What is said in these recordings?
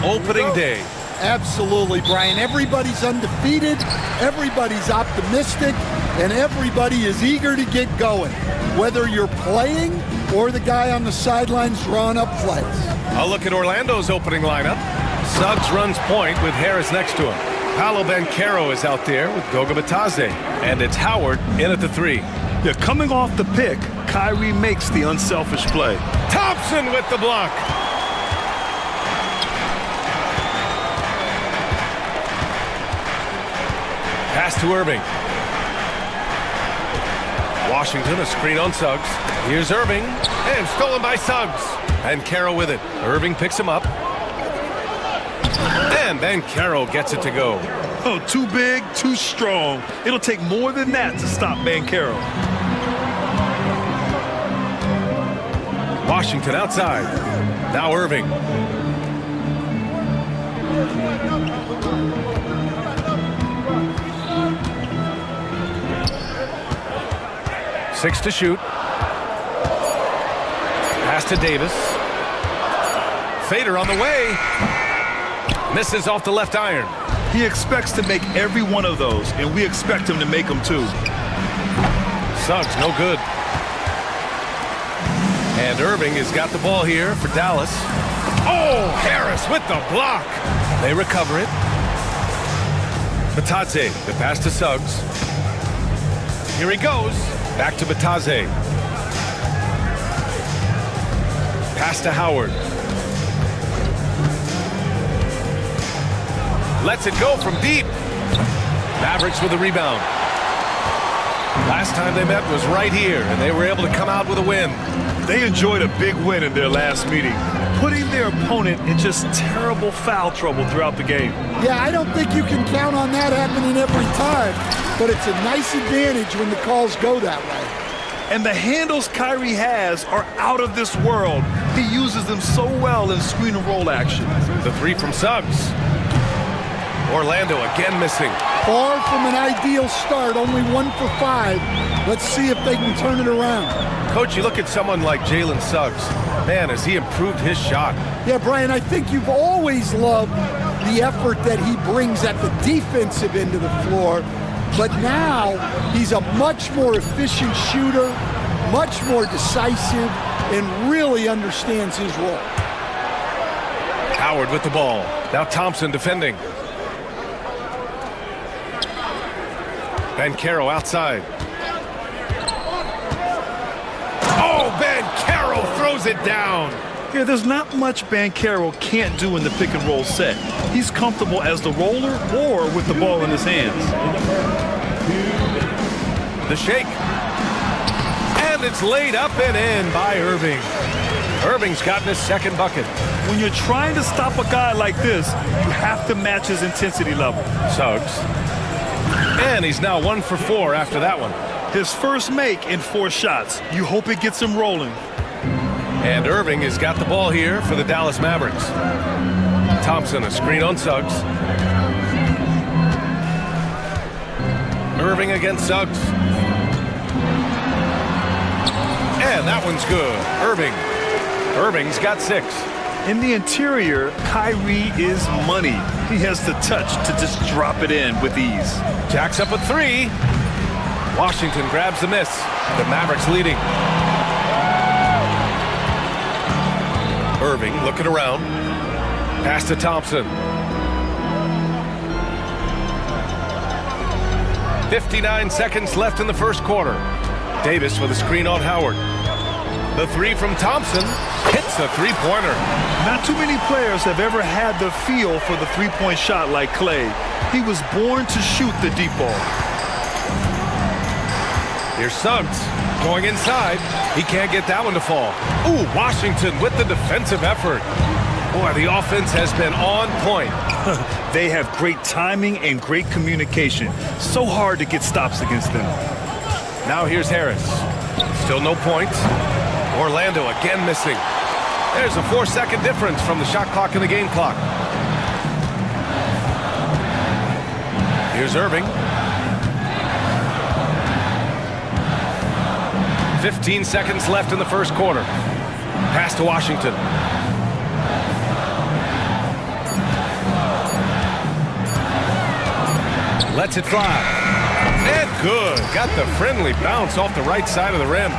opening day. Absolutely, Brian. Everybody's undefeated, everybody's optimistic, and everybody is eager to get going, whether you're playing or the guy on the sidelines drawing up plays. A look at Orlando's opening lineup. Suggs runs point with Harris next to him. Paolo Banchero is out there with Goga Batadze, and it's Howard in at the 3. Yeah, coming off the pick, Kyrie makes the unselfish play. Thompson with the block. Pass to Irving. Washington, a screen on Suggs. Here's Irving, and stolen by Suggs. And Caro with it. Irving picks him up. And then Caro gets it to go. Oh, too big, too strong. It'll take more than that to stop Banchero. Washington outside. Now Irving. Six to shoot. Pass to Davis. Fader on the way. Misses off the left iron. He expects to make every one of those, and we expect him to make them too. Suggs, no good. And Irving has got the ball here for Dallas. Oh, Harris with the block. They recover it. Batadze, the pass to Suggs. Here he goes. Back to Batadze. Pass to Howard. Lets it go from deep. Mavericks with a rebound. Last time they met was right here, and they were able to come out with a win. They enjoyed a big win in their last meeting, putting their opponent in just terrible foul trouble throughout the game. Yeah, I don't think you can count on that happening every time, but it's a nice advantage when the calls go that way. And the handles Kyrie has are out of this world. He uses them so well in screen and roll action. The 3 from Suggs. Orlando again missing. Far from an ideal start, only 1 for 5. Let's see if they can turn it around. Coach, you look at someone like Jalen Suggs. Man, has he improved his shot. Yeah, Brian, I think you've always loved the effort that he brings at the defensive end of the floor. But now he's a much more efficient shooter, much more decisive, and really understands his role. Howard with the ball. Now Thompson defending. Banchero outside. Oh, Banchero throws it down. Yeah, there's not much Banchero can't do in the pick and roll set. He's comfortable as the roller or with the ball in his hands. The shake. And it's laid up and in by Irving. Irving's gotten his second bucket. When you're trying to stop a guy like this, you have to match his intensity level. Suggs. And he's now 1 for 4 after that one. His first make in 4 shots. You hope it gets him rolling. And Irving has got the ball here for the Dallas Mavericks. Thompson, a screen on Suggs. Irving against Suggs. And that one's good. Irving's got 6. In the interior, Kyrie is money. He has the touch to just drop it in with ease. Jacks up a 3. Washington grabs the miss. The Mavericks leading. Irving looking around. Pass to Thompson. 59 seconds left in the first quarter. Davis with a screen on Howard. The 3 from Thompson hits a 3-pointer. Not too many players have ever had the feel for the 3-point shot like Clay. He was born to shoot the deep ball. Here's Suggs going inside. He can't get that one to fall. Ooh, Washington with the defensive effort. Boy, the offense has been on point. They have great timing and great communication. So hard to get stops against them. Now here's Harris. Still no points. Orlando again missing. There's a 4-second difference from the shot clock and the game clock. Here's Irving. 15 seconds left in the first quarter. Pass to Washington. Lets it fly. And good. Got the friendly bounce off the right side of the rim.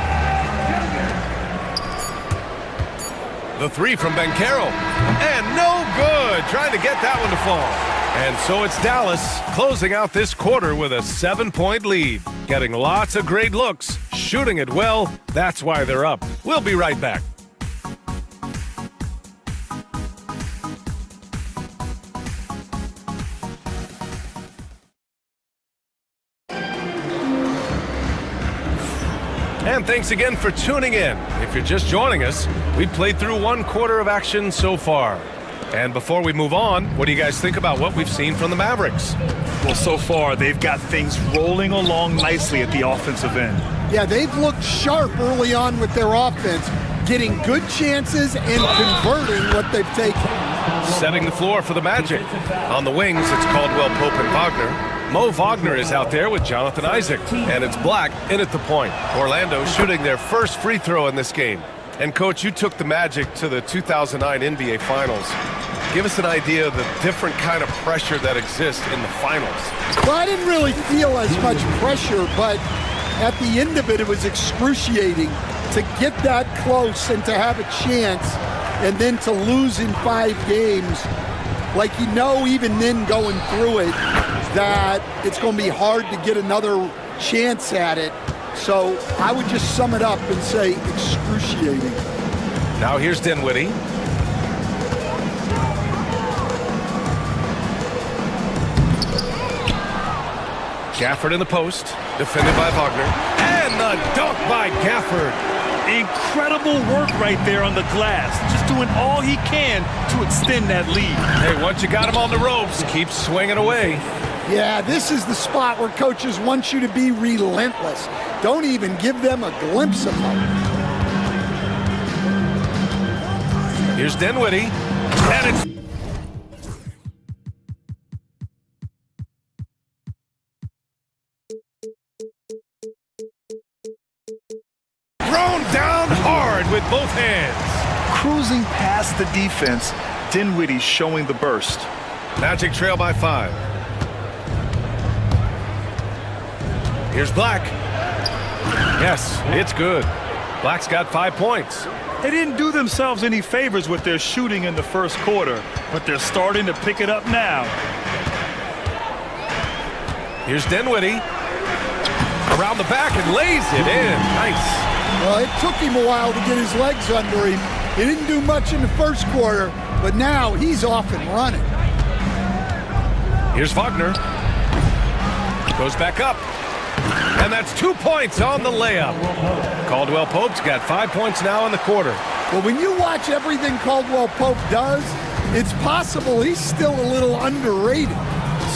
The three from Bankero. And no good. Trying to get that one to fall. And so it's Dallas closing out this quarter with a 7-point lead. Getting lots of great looks. Shooting it well. That's why they're up. We'll be right back. And thanks again for tuning in. If you're just joining us, we played through one quarter of action so far. And before we move on, what do you guys think about what we've seen from the Mavericks? Well, so far, they've got things rolling along nicely at the offensive end. Yeah, they've looked sharp early on with their offense, getting good chances and converting what they've taken. Setting the floor for the Magic. On the wings, it's Caldwell Pope and Wagner. Mo Wagner is out there with Jonathan Isaac. And it's Black in at the point. Orlando shooting their first free throw in this game. And Coach, you took the Magic to the 2009 NBA Finals. Give us an idea of the different kind of pressure that exists in the finals. Well, I didn't really feel as much pressure, but at the end of it, it was excruciating to get that close and to have a chance and then to lose in 5 games. Like, you know, even then going through it, that it's going to be hard to get another chance at it. So I would just sum it up and say excruciating. Now here's Dinwiddie. Gafford in the post, defended by Wagner. And the dunk by Gafford. Incredible work right there on the glass. Just doing all he can to extend that lead. Hey, once you got him on the ropes, keep swinging away. Yeah, this is the spot where coaches want you to be relentless. Don't even give them a glimpse of hope. Here's Dinwiddie. And it's thrown down hard with both hands. Cruising past the defense, Dinwiddie showing the burst. Magic trail by 5. Here's Black. Yes, it's good. Black's got 5 points. They didn't do themselves any favors with their shooting in the first quarter, but they're starting to pick it up now. Here's Dinwiddie. Around the back and lays it in. Nice. Well, it took him a while to get his legs under him. He didn't do much in the first quarter, but now he's off and running. Here's Wagner. Goes back up. And that's 2 points on the layup. Caldwell Pope's got 5 points now in the quarter. Well, when you watch everything Caldwell Pope does, it's possible he's still a little underrated.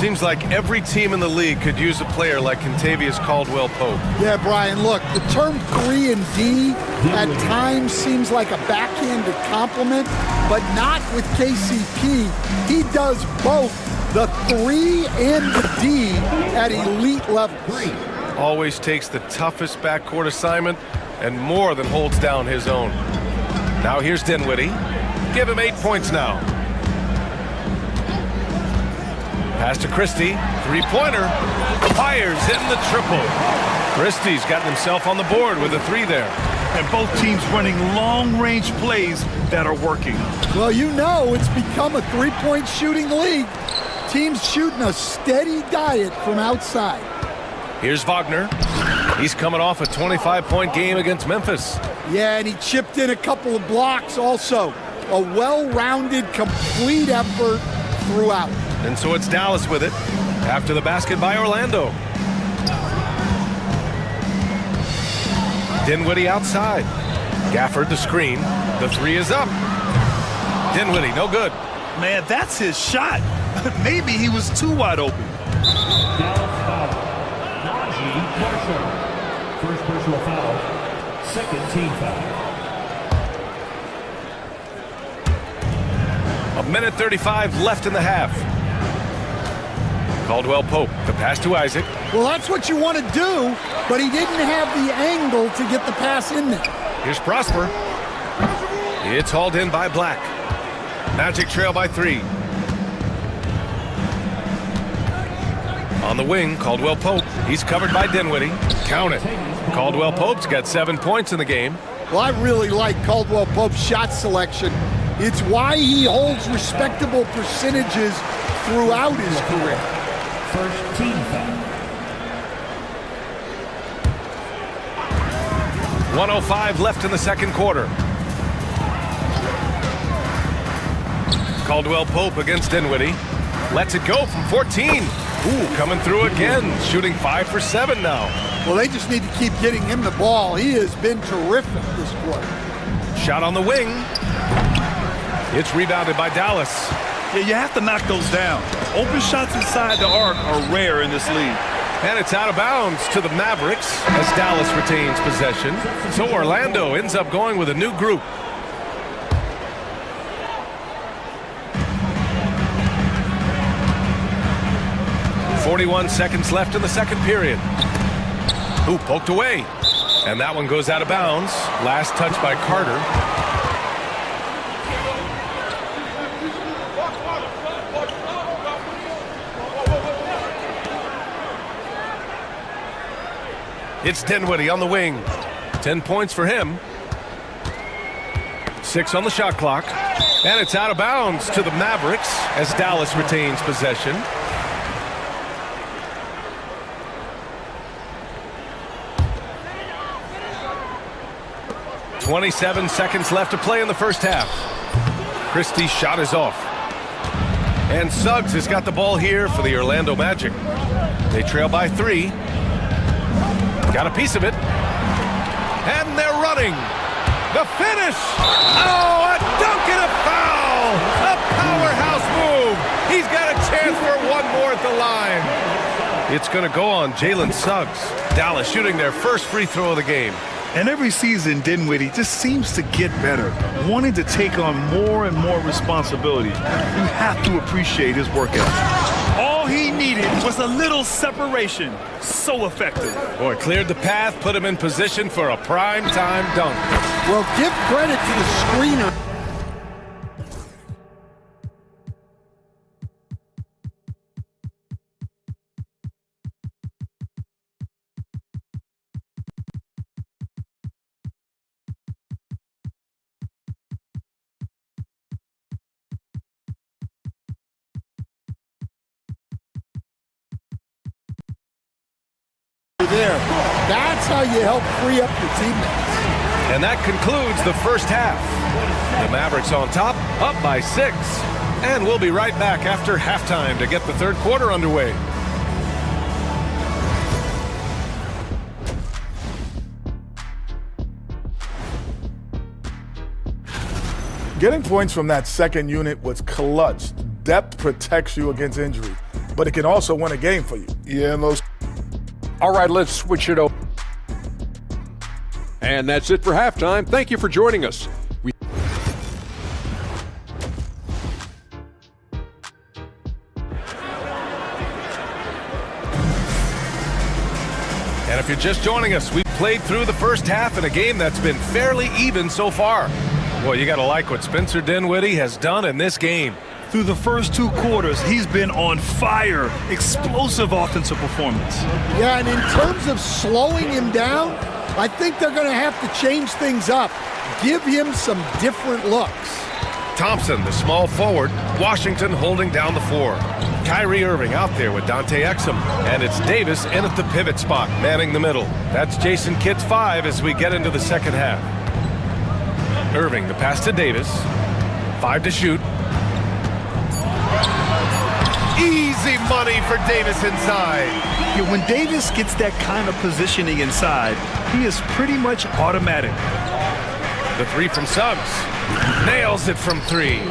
Seems like every team in the league could use a player like Kentavious Caldwell Pope. Yeah, Brian, look, the term 3 and D at times seems like a backhanded compliment, but not with KCP. He does both the 3 and the D at elite levels. Always takes the toughest backcourt assignment and more than holds down his own. Now here's Dinwiddie. Give him 8 points now. Pass to Christie. 3-pointer. Fires hitting the triple. Christie's gotten himself on the board with a 3 there. And both teams running long-range plays that are working. Well, you know it's become a 3-point shooting league. Teams shooting a steady diet from outside. Here's Wagner. He's coming off a 25-point game against Memphis. Yeah, and he chipped in a couple of blocks also. A well-rounded, complete effort throughout. And so it's Dallas with it after the basket by Orlando. Dinwiddie outside. Gafford the screen. The 3 is up. Dinwiddie, no good. Man, that's his shot. Maybe he was too wide open. First personal foul, second team foul. A minute 35 left in the half. Caldwell Pope, the pass to Isaac. Well, that's what you want to do, but he didn't have the angle to get the pass in there. Here's Prosper. It's hauled in by Black. Magic trail by 3. On the wing, Caldwell Pope. He's covered by Dinwiddie. Count it. Caldwell Pope's got 7 points in the game. Well, I really like Caldwell Pope's shot selection. It's why he holds respectable percentages throughout his career. First team foul. 1:05 left in the second quarter. Caldwell Pope against Dinwiddie. Lets it go from 14. Ooh, coming through again. Shooting 5 for 7 now. Well, they just need to keep getting him the ball. He has been terrific this quarter. Shot on the wing. It's rebounded by Dallas. Yeah, you have to knock those down. Open shots inside the arc are rare in this league. And it's out of bounds to the Mavericks as Dallas retains possession. So Orlando ends up going with a new group. .41 seconds left in the second period. Ooh, poked away. And that one goes out of bounds. Last touch by Carter. It's Dinwiddie on the wing. 10 points for him. 6 on the shot clock. And it's out of bounds to the Mavericks as Dallas retains possession. .27 seconds left to play in the first half. Christie's shot is off. And Suggs has got the ball here for the Orlando Magic. They trail by 3. Got a piece of it. And they're running. The finish. Oh, a dunk and a foul. A powerhouse move. He's got a chance for one more at the line. It's going to go on Jalen Suggs. Dallas shooting their first free throw of the game. And every season, Dinwiddie just seems to get better, wanting to take on more and more responsibility. You have to appreciate his work ethic. All he needed was a little separation. So effective. Boy, cleared the path, put him in position for a prime-time dunk. Well, give credit to the screener. There. That's how you help free up your teammates. And that concludes the first half. The Mavericks on top, up by 6. And we'll be right back after halftime to get the third quarter underway. Getting points from that second unit was clutch. Depth protects you against injury, but it can also win a game for you. Yeah, most. All right, let's switch it over. And that's it for halftime. Thank you for joining us. And if you're just joining us, we've played through the first half in a game that's been fairly even so far. Boy, you got to like what Spencer Dinwiddie has done in this game. Through the first 2 quarters, he's been on fire. Explosive offensive performance. Yeah, and in terms of slowing him down, I think they're going to have to change things up. Give him some different looks. Thompson, the small forward. Washington holding down the 4. Kyrie Irving out there with Dante Exum. And it's Davis in at the pivot spot, manning the middle. That's Jason Kidd's 5 as we get into the second half. Irving, the pass to Davis. 5 to shoot. Easy money for Davis inside. Yeah, when Davis gets that kind of positioning inside, he is pretty much automatic. The 3 from Suggs. Nails it from 3.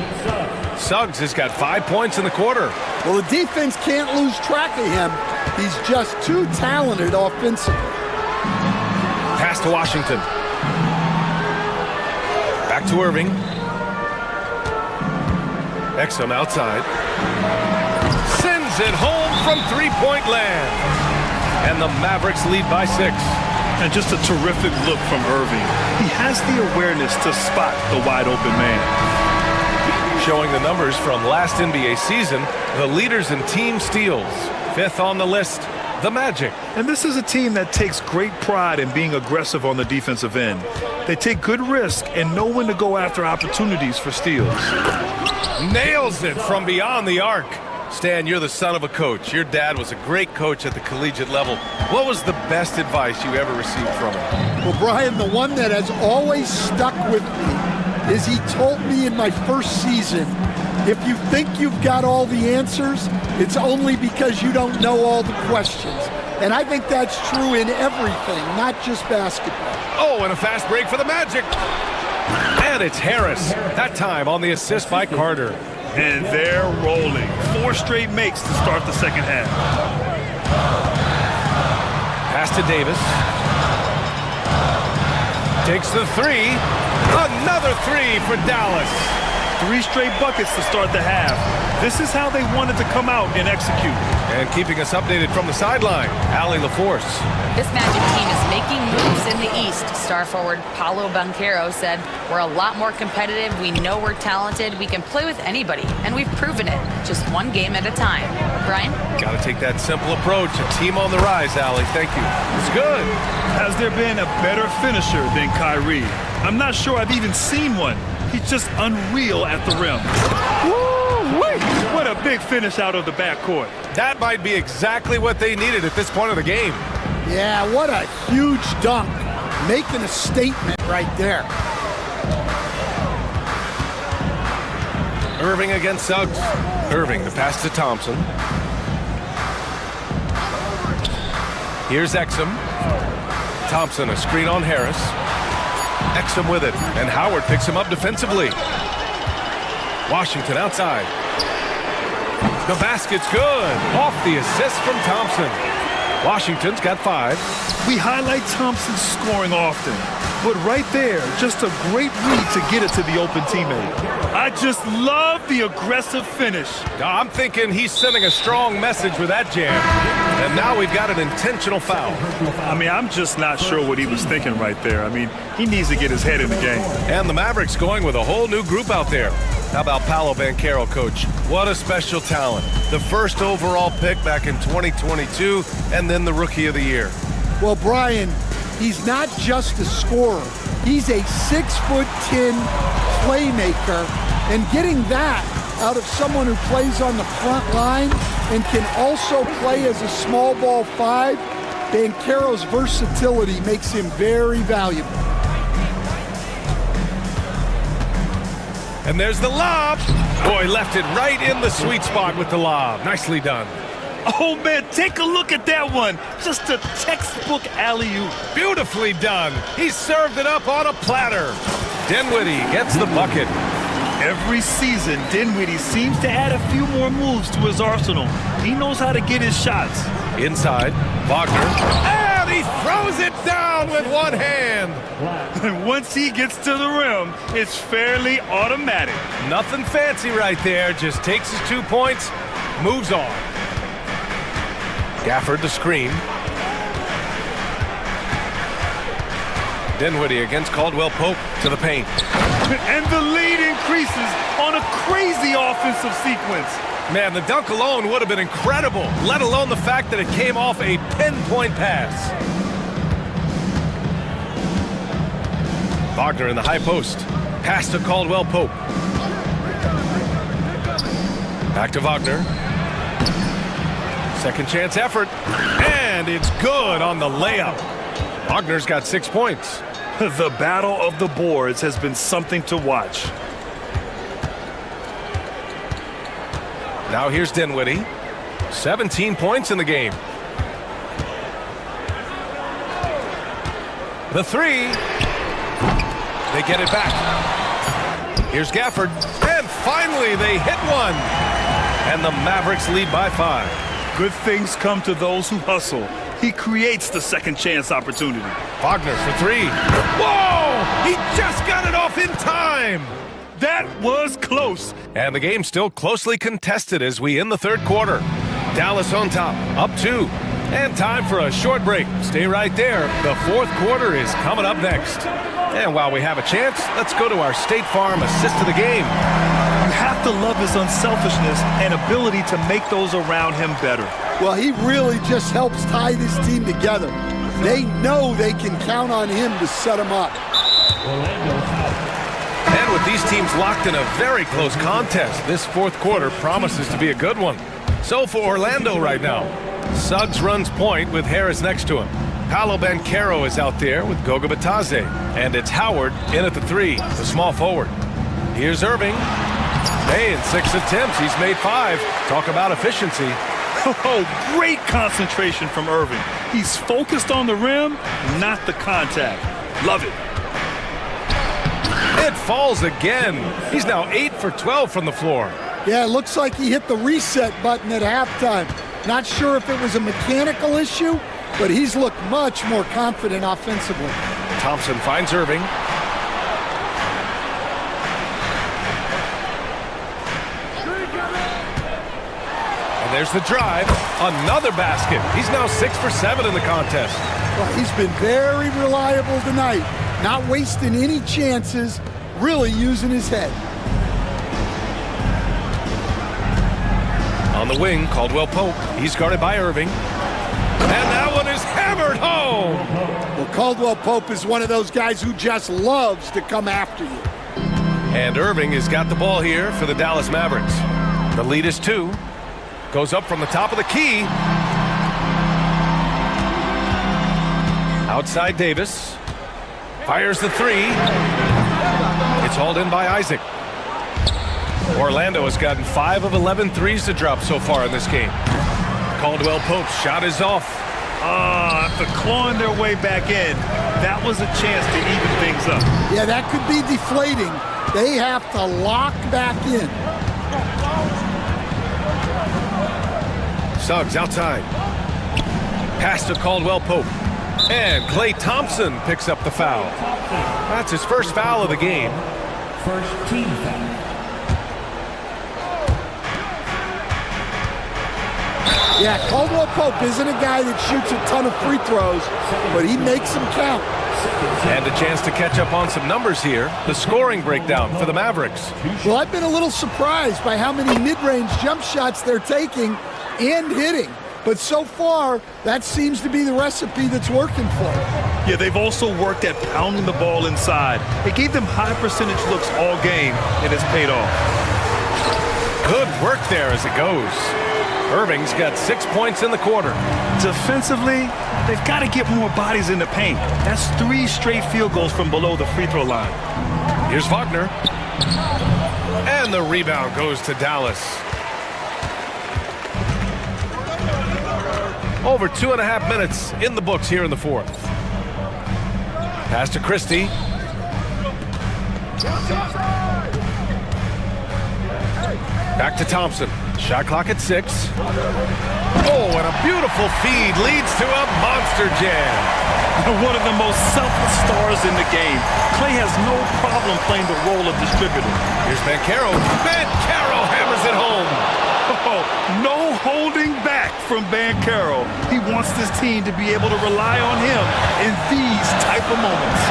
Suggs has got 5 points in the quarter. Well, the defense can't lose track of him. He's just too talented offensively. Pass to Washington. Back to Irving. Exum outside. Sends it home from three-point land. And the Mavericks lead by 6. And just a terrific look from Irving. He has the awareness to spot the wide open man. Showing the numbers from last NBA season, the leaders in team steals. Fifth on the list, the Magic. And this is a team that takes great pride in being aggressive on the defensive end. They take good risk and know when to go after opportunities for steals. Nails it from beyond the arc. Stan, you're the son of a coach. Your dad was a great coach at the collegiate level. What was the best advice you ever received from him? Well, Brian, the one that has always stuck with me is he told me in my first season, if you think you've got all the answers, it's only because you don't know all the questions. And I think that's true in everything, not just basketball. Oh, and a fast break for the Magic. And it's Harris, that time on the assist by Carter. And they're rolling. 4 straight makes to start the second half. Pass to Davis. Takes the three. Another three for Dallas. 3 straight buckets to start the half. This is how they wanted to come out and execute. And keeping us updated from the sideline, Allie LaForce. This Magic team is making moves in the East. Star forward Paolo Banchero said, "We're a lot more competitive. We know we're talented. We can play with anybody, and we've proven it. Just one game at a time." Brian? Got to take that simple approach. A team on the rise, Allie. Thank you. It's good. Has there been a better finisher than Kyrie? I'm not sure I've even seen one. He's just unreal at the rim. Woo-wee! What a big finish out of the backcourt. That might be exactly what they needed at this point of the game. Yeah, what a huge dunk. Making a statement right there. Irving against Suggs. Irving, the pass to Thompson. Here's Exum. Thompson, a screen on Harris. Exum with it, and Howard picks him up defensively. Washington outside. The basket's good. Off the assist from Thompson. Washington's got 5. We highlight Thompson's scoring often, but right there, just a great read to get it to the open teammate. I just love the aggressive finish. I'm thinking he's sending a strong message with that jam. And now we've got an intentional foul. I mean, I'm just not sure what he was thinking right there. I mean, he needs to get his head in the game. And the Mavericks going with a whole new group out there. How about Paolo Banchero, coach? What a special talent. The first overall pick back in 2022, and then the Rookie of the Year. Well, Brian, he's not just a scorer. He's a 6'10" playmaker, and getting that out of someone who plays on the front line and can also play as a small ball 5, Banchero's versatility makes him very valuable. And there's the lob. Boy, left it right in the sweet spot with the lob. Nicely done. Oh, man, take a look at that one. Just a textbook alley-oop. Beautifully done. He served it up on a platter. Dinwiddie gets the bucket. Every season, Dinwiddie seems to add a few more moves to his arsenal. He knows how to get his shots. Inside, Wagner. And he throws it down with one hand. And once he gets to the rim, it's fairly automatic. Nothing fancy right there. Just takes his 2 points, moves on. Gafford the screen. Dinwiddie against Caldwell Pope to the paint. And the lead increases on a crazy offensive sequence. Man, the dunk alone would have been incredible, let alone the fact that it came off a pinpoint pass. Wagner in the high post. Pass to Caldwell Pope. Back to Wagner. Second chance effort. And it's good on the layup. Wagner's got 6 points. The battle of the boards has been something to watch. Now here's Dinwiddie. 17 points in the game. The three. They get it back. Here's Gafford. And finally they hit one. And the Mavericks lead by 5. Good things come to those who hustle. He creates the second chance opportunity. Wagner for 3. Whoa! He just got it off in time! That was close. And the game's still closely contested as we end the third quarter. Dallas on top, up 2. And time for a short break. Stay right there. The fourth quarter is coming up next. And while we have a chance, let's go to our State Farm assist of the game. You have to love his unselfishness and ability to make those around him better. Well, he really just helps tie this team together. They know they can count on him to set them up. And with these teams locked in a very close contest, this fourth quarter promises to be a good one. So for Orlando right now, Suggs runs point with Harris next to him. Paolo Banchero is out there with Goga Batadze. And it's Howard in at the 3, the small forward. Here's Irving. Hey, in 6 attempts, he's made 5. Talk about efficiency. Oh, great concentration from Irving. He's focused on the rim, not the contact. Love it. It falls again. He's now 8 for 12 from the floor. Yeah, it looks like he hit the reset button at halftime. Not sure if it was a mechanical issue, but he's looked much more confident offensively. Thompson finds Irving. And there's the drive. Another basket. He's now 6 for 7 in the contest. Well, he's been very reliable tonight. Not wasting any chances, really using his head. On the wing, Caldwell Pope. He's guarded by Irving. And that one is hammered home. Well, Caldwell Pope is one of those guys who just loves to come after you. And Irving has got the ball here for the Dallas Mavericks. The lead is 2. Goes up from the top of the key. Outside Davis. Fires the 3. It's hauled in by Isaac. Orlando has gotten 5 of 11 threes to drop so far in this game. Caldwell Pope's shot is off. After clawing their way back in, that was a chance to even things up. Yeah, that could be deflating. They have to lock back in. Suggs outside. Pass to Caldwell Pope. And Klay Thompson picks up the foul. That's his first foul of the game. First team foul. Yeah, Caldwell Pope isn't a guy that shoots a ton of free throws, but he makes them count. And a chance to catch up on some numbers here. The scoring breakdown for the Mavericks. Well, I've been a little surprised by how many mid-range jump shots they're taking and hitting. But so far, that seems to be the recipe that's working for them. Yeah, they've also worked at pounding the ball inside. It gave them high percentage looks all game, and it's paid off. Good work there as it goes. Irving's got 6 points in the quarter. Defensively, they've got to get more bodies in the paint. That's 3 straight field goals from below the free throw line. Here's Wagner. And the rebound goes to Dallas. Over 2.5 minutes in the books here in the fourth. Pass to Christie. Back to Thompson. Shot clock at 6. Oh, and a beautiful feed leads to a monster jam. One of the most selfless stars in the game. Klay has no problem playing the role of distributor. Here's Banchero. Banchero hammers it home. Oh, no holding back from Banchero. He wants this team to be able to rely on him in these type of moments.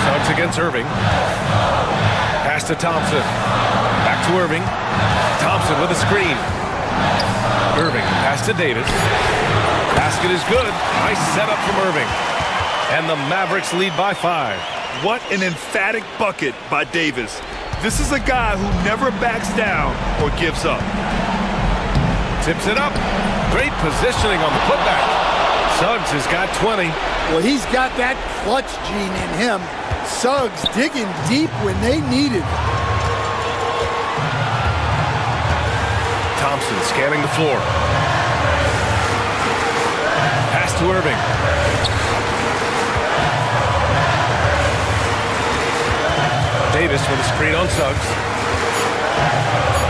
Suggs against Irving. Pass to Thompson. Back to Irving. Thompson with a screen. Irving, pass to Davis. Basket is good. Nice setup from Irving. And the Mavericks lead by 5. What an emphatic bucket by Davis. This is a guy who never backs down or gives up. Tips it up. Great positioning on the putback. Suggs has got 20. Well, he's got that clutch gene in him. Suggs digging deep when they need it. Thompson scanning the floor. Pass to Irving. Davis with a screen on Suggs.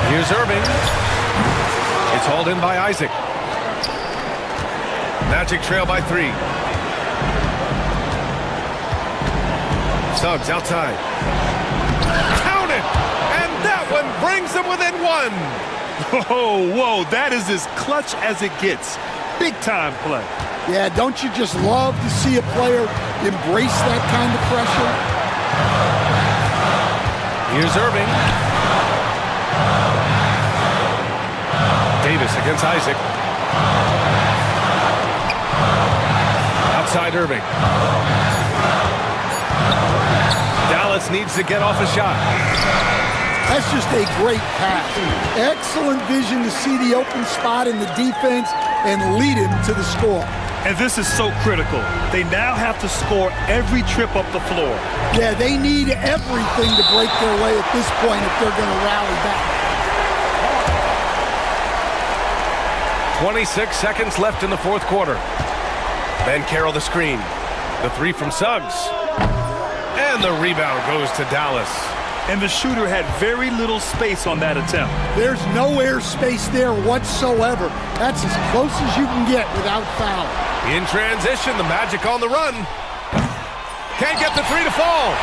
Here's Irving. It's hauled in by Isaac. Magic trail by 3. Suggs outside. Count it! And that one brings them within 1. Whoa, that is as clutch as it gets. Big time play. Yeah, don't you just love to see a player embrace that kind of pressure? Here's Irving. Davis against Isaac. Outside Irving. Dallas needs to get off a shot. That's just a great pass. Excellent vision to see the open spot in the defense and lead him to the score. And this is so critical. They now have to score every trip up the floor. Yeah, they need everything to break their way at this point if they're going to rally back. 26 seconds left in the fourth quarter. Van Carroll the screen. The three from Suggs. And the rebound goes to Dallas. And the shooter had very little space on that attempt. There's no air space there whatsoever. That's as close as you can get without foul. In transition, the Magic on the run. Can't get the three to fall.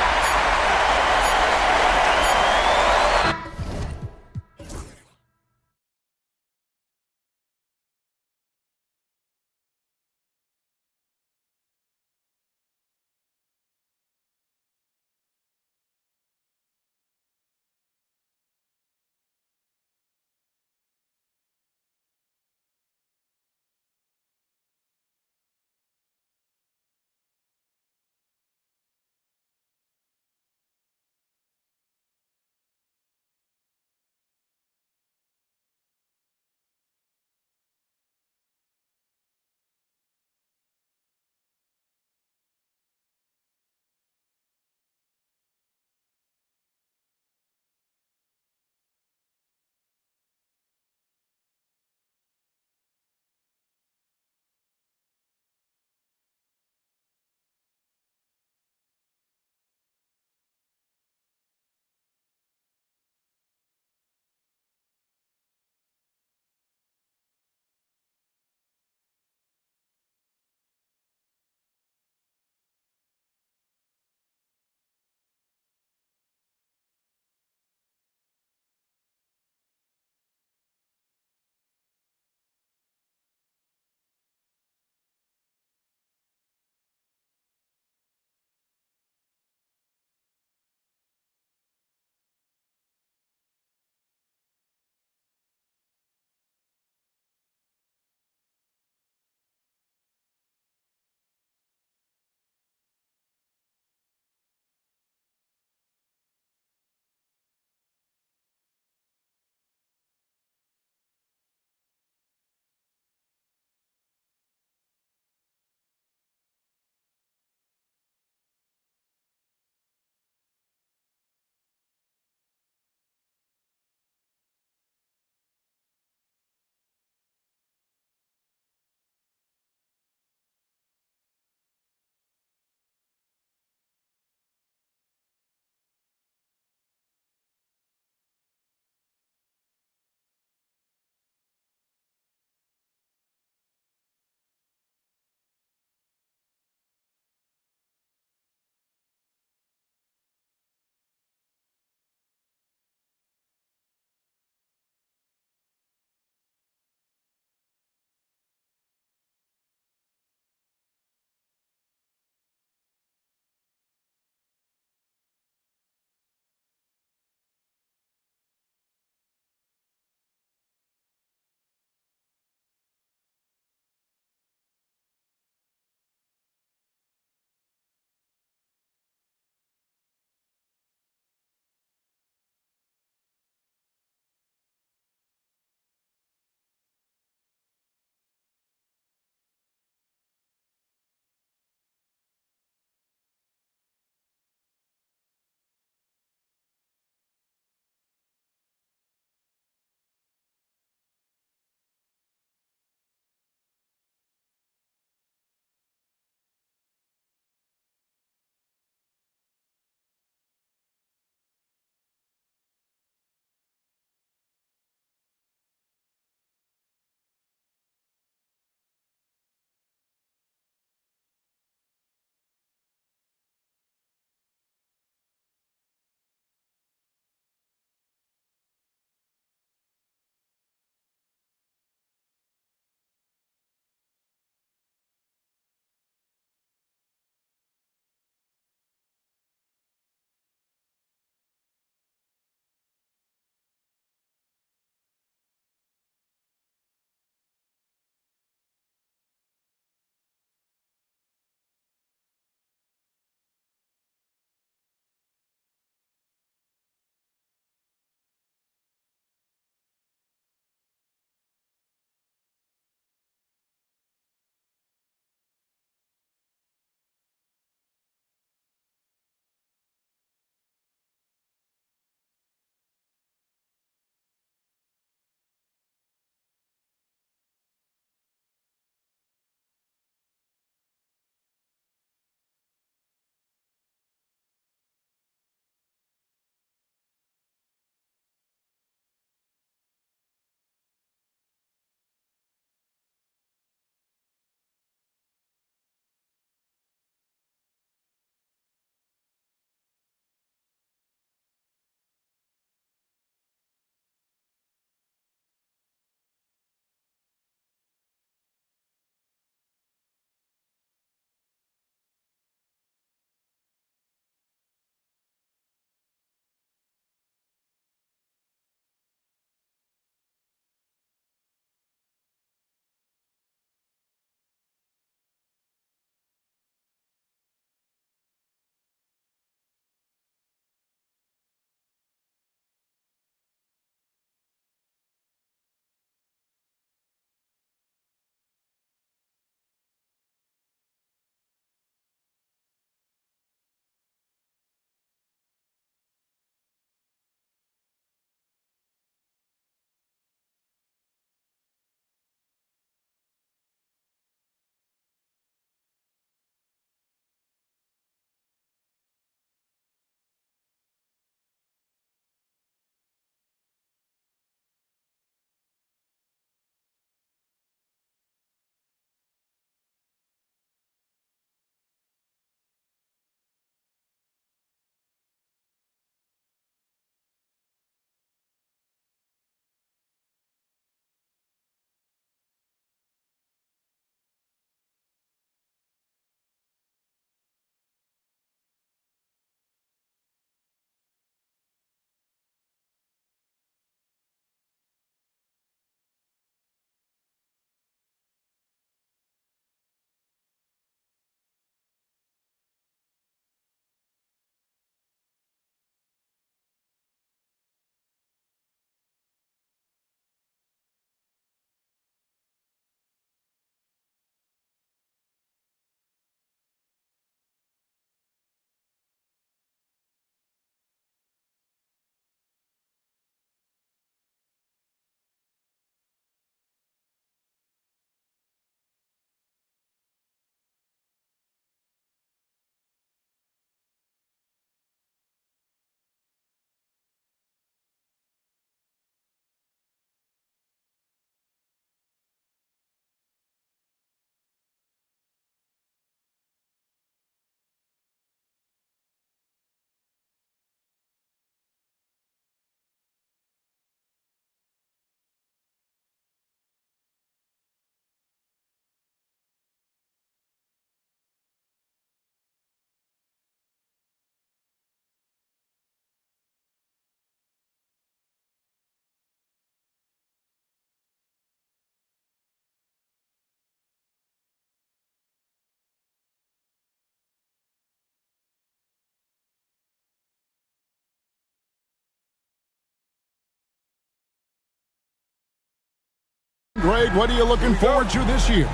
Greg, what are you looking forward to this year?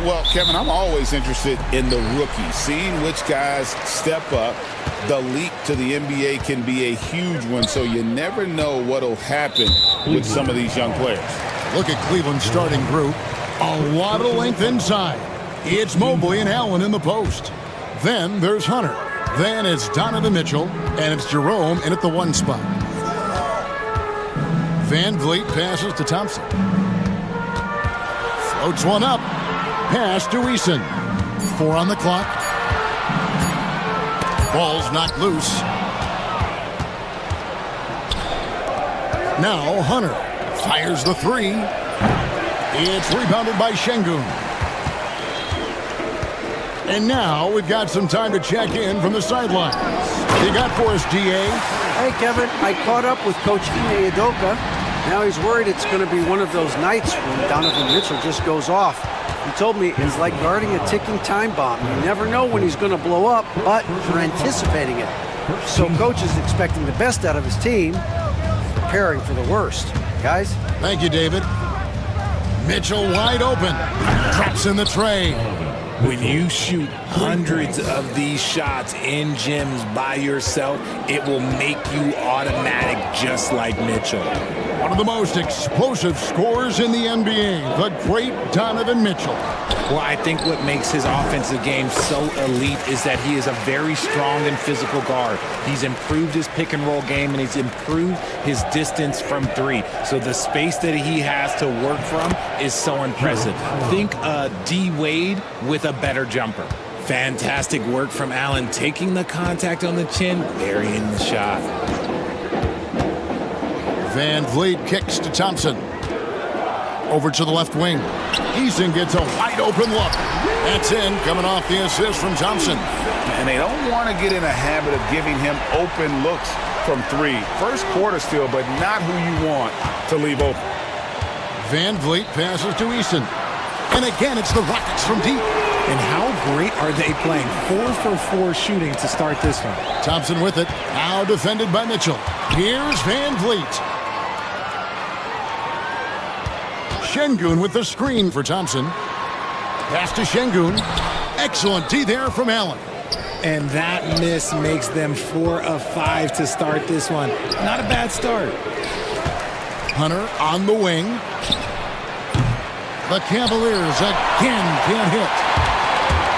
Well, Kevin, I'm always interested in the rookies, seeing which guys step up. The leap to the NBA can be a huge one, so you never know what will happen with some of these young players. Look at Cleveland's starting group. A lot of length inside. It's Mobley and Allen in the post. Then there's Hunter. Then it's Donovan Mitchell, and it's Jerome in at the 1 spot. Van Vliet passes to Thompson. Floats one up. Pass to Eason. 4 on the clock. Ball's knocked loose. Now Hunter fires the 3. It's rebounded by Şengün. And now we've got some time to check in from the sidelines. What you got for us, DA? Hey, Kevin, I caught up with Coach Ime Udoka. Now he's worried it's going to be one of those nights when Donovan Mitchell just goes off. He told me it's like guarding a ticking time bomb. You never know when he's going to blow up, but you're anticipating it. So Coach is expecting the best out of his team, preparing for the worst. Guys? Thank you, David. Mitchell wide open. Drops in the tray. When you shoot hundreds of these shots in gyms by yourself, it will make you automatic just like Mitchell. One of the most explosive scorers in the NBA, the great Donovan Mitchell. Well, I think what makes his offensive game so elite is that he is a very strong and physical guard. He's improved his pick and roll game, and he's improved his distance from 3. So the space that he has to work from is so impressive. Think D. Wade with a better jumper. Fantastic work from Allen, taking the contact on the chin, burying the shot. Van Vliet kicks to Thompson. Over to the left wing. Eason gets a wide open look. That's in, coming off the assist from Thompson. And they don't want to get in a habit of giving him open looks from 3. First quarter still, but not who you want to leave open. Van Vliet passes to Eason. And again, it's the Rockets from deep. And how great are they playing? 4 for 4 shooting to start this one. Thompson with it. Now defended by Mitchell. Here's Van Vliet. Şengün with the screen for Thompson. Pass to Şengün. Excellent D there from Allen. And that miss makes them 4 of 5 to start this one. Not a bad start. Hunter on the wing. The Cavaliers again can't hit.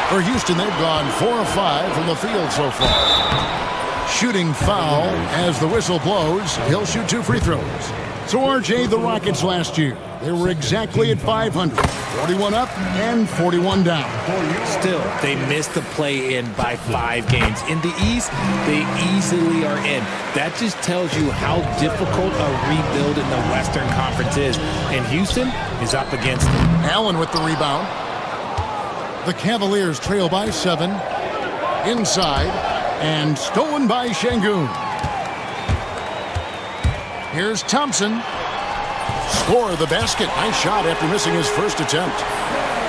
For Houston, they've gone 4 of 5 from the field so far. Shooting foul as the whistle blows. He'll shoot 2 free throws. So RJ, the Rockets last year, they were exactly at 500. 41 up and 41 down. Still, they missed the play-in by 5 games. In the East, they easily are in. That just tells you how difficult a rebuild in the Western Conference is. And Houston is up against it. Allen with the rebound. The Cavaliers trail by 7. Inside. And stolen by Şengün. Here's Thompson. Score the basket. Nice shot after missing his first attempt.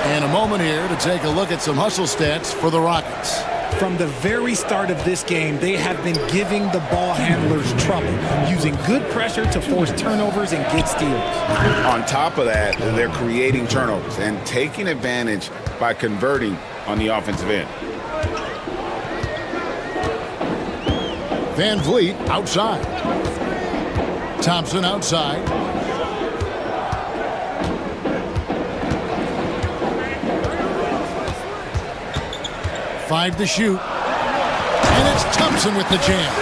And a moment here to take a look at some hustle stats for the Rockets. From the very start of this game, they have been giving the ball handlers trouble, using good pressure to force turnovers and get steals. On top of that, they're creating turnovers and taking advantage by converting on the offensive end. Van Vliet outside. Thompson outside. Five to shoot. And it's Thompson with the jam.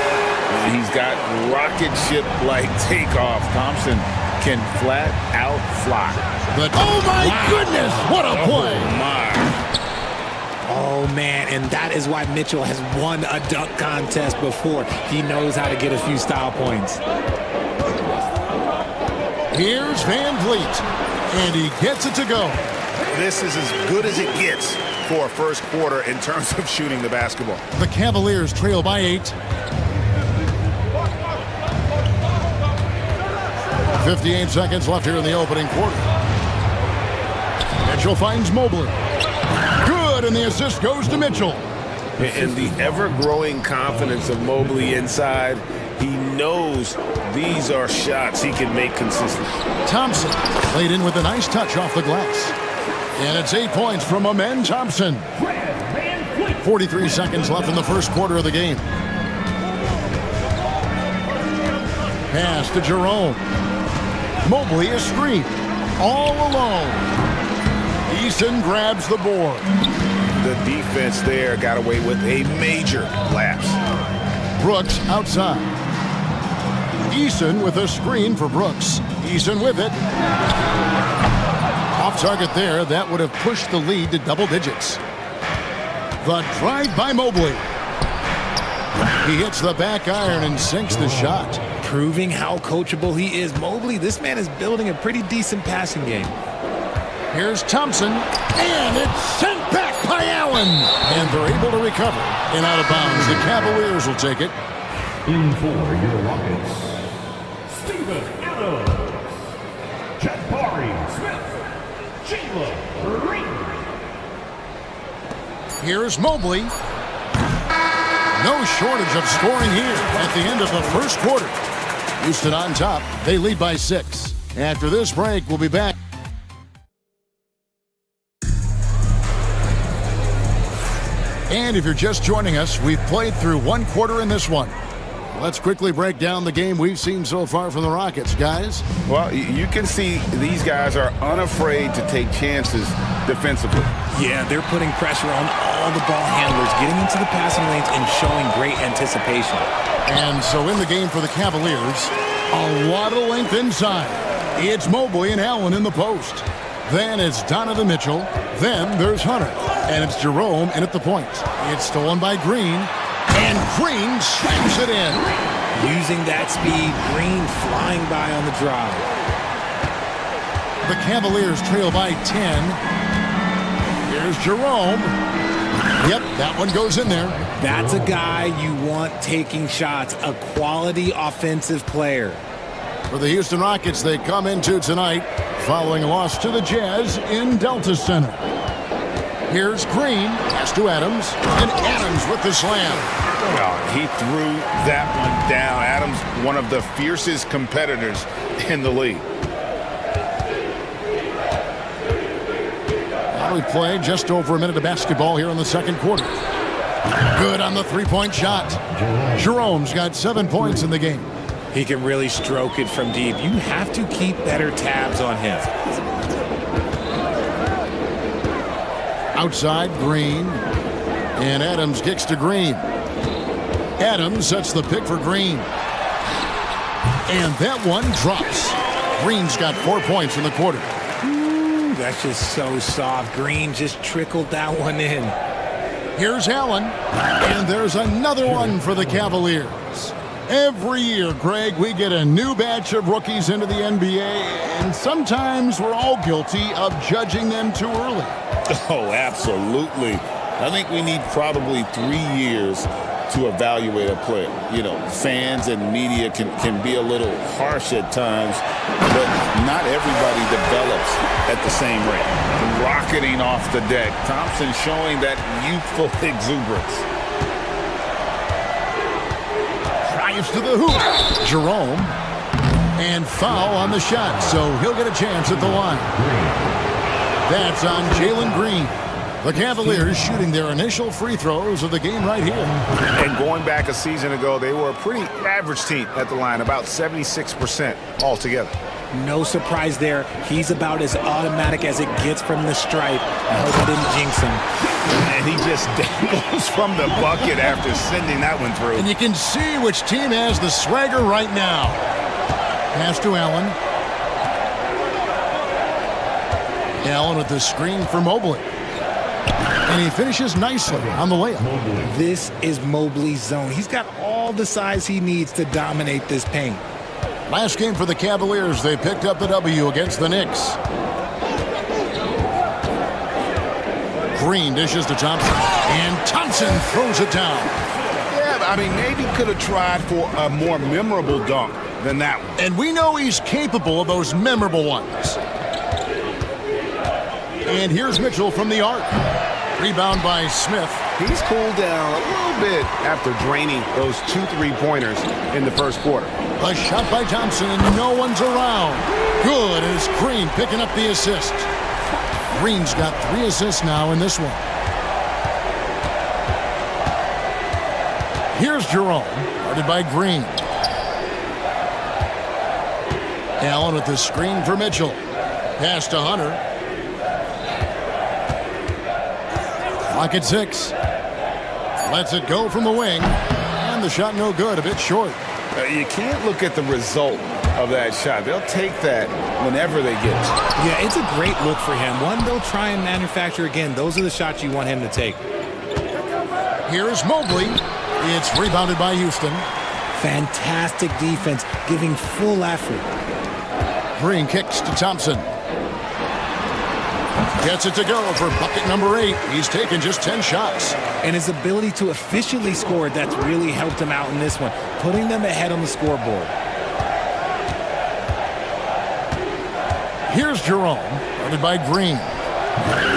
And he's got rocket ship-like takeoff. Thompson can flat out fly. But oh my goodness, what a play. Oh my. Oh, man, and that is why Mitchell has won a dunk contest before. He knows how to get a few style points. Here's Van Vliet, and he gets it to go. This is as good as it gets for a first quarter in terms of shooting the basketball. The Cavaliers trail by 8. 58 seconds left here in the opening quarter. Mitchell finds Mobley. Good, and the assist goes to Mitchell. And the ever-growing confidence of Mobley inside, he knows these are shots he can make consistently. Thompson played in with a nice touch off the glass. And it's 8 points from Amen Thompson. 43 seconds left in the first quarter of the game. Pass to Jerome. Mobley a screen. All alone. Eason grabs the board. The defense there got away with a major lapse. Brooks outside. Eason with a screen for Brooks. Eason with it. Off target there. That would have pushed the lead to double digits. The drive by Mobley. He hits the back iron and sinks the shot. Proving how coachable he is. Mobley, this man is building a pretty decent passing game. Here's Thompson, and it's sent back by Allen. And they're able to recover. And out of bounds, the Cavaliers will take it. In for your Rockets, Steven Adams, Jabari Smith, Jalen Green. Here's Mobley. No shortage of scoring here at the end of the first quarter. Houston on top. They lead by 6. After this break, we'll be back. And if you're just joining us, we've played through one quarter in this one. Let's quickly break down the game we've seen so far from the Rockets, guys. Well, you can see these guys are unafraid to take chances defensively. Yeah, they're putting pressure on all the ball handlers, getting into the passing lanes and showing great anticipation. And so in the game for the Cavaliers, a lot of length inside. It's Mobley and Allen in the post. Then it's Donovan Mitchell. Then there's Hunter. And it's Jerome in at the point. It's stolen by Green. And Green slams it in. Using that speed, Green flying by on the drive. The Cavaliers trail by 10. Here's Jerome. Yep, that one goes in there. That's a guy you want taking shots, a quality offensive player. For the Houston Rockets, they come into tonight following a loss to the Jazz in Delta Center. Here's Green, pass to Adams, and Adams with the slam. Oh, he threw that one down. Adams, one of the fiercest competitors in the league. Now we play just over a minute of basketball here in the second quarter. Good on the three-point shot. Jerome's got 7 points in the game. He can really stroke it from deep. You have to keep better tabs on him. Outside, Green. And Adams kicks to Green. Adams sets the pick for Green. And that one drops. Green's got 4 points in the quarter. Ooh, that's just so soft. Green just trickled that one in. Here's Allen. And there's another one for the Cavaliers. Every year, Greg, we get a new batch of rookies into the NBA, and sometimes we're all guilty of judging them too early. Oh, absolutely. I think we need probably 3 years to evaluate a player. You know, fans and media can be a little harsh at times, but not everybody develops at the same rate. Rocketing off the deck. Thompson showing that youthful exuberance. To the hoop. Jerome. And foul on the shot, so he'll get a chance at the line. That's on Jalen Green. The Cavaliers shooting their initial free throws of the game right here. And going back a season ago, they were a pretty average team at the line, about 76% altogether. No surprise there. He's about as automatic as it gets from the stripe. I hope I didn't jinx him. And he just dangles from the bucket after sending that one through. And you can see which team has the swagger right now. Pass to Allen. Allen with the screen for Mobley. And he finishes nicely on the layup. This is Mobley's zone. He's got all the size he needs to dominate this paint. Last game for the Cavaliers, they picked up the W against the Knicks. Green dishes to Thompson. And Thompson throws it down. Yeah, I mean, maybe could have tried for a more memorable dunk than that one. And we know he's capable of those memorable ones. And here's Mitchell from the arc. Rebound by Smith. He's cooled down a little bit after draining those 2 3-pointers in the first quarter. A shot by Thompson, and no one's around. Good as Green picking up the assist. Green's got 3 assists now in this one. Here's Jerome, guarded by Green. Allen with the screen for Mitchell. Pass to Hunter. Clock at 6. Lets it go from the wing. And the shot no good, a bit short. You can't look at the result of that shot. They'll take that whenever they get it. Yeah, it's a great look for him. One they'll try and manufacture again. Those are the shots you want him to take. Here's Mobley. It's rebounded by Houston. Fantastic defense, giving full effort. Green kicks to Thompson. Gets it to go for bucket number 8. He's taken just 10 shots. And his ability to efficiently score, that's really helped him out in this one, putting them ahead on the scoreboard. Here's Jerome, guarded by Green.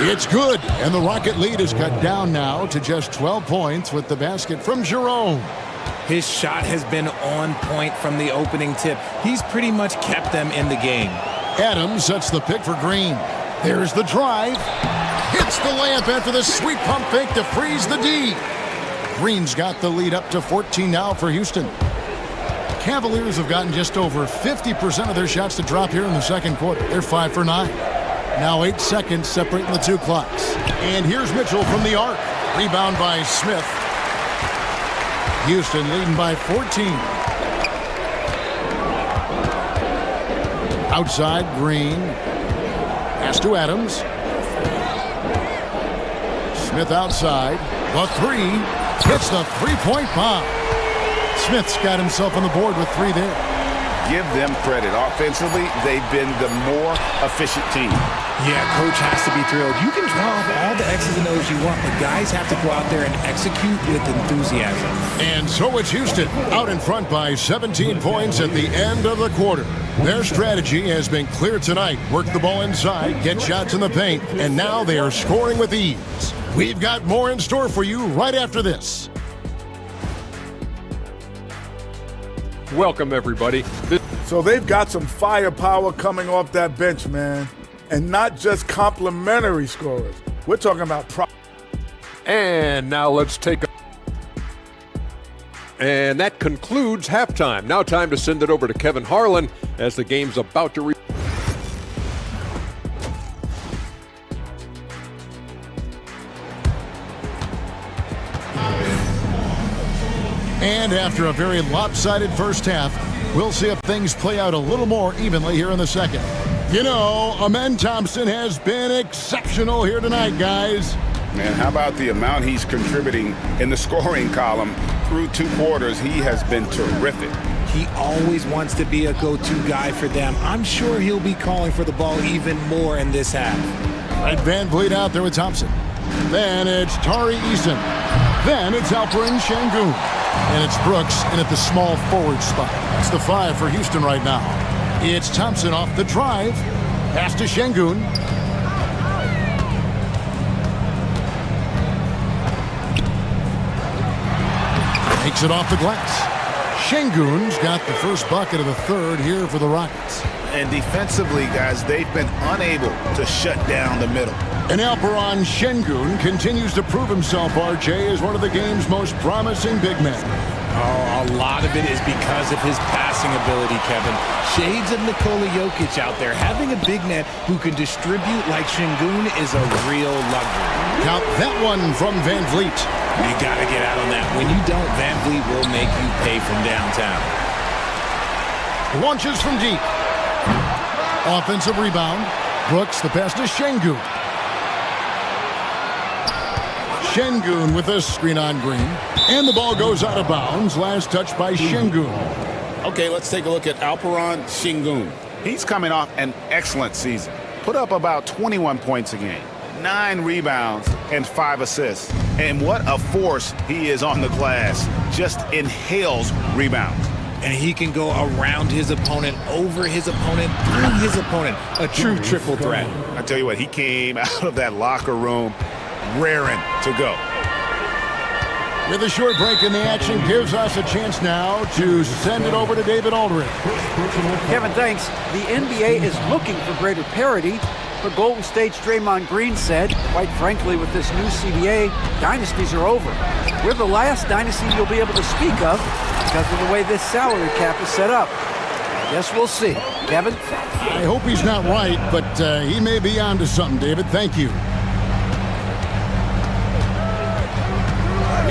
It's good, and the Rocket lead is cut down now to just 12 points with the basket from Jerome. His shot has been on point from the opening tip. He's pretty much kept them in the game. Adams sets the pick for Green. There's the drive. Hits the layup after the sweet pump fake to freeze the D. Green's got the lead up to 14 now for Houston. Cavaliers have gotten just over 50% of their shots to drop here in the second quarter. They're 5 for 9. Now 8 seconds separating the 2 clocks. And here's Mitchell from the arc. Rebound by Smith. Houston leading by 14. Outside, Green. Pass to Adams. Smith outside. The 3. Hits the 3-point bomb. Smith's got himself on the board with 3 there. Give them credit. Offensively, they've been the more efficient team. Yeah, coach has to be thrilled. You can draw up all the X's and O's you want, but guys have to go out there and execute with enthusiasm. And so it's Houston, out in front by 17 points at the end of the quarter. Their strategy has been clear tonight. Work the ball inside, get shots in the paint, and now they are scoring with ease. We've got more in store for you right after this. Welcome, everybody. So they've got some firepower coming off that bench, man. And not just complimentary scorers. We're talking about And now let's take a... And that concludes halftime. Now time to send it over to Kevin Harlan as the game's about to... And after a very lopsided first half, we'll see if things play out a little more evenly here in the second. You know, Amen Thompson has been exceptional here tonight, guys. Man, how about the amount he's contributing in the scoring column through 2 quarters? He has been terrific. He always wants to be a go-to guy for them. I'm sure he'll be calling for the ball even more in this half. Right, Van Vliet out there with Thompson. Then it's Tari Eason. Then it's Alperen Şengün. And it's Brooks in at the small forward spot. That's the 5 for Houston right now. It's Thompson off the drive. Pass to Şengün. Takes it off the glass. Şengün's got the first bucket of the third here for the Rockets. And defensively, guys, they've been unable to shut down the middle. And Alperen Şengün continues to prove himself, RJ, as one of the game's most promising big men. Oh, a lot of it is because of his passing ability, Kevin. Shades of Nikola Jokic out there. Having a big man who can distribute like Şengün is a real luxury. Count that one from Van Vliet. You got to get out on that. When you don't, Van Vliet will make you pay from downtown. Launches from deep. Offensive rebound. Brooks, the pass to Şengün. Şengün with a screen on Green. And the ball goes out of bounds. Last touch by Şengün. Okay, let's take a look at Alperen Şengün. He's coming off an excellent season. Put up about 21 points a game, 9 rebounds, and 5 assists. And what a force he is on the glass. Just inhales rebounds. And he can go around his opponent, over his opponent, through his opponent. A true triple threat. I tell you what, he came out of that locker room raring to go. With a short break in the action, gives us a chance now to send it over to David Aldridge. Kevin, thanks. The NBA is looking for greater parity, but Golden State's Draymond Green said, quite frankly, with this new CBA, dynasties are over. We're the last dynasty you'll be able to speak of because of the way this salary cap is set up. I guess we'll see. Kevin? I hope he's not right, but he may be onto something, David. Thank you.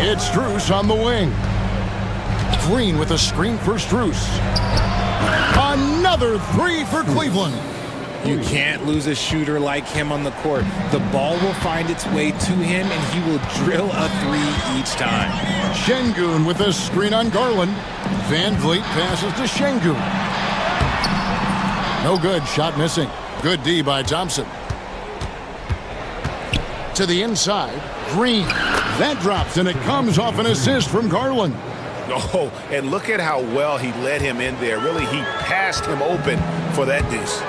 It's Strus on the wing. Green with a screen for Strus. Another three for Cleveland. You can't lose a shooter like him on the court. The ball will find its way to him, and he will drill a three each time. Şengün with a screen on Garland. Van Vliet passes to Şengün. No good, shot missing. Good D by Thompson. To the inside, Green. That drops, and it comes off an assist from Garland. Oh, and look at how well he led him in there. Really, he passed him open for that deuce.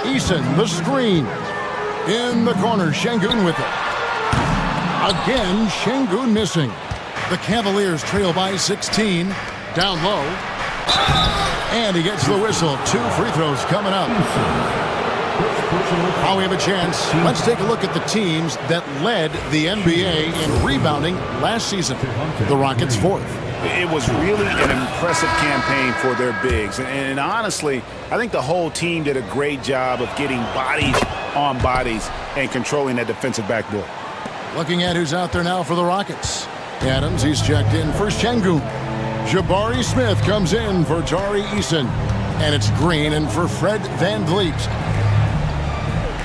Eason, the screen. In the corner, Şengün with it. Again, Şengün missing. The Cavaliers trail by 16. Down low. And he gets the whistle. 2 free throws coming up. Now we have a chance. Let's take a look at the teams that led the NBA in rebounding last season. The Rockets 4th. It was really an impressive campaign for their bigs. And honestly, I think the whole team did a great job of getting bodies on bodies and controlling that defensive backboard. Looking at who's out there now for the Rockets. Adams, he's checked in for Şengün. Jabari Smith comes in for Tari Eason. And it's Green in for Fred Van Vliet.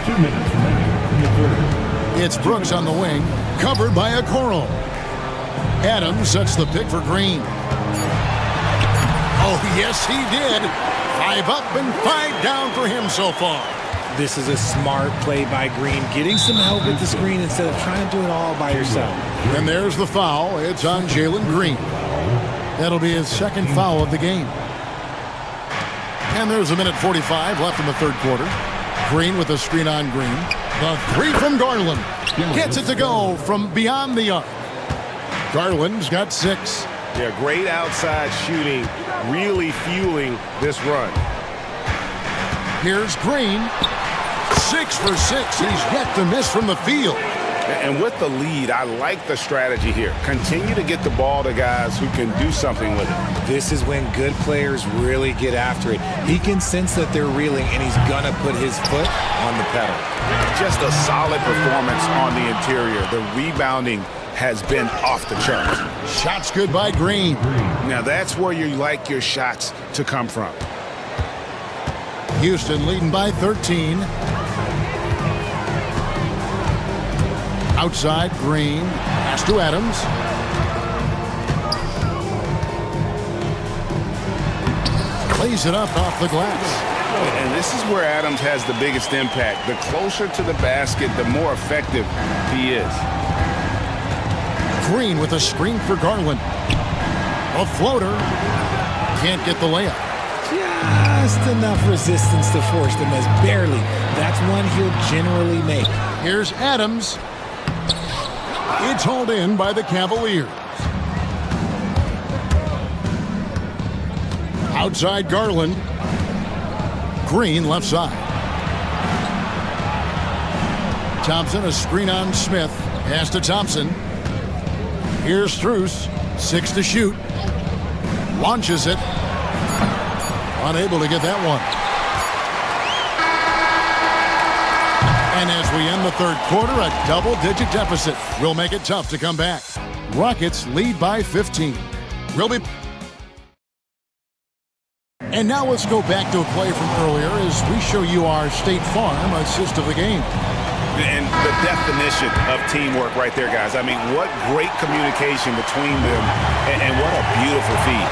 2 minutes remaining in the third. It's Brooks on the wing, covered by Okoro. Adams sets the pick for Green. Oh, yes, he did. 5 up and 5 down for him so far. This is a smart play by Green, getting some help at the screen instead of trying to do it all by yourself. And there's the foul. It's on Jalen Green. That'll be his second foul of the game. And there's a minute 45 left in the third quarter. Green with a screen on Green. The three from Garland. Gets it to go from beyond the arc. Garland's got 6. Yeah, great outside shooting, really fueling this run. Here's Green. 6 for 6. He's yet to miss from the field. And with the lead, I like the strategy here. Continue to get the ball to guys who can do something with it. This is when good players really get after it. He can sense that they're reeling, and he's going to put his foot on the pedal. Just a solid performance on the interior. The rebounding has been off the charts. Shots good by Green. Now that's where you like your shots to come from. Houston leading by 13. Outside, Green. Pass to Adams. Lays it up off the glass. And this is where Adams has the biggest impact. The closer to the basket, the more effective he is. Green with a screen for Garland. A floater. Can't get the layup. Just enough resistance to force them as barely. That's one he'll generally make. Here's Adams. It's hauled in by the Cavaliers. Outside Garland. Green left side. Thompson, a screen on Smith. Pass to Thompson. Here's Strus. 6 to shoot. Launches it. Unable to get that one. And as we end the third quarter, a double-digit deficit will make it tough to come back. Rockets lead by 15. We'll be... And now let's go back to a play from earlier as we show you our State Farm assist of the game. And the definition of teamwork right there, guys. I mean, what great communication between them, and what a beautiful feed.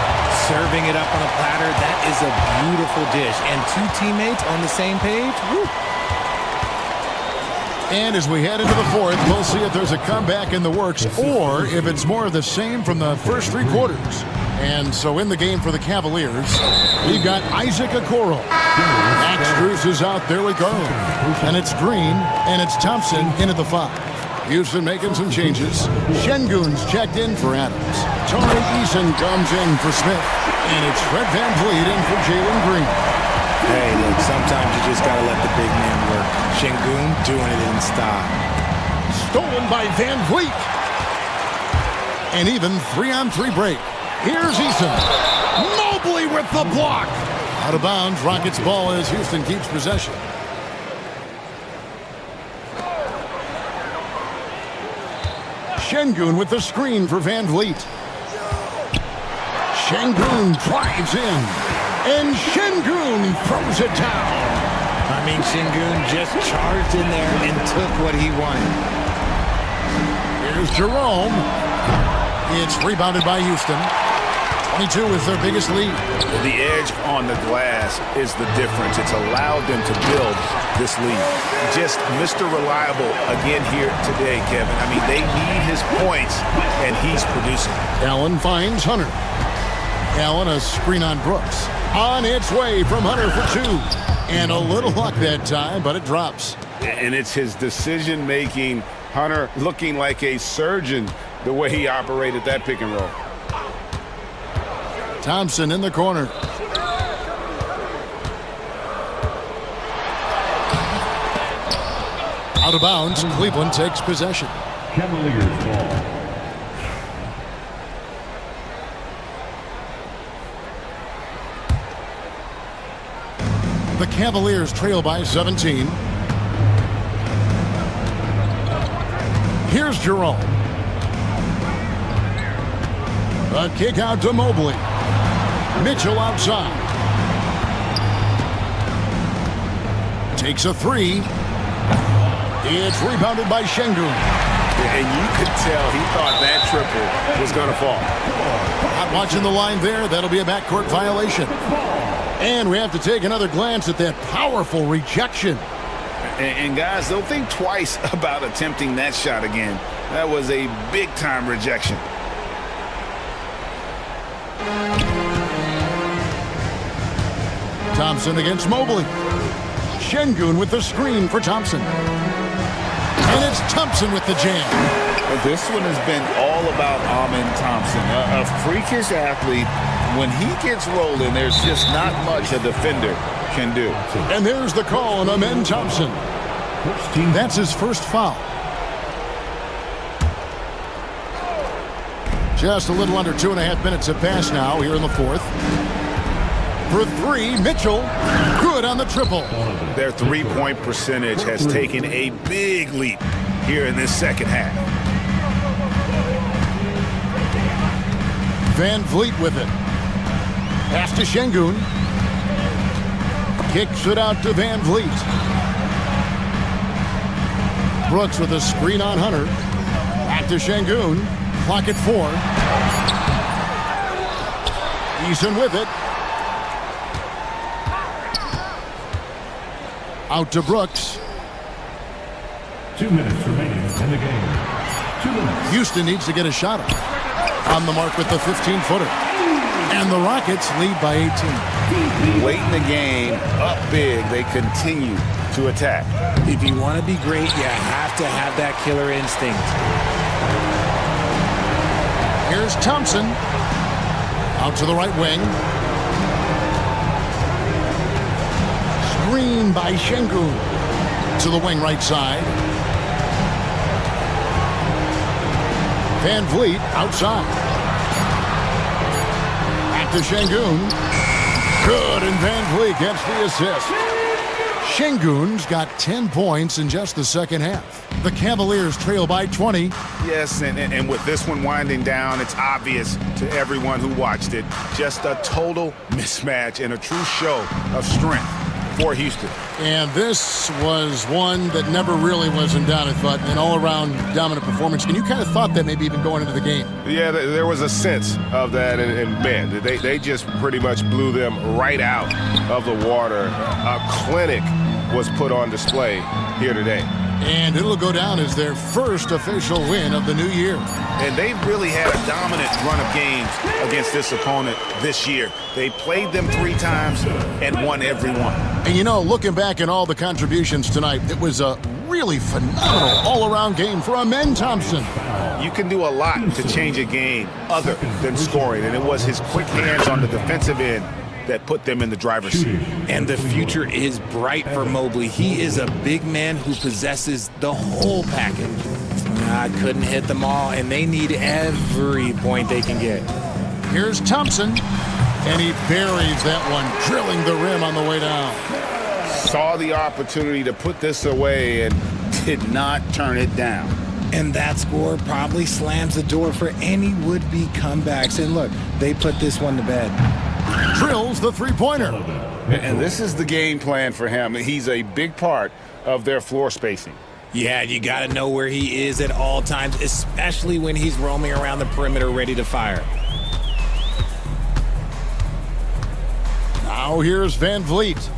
Serving it up on a platter, that is a beautiful dish. And 2 teammates on the same page, woo. And as we head into the fourth, we'll see if there's a comeback in the works or if it's more of the same from the first 3 quarters. And so in the game for the Cavaliers, we've got Isaac Okoro. Max Strus is out there with Garland. And it's Green, and it's Thompson in at the 5. Houston making some changes. Şengün's checked in for Adams. Tari Eason comes in for Smith. And it's Fred VanVleet in for Jalen Green. Hey, look, sometimes you just got to let the big man work. Şengün doing it in style. Stolen by VanVleet. And even 3-on-3 break. Here's Eason. Mobley with the block. Out of bounds, Rockets ball as Houston keeps possession. Şengün with the screen for VanVleet. Şengün drives in. And Şengün throws it down. I mean, Şengün just charged in there and took what he wanted. Here's Jerome. It's rebounded by Houston. 22 is their biggest lead. The edge on the glass is the difference. It's allowed them to build this lead. Just Mr. Reliable again here today, Kevin. I mean, they need his points, and he's producing. Allen finds Hunter. Allen, a screen on Brooks. On its way from Hunter for two. And a little luck that time, but it drops. And it's his decision-making. Hunter looking like a surgeon the way he operated that pick and roll. Thompson in the corner. Out of bounds, Cleveland takes possession. Cavaliers ball. The Cavaliers trail by 17. Here's Jerome. A kick out to Mobley. Mitchell outside. Takes a three. It's rebounded by Şengün. And you could tell he thought that triple was going to fall. Not watching the line there. That'll be a backcourt violation. And we have to take another glance at that powerful rejection. And guys, don't think twice about attempting that shot again. That was a big-time rejection. Thompson against Mobley. Şengün with the screen for Thompson. And it's Thompson with the jam. This one has been all about Amen Thompson, a freakish athlete. When he gets rolling, there's just not much a defender can do. And there's the call on Amen Thompson. That's his first foul. Just a little under 2.5 minutes have passed now here in the fourth. For three, Mitchell, good on the triple. Their three-point percentage has taken a big leap here in this second half. VanVleet with it. Pass to Şengün. Kicks it out to VanVleet. Brooks with a screen on Hunter. Back to Şengün. Clock at 4. Eason with it. Out to Brooks. 2 minutes remaining in the game. 2 minutes. Houston needs to get a shot up. On the mark with the 15-footer. And the Rockets lead by 18. Late in the game, up big, they continue to attack. If you want to be great, you have to have that killer instinct. Here's Thompson. Out to the right wing. Screen by Şengün. To the wing right side. VanVleet outside. Back to Şengün. Good, and VanVleet gets the assist. Şengün's got 10 points in just the second half. The Cavaliers trail by 20. Yes, and with this one winding down, it's obvious to everyone who watched it. Just a total mismatch and a true show of strength for Houston. And this was one that never really was in doubt, I thought, an all-around dominant performance. And you kind of thought that maybe even going into the game. Yeah, there was a sense of that, and man, they just pretty much blew them right out of the water. A clinic was put on display here today. And it'll go down as their first official win of the new year. And they've really had a dominant run of games against this opponent this year. They played them 3 times and won every one. And you know, looking back at all the contributions tonight, it was a really phenomenal all-around game for Amen Thompson. You can do a lot to change a game other than scoring, and it was his quick hands on the defensive end that put them in the driver's seat. And the future is bright for Mobley. He is a big man who possesses the whole package. I couldn't hit them all, and they need every point they can get. Here's Thompson, and he buries that one, drilling the rim on the way down. Saw the opportunity to put this away and did not turn it down. And that score probably slams the door for any would-be comebacks. And look, they put this one to bed. Drills the three-pointer. And this is the game plan for him. He's a big part of their floor spacing. Yeah, you got to know where he is at all times, especially when he's roaming around the perimeter ready to fire. Now here's Van Vliet.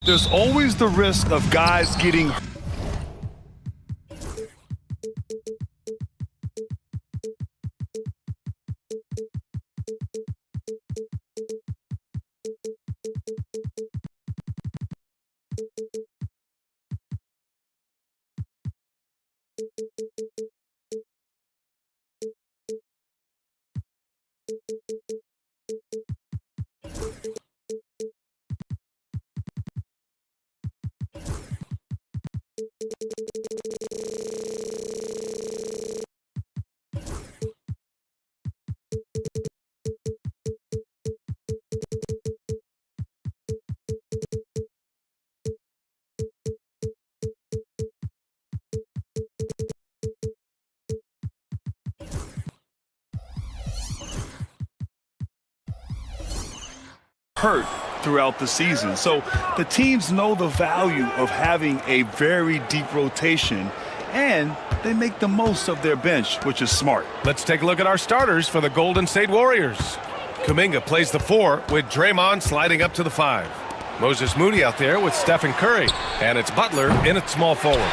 There's always the risk of guys getting hurt. Hurt throughout the season. So the teams know the value of having a very deep rotation, and they make the most of their bench, which is smart. Let's take a look at our starters for the Golden State Warriors. Kuminga plays the 4 with Draymond sliding up to the 5. Moses Moody out there with Stephen Curry, and it's Butler in at small forward.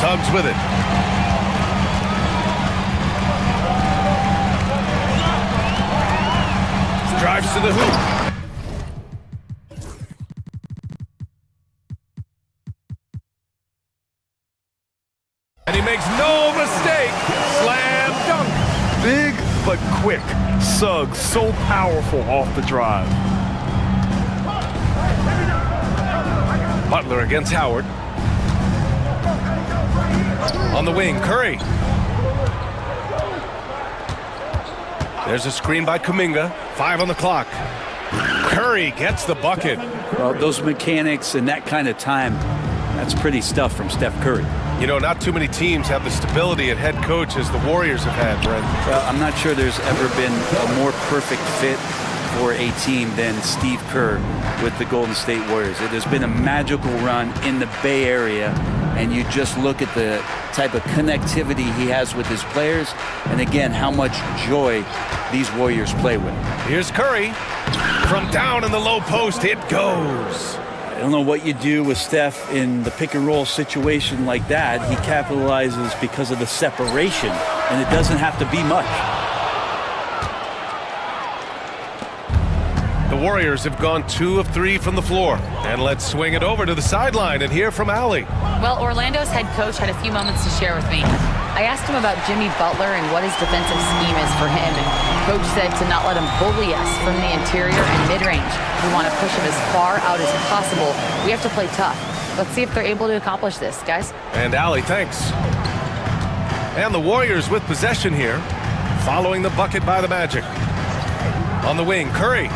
Suggs with it. Drives to the hoop. And he makes no mistake. Slam dunk. Big but quick. Suggs so powerful off the drive. Butler against Howard. On the wing, Curry. There's a screen by Kuminga. 5 on the clock. Curry gets the bucket. Well, those mechanics and that kind of time, that's pretty stuff from Steph Curry. You know, not too many teams have the stability at head coach as the Warriors have had, Brent. Well, I'm not sure there's ever been a more perfect fit for a team than Steve Kerr with the Golden State Warriors. It has been a magical run in the Bay Area, and you just look at the type of connectivity he has with his players, and again, how much joy these Warriors play with. Here's Curry. From down in the low post, it goes. I don't know what you do with Steph in the pick and roll situation like that. He capitalizes because of the separation, and it doesn't have to be much. The Warriors have gone 2 of 3 from the floor. And let's swing it over to the sideline and hear from Allie. Well, Orlando's head coach had a few moments to share with me. I asked him about Jimmy Butler and what his defensive scheme is for him, and coach said to not let him bully us from the interior and mid-range. We want to push him as far out as possible. We have to play tough. Let's see if they're able to accomplish this, guys. And Allie, thanks. And the Warriors with possession here, following the bucket by the Magic. On the wing, Curry.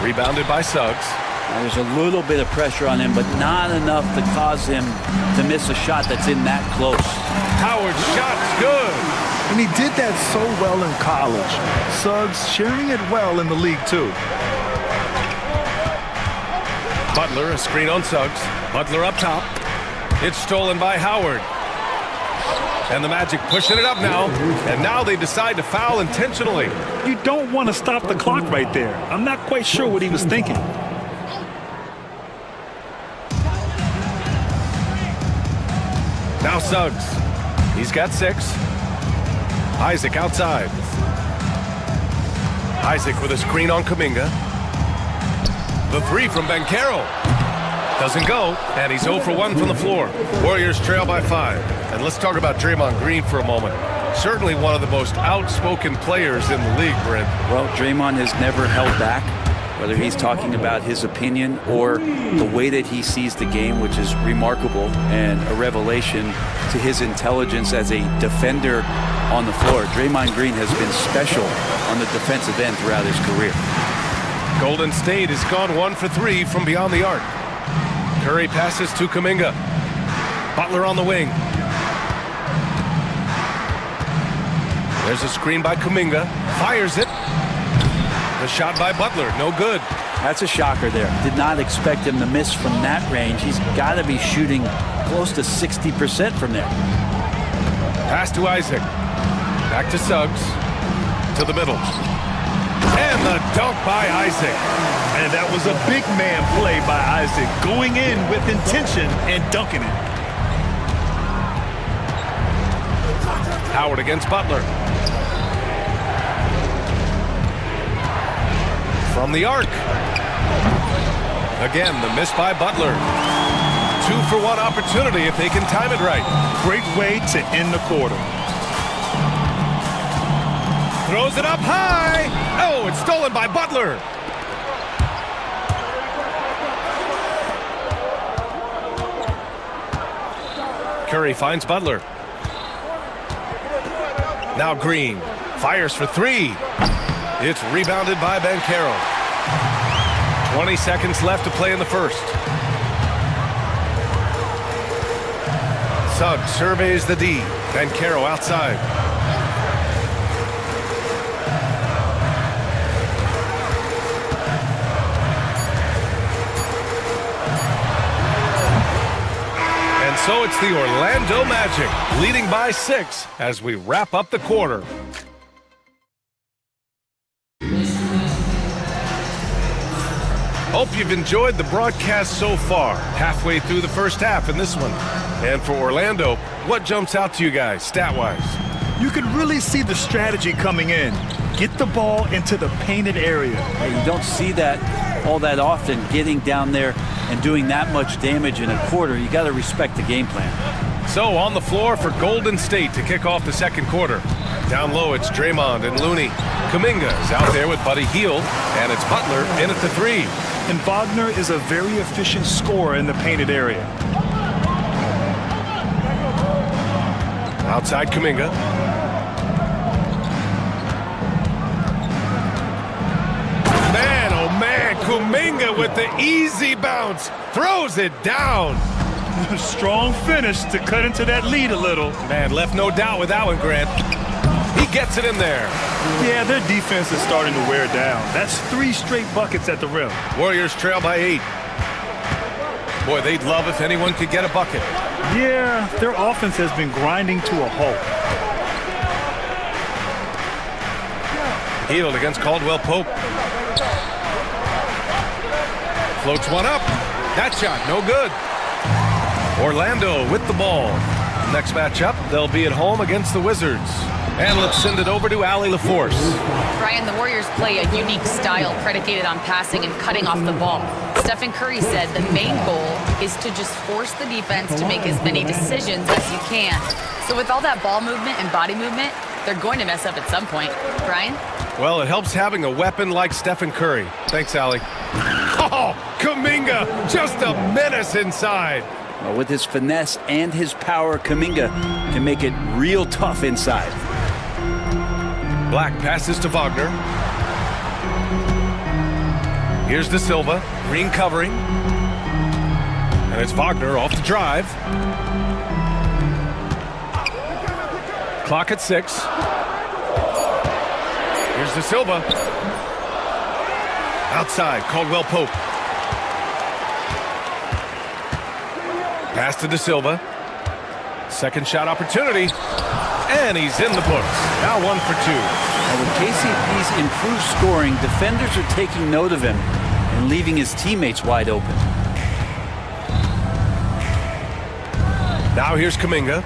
Rebounded by Suggs. Now, there's a little bit of pressure on him, but not enough to cause him to miss a shot that's in that close. Howard's shot's good. And he did that so well in college. Suggs sharing it well in the league, too. Butler, a screen on Suggs. Butler up top. It's stolen by Howard. And the Magic pushing it up now. And now they decide to foul intentionally. You don't want to stop the clock right there. I'm not quite sure what he was thinking. Now Suggs. He's got 6. Isaac outside. Isaac with a screen on Kuminga. The three from Banchero. Doesn't go, and he's 0 for 1 from the floor. Warriors trail by 5. And let's talk about Draymond Green for a moment. Certainly one of the most outspoken players in the league, Brent. Well, Draymond has never held back, whether he's talking about his opinion or the way that he sees the game, which is remarkable and a revelation to his intelligence as a defender on the floor. Draymond Green has been special on the defensive end throughout his career. Golden State has gone 1 for 3 from beyond the arc. Curry passes to Kuminga. Butler on the wing. There's a screen by Kuminga. Fires it. The shot by Butler, no good. That's a shocker there. Did not expect him to miss from that range. He's got to be shooting close to 60% from there. Pass to Isaac. Back to Suggs. To the middle. And the dunk by Isaac. And that was a big man play by Isaac, going in with intention and dunking it. Howard against Butler. From the arc. Again, the miss by Butler. 2 for 1 opportunity if they can time it right. Great way to end the quarter. Throws it up high. Oh, it's stolen by Butler. Curry finds Butler. Now Green fires for 3. It's rebounded by Banchero. 20 seconds left to play in the first. Suggs surveys the D. Banchero outside. And so it's the Orlando Magic leading by 6 as we wrap up the quarter. Hope you've enjoyed the broadcast so far, halfway through the first half in this one. And for Orlando, what jumps out to you guys, stat-wise? You could really see the strategy coming in. Get the ball into the painted area. You don't see that all that often, getting down there and doing that much damage in a quarter. You got to respect the game plan. So on the floor for Golden State to kick off the second quarter. Down low, it's Draymond and Looney. Kuminga is out there with Buddy Hield, and it's Butler in at the 3. And Wagner is a very efficient scorer in the painted area. Outside Kuminga. Man, oh man, Kuminga with the easy bounce. Throws it down. Strong finish to cut into that lead a little. Man, left no doubt with that one, Grant. He gets it in there. Yeah, their defense is starting to wear down. That's 3 straight buckets at the rim. Warriors trail by 8. Boy, they'd love if anyone could get a bucket. Yeah, their offense has been grinding to a halt. Hield against Caldwell Pope. Floats one up. That shot, no good. Orlando with the ball. Next matchup, they'll be at home against the Wizards. And let's send it over to Allie LaForce. Brian, the Warriors play a unique style predicated on passing and cutting off the ball. Stephen Curry said the main goal is to just force the defense to make as many decisions as you can. So with all that ball movement and body movement, they're going to mess up at some point. Brian? Well, it helps having a weapon like Stephen Curry. Thanks, Allie. Oh, Kuminga, just a menace inside. Well, with his finesse and his power, Kuminga can make it real tough inside. Black passes to Wagner. Here's De Silva, Green covering. And it's Wagner off the drive. Clock at 6. Here's De Silva. Outside, Caldwell Pope. Pass to De Silva. Second shot opportunity. And he's in the books. Now 1 for 2. Now with KCP's improved scoring, defenders are taking note of him and leaving his teammates wide open. Now here's Kuminga.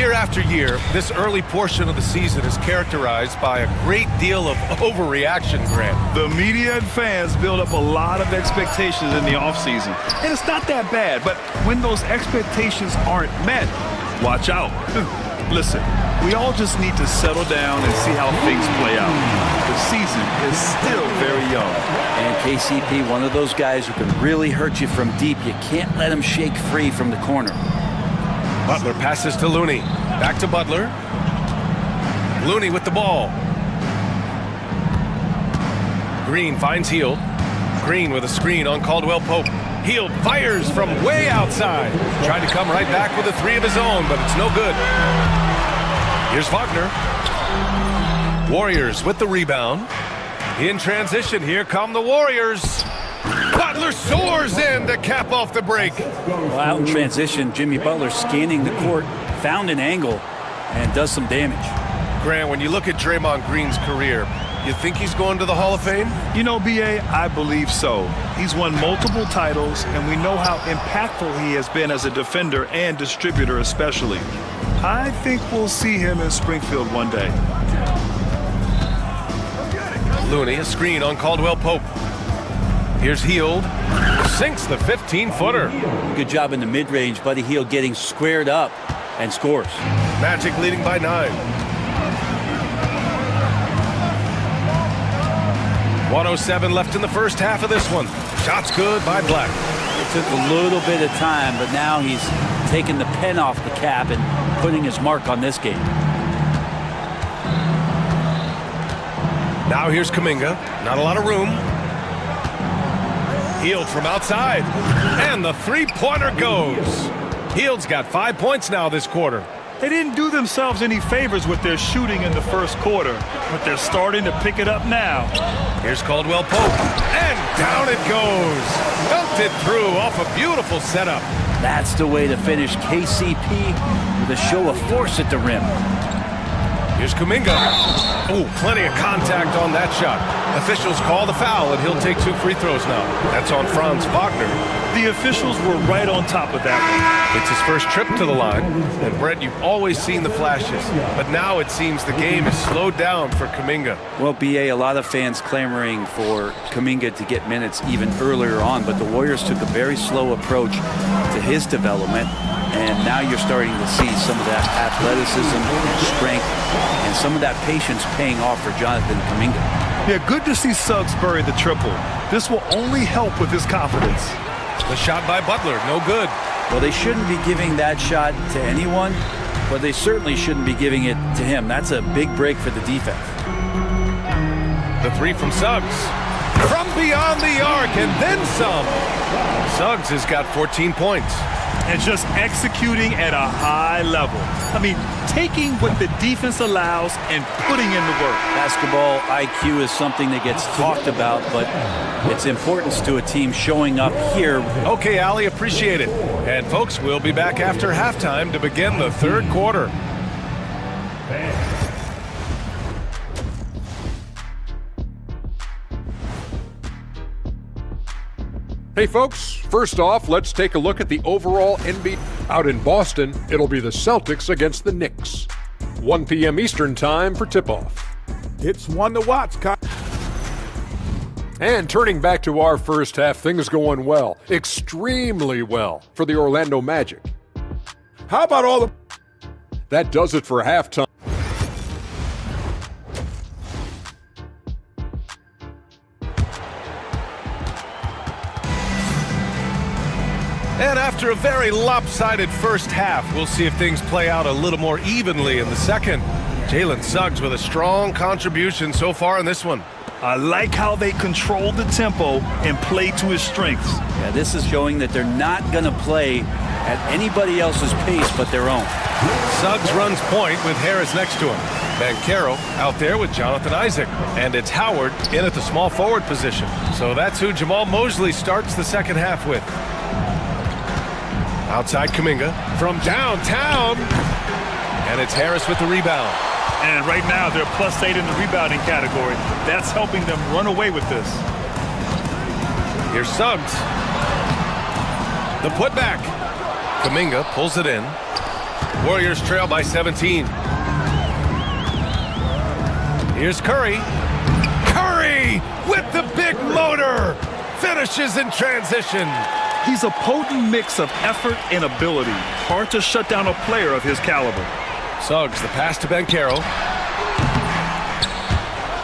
Year after year, this early portion of the season is characterized by a great deal of overreaction, Grant. The media and fans build up a lot of expectations in the offseason. And it's not that bad, but when those expectations aren't met, watch out. Listen, we all just need to settle down and see how things play out. The season is still very young. And KCP, one of those guys who can really hurt you from deep. You can't let him shake free from the corner. Butler passes to Looney. Back to Butler. Looney with the ball. Green finds Hield. Green with a screen on Caldwell Pope. Hield fires from way outside. Tried to come right back with a three of his own, but it's no good. Here's Wagner. Warriors with the rebound. In transition, here come the Warriors. Butler soars in to cap off the break. Well, out in transition, Jimmy Butler scanning the court, found an angle, and does some damage. Grant, when you look at Draymond Green's career, you think he's going to the Hall of Fame? You know, B.A., I believe so. He's won multiple titles, and we know how impactful he has been as a defender and distributor especially. I think we'll see him in Springfield one day. Looney, a screen on Caldwell Pope. Here's Hield. Sinks the 15-footer. Good job in the mid-range. Buddy Hield getting squared up and scores. Magic leading by 9. 1:07 left in the first half of this one. Shots good by Black. It took a little bit of time, but now he's taking the pen off the cap and putting his mark on this game. Now here's Kuminga. Not a lot of room. Hield from outside. And the three-pointer goes. Hield's got 5 points now this quarter. They didn't do themselves any favors with their shooting in the first quarter, but they're starting to pick it up now. Here's Caldwell Pope. And down it goes. Dumped it through off a beautiful setup. That's the way to finish. KCP with a show of force at the rim. Here's Kuminga. Oh, plenty of contact on that shot. Officials call the foul, and he'll take 2 free throws now. That's on Franz Wagner. The officials were right on top of that one. It's his first trip to the line. And, Brett, you've always seen the flashes. But now it seems the game is slowed down for Kuminga. Well, B.A., a lot of fans clamoring for Kuminga to get minutes even earlier on, but the Warriors took a very slow approach to his development. And now you're starting to see some of that athleticism, strength, and some of that patience paying off for Jonathan Kuminga. Yeah, good to see Suggs bury the triple. This will only help with his confidence. The shot by Butler, no good. Well, they shouldn't be giving that shot to anyone, but they certainly shouldn't be giving it to him. That's a big break for the defense. The three from Suggs. From beyond the arc, and then some. Suggs has got 14 points. And just executing at a high level. I mean, taking what the defense allows and putting in the work. Basketball IQ is something that gets talked about, but its importance to a team showing up here. Okay, Ali, appreciate it. And folks, we'll be back after halftime to begin the third quarter. Hey folks, first off, let's take a look at the overall NBA. Out in Boston, it'll be the Celtics against the Knicks. 1 p.m. Eastern time for tip-off. It's one to watch, Kyle. And turning back to our first half, things going well, extremely well for the Orlando Magic. How about all the... That does it for halftime. And after a very lopsided first half, we'll see if things play out a little more evenly in the second. Jalen Suggs with a strong contribution so far in this one. I like how they control the tempo and play to his strengths. Yeah, this is showing that they're not going to play at anybody else's pace but their own. Suggs runs point with Harris next to him. Banchero out there with Jonathan Isaac. And it's Howard in at the small forward position. So that's who Jamal Mosley starts the second half with. Outside Kuminga from downtown. And it's Harris with the rebound. And right now they're +8 in the rebounding category. That's helping them run away with this. Here's Suggs. The putback. Kuminga pulls it in. Warriors trail by 17. Here's Curry. Curry with the big motor. Finishes in transition. He's a potent mix of effort and ability. Hard to shut down a player of his caliber. Suggs, the pass to Banchero.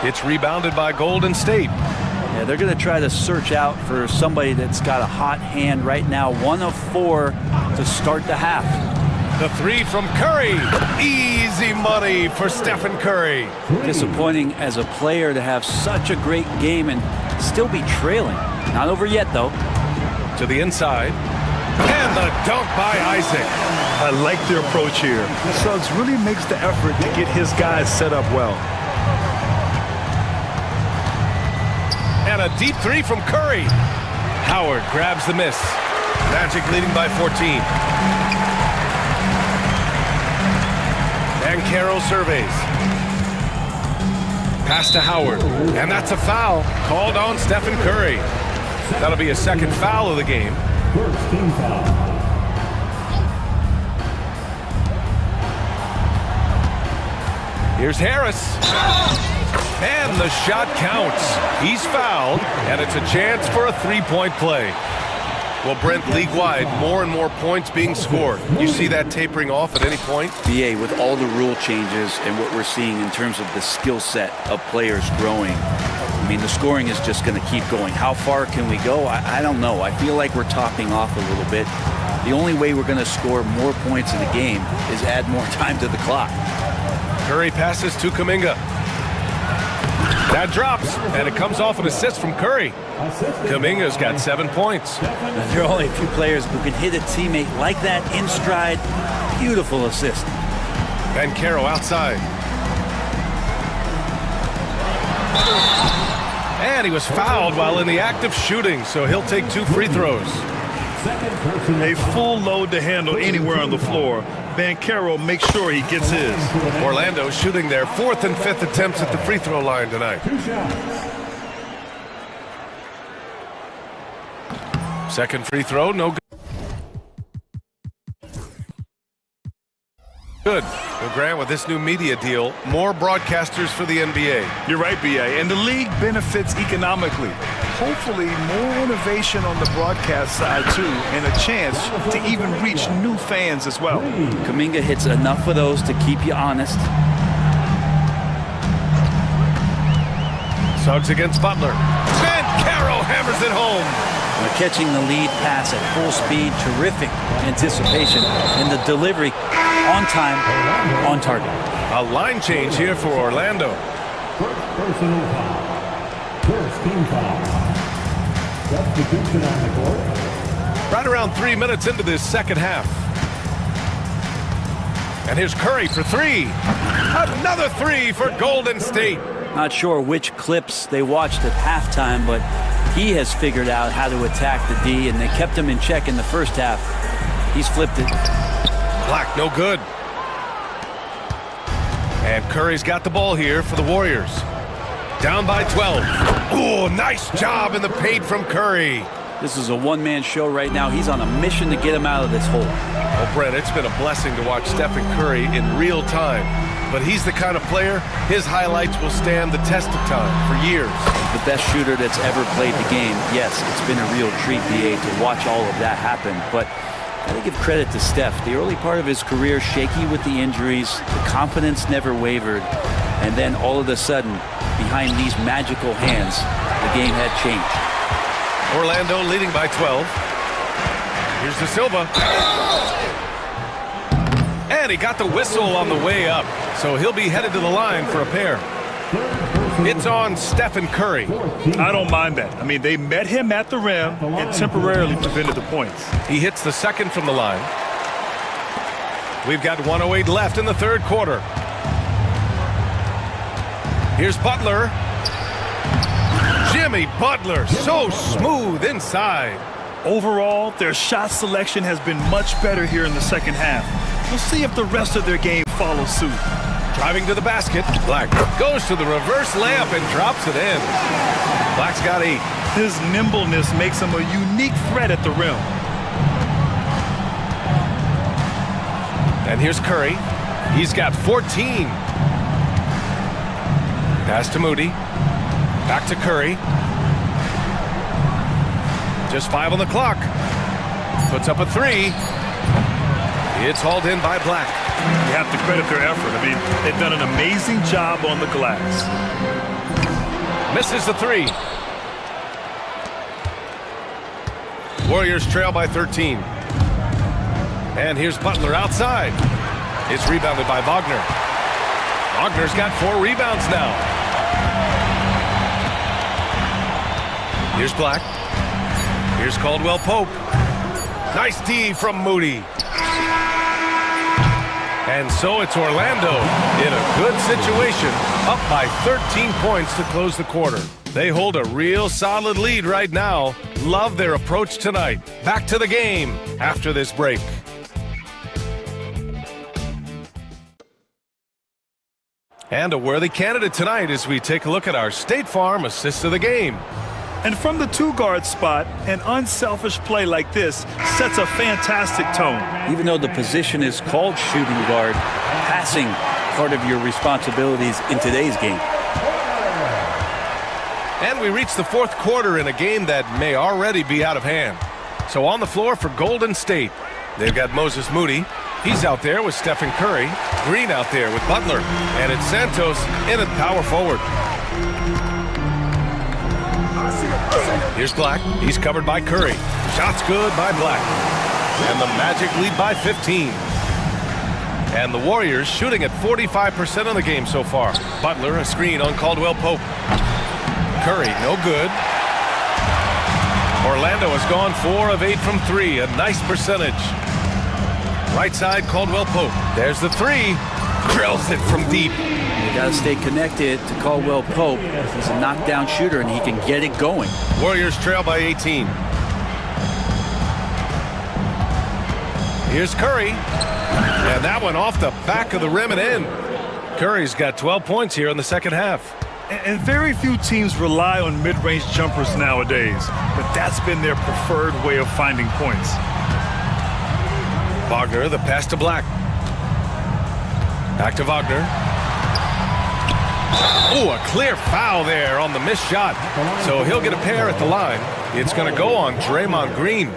It's rebounded by Golden State. Yeah, they're going to try to search out for somebody that's got a hot hand right now. 1 of 4 to start the half. The three from Curry. Easy money for Stephen Curry. Disappointing as a player to have such a great game and still be trailing. Not over yet, though. To the inside. And the dunk by Isaac. I like their approach here. Suggs really makes the effort to get his guys set up well. And a deep three from Curry. Howard grabs the miss. Magic leading by 14. And Carroll surveys. Pass to Howard. And that's a foul called on Stephen Curry. That'll be a second foul of the game. First team foul. Here's Harris. And the shot counts. He's fouled, and it's a chance for a three-point play. Well, Brent, league-wide, more and more points being scored. You see that tapering off at any point? BA, with all the rule changes and what we're seeing in terms of the skill set of players growing, I mean, the scoring is just going to keep going. How far can we go? I don't know. I feel like we're topping off a little bit. The only way we're going to score more points in the game is add more time to the clock. Curry passes to Kuminga. That drops, and it comes off an assist from Curry. Kuminga's got 7 points. There are only a few players who can hit a teammate like that in stride. Beautiful assist. Banchero outside. And he was fouled while in the act of shooting, so he'll take 2 free throws. A full load to handle anywhere on the floor. Banchero makes sure he gets his. Orlando shooting their 4th and 5th attempts at the free throw line tonight. Second free throw, no good. Good. Well, Grant, with this new media deal, more broadcasters for the NBA. You're right, B.A., and the league benefits economically. Hopefully, more innovation on the broadcast side, too, and a chance to even reach new fans as well. Kuminga hits enough of those to keep you honest. Suggs against Butler. Banchero hammers it home. Catching the lead pass at full speed, terrific anticipation, and the delivery on time, on target. A line change here for Orlando. First personal foul. First team foul. Substitution on the court. Right around 3 minutes into this second half. And here's Curry for 3. Another 3 for Golden State. Not sure which clips they watched at halftime, but he has figured out how to attack the D, and they kept him in check in the first half. He's flipped it. Black, no good. And Curry's got the ball here for the Warriors. Down by 12. Oh, nice job in the paint from Curry. This is a one-man show right now. He's on a mission to get him out of this hole. Well, Brent, it's been a blessing to watch Stephen Curry in real time. But he's the kind of player, his highlights will stand the test of time for years. The best shooter that's ever played the game. Yes, it's been a real treat, BA, to watch all of that happen. But I gotta give credit to Steph. The early part of his career, shaky with the injuries, the confidence never wavered. And then all of a sudden, behind these magical hands, the game had changed. Orlando leading by 12. Here's De Silva. And he got the whistle on the way up, so he'll be headed to the line for a pair. It's on Stephen Curry. I don't mind that. I mean, they met him at the rim and temporarily prevented the points. He hits the second from the line. We've got 1:08 left in the third quarter. Here's Butler. Jimmy Butler, so smooth inside. Overall, their shot selection has been much better here in the second half. We'll see if the rest of their game follows suit. Driving to the basket, Black goes to the reverse layup and drops it in. Black's got 8. His nimbleness makes him a unique threat at the rim. And here's Curry. He's got 14. Pass to Moody. Back to Curry. Just 5 on the clock. Puts up a 3. It's hauled in by Black. You have to credit their effort. I mean, they've done an amazing job on the glass. Misses the 3. Warriors trail by 13. And here's Butler outside. It's rebounded by Wagner. Wagner's got 4 rebounds now. Here's Black. Here's Caldwell Pope. Nice D from Moody. And so it's Orlando in a good situation, up by 13 points to close the quarter. They hold a real solid lead right now. Love their approach tonight. Back to the game after this break. And a worthy candidate tonight as we take a look at our State Farm assist of the game. And from the 2-guard spot, an unselfish play like this sets a fantastic tone. Even though the position is called shooting guard, passing part of your responsibilities in today's game. And we reach the 4th quarter in a game that may already be out of hand. So on the floor for Golden State, they've got Moses Moody. He's out there with Stephen Curry. Green out there with Butler. And it's Santos in at power forward. Here's Black. He's covered by Curry. Shots good by Black. And the Magic lead by 15. And the Warriors shooting at 45% of the game so far. Butler, a screen on Caldwell Pope. Curry, no good. Orlando has gone 4 of 8 from 3. A nice percentage. Right side, Caldwell Pope. There's the 3. Drills it from deep. You got to stay connected to Caldwell Pope. He's a knockdown shooter, and he can get it going. Warriors trail by 18. Here's Curry. And that one off the back of the rim and in. Curry's got 12 points here in the second half. And very few teams rely on mid-range jumpers nowadays, but that's been their preferred way of finding points. Wagner, the pass to Black. Back to Wagner. Oh, a clear foul there on the missed shot. So he'll get a pair at the line. It's going to go on Draymond Green.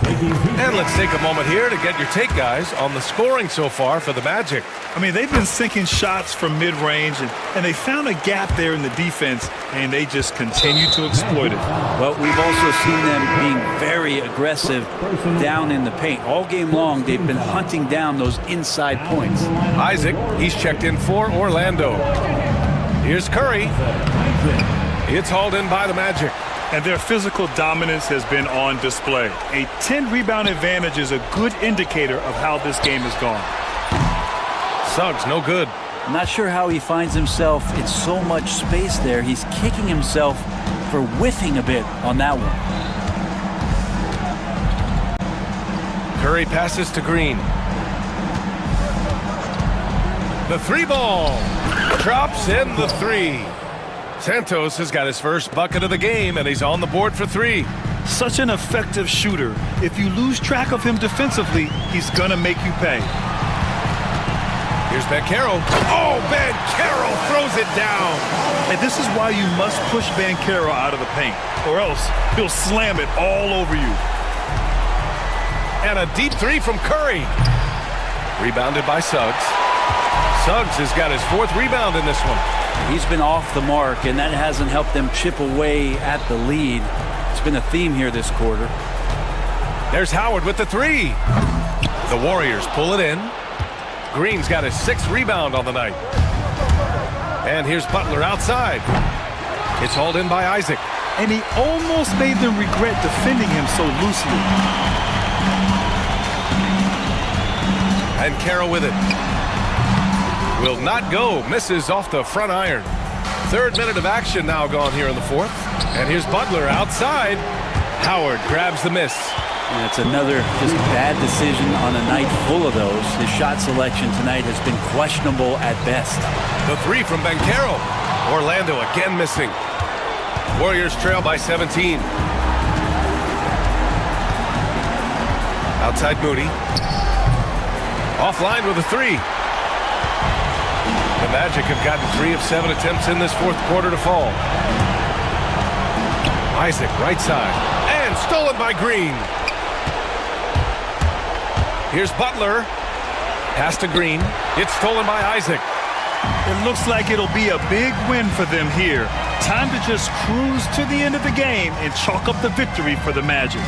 And let's take a moment here to get your take, guys, on the scoring so far for the Magic. I mean, they've been sinking shots from mid-range, and they found a gap there in the defense, and they just continue to exploit it. Well, we've also seen them being very aggressive down in the paint. All game long, they've been hunting down those inside points. Isaac, he's checked in for Orlando. Here's Curry. It's hauled in by the Magic. And their physical dominance has been on display. A 10-rebound advantage is a good indicator of how this game has gone. Suggs, no good. I'm not sure how he finds himself in so much space there. He's kicking himself for whiffing a bit on that one. Curry passes to Green. The 3 ball. Drops in the 3. Santos has got his first bucket of the game, and he's on the board for 3. Such an effective shooter. If you lose track of him defensively, he's going to make you pay. Here's Banchero. Oh, Banchero throws it down. And this is why you must push Banchero out of the paint, or else he'll slam it all over you. And a deep 3 from Curry. Rebounded by Suggs. Suggs has got his 4th rebound in this one. He's been off the mark, and that hasn't helped them chip away at the lead. It's been a theme here this quarter. There's Howard with the 3. The Warriors pull it in. Green's got his 6th rebound on the night. And here's Butler outside. It's hauled in by Isaac. And he almost made them regret defending him so loosely. And Carroll with it. Will not go. Misses off the front iron. 3rd minute of action now gone here in the 4th. And here's Butler outside. Howard grabs the miss. And it's another just bad decision on a night full of those. His shot selection tonight has been questionable at best. The 3 from Banchero. Orlando again missing. Warriors trail by 17. Outside Moody. Offline with a three. The Magic have gotten 3 of 7 attempts in this fourth quarter to fall. Isaac, right side. And stolen by Green. Here's Butler. Pass to Green. It's stolen by Isaac. It looks like it'll be a big win for them here. Time to just cruise to the end of the game and chalk up the victory for the Magic.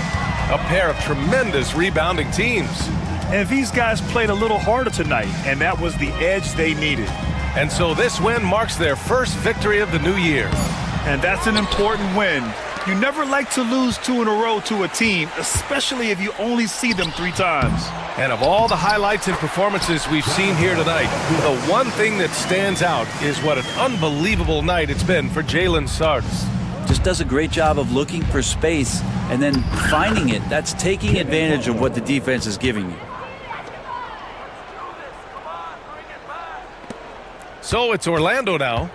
A pair of tremendous rebounding teams. And these guys played a little harder tonight, and that was the edge they needed. And so this win marks their first victory of the new year. And that's an important win. You never like to lose 2 in a row to a team, especially if you only see them 3 times. And of all the highlights and performances we've seen here tonight, the one thing that stands out is what an unbelievable night it's been for Jalen Suggs. Just does a great job of looking for space and then finding it. That's taking advantage of what the defense is giving you. So it's Orlando now.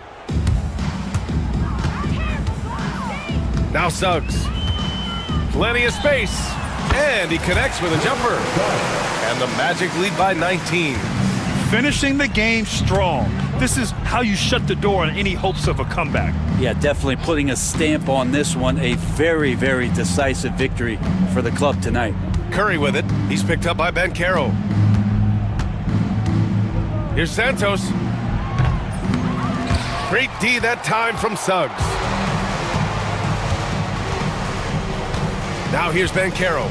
Now Suggs. Plenty of space. And he connects with a jumper. And the Magic lead by 19. Finishing the game strong. This is how you shut the door on any hopes of a comeback. Yeah, definitely putting a stamp on this one. A very, very decisive victory for the club tonight. Curry with it. He's picked up by Banchero. Here's Santos. Great D that time from Suggs. Now here's Banchero.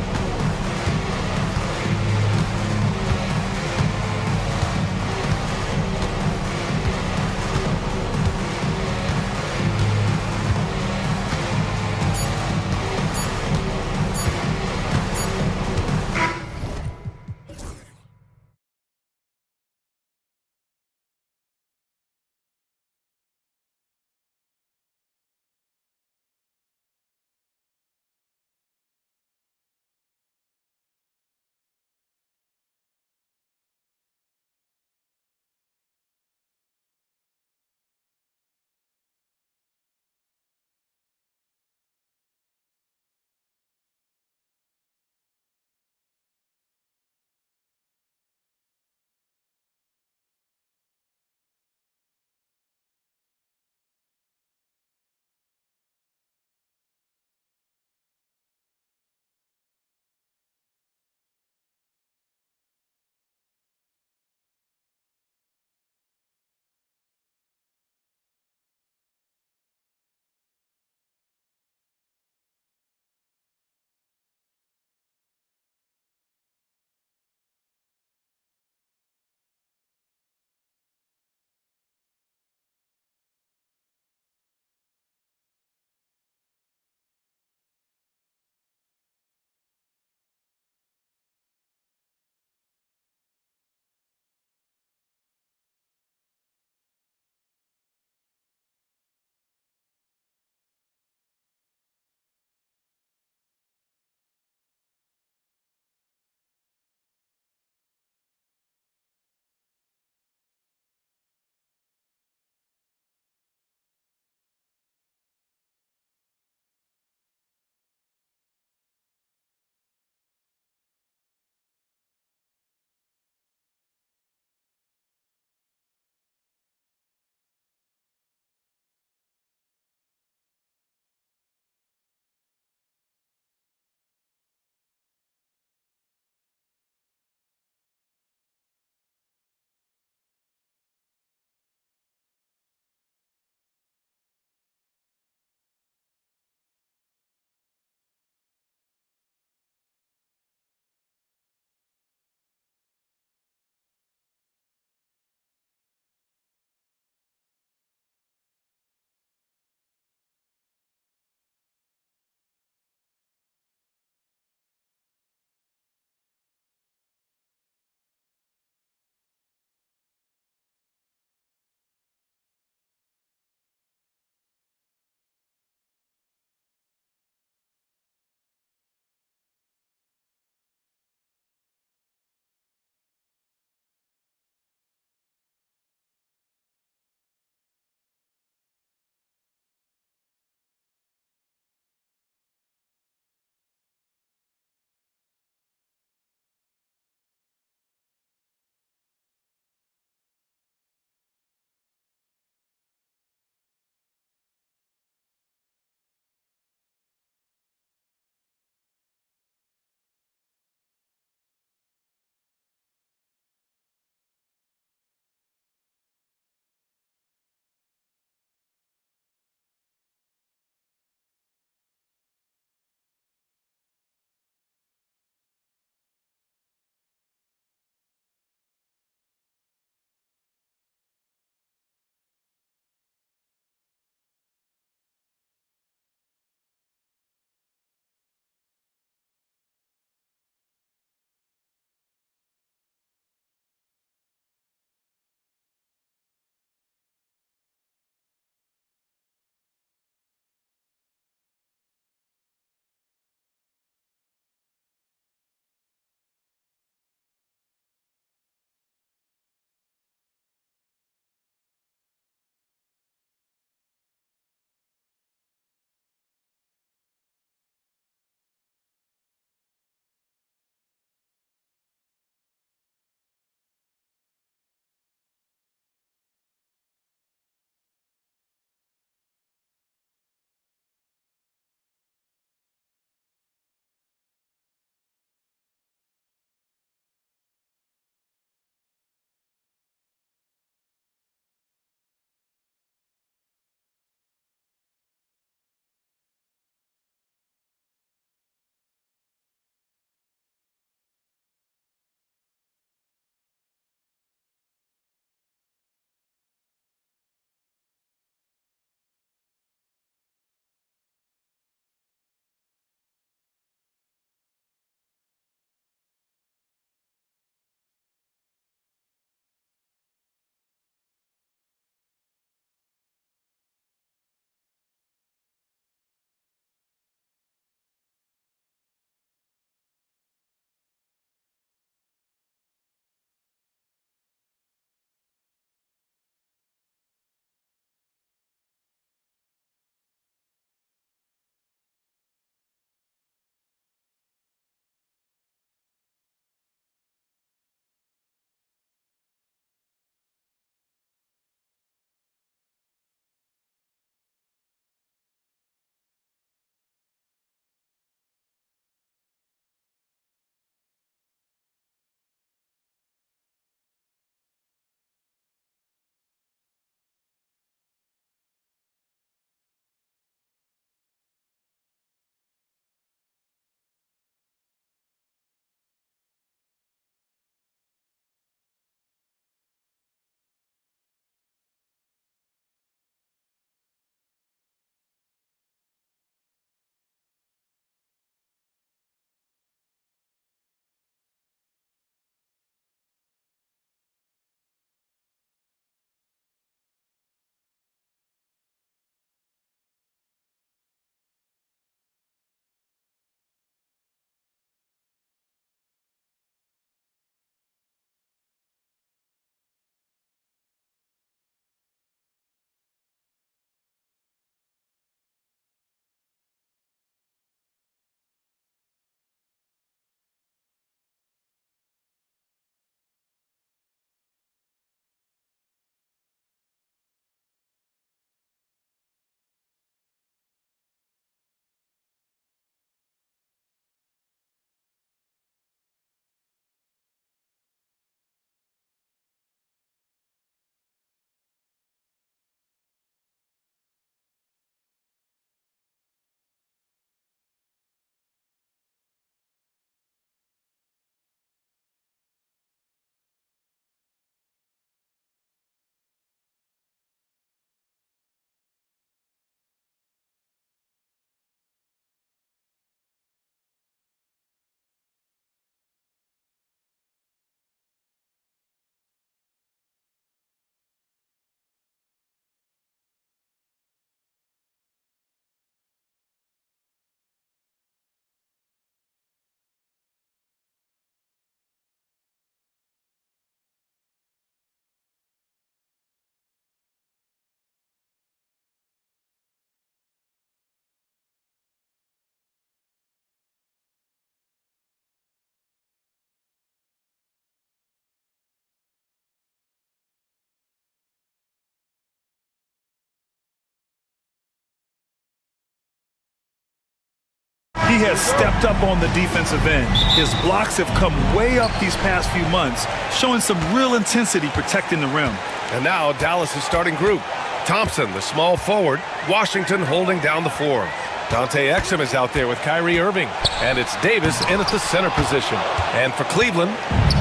He has stepped up on the defensive end. His blocks have come way up these past few months, showing some real intensity protecting the rim. And now Dallas' starting group. Thompson, the small forward. Washington holding down the floor. Dante Exum is out there with Kyrie Irving. And it's Davis in at the center position. And for Cleveland,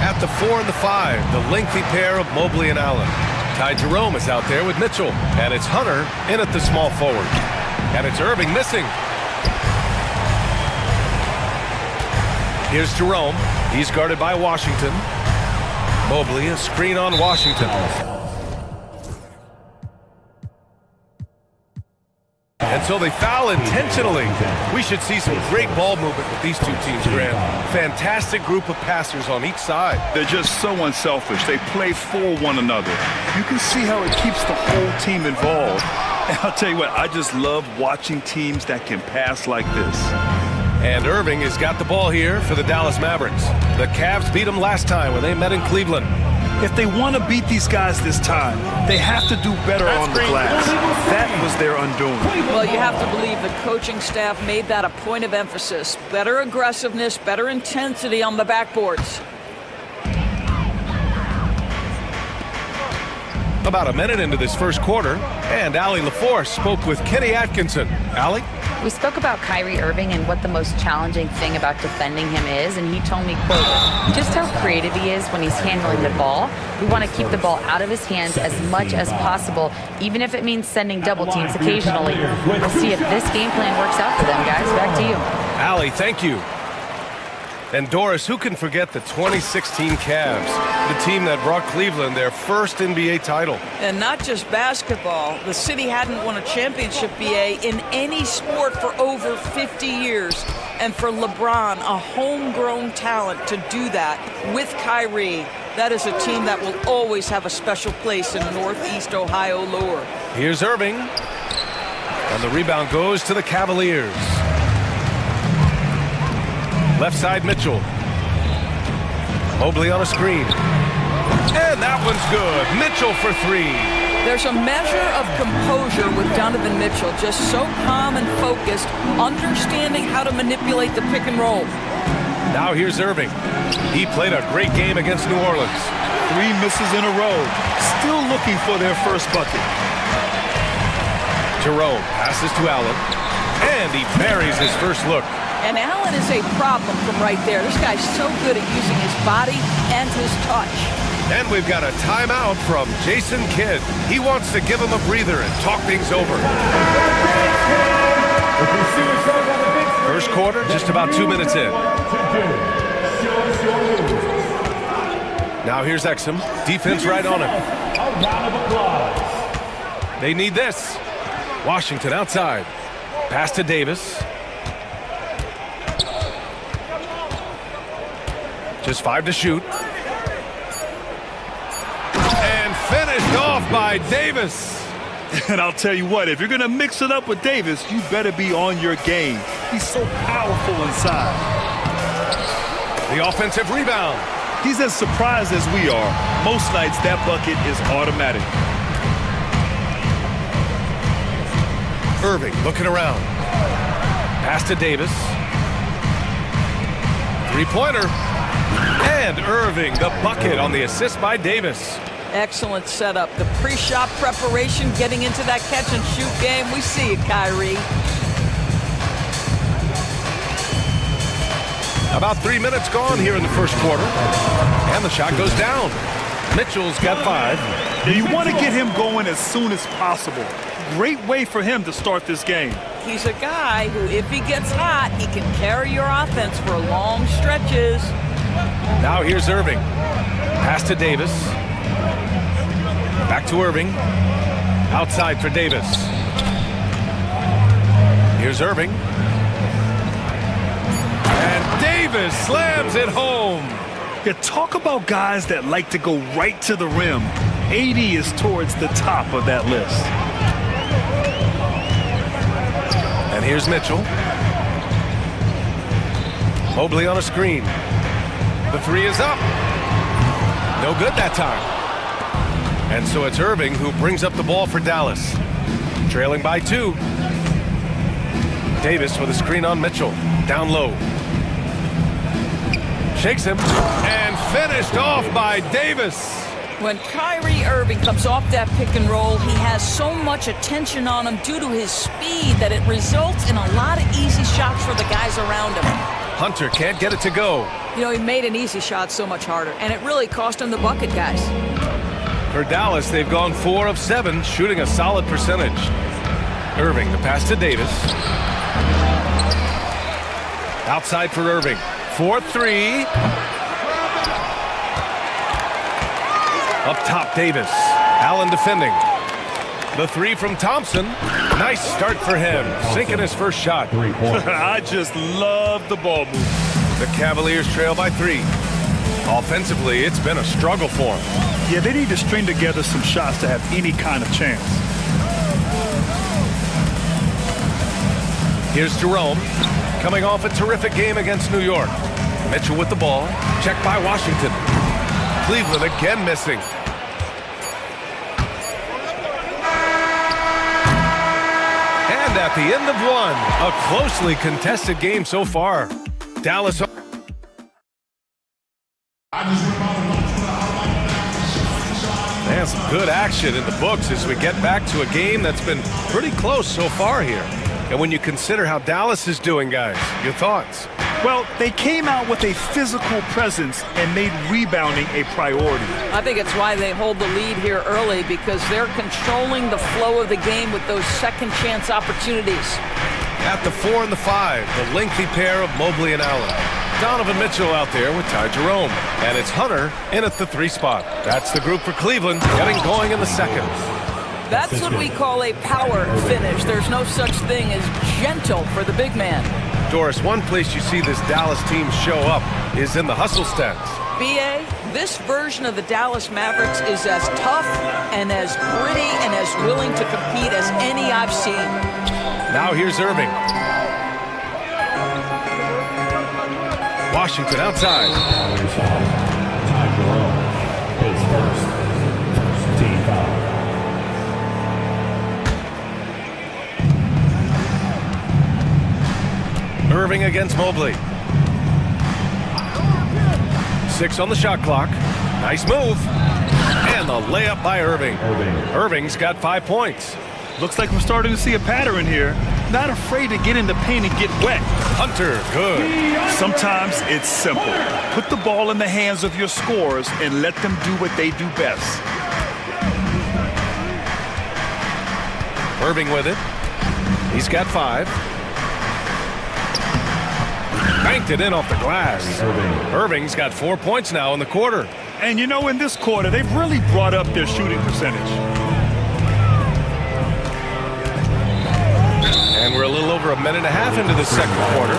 at the 4 and the 5, the lengthy pair of Mobley and Allen. Ty Jerome is out there with Mitchell. And it's Hunter in at the small forward. And it's Irving missing. Here's Jerome. He's guarded by Washington. Mobley, a screen on Washington. And so they foul intentionally. We should see some great ball movement with these two teams, Grant. Fantastic group of passers on each side. They're just so unselfish. They play for one another. You can see how it keeps the whole team involved. And I'll tell you what, I just love watching teams that can pass like this. And Irving has got the ball here for the Dallas Mavericks. The Cavs beat them last time when they met in Cleveland. If they want to beat these guys this time, they have to do better on the glass. That was their undoing. Well, you have to believe the coaching staff made that a point of emphasis. Better aggressiveness, better intensity on the backboards. About a minute into this first quarter, and Allie LaForce spoke with Kenny Atkinson. Allie? We spoke about Kyrie Irving and what the most challenging thing about defending him is, and he told me, quote, just how creative he is when he's handling the ball. We want to keep the ball out of his hands as much as possible, even if it means sending double teams occasionally. We'll see if this game plan works out for them, guys. Back to you. Allie, thank you. And Doris, who can forget the 2016 Cavs, the team that brought Cleveland their first NBA title? And not just basketball. The city hadn't won a championship, BA, in any sport for over 50 years. And for LeBron, a homegrown talent, to do that with Kyrie, that is a team that will always have a special place in Northeast Ohio lore. Here's Irving. And the rebound goes to the Cavaliers. Left side, Mitchell. Mobley on a screen. And that one's good. Mitchell for three. There's a measure of composure with Donovan Mitchell, just so calm and focused, understanding how to manipulate the pick and roll. Now here's Irving. He played a great game against New Orleans. 3 misses in a row. Still looking for their first bucket. Jerome passes to Allen. And he buries his first look. And Allen is a problem from right there. This guy's so good at using his body and his touch. And we've got a timeout from Jason Kidd. He wants to give him a breather and talk things over. First quarter, just about 2 minutes in. Now here's Exum. Defense right on him. They need this. Washington outside. Pass to Davis. Just 5 to shoot. And finished off by Davis. And I'll tell you what, if you're going to mix it up with Davis, you better be on your game. He's so powerful inside. The offensive rebound. He's as surprised as we are. Most nights, that bucket is automatic. Irving looking around. Pass to Davis. Three-pointer. And Irving, the bucket on the assist by Davis. Excellent setup. The pre-shot preparation, getting into that catch-and-shoot game. We see it, Kyrie. About 3 minutes gone here in the first quarter. And the shot goes down. Mitchell's got 5. Now you want to get him going as soon as possible. Great way for him to start this game. He's a guy who, if he gets hot, he can carry your offense for long stretches. Now here's Irving. Pass to Davis. Back to Irving. Outside for Davis. Here's Irving. And Davis slams it home. Yeah, talk about guys that like to go right to the rim. 80 is towards the top of that list. And here's Mitchell. Mobley on a screen. The 3 is up. No good that time. And so it's Irving who brings up the ball for Dallas. Trailing by 2. Davis with a screen on Mitchell. Down low. Shakes him. And finished off by Davis. When Kyrie Irving comes off that pick and roll, he has so much attention on him due to his speed that it results in a lot of easy shots for the guys around him. Hunter can't get it to go. You know, he made an easy shot so much harder, and it really cost him the bucket, guys. For Dallas, they've gone 4 of 7, shooting a solid percentage. Irving, the pass to Davis. Outside for Irving. 4-3. Up top, Davis. Allen defending. The 3 from Thompson. Nice start for him. Sinking his first shot. I just love the ball move. The Cavaliers trail by 3. Offensively, it's been a struggle for them. Yeah, they need to string together some shots to have any kind of chance. Here's Jerome, coming off a terrific game against New York. Mitchell with the ball. Checked by Washington. Cleveland again missing. And at the end of one, a closely contested game so far. Dallas. And some good action in the books as we get back to a game that's been pretty close so far here. And when you consider how Dallas is doing, guys, your thoughts? Well, they came out with a physical presence and made rebounding a priority. I think it's why they hold the lead here early, because they're controlling the flow of the game with those second chance opportunities. At the 4 and the 5, the lengthy pair of Mobley and Allen. Donovan Mitchell out there with Ty Jerome. And it's Hunter in at the 3 spot. That's the group for Cleveland, getting going in the second. That's what we call a power finish. There's no such thing as gentle for the big man. Doris, one place you see this Dallas team show up is in the hustle stats. B.A., this version of the Dallas Mavericks is as tough and as gritty and as willing to compete as any I've seen. Now here's Irving. Washington outside. Ty Jerome, his first team foul. Irving against Mobley. 6 on the shot clock. Nice move. And the layup by Irving. Irving's got 5 points. Looks like we're starting to see a pattern here. Not afraid to get in the paint and get wet. Hunter, good. Sometimes it's simple. Put the ball in the hands of your scorers and let them do what they do best. Irving with it. He's got 5. Banked it in off the glass. Irving's got 4 points now in the quarter. And you know, in this quarter, they've really brought up their shooting percentage. And we're a little over a minute and a half into the second quarter.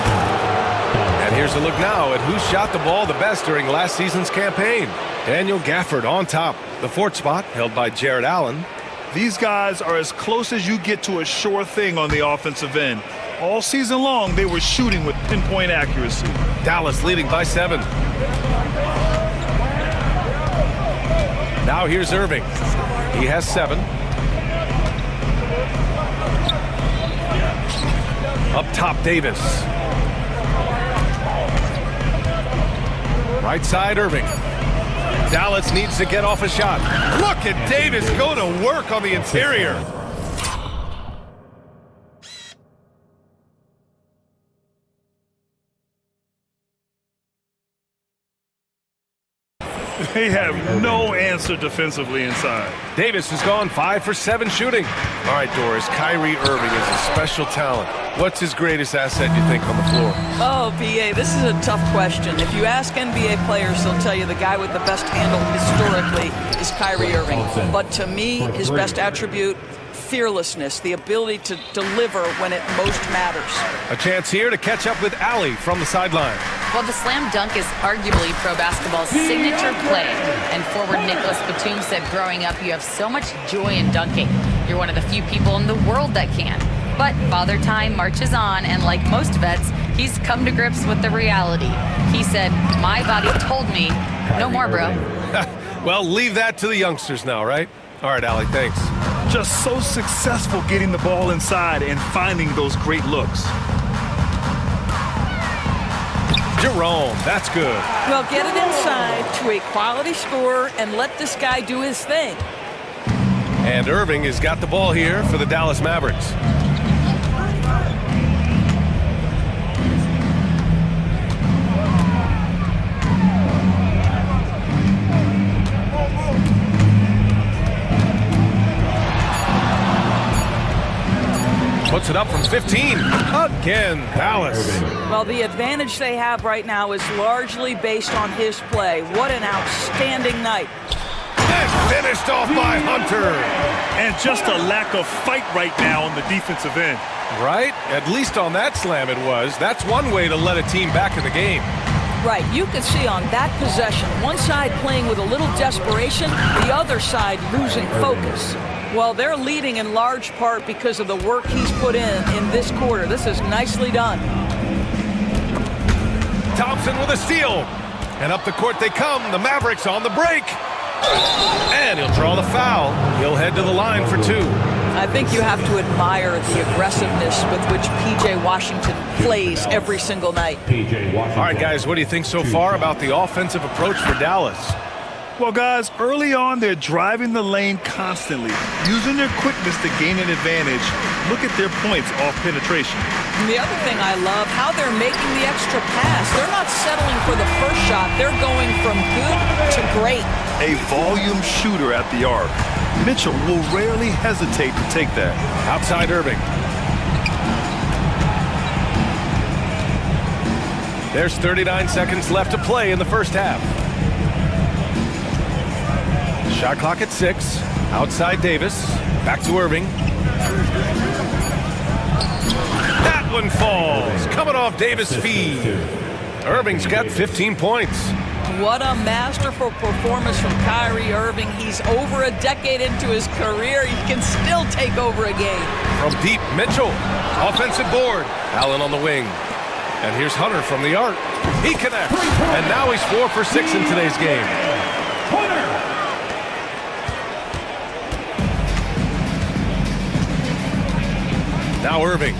And here's a look now at who shot the ball the best during last season's campaign. Daniel Gafford on top. The 4th spot held by Jared Allen. These guys are as close as you get to a sure thing on the offensive end. All season long, they were shooting with pinpoint accuracy. Dallas leading by 7. Now here's Irving. He has 7. Up top, Davis. Right side, Irving. Dallas needs to get off a shot. Look at Davis go to work on the interior. They have no answer defensively inside. Davis has gone 5 for 7 shooting. All right, Doris, Kyrie Irving is a special talent. What's his greatest asset, you think, on the floor? Oh, B.A., this is a tough question. If you ask NBA players, they'll tell you the guy with the best handle historically is Kyrie Irving. But to me, his best attribute, fearlessness, the ability to deliver when it most matters. A chance here to catch up with Allie from the sideline. Well, the slam dunk is arguably pro basketball's signature play. And forward Nicholas Batum said growing up, you have so much joy in dunking. You're one of the few people in the world that can. But Father Time marches on, and like most vets, he's come to grips with the reality. He said, my body told me, no more, bro. Well, leave that to the youngsters now, right? All right, Allie, thanks. Just so successful getting the ball inside and finding those great looks. Jerome, that's good. Well, get it inside to a quality scorer and let this guy do his thing. And Irving has got the ball here for the Dallas Mavericks. Puts it up from 15. Again, Dallas. Well, the advantage they have right now is largely based on his play. What an outstanding night. And finished off by Hunter. And just a lack of fight right now on the defensive end. Right? At least on that slam it was. That's one way to let a team back in the game. Right, you can see on that possession, one side playing with a little desperation, the other side losing focus. Well, they're leading in large part because of the work he's put in this quarter. This is nicely done. Thompson with a steal. And up the court they come. The Mavericks on the break. And he'll draw the foul. He'll head to the line for two. I think you have to admire the aggressiveness with which P.J. Washington plays every single night. All right, guys, what do you think so far about the offensive approach for Dallas? Well, guys, early on, they're driving the lane constantly, using their quickness to gain an advantage. Look at their points off penetration. And the other thing I love, how they're making the extra pass. They're not settling for the first shot. They're going from good to great. A volume shooter at the arc. Mitchell will rarely hesitate to take that. Outside Irving. There's 39 seconds left to play in the first half. Shot clock at 6. Outside Davis. Back to Irving. That one falls. Coming off Davis' feed. Irving's got 15 points. What a masterful performance from Kyrie Irving. He's over a decade into his career. He can still take over a game. From deep, Mitchell. Offensive board. Allen on the wing. And here's Hunter from the arc. He connects. And now he's 4 for 6 in today's game. Now Irving.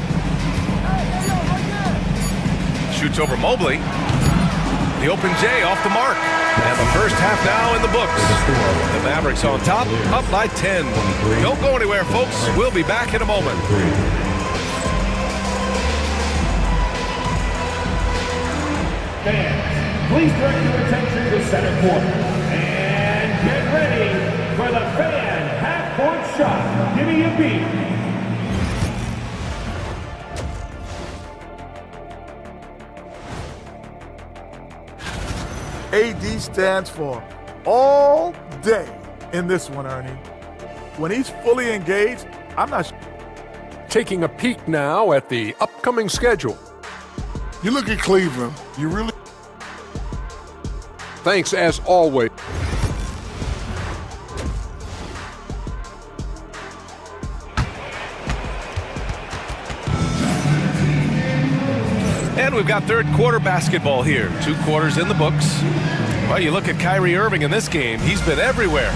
Shoots over Mobley. The open J off the mark. And the first half now in the books. The Mavericks on top, up by 10. Don't go anywhere, folks. We'll be back in a moment. Fans, please direct your attention to center court. And get ready for the fan half-court shot. Give me a beat. AD stands for all day in this one, Ernie. When he's fully engaged, I'm not sure. Taking a peek now at the upcoming schedule. You look at Cleveland, you really... Thanks as always. And we've got third quarter basketball here. 2 quarters in the books. Well, you look at Kyrie Irving in this game. He's been everywhere.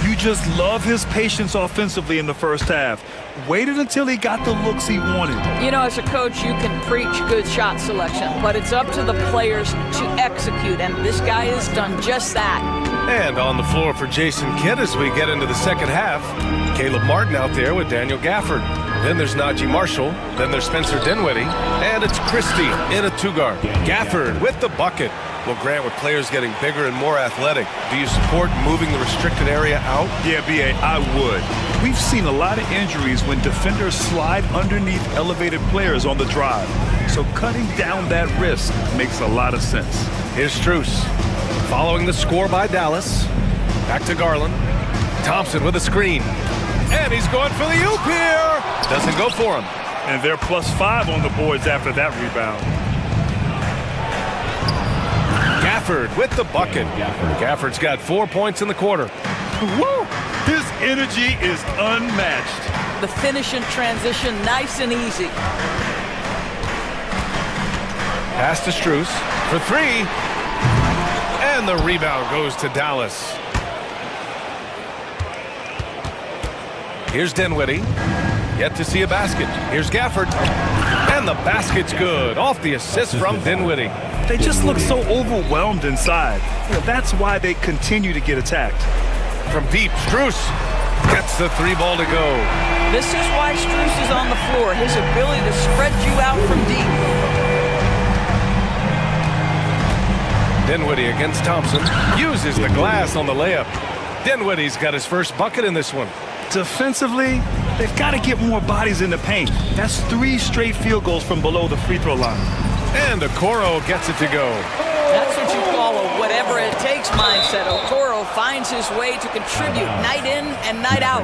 You just love his patience offensively in the first half. Waited until he got the looks he wanted. You know, as a coach, you can preach good shot selection, but it's up to the players to execute, and this guy has done just that. And on the floor for Jason Kidd as we get into the second half. Caleb Martin out there with Daniel Gafford. Then there's Najee Marshall. Then there's Spencer Dinwiddie. And it's Christie in a 2-guard. Gafford with the bucket. Well, Grant, with players getting bigger and more athletic, do you support moving the restricted area out? Yeah, B.A., I would. We've seen a lot of injuries when defenders slide underneath elevated players on the drive. So cutting down that risk makes a lot of sense. Here's Strus. Following the score by Dallas. Back to Garland. Thompson with a screen. And he's going for the oop here. Doesn't go for him. And they're +5 on the boards after that rebound. Gafford with the bucket. Gafford's got 4 points in the quarter. Woo! His energy is unmatched. The finish in transition, nice and easy. Pass to Strus for 3. And the rebound goes to Dallas. Here's Dinwiddie. Yet to see a basket. Here's Gafford. And the basket's good. Off the assist from Dinwiddie. They just look so overwhelmed inside. You know, that's why they continue to get attacked. From deep, Strus gets the three ball to go. This is why Strus is on the floor. His ability to spread you out from deep. Dinwiddie against Thompson. Uses the glass on the layup. Dinwiddie's got his first bucket in this one. Defensively, they've got to get more bodies in the paint. That's 3 straight field goals from below the free throw line. And Okoro gets it to go. That's what you call a whatever it takes mindset. Okoro finds his way to contribute night in and night out.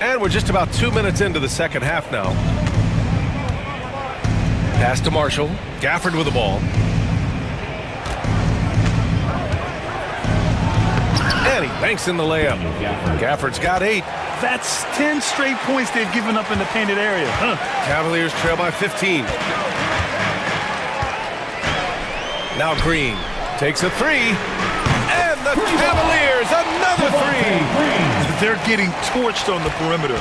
And we're just about 2 minutes into the second half now. Pass to Marshall. Gafford with the ball. And he banks in the layup. Gafford's got 8. That's 10 straight points they've given up in the painted area. Cavaliers trail by 15. Now Green takes a 3. And the Cavaliers, another 3. They're getting torched on the perimeter.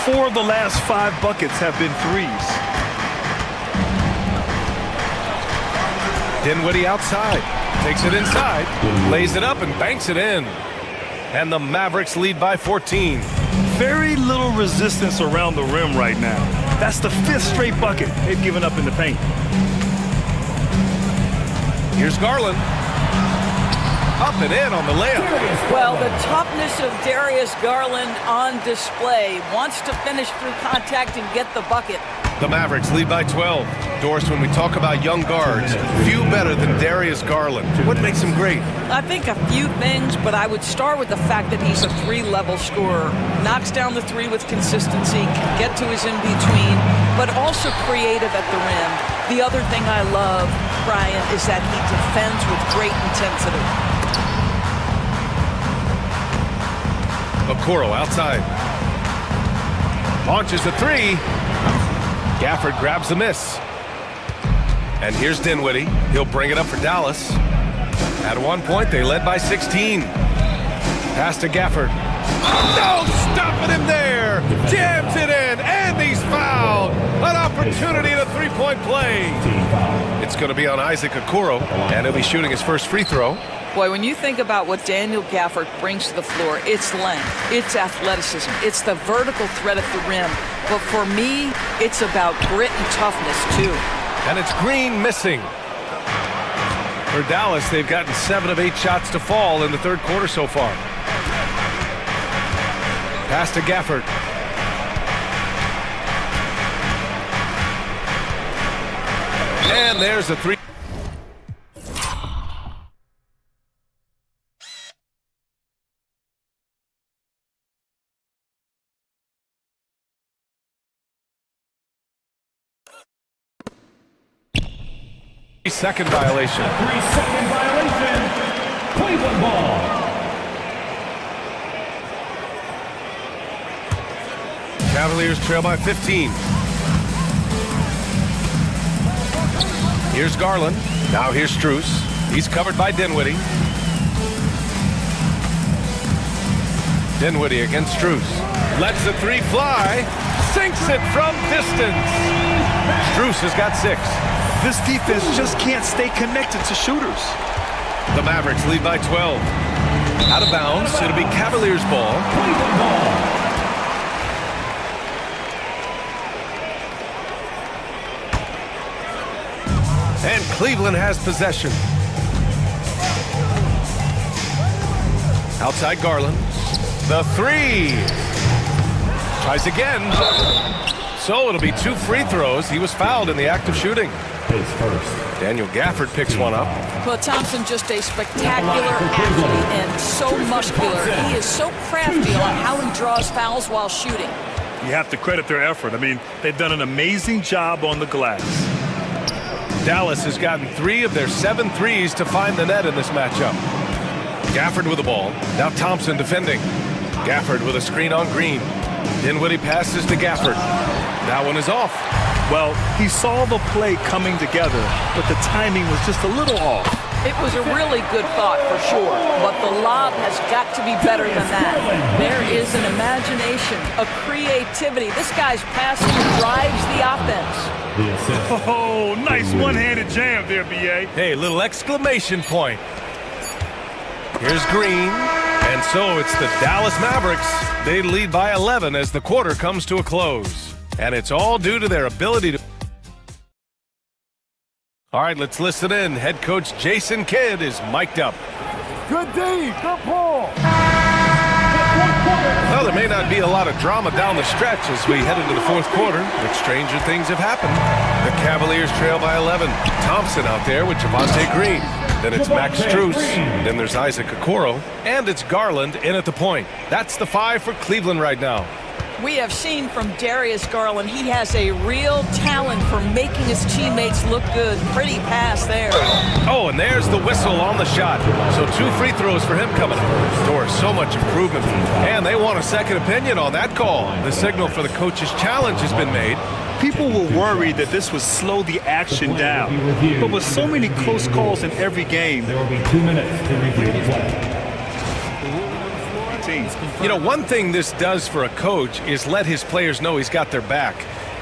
4 of the last 5 buckets have been 3s. Dinwiddie outside. Takes it inside. Lays it up and banks it in. And the Mavericks lead by 14. Very little resistance around the rim right now. That's the 5th straight bucket they've given up in the paint. Here's Garland. Up and in on the layup. Well, the toughness of Darius Garland on display. Wants to finish through contact and get the bucket. The Mavericks lead by 12. Doris, when we talk about young guards, few better than Darius Garland. What makes him great? I think a few things, but I would start with the fact that he's a 3-level scorer. Knocks down the 3 with consistency, can get to his in-between, but also creative at the rim. The other thing I love, Brian, is that he defends with great intensity. Okoro outside. Launches the 3. Gafford grabs the miss. And here's Dinwiddie. He'll bring it up for Dallas. At one point, they led by 16. Pass to Gafford. No stopping him there. Jams it in, and he's fouled. An opportunity to three-point play. It's going to be on Isaac Okoro, and he'll be shooting his first free throw. Boy, when you think about what Daniel Gafford brings to the floor, it's length, it's athleticism, it's the vertical threat at the rim. But for me, it's about grit and toughness, too. And it's Green missing. For Dallas, they've gotten 7 of 8 shots to fall in the third quarter so far. Pass to Gafford. And there's a 3. Second violation. 3-second violation. Cleveland ball. Cavaliers trail by 15. Here's Garland. Now here's Strus. He's covered by Dinwiddie. Dinwiddie against Strus. Lets the 3 fly. Sinks it from distance. Strus has got 6. This defense just can't stay connected to shooters. The Mavericks lead by 12. Out of bounds. It'll be Cavaliers ball. And Cleveland has possession. Outside Garland. The 3. Tries again. So it'll be 2 free throws. He was fouled in the act of shooting. Daniel Gafford picks one up. Well, Thompson just a spectacular athlete and so muscular. He is so crafty on how he draws fouls while shooting. You have to credit their effort. I mean, they've done an amazing job on the glass. Dallas has gotten 3 of their 7 threes to find the net in this matchup. Gafford with the ball. Now Thompson defending. Gafford with a screen on Green. Dinwiddie passes to Gafford. That one is off. Well, he saw the play coming together, but the timing was just a little off. It was a really good thought for sure, but the lob has got to be better than that. There is an imagination, a creativity. This guy's passing drives the offense. Oh, nice one-handed jam there, B.A. Hey, little exclamation point. Here's Green, and so it's the Dallas Mavericks. They lead by 11 as the quarter comes to a close. And it's all due to their ability to... All right, let's listen in. Head coach Jason Kidd is mic'd up. Good D, good pull. Well, there may not be a lot of drama down the stretch as we head into the fourth quarter, but stranger things have happened. The Cavaliers trail by 11. Thompson out there with Javonte Green. Then it's Max Strus. Then there's Isaac Okoro. And it's Garland in at the point. That's the 5 for Cleveland right now. We have seen from Darius Garland, he has a real talent for making his teammates look good. Pretty pass there. Oh, and there's the whistle on the shot. So 2 free throws for him coming up. Door so much improvement. And they want a second opinion on that call. The signal for the coach's challenge has been made. People were worried that this would slow the action down. But with so many close calls in every game, There will be 2 minutes to review the play. You know, one thing this does for a coach is let his players know he's got their back.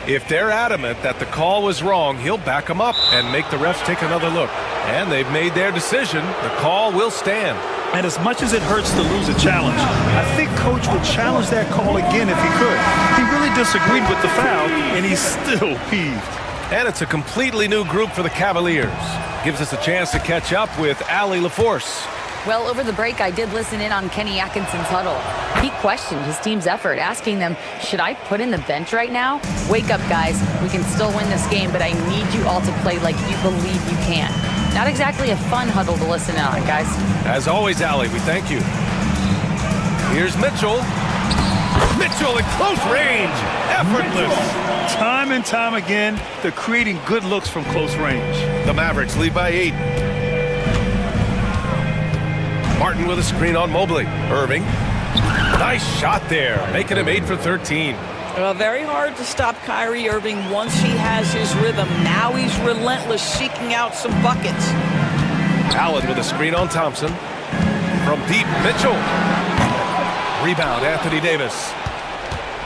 If they're adamant that the call was wrong, he'll back them up and make the refs take another look. And they've made their decision. The call will stand. and as much as it hurts to lose a challenge, I think Coach would challenge that call again if he could. He really disagreed with the foul, and he's still peeved. And it's a completely new group for the Cavaliers. Gives us a chance to catch up with Allie LaForce. Well, over the break, I did listen in on Kenny Atkinson's huddle. He questioned his team's effort, asking them, should I put in the bench right now? Wake up, guys. We can still win this game, but I need you all to play like you believe you can. Not exactly a fun huddle to listen in on, guys. As always, Allie, we thank you. Here's Mitchell. Mitchell at close range. Effortless. Time and time again, they're creating good looks from close range. The Mavericks lead by 8. Martin with a screen on Mobley. Irving. Nice shot there, making him 8 for 13. Very hard to stop Kyrie Irving once he has his rhythm. Now he's relentless, seeking out some buckets. Allen with a screen on Thompson. From deep, Mitchell. Rebound, Anthony Davis.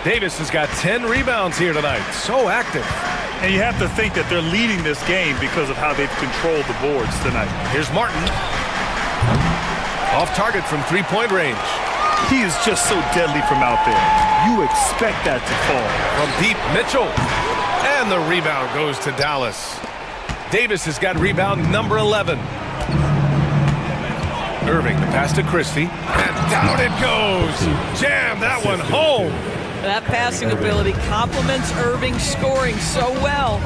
Davis has got 10 rebounds here tonight. So active. And you have to think that they're leading this game because of how they've controlled the boards tonight. Here's Martin. Off target from three-point range. He is just so deadly from out there. You expect that to fall. From deep, Mitchell. And the rebound goes to Dallas. Davis has got rebound number 11. Irving, the pass to Christie. And down it goes. Jam that one home. That passing ability complements Irving scoring so well.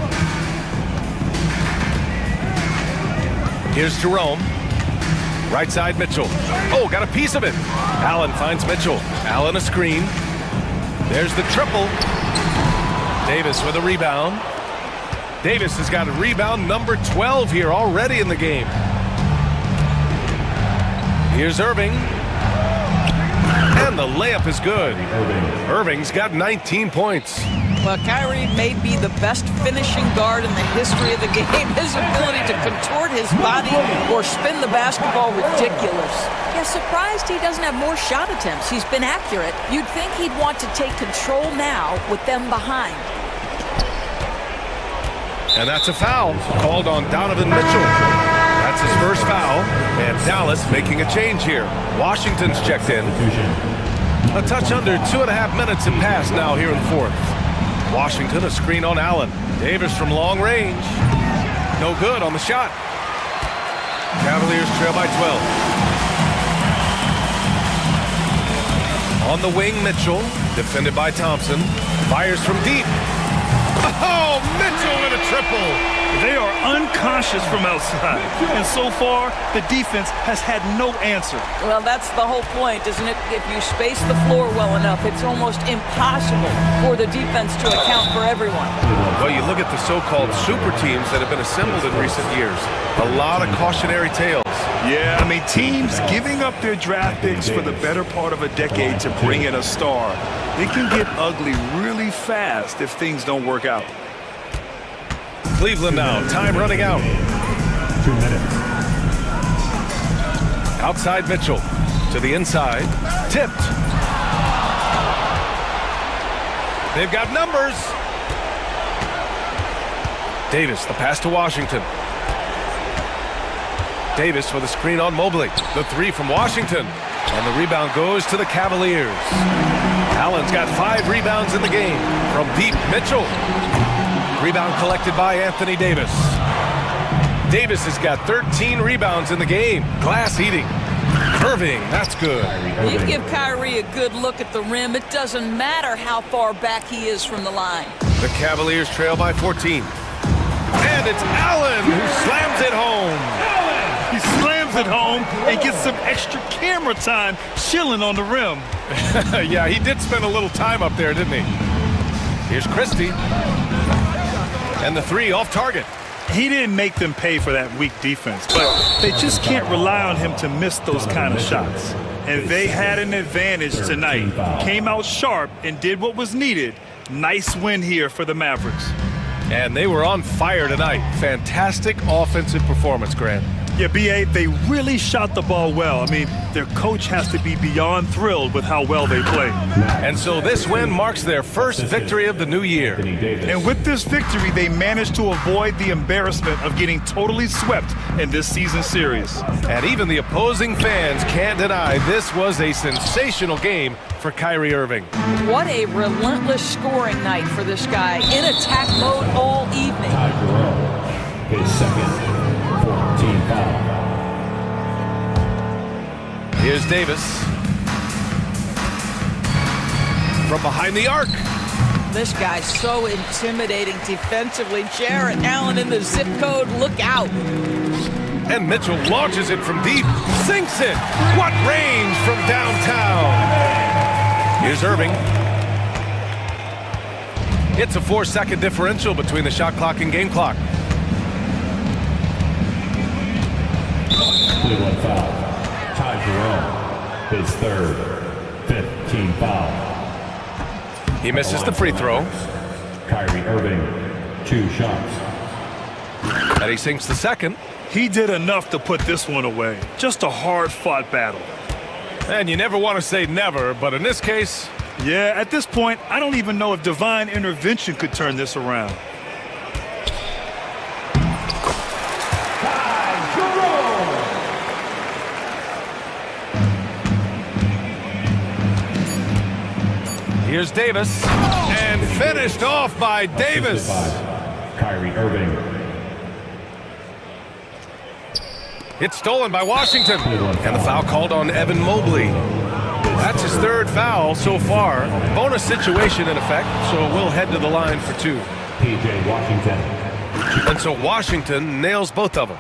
Here's Jerome. Right side, Mitchell. Oh, got a piece of it. Allen finds Mitchell. Allen a screen. There's the triple. Davis with a rebound. Davis has got a rebound number 12 here already in the game. Here's Irving. And the layup is good. Irving's got 19 points. Well, Kyrie may be the best finishing guard in the history of the game. His ability to contort his body or spin the basketball, ridiculous. Yeah, surprised he doesn't have more shot attempts. He's been accurate. You'd think he'd want to take control now with them behind. And that's a foul called on Donovan Mitchell. That's his first foul. And Dallas making a change here. Washington's checked in. A touch under 2.5 minutes have passed now here in the fourth. Washington, a screen on Allen. Davis from long range. No good on the shot. Cavaliers trail by 12. On the wing, Mitchell. Defended by Thompson. Fires from deep. Oh, Mitchell with a triple. They are unconscious from outside. And so far, the defense has had no answer. Well, that's the whole point, isn't it? If you space the floor well enough, it's almost impossible for the defense to account for everyone. Well, you look at the so-called super teams that have been assembled in recent years. A lot of cautionary tales. Yeah, I mean, teams giving up their draft picks for the better part of a decade to bring in a star. It can get ugly really fast if things don't work out. Cleveland now, time running out. 2 minutes. Outside Mitchell. To the inside. Tipped. They've got numbers. Davis, the pass to Washington. Davis with a screen on Mobley. The three from Washington. And the rebound goes to the Cavaliers. Allen's got 5 rebounds in the game. From deep, Mitchell. Rebound collected by Anthony Davis. Davis has got 13 rebounds in the game. Glass eating. Irving, that's good. You give Kyrie a good look at the rim. It doesn't matter how far back he is from the line. The Cavaliers trail by 14. And it's Allen who slams it home. He slams it home and gets some extra camera time chilling on the rim. Yeah, he did spend a little time up there, didn't he? Here's Christie. And the three off target. He didn't make them pay for that weak defense, but they just can't rely on him to miss those kind of shots. And they had an advantage tonight. Came out sharp and did what was needed. Nice win here for the Mavericks. And they were on fire tonight. Fantastic offensive performance, Grant. Yeah, B.A., they really shot the ball well. I mean, their coach has to be beyond thrilled with how well they played. And so this win marks their first victory of the new year. And with this victory, they managed to avoid the embarrassment of getting totally swept in this season series. And even the opposing fans can't deny this was a sensational game for Kyrie Irving. What a relentless scoring night for this guy. In attack mode all evening. His second team foul. Here's Davis. From behind the arc. This guy's so intimidating defensively. Jarrett Allen in the zip code. Look out. And Mitchell launches it from deep. Sinks it. What range from downtown. Here's Irving. It's a 4-second differential between the shot clock and game clock. Cleveland foul. Ty Jerome, his third, 5th team foul. He misses the free throw. Kyrie Irving, 2 shots. And he sinks the second. He did enough to put this one away. Just a hard-fought battle. And you never want to say never, but in this case... Yeah, at this point, I don't even know if divine intervention could turn this around. Here's Davis, and finished off by Davis. Kyrie Irving. It's stolen by Washington, and the foul called on Evan Mobley. That's his 3rd foul so far. Bonus situation in effect, so we'll head to the line for 2. PJ Washington. And so Washington nails both of them.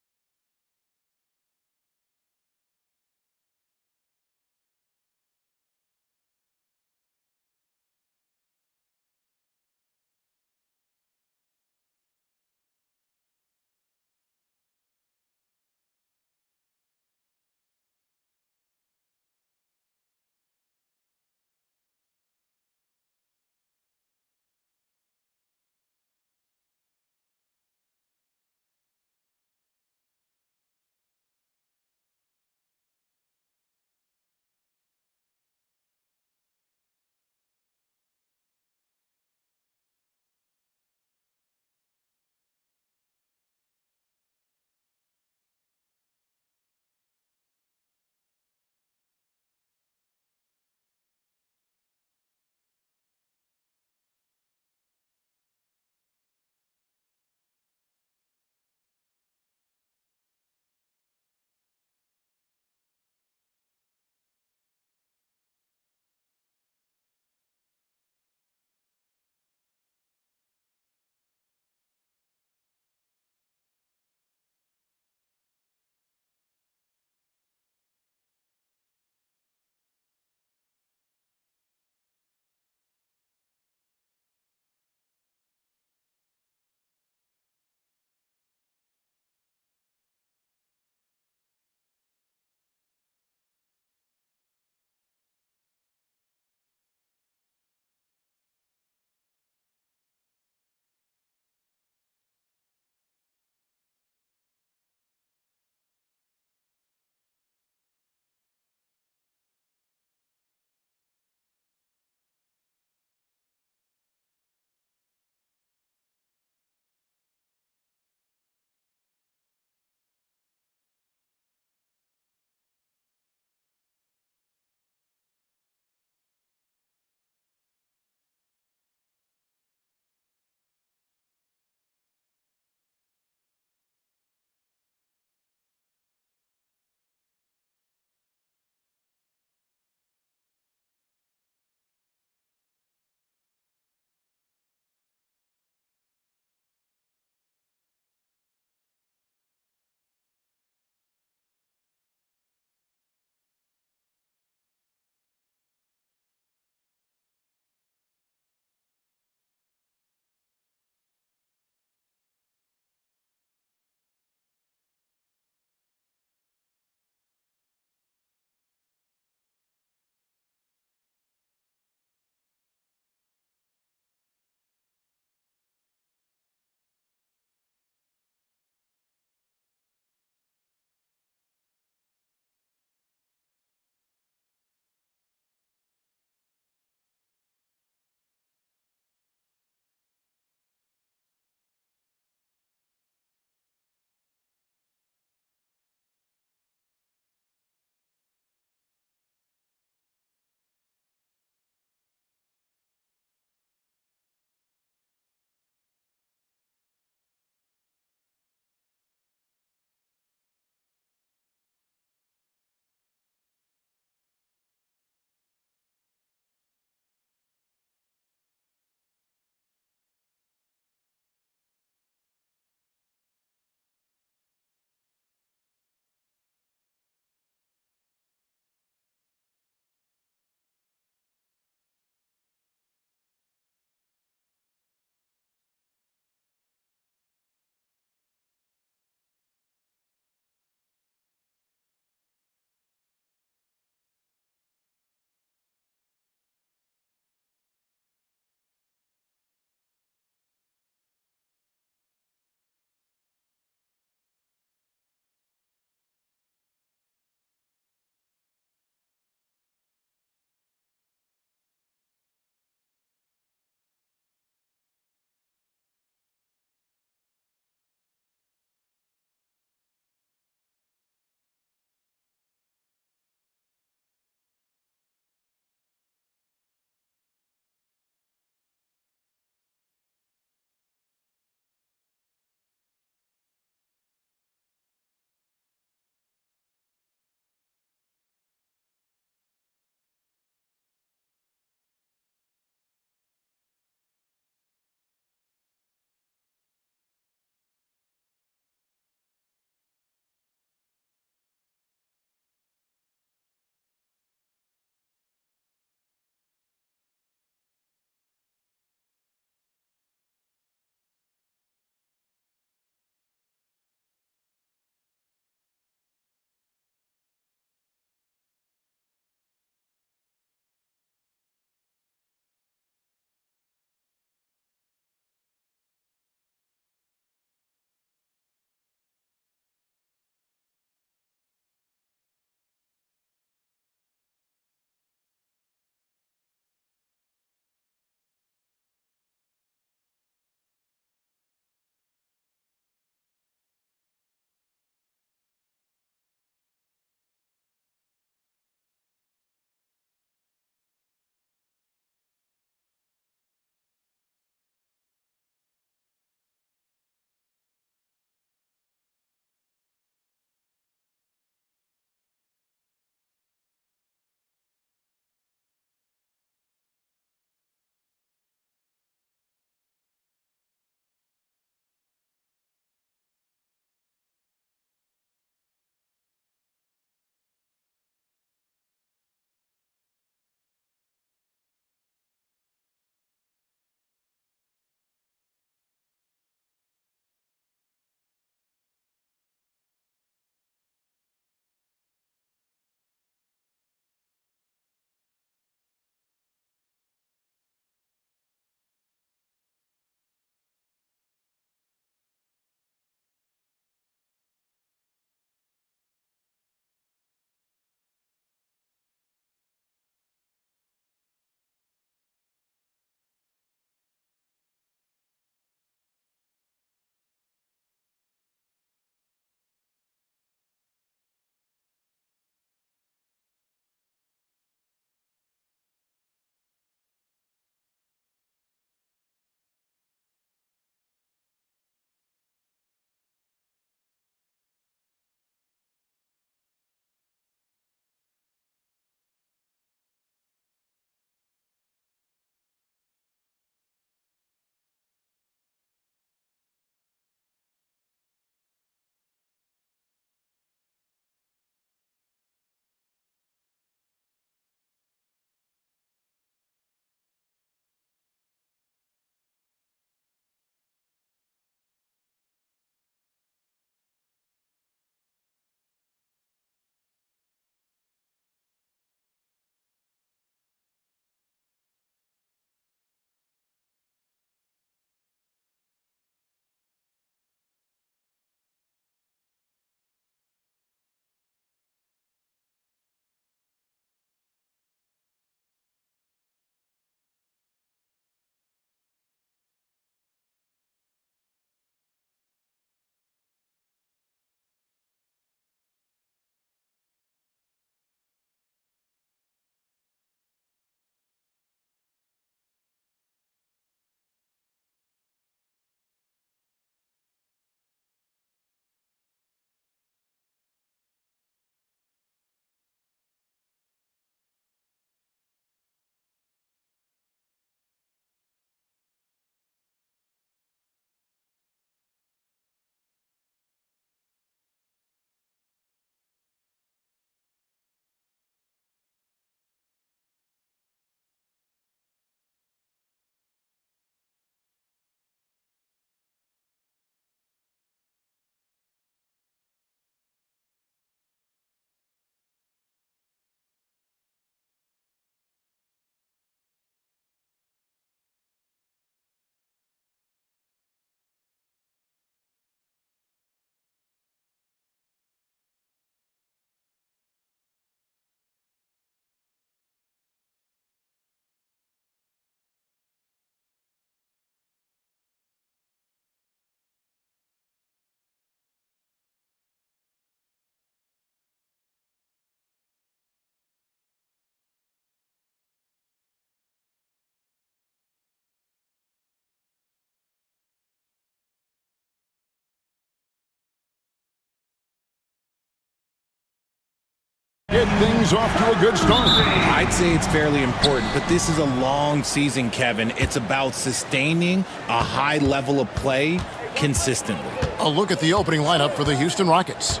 Get things off to a good start. I'd say it's fairly important, but this is a long season, Kevin. It's about sustaining a high level of play consistently. A look at the opening lineup for the Houston Rockets.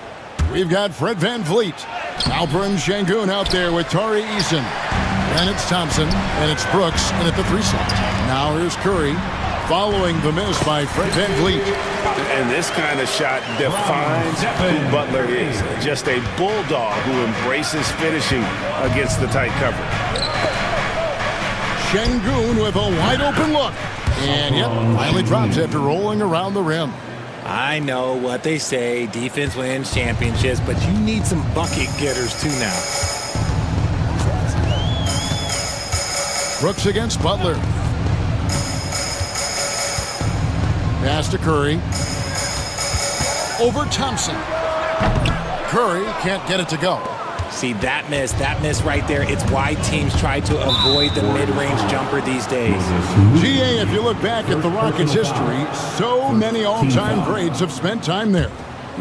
We've got Fred VanVleet, Alperen Şengün out there with Tari Eason. Then it's Thompson, and it's Brooks in at the 3 slot. Now here's Curry, following the miss by Fred VanVleet. And this kind of shot defines who Butler is. Just a bulldog who embraces finishing against the tight cover. Şengün with a wide open look. And yep, finally drops after rolling around the rim. I know what they say, defense wins championships, but you need some bucket getters too now. Brooks against Butler. Pass to Curry. Over Thompson. Curry can't get it to go. See, that miss right there, it's why teams try to avoid the mid-range jumper these days. GA, if you look back at the Rockets' history, so many all-time greats have spent time there.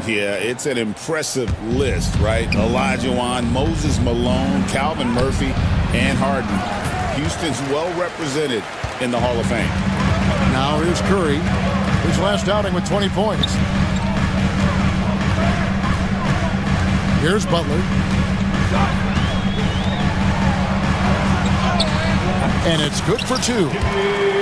Yeah, it's an impressive list, right? Olajuwon, Moses Malone, Calvin Murphy, and Harden. Houston's well represented in the Hall of Fame. Now here's Curry, his last outing with 20 points. Here's Butler. And it's good for 2.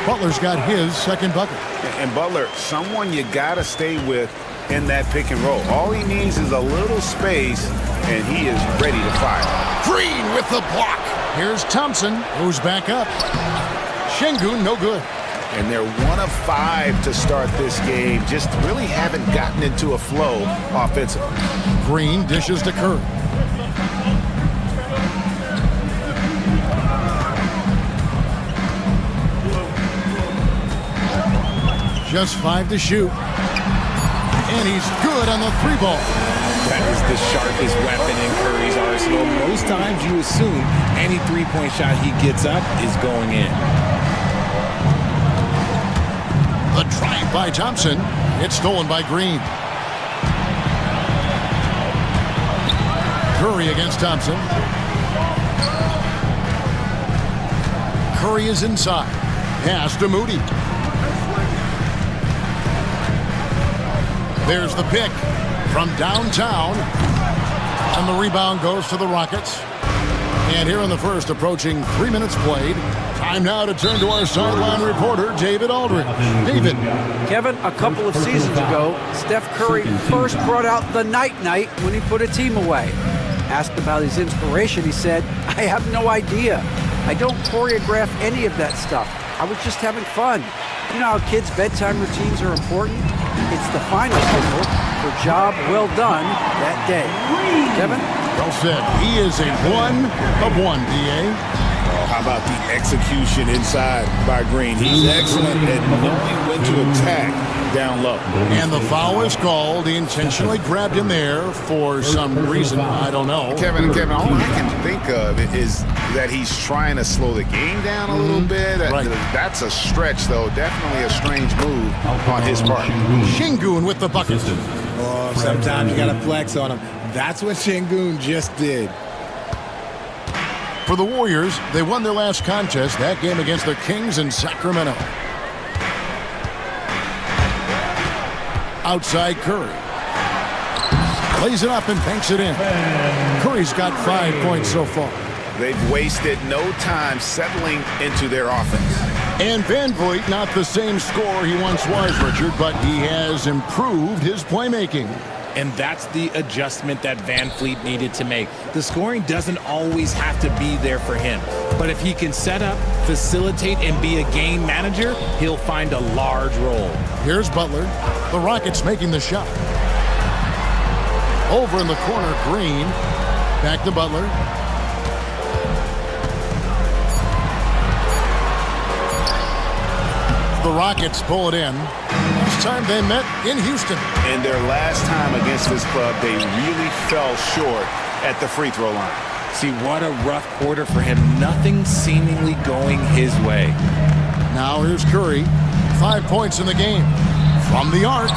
Butler's got his second bucket. And Butler, someone you got to stay with in that pick and roll. All he needs is a little space, and he is ready to fire. Green with the block. Here's Thompson, who's back up. Şengün, no good. And they're 1 of 5 to start this game. Just really haven't gotten into a flow offensively. Green dishes to Curry. Just 5 to shoot. And he's good on the 3 ball. That is the sharpest weapon in Curry's arsenal. Most times you assume any three-point shot he gets up is going in. The drive by Thompson. It's stolen by Green. Curry against Thompson. Curry is inside. Pass to Moody. There's the pick from downtown. And the rebound goes to the Rockets. And here in the first, approaching 3 minutes played. Time now to turn to our sideline reporter, David Aldridge. David. Kevin, a couple of seasons ago, Steph Curry first brought out the night-night when he put a team away. Asked about his inspiration, he said, I have no idea. I don't choreograph any of that stuff. I was just having fun. You know how kids' bedtime routines are important? It's the final signal for job well done that day. Kevin? Well said. He is a 1 of 1, DA. How about the execution inside by Green? He's excellent at knowing when to attack down low. And the foul is called. He intentionally grabbed him there for some reason. I don't know. Kevin, all I can think of is that he's trying to slow the game down a little bit. Right. That's a stretch, though. Definitely a strange move on his part. Şengün with the bucket. Oh, sometimes you got to flex on him. That's what Şengün just did. For the Warriors, they won their last contest, that game against the Kings in Sacramento. Outside Curry. Plays it up and banks it in. Curry's got 5 points so far. They've wasted no time settling into their offense. And VanVleet, not the same scorer he once was, Richard, but he has improved his playmaking. And that's the adjustment that VanVleet needed to make. The scoring doesn't always have to be there for him. But if he can set up, facilitate, and be a game manager, he'll find a large role. Here's Butler. The Rockets making the shot. Over in the corner, Green. Back to Butler. The Rockets pull it in. Last time they met in Houston. And their last time against this club, they really fell short at the free throw line. See, what a rough quarter for him. Nothing seemingly going his way. Now here's Curry. 5 points in the game. From the arc.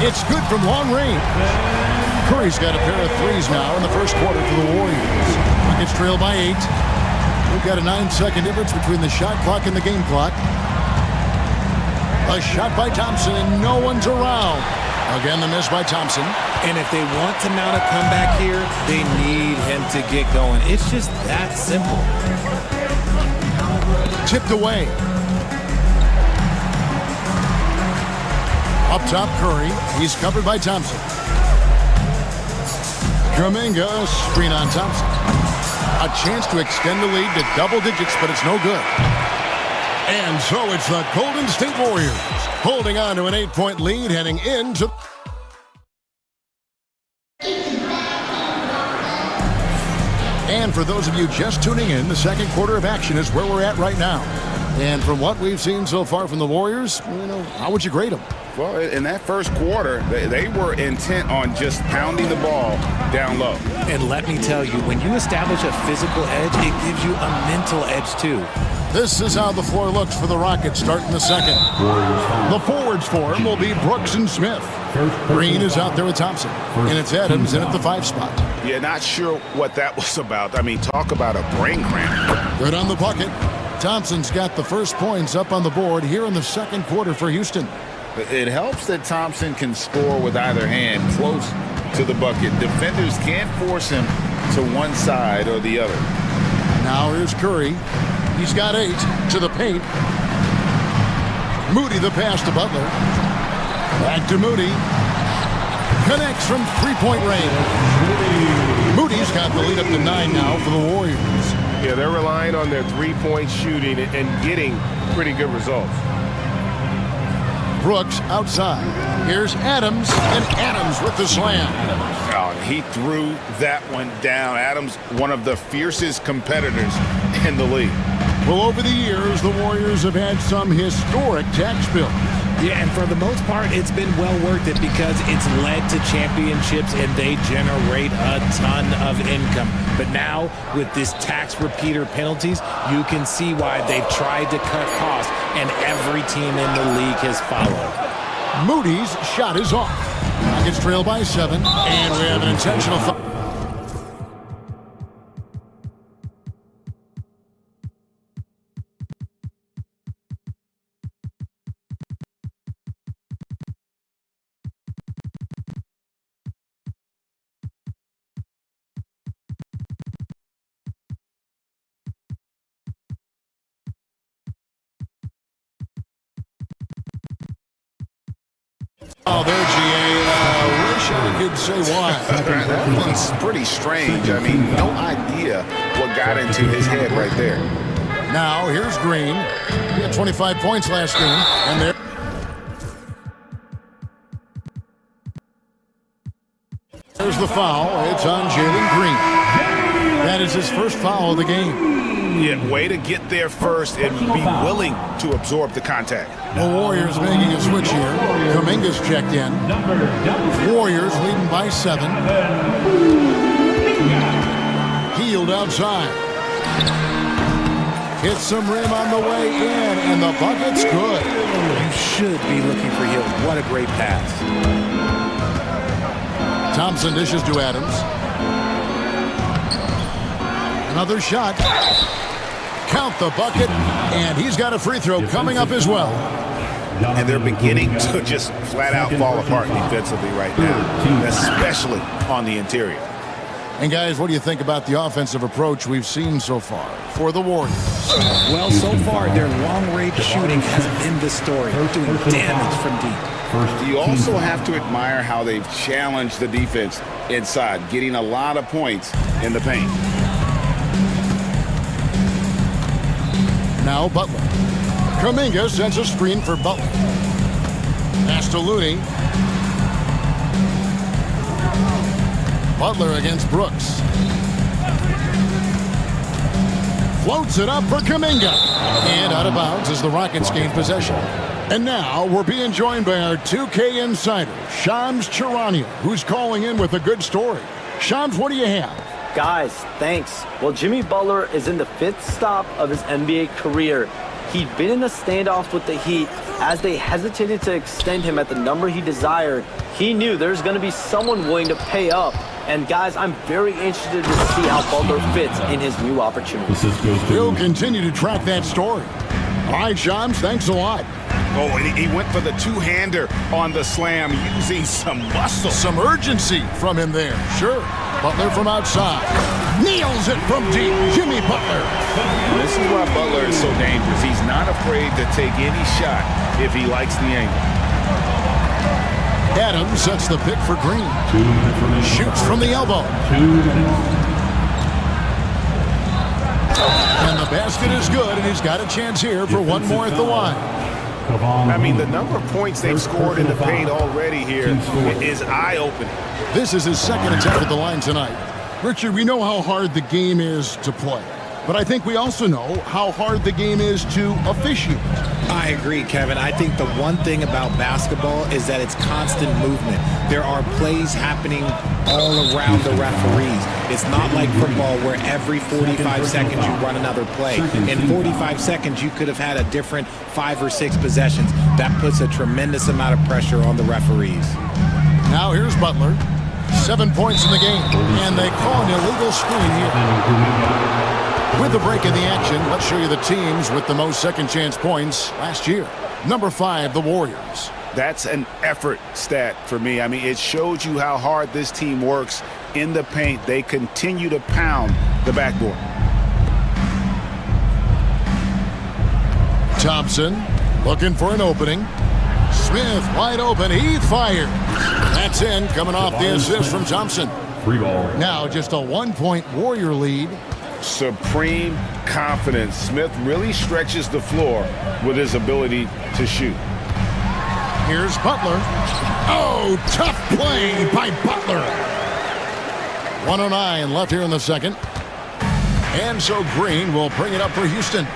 It's good from long range. Curry's got a pair of threes now in the first quarter for the Warriors. Rockets trail by 8. We've got a 9-second difference between the shot clock and the game clock. A shot by Thompson, and no one's around. Again, the miss by Thompson. And if they want to mount a comeback here, they need him to get going. It's just that simple. Tipped away. Up top, Curry. He's covered by Thompson. Kuminga, screen on Thompson. A chance to extend the lead to double digits, but it's no good. And so it's the Golden State Warriors holding on to an 8-point lead heading into... And for those of you just tuning in, the second quarter of action is where we're at right now. And from what we've seen so far from the Warriors, how would you grade them? Well, in that first quarter, they were intent on just pounding the ball down low. And let me tell you, when you establish a physical edge, it gives you a mental edge too. This is how the floor looks for the Rockets starting the second. The forwards for him will be Brooks and Smith. Green is out there with Thompson. And it's Adams in at the 5 spot. Yeah, not sure what that was about. I mean, talk about a brain cramp. Good on the bucket. Thompson's got the first points up on the board here in the second quarter for Houston. It helps that Thompson can score with either hand close to the bucket. Defenders can't force him to one side or the other. Now here's Curry. He's got 8 to the paint. Moody the pass to Butler. Back to Moody. Connects from 3-point range. Moody's got the lead up to 9 now for the Warriors. Yeah, they're relying on their 3-point shooting and getting pretty good results. Brooks outside. Here's Adams, and Adams with the slam. Oh, he threw that one down. Adams, one of the fiercest competitors in the league. Well, over the years, the Warriors have had some historic tax bills. Yeah, and for the most part, it's been well worth it because it's led to championships and they generate a ton of income. But now, with this tax repeater penalties, you can see why they've tried to cut costs, and every team in the league has followed. Moody's shot is off. Rockets trail by 7, and we have an intentional foul. Oh, there, GA. Wish I could say why. That one's pretty strange. I mean, no idea what got into his head right there. Now, here's Green. He had 25 points last game, and there. There's the foul. It's on Jalen Green. That is his first foul of the game. Yeah, way to get there first and be willing to absorb the contact. The Warriors making a switch here. Kuminga's checked in. Warriors leading by 7. Healed outside. Hits some rim on the way in, and the bucket's good. You should be looking for Hill. What a great pass. Thompson dishes to Adams. Another shot. Count the bucket, and he's got a free throw coming up as well. And they're beginning to just flat out fall apart defensively right now, especially on the interior. And guys, what do you think about the offensive approach we've seen so far for the Warriors? Well, so far, their long-range shooting has been the story, doing damage from deep. You also have to admire how they've challenged the defense inside, getting a lot of points in the paint. Now Butler. Kuminga sends a screen for Butler. Pass to Looney. Butler against Brooks. Floats it up for Kuminga. And out of bounds as the Rockets gain possession. And now we're being joined by our 2K insider, Shams Charania, who's calling in with a good story. Shams, what do you have? Guys, thanks. Well, Jimmy Butler is in the 5th stop of his NBA career. He'd been in a standoff with the Heat. As they hesitated to extend him at the number he desired, he knew there's going to be someone willing to pay up. And guys, I'm very interested to see how Butler fits in his new opportunity. We'll continue to track that story. All right, Shams, thanks a lot. Oh, and he went for the two-hander on the slam using some muscle. Some urgency from him there. Sure. Butler from outside. Nails it from deep. Jimmy Butler. This is why Butler is so dangerous. He's not afraid to take any shot if he likes the angle. Adams sets the pick for Green. Shoots from the elbow. And the basket is good, and he's got a chance here for one more at the line. I mean, the number of points they've scored in the paint already here is eye-opening. This is his second attempt at the line tonight. Richard, we know how hard the game is to play, but I think we also know how hard the game is to officiate. I agree, Kevin. I think the one thing about basketball is that it's constant movement. There are plays happening all around the referees. It's not like football where every 45 seconds you run another play. In 45 seconds, you could have had a different 5 or 6 possessions. That puts a tremendous amount of pressure on the referees. Now here's Butler. 7 points in the game, and they call an illegal screen here. With the break in the action, let's show you the teams with the most second-chance points last year. Number 5, the Warriors. That's an effort stat for me. I mean, it shows you how hard this team works in the paint. They continue to pound the backboard. Thompson looking for an opening. Smith wide open. He fired. That's in, coming off the assist from Thompson. Free ball. Now just a 1-point Warrior lead. Supreme confidence. Smith really stretches the floor with his ability to shoot. Here's Butler. Oh, tough play by Butler. 1:09 left here in the second. And so Green will bring it up for Houston.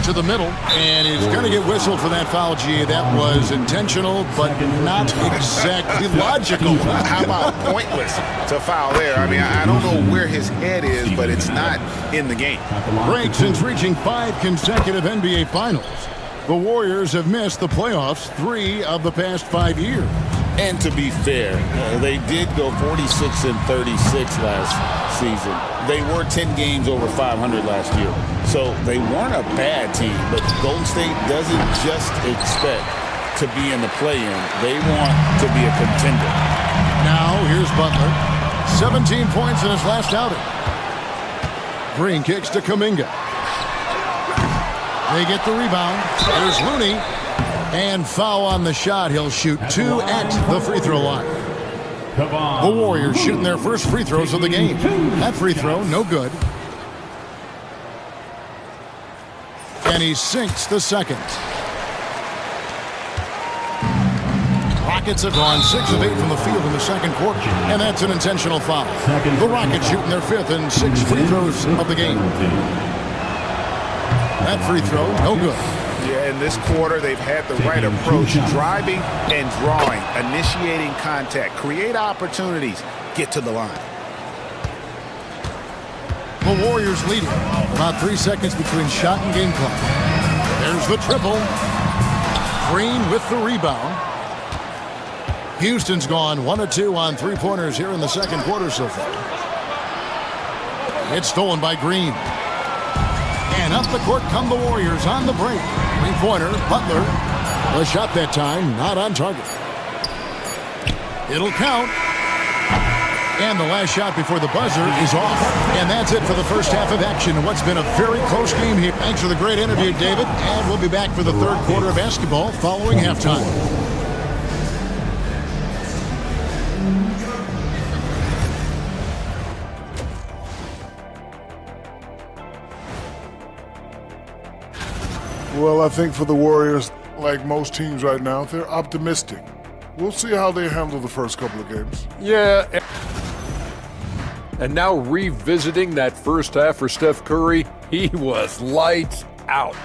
To the middle, and he's going to get whistled for that foul, G. That was intentional, but not exactly logical. How about pointless to foul there? I mean, I don't know where his head is, but it's not in the game. Great, since reaching 5 consecutive NBA Finals, the Warriors have missed the playoffs 3 of the past 5 years. And to be fair, they did go 46-36 last season. They were 10 games over 500 last year. So they weren't a bad team, but Golden State doesn't just expect to be in the play-in. They want to be a contender. Now here's Butler. 17 points in his last outing. Green kicks to Kuminga. They get the rebound. There's Looney. And foul on the shot. He'll shoot 2 at the free throw line. The Warriors shooting their first free throws of the game. That free throw, no good. And he sinks the second. Rockets have gone 6 of 8 from the field in the second quarter. And that's an intentional foul. The Rockets shooting their 5th and 6th free throws of the game. That free throw, no good. Yeah, in this quarter, they've had the right approach, driving and drawing, initiating contact, create opportunities, get to the line. The Warriors leading. About 3 seconds between shot and game clock. There's the triple. Green with the rebound. Houston's gone 1 of 2 on 3-pointers here in the second quarter so far. It's stolen by Green. And up the court come the Warriors on the break. 3-pointer, Butler. The shot that time, not on target. It'll count. And the last shot before the buzzer is off. And that's it for the first half of action in what's been a very close game here. Thanks for the great interview, David. And we'll be back for the third quarter of basketball following halftime. Well, I think for the Warriors, like most teams right now, they're optimistic. We'll see how they handle the first couple of games. Yeah. And now revisiting that first half for Steph Curry, he was lights out.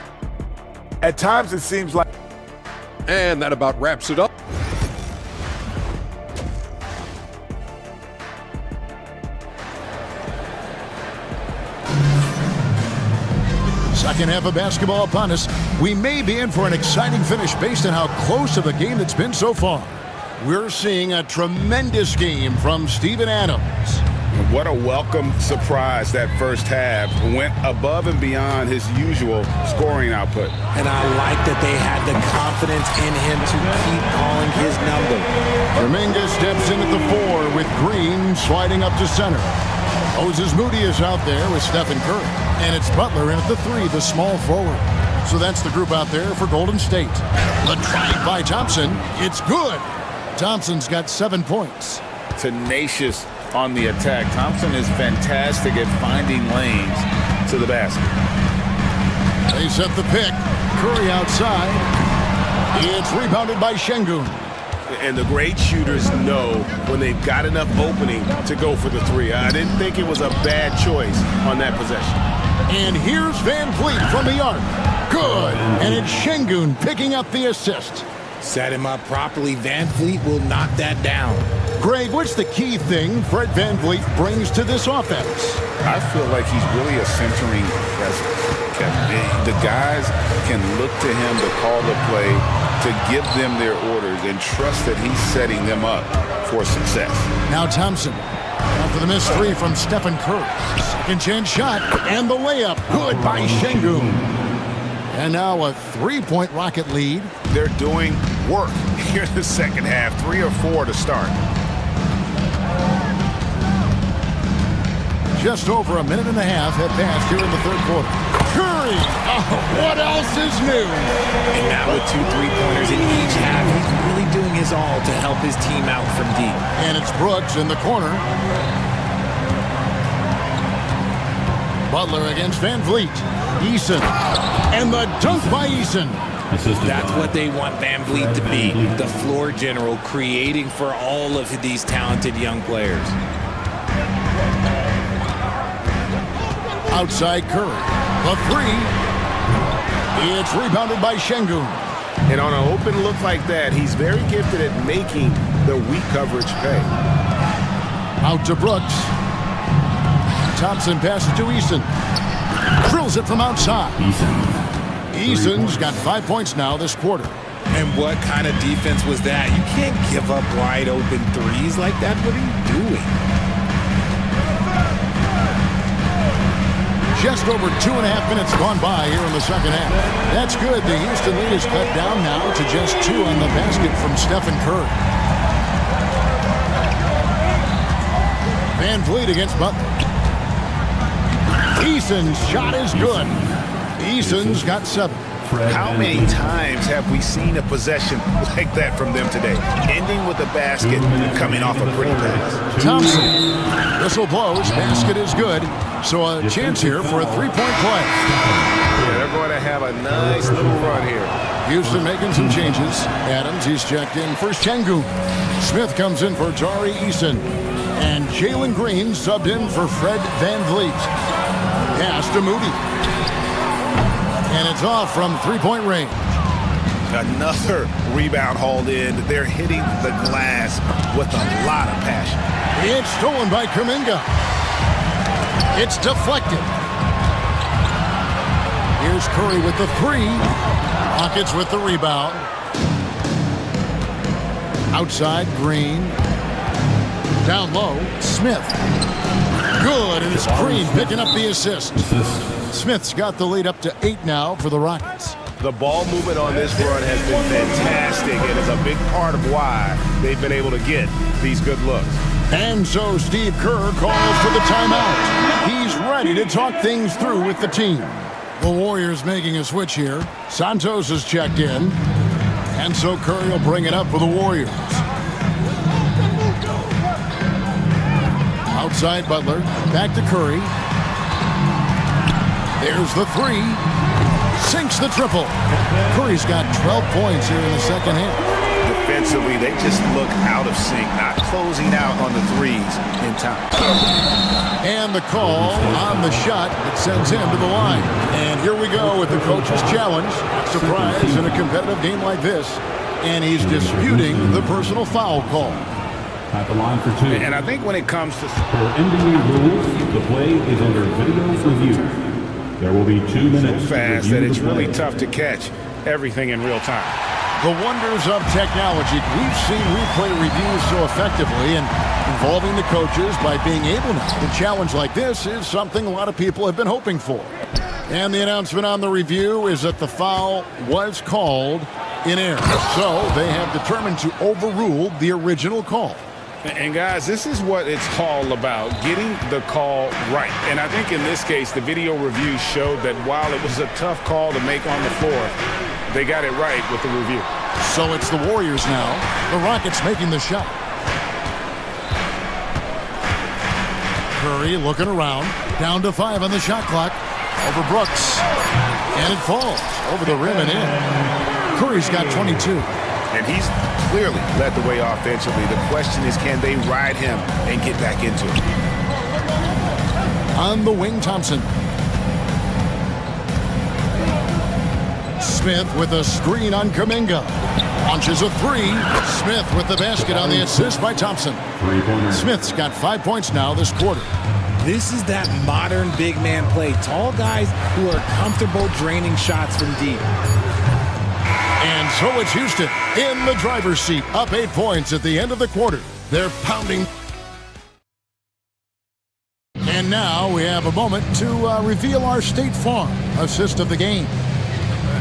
At times it seems like... And that about wraps it up. Second half of basketball upon us. We may be in for an exciting finish based on how close of a game it's been so far. We're seeing a tremendous game from Steven Adams. What a welcome surprise that first half. Went above and beyond his usual scoring output. And I like that they had the confidence in him to keep calling his number. Dominguez steps in at the 4 with Green sliding up to center. Moses Moody is out there with Stephen Curry. And it's Butler in at the 3, the small forward. So that's the group out there for Golden State. The drive by Thompson. It's good. Thompson's got 7 points. Tenacious on the attack. Thompson is fantastic at finding lanes to the basket. They set the pick. Curry outside. It's rebounded by Şengün. And the great shooters know when they've got enough opening to go for the 3. I didn't think it was a bad choice on that possession. And here's Van Vliet from the arc. Good. And it's Şengün picking up the assist. Set him up properly. Van Vliet will knock that down. Greg, what's the key thing Fred Van Vliet brings to this offense? I feel like he's really a centering presence. The guys can look to him to call the play, to give them their orders, and trust that he's setting them up for success. Now Thompson. After the missed 3 from Stephen Curry. Second chance shot, and the layup. Good by Şengün. And now a 3-point Rocket lead. They're doing work here in the second half. 3 or 4 to start. Just over a minute and a half have passed here in the third quarter. Curry! Oh, what else is new? And now with 2 3-pointers in each half, he's really doing his all to help his team out from deep. And it's Brooks in the corner. Butler against Van Vliet. Eason. And the dunk by Eason. That's what they want Van Vliet to be. The floor general, creating for all of these talented young players. Outside Curry. The 3. It's rebounded by Şengün. And on an open look like that, he's very gifted at making the weak coverage pay. Out to Brooks. Thompson passes to Eason. Drills it from outside. Eason's got 5 points now this quarter. And what kind of defense was that? You can't give up wide open threes like that. What are you doing? Just over 2.5 minutes gone by here in the second half. That's good. The Houston lead is cut down now to just 2 on the basket from Stephen Curry. Van Vliet against Butler. Eason's shot is good. Eason's got 7. How many times have we seen a possession like that from them today? Ending with a basket, coming off a pretty pass. Thompson. Whistle blows. Basket is good. So a chance here for a 3-point play. Yeah, they're going to have a nice little run here. Houston making some changes. Adams, he's checked in for Şengün. Smith comes in for Tari Eason. And Jalen Green subbed in for Fred Van Vliet. Pass to Moody. And it's off from 3-point range. Another rebound hauled in. They're hitting the glass with a lot of passion. It's stolen by Kuminga. It's deflected. Here's Curry with the 3. Rockets with the rebound. Outside, Green. Down low, Smith. Good, and it's Green picking up the assist. Smith's got the lead up to 8 now for the Rockets. The ball movement on this run has been fantastic and is a big part of why they've been able to get these good looks. And so Steve Kerr calls for the timeout. He's ready to talk things through with the team. The Warriors making a switch here. Santos is checked in. And so Curry will bring it up for the Warriors. Outside Butler. Back to Curry. There's the 3. Sinks the triple. Curry's got 12 points here in the second half. Defensively, they just look out of sync, not closing out on the threes in time. And the call on the shot that sends him to the line. And here we go with the coach's challenge. Surprise in a competitive game like this. And he's disputing the personal foul call. At the line for 2. And I think when it comes to for NBA rules, the play is under video review. There will be 2 minutes. So fast that it's really tough to catch everything in real time. The wonders of technology. We've seen replay reviews so effectively and involving the coaches by being able to. A challenge like this is something a lot of people have been hoping for. And the announcement on the review is that the foul was called in error. So they have determined to overrule the original call. And guys, this is what it's all about, getting the call right. And I think in this case, the video review showed that while it was a tough call to make on the floor, they got it right with the review. So it's the Warriors now. The Rockets making the shot. Curry looking around. Down to 5 on the shot clock. Over Brooks. And it falls over the rim and in. Curry's got 22. And he's clearly led the way offensively. The question is, can they ride him and get back into it? On the wing, Thompson. Smith with a screen on Kuminga. Launches a 3. Smith with the basket on the assist by Thompson. Smith's got 5 points now this quarter. This is that modern big man play. Tall guys who are comfortable draining shots from deep. And so it's Houston in the driver's seat, up 8 points at the end of the quarter. They're pounding. And now we have a moment to reveal our State Farm assist of the game.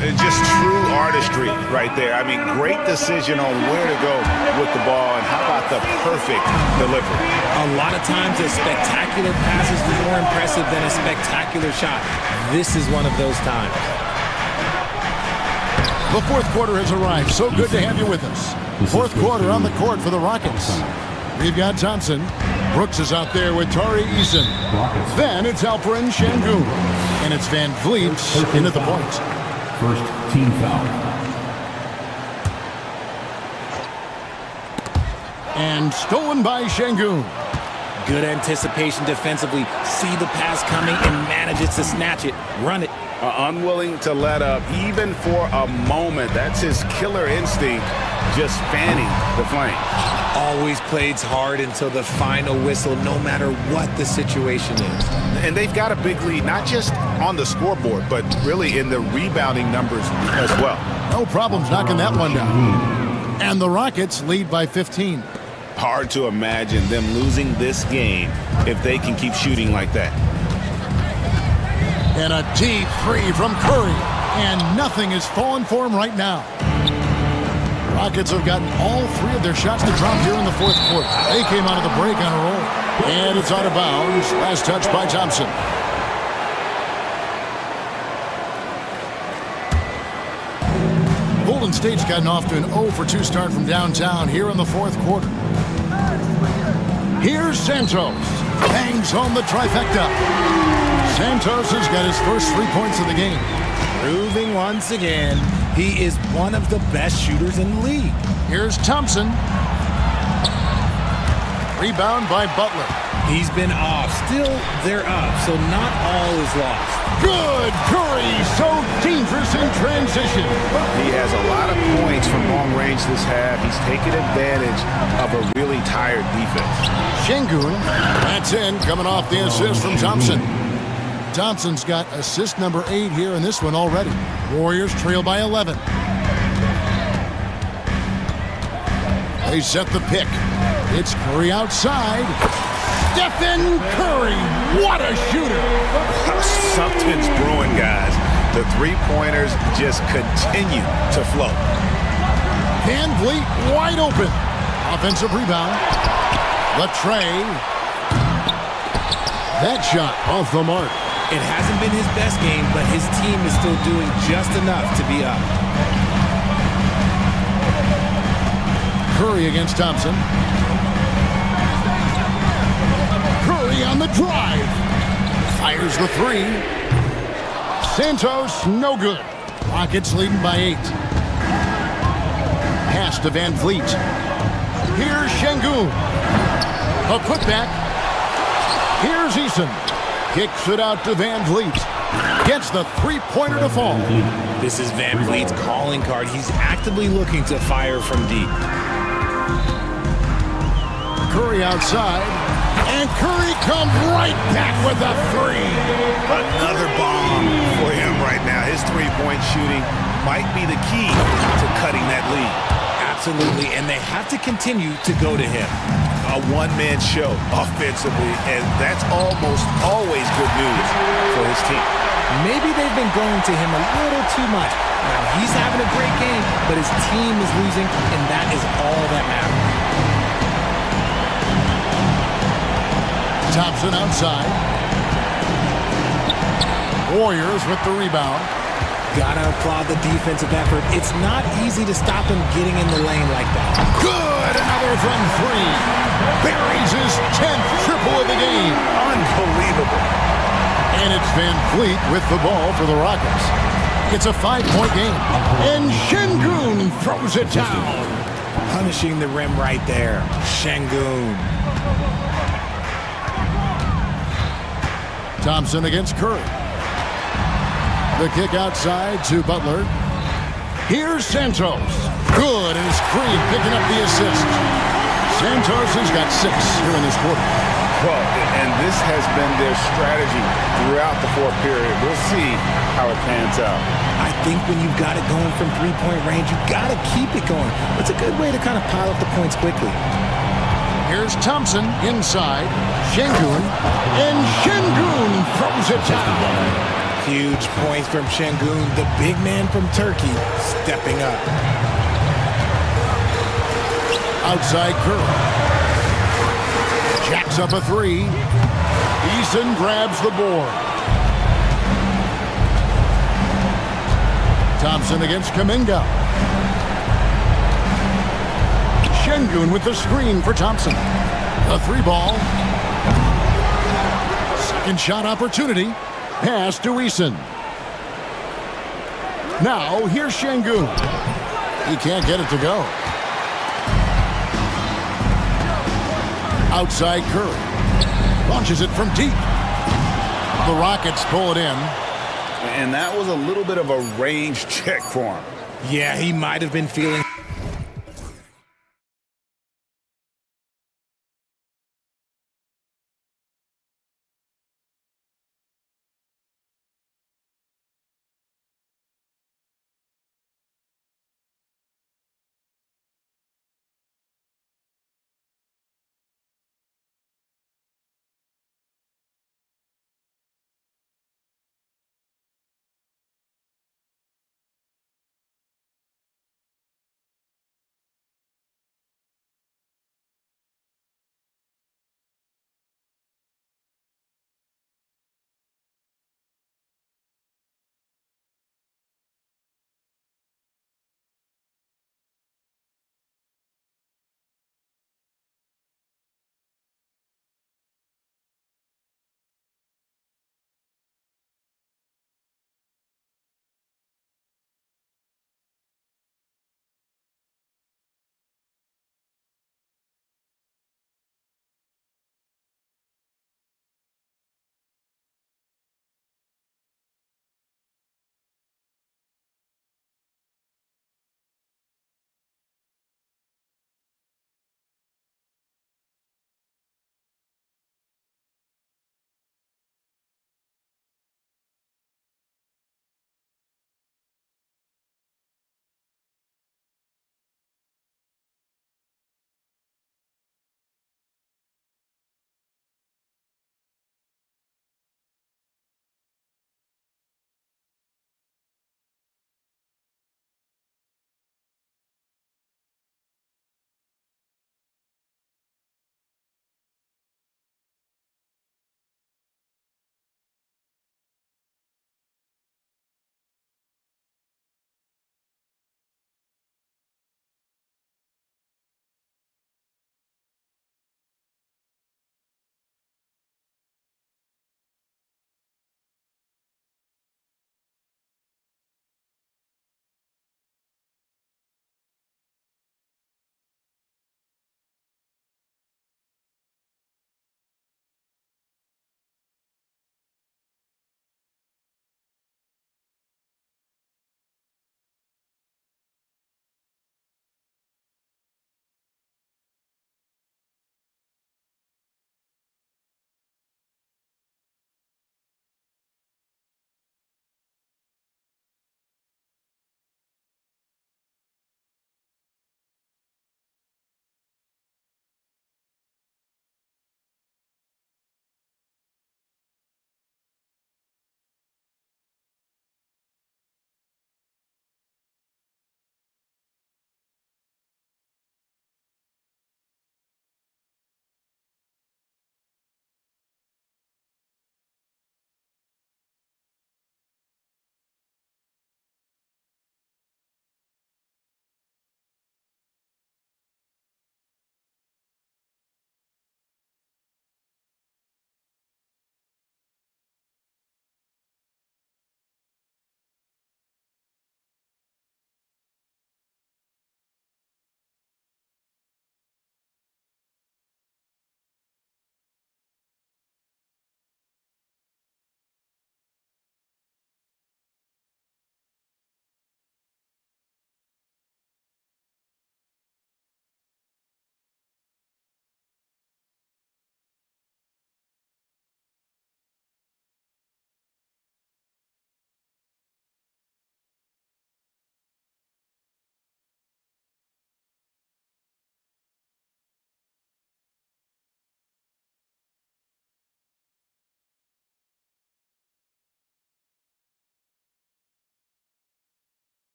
Just true artistry right there. I mean, great decision on where to go with the ball, and how about the perfect delivery? A lot of times a spectacular pass is more impressive than a spectacular shot. This is one of those times. The fourth quarter has arrived. So good to have you with us. Fourth quarter on the court for the Rockets. We've got Thompson. Brooks is out there with Tari Eason. Then it's Alperen Şengün. And it's Van Vliet into the point. First team foul. And stolen by Şengün. Good anticipation defensively. See the pass coming and manages to snatch it. Run it. Unwilling to let up even for a moment. That's his killer instinct, just fanning the flame. Always plays hard until the final whistle, no matter what the situation is. And they've got a big lead, not just on the scoreboard, but really in the rebounding numbers as well. No problems knocking that one down. And the Rockets lead by 15. Hard to imagine them losing this game if they can keep shooting like that. And a deep 3 from Curry. And nothing is falling for him right now. Rockets have gotten all 3 of their shots to drop here in the fourth quarter. They came out of the break on a roll. And it's out of bounds. Last touch by Thompson. Golden State's gotten off to an 0-for-2 start from downtown here in the fourth quarter. Here's Santos. Bangs home the trifecta. Santos has got his first 3 points of the game. Proving once again, he is one of the best shooters in the league. Here's Thompson. Rebound by Butler. He's been off. Still, they're up, so not all is lost. Good Curry, so dangerous in transition. He has a lot of points from long range this half. He's taken advantage of a really tired defense. Şengün, that's in, coming off the assist from Thompson. Thompson's got assist number 8 here in this one already. Warriors trail by 11. They set the pick. It's Curry outside. Stephen Curry, what a shooter! Something's brewing, guys. The three-pointers just continue to flow. Van Vliet wide open. Offensive rebound. Latrey. That shot off the mark. It hasn't been his best game, but his team is still doing just enough to be up. Curry against Thompson. Curry on the drive. Fires the 3. Santos, no good. Rockets leading by 8. Pass to Van Vliet. Here's Şengün. A putback. Here's Eason. Kicks it out to Van Vliet. Gets the three-pointer to fall. This is Van Vliet's calling card. He's actively looking to fire from deep. Curry outside. And Curry comes right back with a three. Another bomb for him right now. His three-point shooting might be the key to cutting that lead. Absolutely, and they have to continue to go to him. A one-man show offensively, and that's almost always good news for his team. Maybe they've been going to him a little too much. Now, he's having a great game, but his team is losing, and that is all that matters. Thompson outside. Warriors with the rebound. Gotta applaud the defensive effort. It's not easy to stop him getting in the lane like that. Good! Another from three. Buries his 10th triple of the game. Unbelievable. And it's Van Fleet with the ball for the Rockets. It's a 5-point game. And Şengün throws it down. Punishing the rim right there. Şengün. Thompson against Curry. The kick outside to Butler. Here's Santos. Good, and it's Creed picking up the assist. Santos has got 6 here in this quarter. Well, and this has been their strategy throughout the fourth period. We'll see how it pans out. I think when you've got it going from three-point range, you've got to keep it going. It's a good way to kind of pile up the points quickly. Here's Thompson inside. Şengün. And Şengün throws it down. Huge points from Şengün, the big man from Turkey, stepping up. Outside Curry. Jacks up a three. Eason grabs the board. Thompson against Kuminga. Şengün with the screen for Thompson. A three ball. Second shot opportunity. Pass to Eason. Now here's Şengün. He can't get it to go. Outside Curry. Launches it from deep. The Rockets pull it in. And that was a little bit of a range check for him. Yeah, he might have been feeling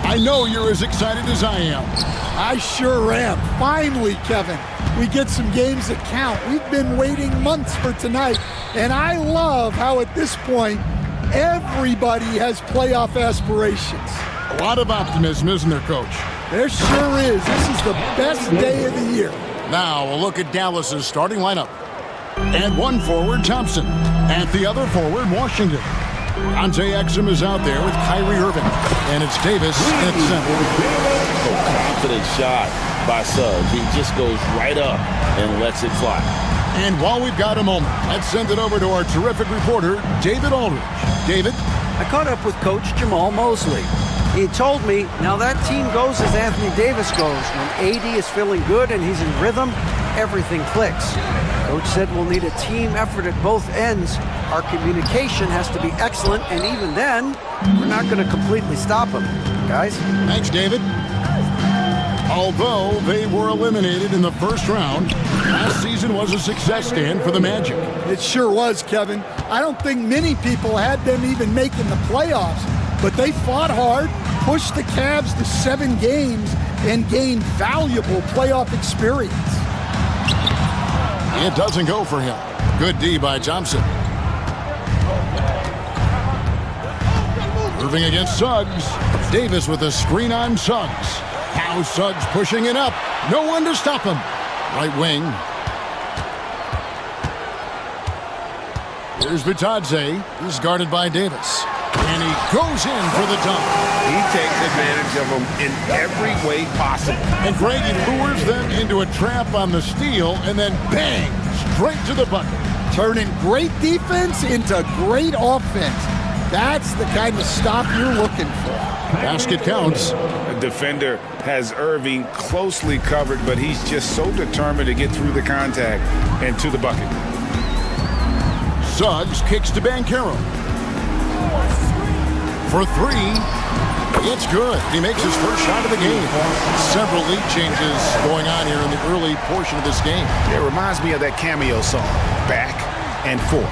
I know you're as excited as I am. I sure am. Finally, Kevin, we get some games that count. We've been waiting months for tonight, and I love how at this point, everybody has playoff aspirations. A lot of optimism, isn't there, Coach? There sure is. This is the best day of the year. Now, a look at Dallas's starting lineup. At one forward, Thompson. At the other forward, Washington. Dante Exum is out there with Kyrie Irving. And it's Davis at center. Confident shot by Suggs. He just goes right up and lets it fly. And while we've got a moment, let's send it over to our terrific reporter, David Aldridge. David? I caught up with Coach Jamal Mosley. He told me, now that team goes as Anthony Davis goes. When AD is feeling good and he's in rhythm, everything clicks. Coach said we'll need a team effort at both ends. Our communication has to be excellent, and even then, we're not going to completely stop him. Guys? Thanks, David. Although they were eliminated in the first round, last season was a success stand for the Magic. It sure was, Kevin. I don't think many people had them even making the playoffs, but they fought hard, pushed the Cavs to 7 games, and gained valuable playoff experience. It doesn't go for him. Good D by Thompson. Irving against Suggs. Davis with a screen on Suggs. Now Suggs pushing it up. No one to stop him. Right wing. Here's Bitadze. He's guarded by Davis. And he goes in for the dunk. He takes advantage of them in every way possible. And Greg, he lures them into a trap on the steal, and then bang, straight to the bucket. Turning great defense into great offense. That's the kind of stop you're looking for. Basket counts. The defender has Irving closely covered, but he's just so determined to get through the contact and to the bucket. Suggs kicks to Banchero. For 3, it's good. He makes his first shot of the game. Several lead changes going on here in the early portion of this game. It reminds me of that cameo song, Back and Forth.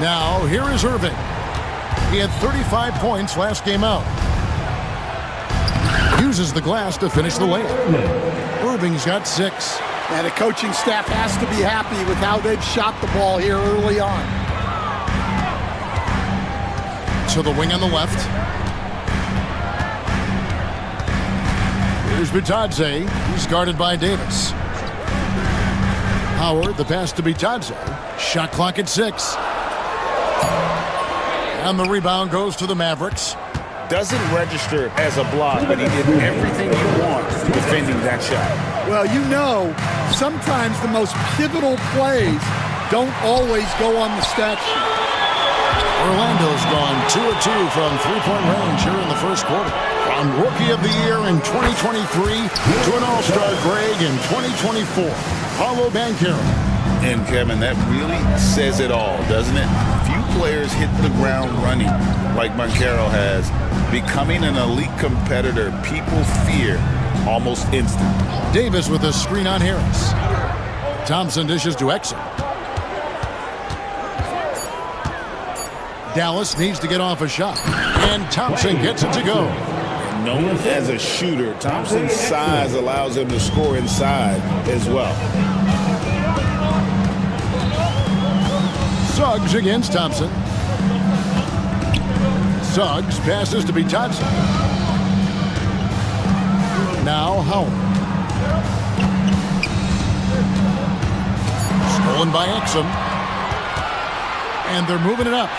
Now, here is Irving. He had 35 points last game out. Uses the glass to finish the layup. Irving's got 6. And the coaching staff has to be happy with how they've shot the ball here early on. To the wing on the left. Here's Bitadze. He's guarded by Davis. Howard, the pass to Bitadze. Shot clock at 6. And the rebound goes to the Mavericks. Doesn't register as a block, but he did everything he wants defending that shot. Well, you know, sometimes the most pivotal plays don't always go on the stat sheet. Orlando's gone 2 of 2 from three-point range here in the first quarter. From Rookie of the Year in 2023 to an All-Star Greg in 2024, Paolo Banchero. And Kevin, that really says it all, doesn't it? Few players hit the ground running like Banchero has. Becoming an elite competitor, people fear almost instant. Davis with a screen on Harris. Thompson dishes to Exum. Dallas needs to get off a shot. And Thompson gets it to go. Known as a shooter, Thompson's size allows him to score inside as well. Suggs against Thompson. Suggs passes to Bitadze. Now Howard. Stolen by Exum. And they're moving it up.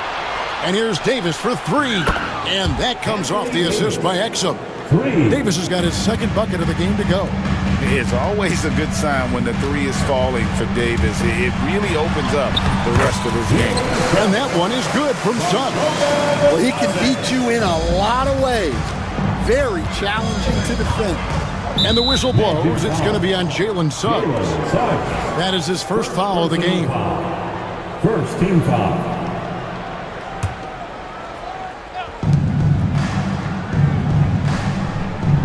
And here's Davis for 3. And that comes off the assist by Exum. Davis has got his second bucket of the game to go. It's always a good sign when the 3 is falling for Davis. It really opens up the rest of his game. And that one is good from Suggs. Well, he can beat you in a lot of ways. Very challenging to defend. And the whistle blows. It's going to be on Jalen Suggs. That is his first foul of the game. First team foul.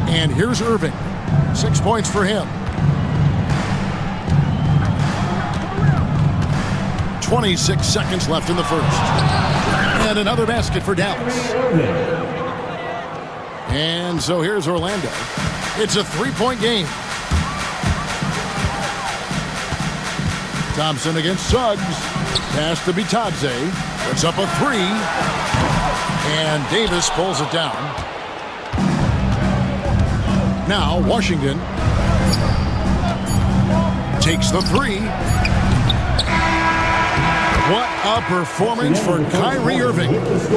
And here's Irving. 6 points for him. 26 seconds left in the first. And another basket for Dallas. And so here's Orlando. It's a three-point game. Thompson against Suggs. Pass to Bitadze. Puts up a three. And Davis pulls it down. Now Washington takes the three. What a performance for Kyrie Irving.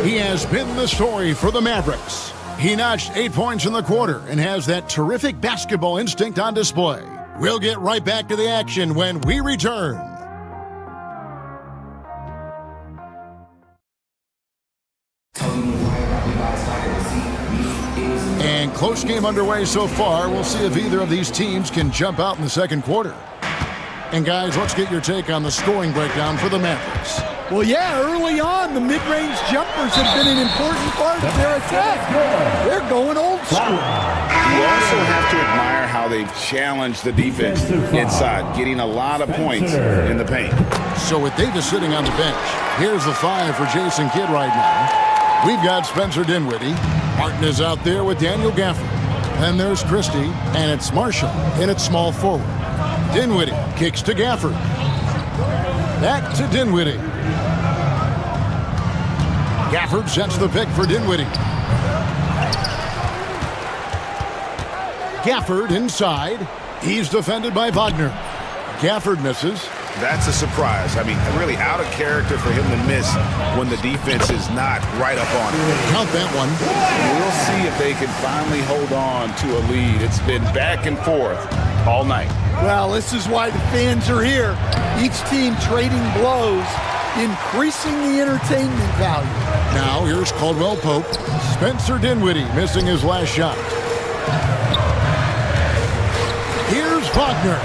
He has been the story for the Mavericks. He notched 8 points in the quarter and has that terrific basketball instinct on display. We'll get right back to the action when we return. And close game underway so far. We'll see if either of these teams can jump out in the second quarter. And guys, let's get your take on the scoring breakdown for the Mavericks. Well, yeah, early on, the mid-range jumpers have been an important part of their attack. They're going old school. You also have to admire how they've challenged the defense inside, getting a lot of points in the paint. So with Davis sitting on the bench, here's the five for Jason Kidd right now. We've got Spencer Dinwiddie. Martin is out there with Daniel Gafford. Then there's Christie, and it's Marshall in at small forward. Dinwiddie kicks to Gafford. Back to Dinwiddie. Gafford sets the pick for Dinwiddie. Gafford inside. He's defended by Wagner. Gafford misses. That's a surprise. I mean, really out of character for him to miss when the defense is not right up on him. Count that one. We'll see if they can finally hold on to a lead. It's been back and forth all night. Well, this is why the fans are here. Each team trading blows, increasing the entertainment value. Now here's Caldwell Pope. Spencer Dinwiddie missing his last shot. Here's Wagner.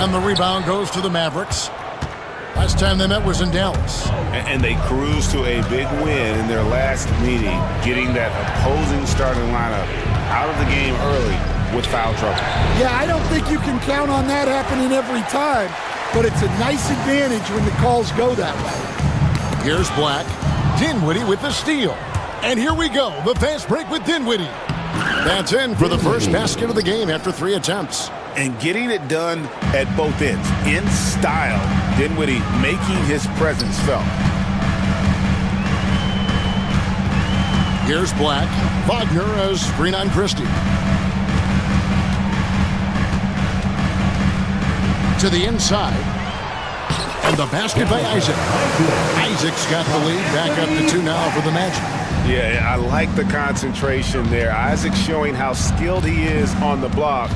And the rebound goes to the Mavericks. Last time they met was in Dallas. And they cruised to a big win in their last meeting, getting that opposing starting lineup out of the game early with foul trouble. Yeah, I don't think you can count on that happening every time, but it's a nice advantage when the calls go that way. Here's Black. Dinwiddie with the steal. And here we go, the fast break with Dinwiddie. That's in for the first basket of the game after 3 attempts. And getting it done at both ends, in style. Dinwiddie making his presence felt. Here's Black. Wagner as screen on Christie. To the inside. And the basket by Isaac. Isaac's got the lead. Back up to 2 now for the Magic. Yeah, I like the concentration there. Isaac showing how skilled he is on the block.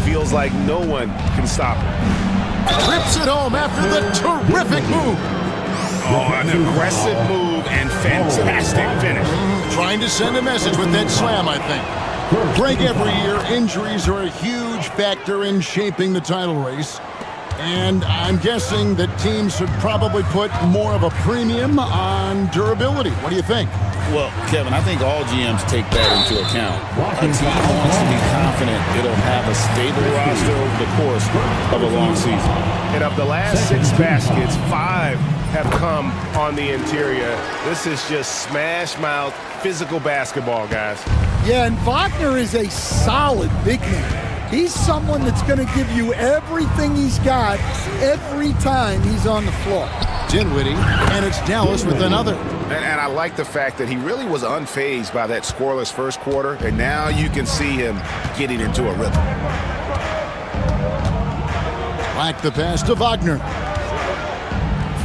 Feels like no one can stop him. Trips it home after the terrific move. Oh, an aggressive move and fantastic finish. Trying to send a message with that slam, I think. Break every year, injuries are a huge factor in shaping the title race. And I'm guessing that teams should probably put more of a premium on durability. What do you think? Well, Kevin, I think all GMs take that into account. A team wants to be confident it'll have a stable roster over the course of a long season. And of the last 6 baskets, 5 have come on the interior. This is just smash-mouth physical basketball, guys. Yeah, and Wagner is a solid big man. He's someone that's going to give you everything he's got every time he's on the floor. Dinwiddie, and it's Dallas with another. And I like the fact that he really was unfazed by that scoreless first quarter, and now you can see him getting into a rhythm. Black the pass to Wagner.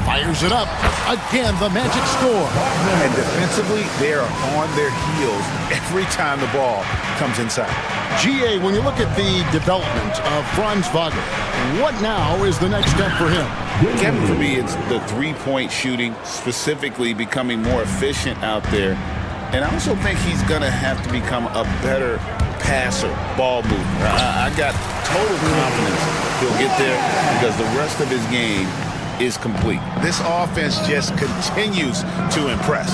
Fires it up. Again, the Magic score. And defensively, they are on their heels every time the ball comes inside. GA, when you look at the development of Franz Wagner, what now is the next step for him? Kevin, for me, it's the three-point shooting, specifically becoming more efficient out there. And I also think he's going to have to become a better passer, ball mover. I got total confidence he'll get there because the rest of his game is complete. This offense just continues to impress.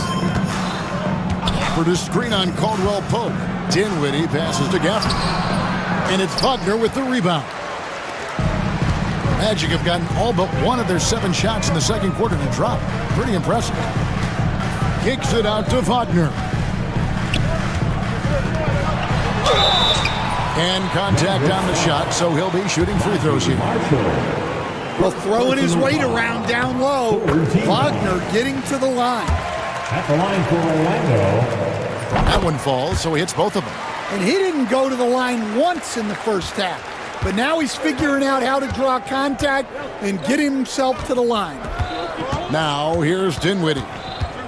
For the screen on Caldwell Pope. Dinwiddie passes to Gafford. And it's Wagner with the rebound. Magic have gotten all but one of their 7 shots in the second quarter to drop. Pretty impressive. Kicks it out to Wagner. And contact on the shot, so he'll be shooting free throws here. Well, throwing his weight around down low. Wagner getting to the line. At the line for Orlando. That one falls, so he hits both of them. And he didn't go to the line once in the first half. But now he's figuring out how to draw contact and get himself to the line. Now, here's Dinwiddie.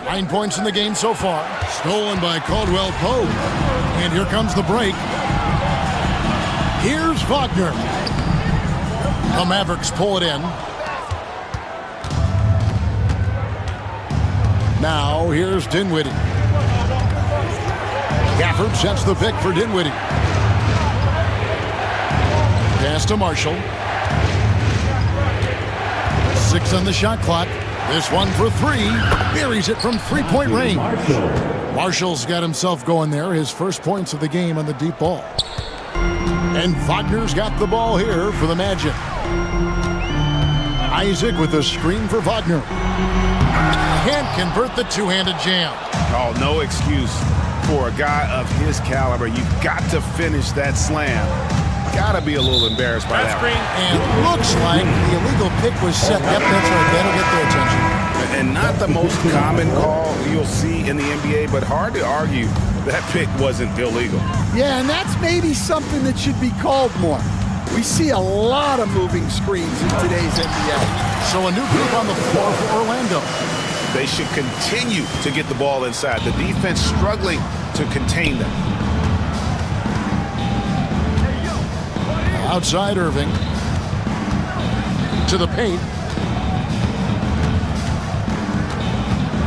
9 points in the game so far. Stolen by Caldwell Pope. And here comes the break. Here's Wagner. The Mavericks pull it in. Now, here's Dinwiddie. Gafford sets the pick for Dinwiddie. Pass to Marshall. 6 on the shot clock. This one for 3. Buries it from three-point range. Marshall's got himself going there. His first points of the game on the deep ball. And Wagner's got the ball here for the Magic. Isaac with a screen for Wagner. Can't convert the two-handed jam. Oh, no excuse for a guy of his caliber. You've got to finish that slam. Got to be a little embarrassed by that. And it looks like the illegal pick was set. Yep, that's right. That'll get their attention. And not the most common call you'll see in the NBA, but hard to argue that pick wasn't illegal. Yeah, and that's maybe something that should be called more. We see a lot of moving screens in today's NBA. So a new group on the floor for Orlando. They should continue to get the ball inside. The defense struggling to contain them. Outside Irving. To the paint.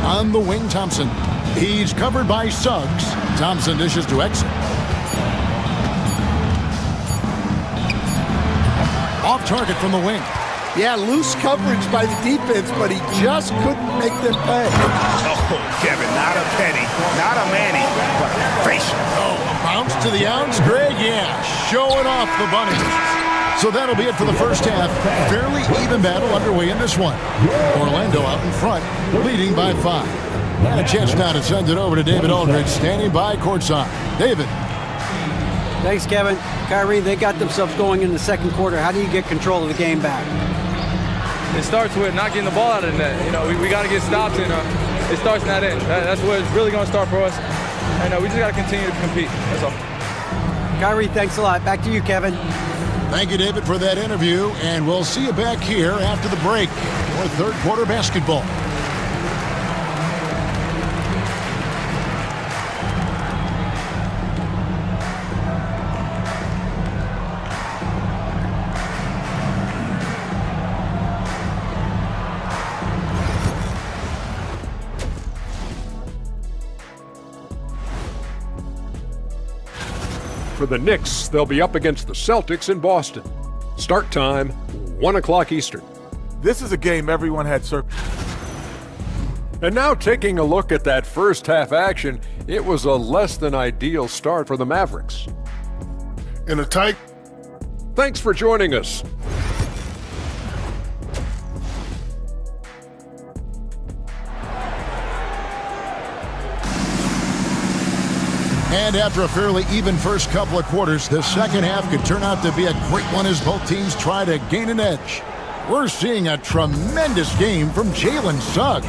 On the wing, Thompson. He's covered by Suggs. Thompson dishes to exit. Off target from the wing. Yeah, loose coverage by the defense, but he just couldn't make them pay. Oh, Kevin, not a penny, not a Manny, but a facial. Oh, a bounce to the ounce, Greg, yeah, showing off the bunnies. So that'll be it for the first half. Fairly even battle underway in this one. Orlando out in front, leading by 5. And a chance now to send it over to David Aldridge, standing by courtside. David. Thanks, Kevin. Kyrie, they got themselves going in the second quarter. How do you get control of the game back? It starts with not getting the ball out of the net. You know, we got to get stops, and it starts in that end. That's where it's really going to start for us. And we just got to continue to compete. That's all. Kyrie, thanks a lot. Back to you, Kevin. Thank you, David, for that interview, and we'll see you back here after the break for third quarter basketball. For the Knicks, they'll be up against the Celtics in Boston. Start time, 1 o'clock Eastern. This is a game everyone had And now taking a look at that first half action, it was a less than ideal start for the Mavericks. In a tight... Thanks for joining us. And after a fairly even first couple of quarters, the second half could turn out to be a great one as both teams try to gain an edge. We're seeing a tremendous game from Jalen Suggs.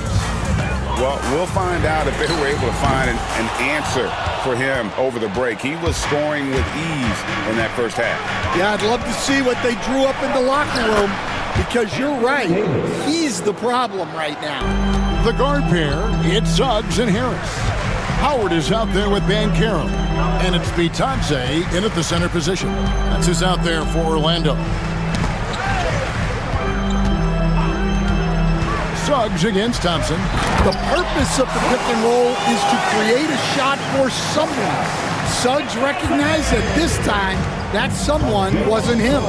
Well, we'll find out if they were able to find an answer for him over the break. He was scoring with ease in that first half. Yeah, I'd love to see what they drew up in the locker room, because you're right. He's the problem right now. The guard pair, it's Suggs and Harris. Howard is out there with Banchero, and it's Bitadze in at the center position. That's who's out there for Orlando. Suggs against Thompson. The purpose of the pick and roll is to create a shot for someone. Suggs recognized that this time that someone wasn't him.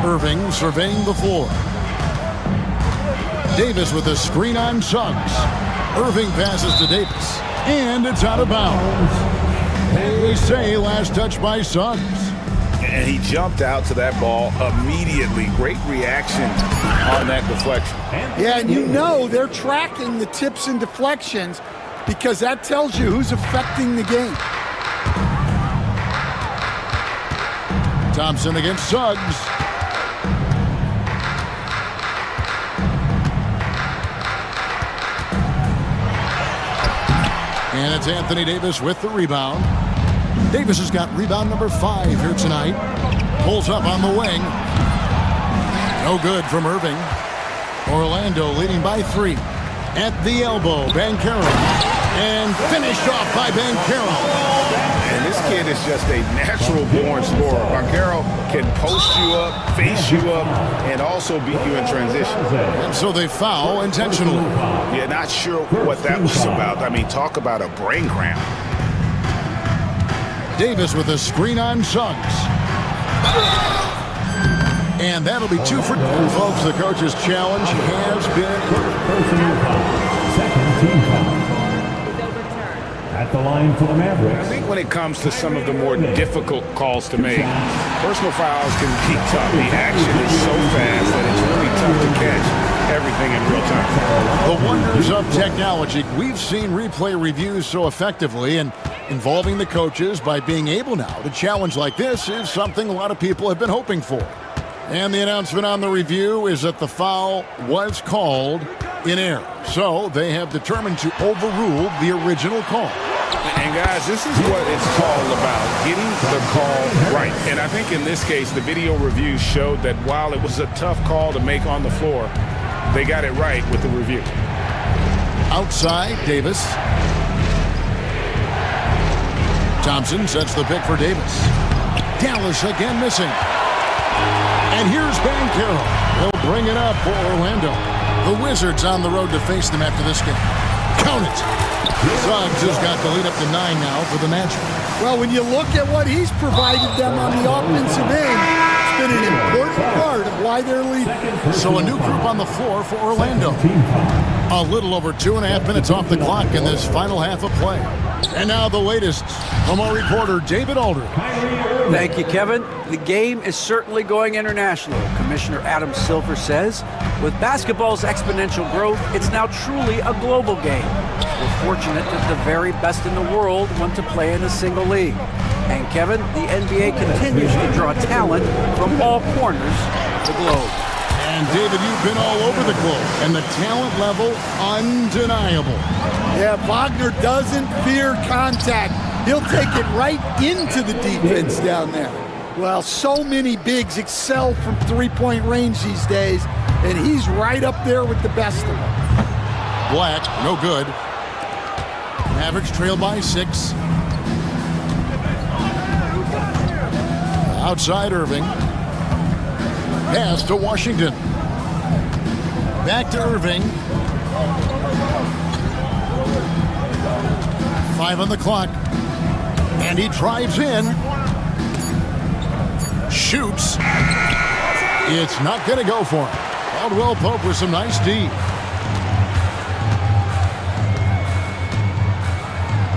Irving surveying the floor. Davis with a screen on Suggs. Irving passes to Davis, and it's out of bounds. They say last touch by Suggs. And he jumped out to that ball immediately. Great reaction on that deflection. Yeah, and you know they're tracking the tips and deflections, because that tells you who's affecting the game. Thompson against Suggs. And it's Anthony Davis with the rebound. Davis has got rebound number 5 here tonight. Pulls up on the wing. No good from Irving. Orlando leading by 3. At the elbow, Banchero. And finished off by Banchero. And this kid is just a natural-born scorer. Banchero can post you up, face you up, and also beat you in transition. And so they foul intentionally. Yeah, not sure what that was about. I mean, talk about a brain cramp. Davis with a screen on Suggs. And that'll be 2 for 2. Folks, the coach's challenge has been Second team foul. At the line for the Mavericks. I think when it comes to some of the more difficult calls to make, personal fouls can be tough. The action is so fast that it's really tough to catch everything in real time. The wonders of technology. We've seen replay reviews so effectively, and involving the coaches by being able now to challenge like this is something a lot of people have been hoping for. And the announcement on the review is that the foul was called in error. So they have determined to overrule the original call. And guys, this is what it's all about, getting the call right. And I think in this case, the video review showed that while it was a tough call to make on the floor, they got it right with the review. Outside, Davis. Thompson sets the pick for Davis. Dallas again missing. And here's Banchero. He'll bring it up for Orlando. The Wizards on the road to face them after this game. Count it. Suggs has got the lead up to 9 now for the Magic. Well, when you look at what he's provided them on the offensive end, it's been an important part of why they're leading. So a new group on the floor for Orlando. A little over 2.5 minutes off the clock in this final half of play. And now the latest from our reporter, David Alder. Thank you, Kevin. The game is certainly going international. Commissioner Adam Silver says, with basketball's exponential growth, it's now truly a global game. We're fortunate that the very best in the world want to play in a single league. And Kevin, the NBA continues to draw talent from all corners of the globe. And David, you've been all over the globe, and the talent level undeniable. Yeah, Wagner doesn't fear contact. He'll take it right into the defense down there. Well, so many bigs excel from three-point range these days, and he's right up there with the best of them. Black, no good. Mavericks trail by 6. Outside Irving. Pass to Washington. Back to Irving. 5 on the clock. And he drives in. Shoots. It's not going to go for him. Caldwell Pope with some nice D.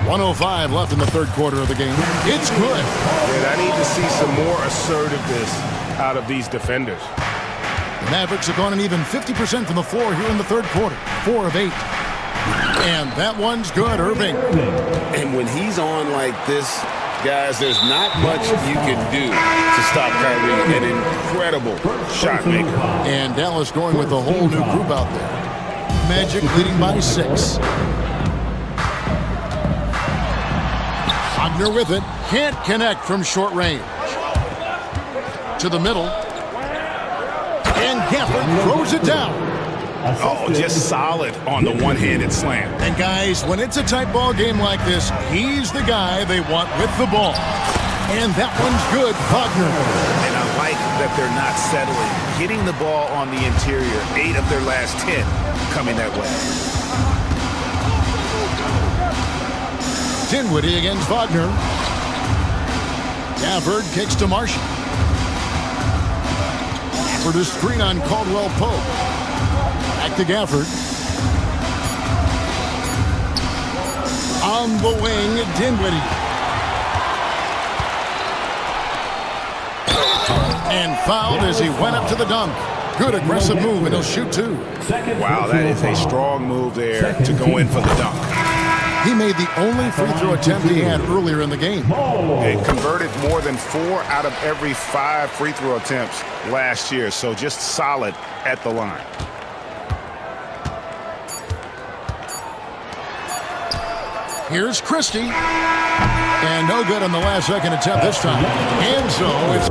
1:05 left in the third quarter of the game. It's good. And I need to see some more assertiveness out of these defenders. The Mavericks have gone an even 50% from the floor here in the third quarter. 4 of 8. And that one's good, Irving. And when he's on like this, guys, there's not much you can do to stop Kyrie. An incredible shot maker. And Dallas going with a whole new group out there. Magic leading by 6. Wagner with it. Can't connect from short range. To the middle. And Gafford throws it down. Oh, just solid on the one-handed slam. And guys, when it's a tight ball game like this, he's the guy they want with the ball. And that one's good, Wagner. And I like that they're not settling. Getting the ball on the interior, 8 of their last 10 coming that way. Dinwiddie against Wagner. Gafford kicks to Marshall. For the screen on Caldwell Pope. Back to Gafford. On the wing, Dinwiddie. And fouled as he went up to the dunk. Good aggressive move, and he'll shoot 2. Wow, that is a strong move there to go in for the dunk. He made the only free throw attempt he had earlier in the game. And converted more than 4 out of every 5 free throw attempts last year, so just solid at the line. Here's Christie. And no good on the last second attempt this time. And so it's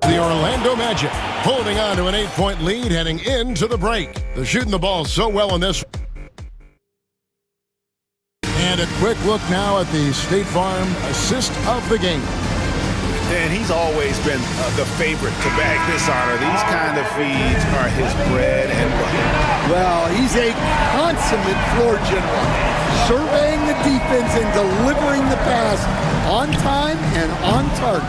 the Orlando Magic holding on to an 8-point lead heading into the break. They're shooting the ball so well in this. And a quick look now at the State Farm assist of the game. And he's always been the favorite to bag this honor. These kind of feeds are his bread and butter. Well, he's a consummate floor general, surveying the defense and delivering the pass on time and on target.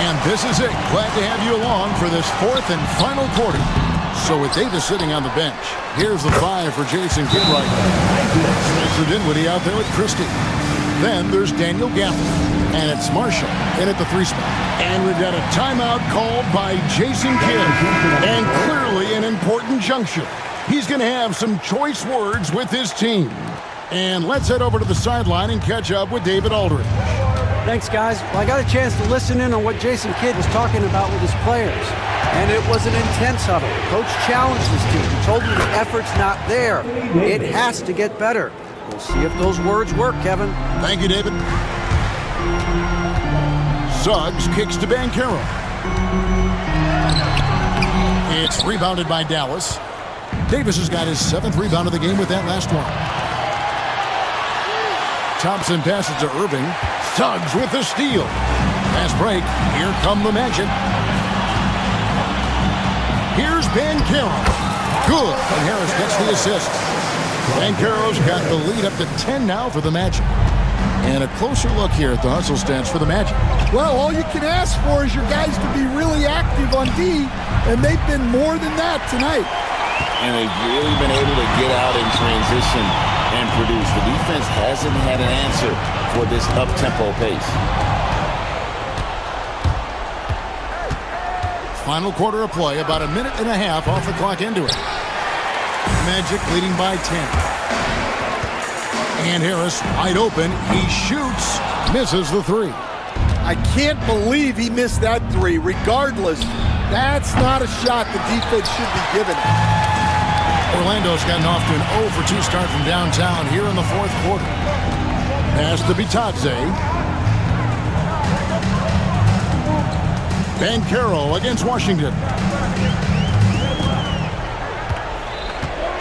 And this is it. Glad to have you along for this fourth and final quarter. So with Davis sitting on the bench, here's the 5 for Jason Kidd right now. Spencer Dinwiddie out there with Christie. Then there's Daniel Gaffney, and it's Marshall in at the 3 spot. And we've got a timeout called by Jason Kidd, and clearly an important juncture. He's going to have some choice words with his team. And let's head over to the sideline and catch up with David Aldridge. Thanks, guys. Well, I got a chance to listen in on what Jason Kidd was talking about with his players. And it was an intense huddle. Coach challenged his team. He told them the effort's not there. It has to get better. We'll see if those words work, Kevin. Thank you, David. Suggs kicks to Banchero. It's rebounded by Dallas. Davis has got his 7th rebound of the game with that last one. Thompson passes to Irving. Suggs with the steal. Fast break. Here come the Magic. Here's Banchero. Good. And Harris gets the assist. Banchero's got the lead up to 10 now for the Magic. And a closer look here at the hustle stats for the Magic. Well, all you can ask for is your guys to be really active on D, and they've been more than that tonight. And they've really been able to get out in transition and produce. The defense hasn't had an answer for this up-tempo pace. Final quarter of play, about a minute and a half off the clock into it. Magic leading by 10. And Harris wide open. He shoots, misses the 3. I can't believe he missed that 3. Regardless, that's not a shot the defense should be giving him. Orlando's gotten off to an 0 for 2 start from downtown here in the 4th quarter. Pass to Bitadze. Banchero against Washington.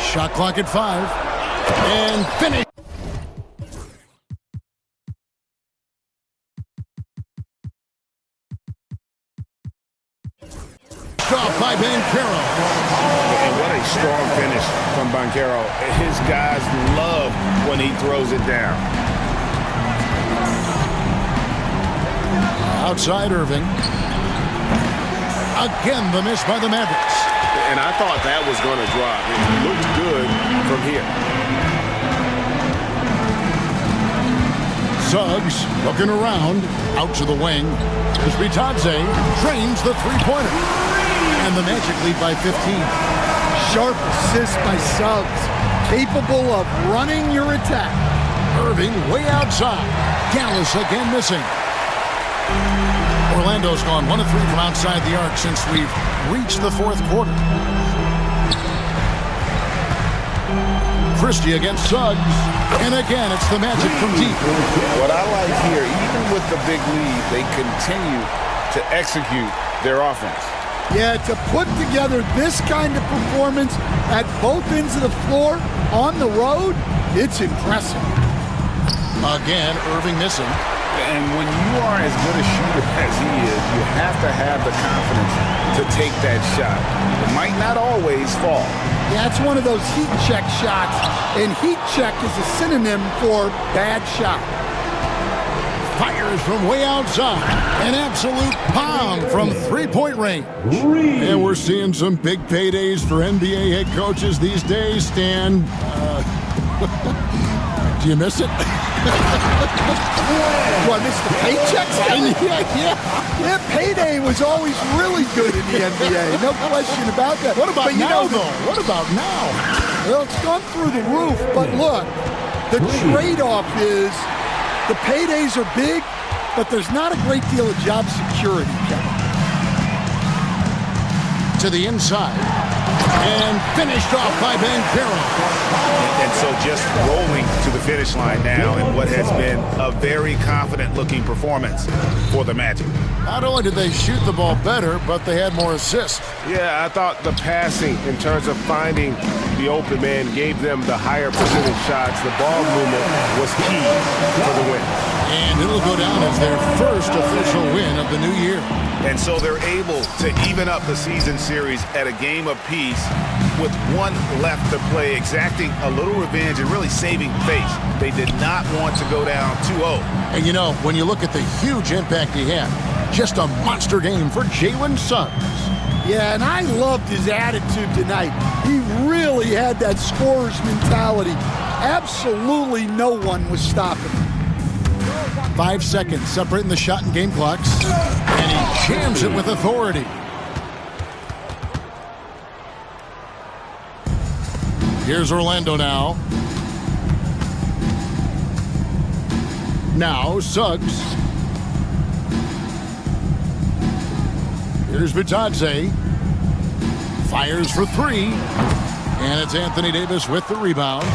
Shot clock at 5. And finish. Stop by Banchero. And what a strong finish from Banchero. His guys love when he throws it down. Outside Irving. Again, the miss by the Mavericks. And I thought that was going to drop. It looked good from here. Suggs looking around, out to the wing. As Bitadze drains the 3-pointer. And the Magic lead by 15. Sharp assist by Suggs, capable of running your attack. Irving way outside. Dallas again missing. Orlando's gone 1 of 3 from outside the arc since we've reached the 4th quarter. Christie against Suggs. And again, it's the Magic from deep. What I like here, even with the big lead, they continue to execute their offense. Yeah, to put together this kind of performance at both ends of the floor on the road, it's impressive. Again, Irving missing. And when you are as good a shooter as he is, you have to have the confidence to take that shot. It might not always fall. Yeah, it's one of those heat check shots, and heat check is a synonym for bad shot. Fires from way outside. An absolute bomb from 3-point range. And we're seeing some big paydays for NBA head coaches these days, Stan. Do you miss it? What, miss the paychecks? Yeah, payday was always really good in the NBA. No question about that. What about now, though? What about now? Well, it's gone through the roof, but look, the trade-off is the paydays are big, but there's not a great deal of job security, Kevin. To the inside. And finished off by Banchero. And so just rolling to the finish line now in what has been a very confident-looking performance for the Magic. Not only did they shoot the ball better, but they had more assists. Yeah, I thought the passing in terms of finding the open man gave them the higher percentage shots. The ball movement was key for the win. And it'll go down as their first official win of the new year. And so they're able to even up the season series at a game apiece with one left to play, exacting a little revenge and really saving face. They did not want to go down 2-0. And you know, when you look at the huge impact he had, just a monster game for Jalen Suggs. Yeah, and I loved his attitude tonight. He really had that scorer's mentality. Absolutely no one was stopping him. 5 seconds separating the shot and game clocks. And he jams it with authority. Here's Orlando now. Now Suggs. Here's Bitadze. Fires for three. And it's Anthony Davis with the rebound.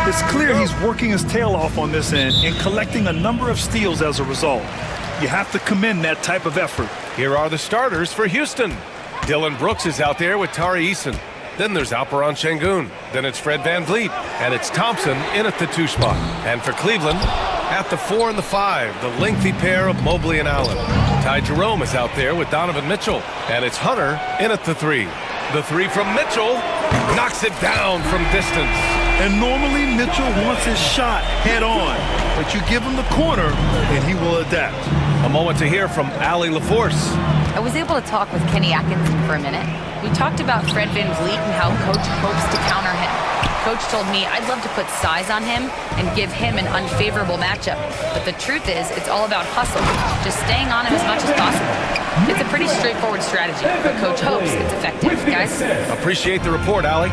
It's clear he's working his tail off on this end and collecting a number of steals as a result. You have to commend that type of effort. Here are the starters for Houston. Dylan Brooks is out there with Tari Eason. Then there's Alperon Şengün. Then it's Fred VanVleet. And it's Thompson in at the 2 spot. And for Cleveland, at the 4 and the 5, the lengthy pair of Mobley and Allen. Ty Jerome is out there with Donovan Mitchell. And it's Hunter in at the 3. The 3 from Mitchell knocks it down from distance. And normally Mitchell wants his shot head on, but you give him the corner and he will adapt. A moment to hear from Allie LaForce. I was able to talk with Kenny Atkinson for a minute. We talked about Fred VanVleet and how Coach hopes to counter him. Coach told me I'd love to put size on him and give him an unfavorable matchup. But the truth is, it's all about hustle, just staying on him as much as possible. It's a pretty straightforward strategy, but Coach hopes it's effective. Guys? Appreciate the report, Allie.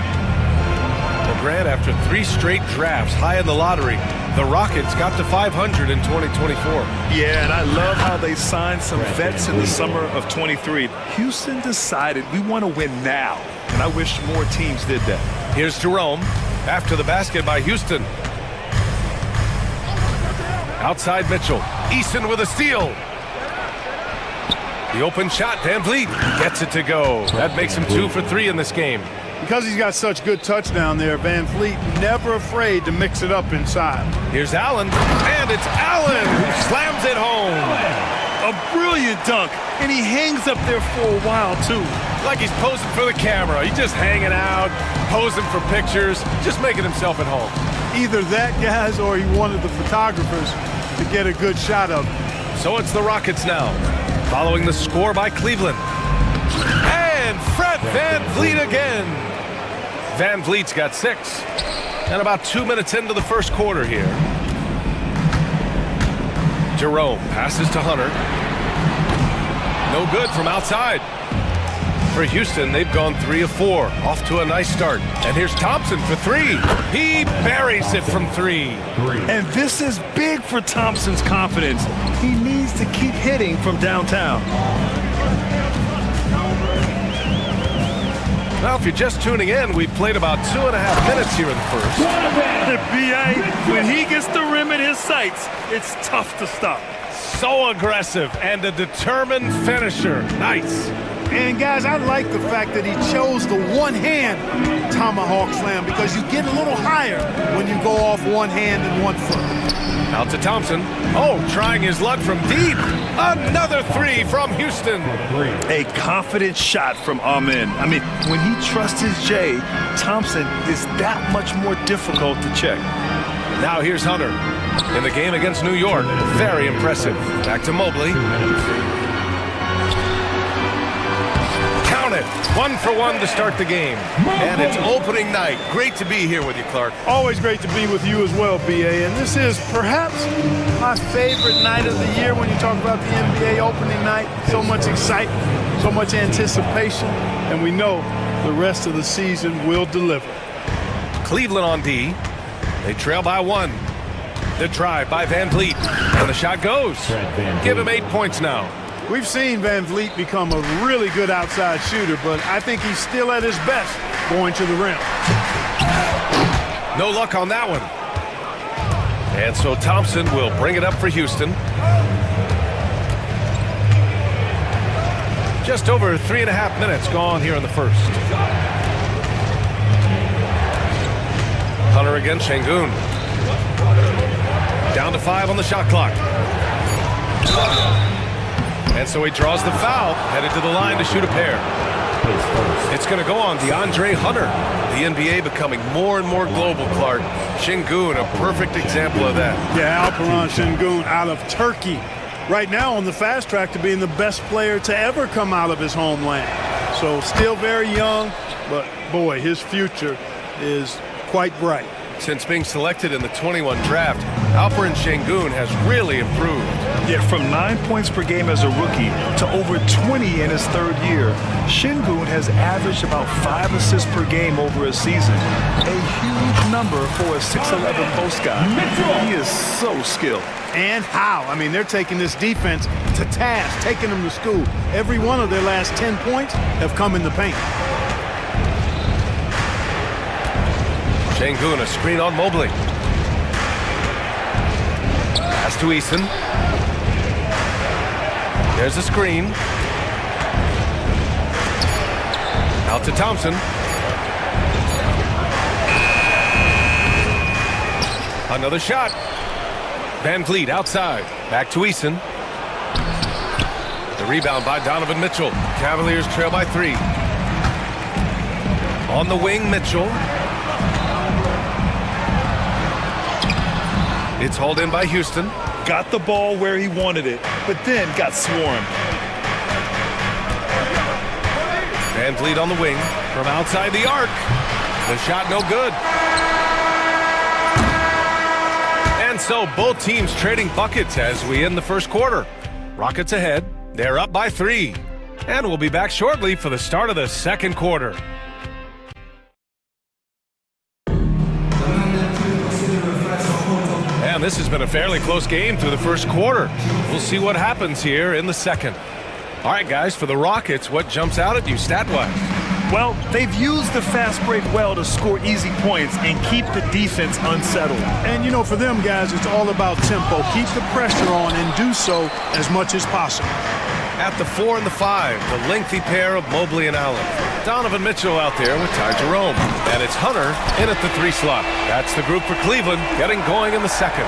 Well, Grant, after 3 straight drafts high in the lottery, the Rockets got to 500 in 2024. Yeah, and I love how they signed some vets in the summer of 23. Houston decided we want to win now, and I wish more teams did that. Here's Jerome after the basket by Houston. Outside Mitchell. Eason with a steal. The open shot, VanVleet gets it to go. That makes him 2 for 3 in this game. Because he's got such good touch down there, VanVleet never afraid to mix it up inside. Here's Allen, and it's Allen who slams it home. A brilliant dunk, and he hangs up there for a while, too. Like he's posing for the camera. He's just hanging out, posing for pictures, just making himself at home. Either that, guys, or he wanted the photographers to get a good shot of him. So it's the Rockets now, following the score by Cleveland. And Fred VanVleet again. VanVleet's got 6. And about 2 minutes into the first quarter here. Jerome passes to Hunter. No good from outside. For Houston, they've gone 3 of 4. Off to a nice start. And here's Thompson for 3. He buries it from 3. And this is big for Thompson's confidence. He needs to keep hitting from downtown. Now, if you're just tuning in, we've played about 2.5 minutes here in the first. B.A., when he gets the rim in his sights, it's tough to stop. So aggressive and a determined finisher. Nice. And guys, I like the fact that he chose the one-hand tomahawk slam because you get a little higher when you go off one hand and 1 foot. Out to Thompson. Oh, trying his luck from deep. Another 3 from Houston. A confident shot from Amen. I mean, when he trusts his J, Thompson is that much more difficult to check. Now here's Hunter. In the game against New York, very impressive. Back to Mobley. Count it. 1 for 1 to start the game. And it's opening night. Great to be here with you, Clark. Always great to be with you as well, B.A. And this is perhaps my favorite night of the year when you talk about the NBA opening night. So much excitement, so much anticipation, and we know the rest of the season will deliver. Cleveland on D. They trail by 1. The drive by VanVleet. And the shot goes. Give him 8 points now. We've seen VanVleet become a really good outside shooter, but I think he's still at his best going to the rim. No luck on that one. And so Thompson will bring it up for Houston. Just over 3.5 minutes gone here in the first. Hunter against Şengün. Down to 5 on the shot clock. And so he draws the foul, headed to the line to shoot a pair. It's going to go on DeAndre Hunter. The NBA becoming more and more global, Clark. Şengün, a perfect example of that. Yeah, Alperon Şengün out of Turkey. Right now on the fast track to being the best player to ever come out of his homeland. So still very young, but boy, his future is quite bright. Since being selected in the 21 draft, Alperon Şengün has really improved. Yeah, from 9 points per game as a rookie to over 20 in his 3rd year, Şengün has averaged about 5 assists per game over a season. A huge number for a 6'11" post guy. He is so skilled. And how? I mean, they're taking this defense to task, taking them to school. Every one of their last 10 points have come in the paint. Şengün, a screen on Mobley. Pass to Eason. There's a screen. Out to Thompson. Another shot. Van Vliet outside. Back to Eason. The rebound by Donovan Mitchell. Cavaliers trail by 3. On the wing, Mitchell. It's hauled in by Houston. Got the ball where he wanted it, but then got swarmed. Van Vliet on the wing from outside the arc. The shot no good. And so both teams trading buckets as we end the first quarter. Rockets ahead. They're up by 3. And we'll be back shortly for the start of the second quarter. And this has been a fairly close game through the first quarter. We'll see what happens here in the second. All right, guys, for the Rockets, what jumps out at you stat-wise? Well, they've used the fast break well to score easy points and keep the defense unsettled. And, you know, for them, guys, it's all about tempo. Keep the pressure on and do so as much as possible. At the 4 and the 5, the lengthy pair of Mobley and Allen. Donovan Mitchell out there with Ty Jerome. And it's Hunter in at the 3 slot. That's the group for Cleveland getting going in the second.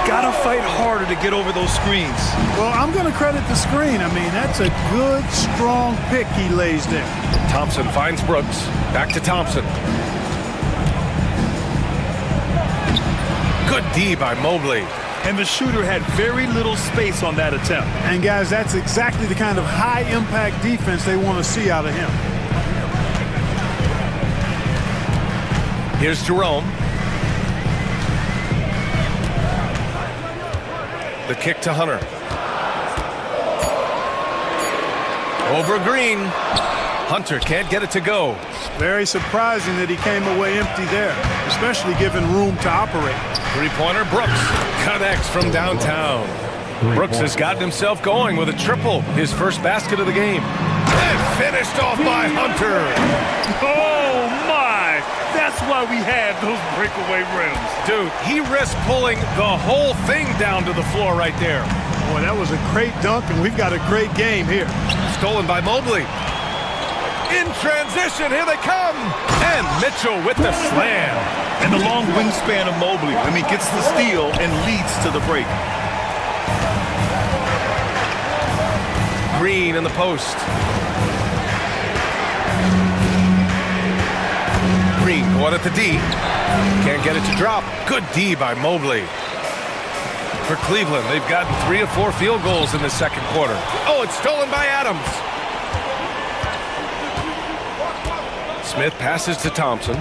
Gotta fight harder to get over those screens. Well, I'm going to credit the screen. I mean, that's a good, strong pick he lays there. Thompson finds Brooks. Back to Thompson. Good D by Mobley. And the shooter had very little space on that attempt. And, guys, that's exactly the kind of high-impact defense they want to see out of him. Here's Jerome. The kick to Hunter. Over Green. Hunter can't get it to go. Very surprising that he came away empty there, especially given room to operate. Three-pointer, Brooks connects from downtown. Brooks has gotten himself going with a triple, his first basket of the game. And finished off by Hunter. Oh, my! That's why we have those breakaway rims. Dude, he risked pulling the whole thing down to the floor right there. Boy, that was a great dunk, and we've got a great game here. Stolen by Mobley. In transition, here they come. And Mitchell with the slam. And the long wingspan of Mobley. I mean, gets the steal and leads to the break. Green in the post. Green going at the D. Can't get it to drop. Good D by Mobley. For Cleveland, they've gotten 3 of 4 field goals in the second quarter. Oh, it's stolen by Adams. Smith passes to Thompson.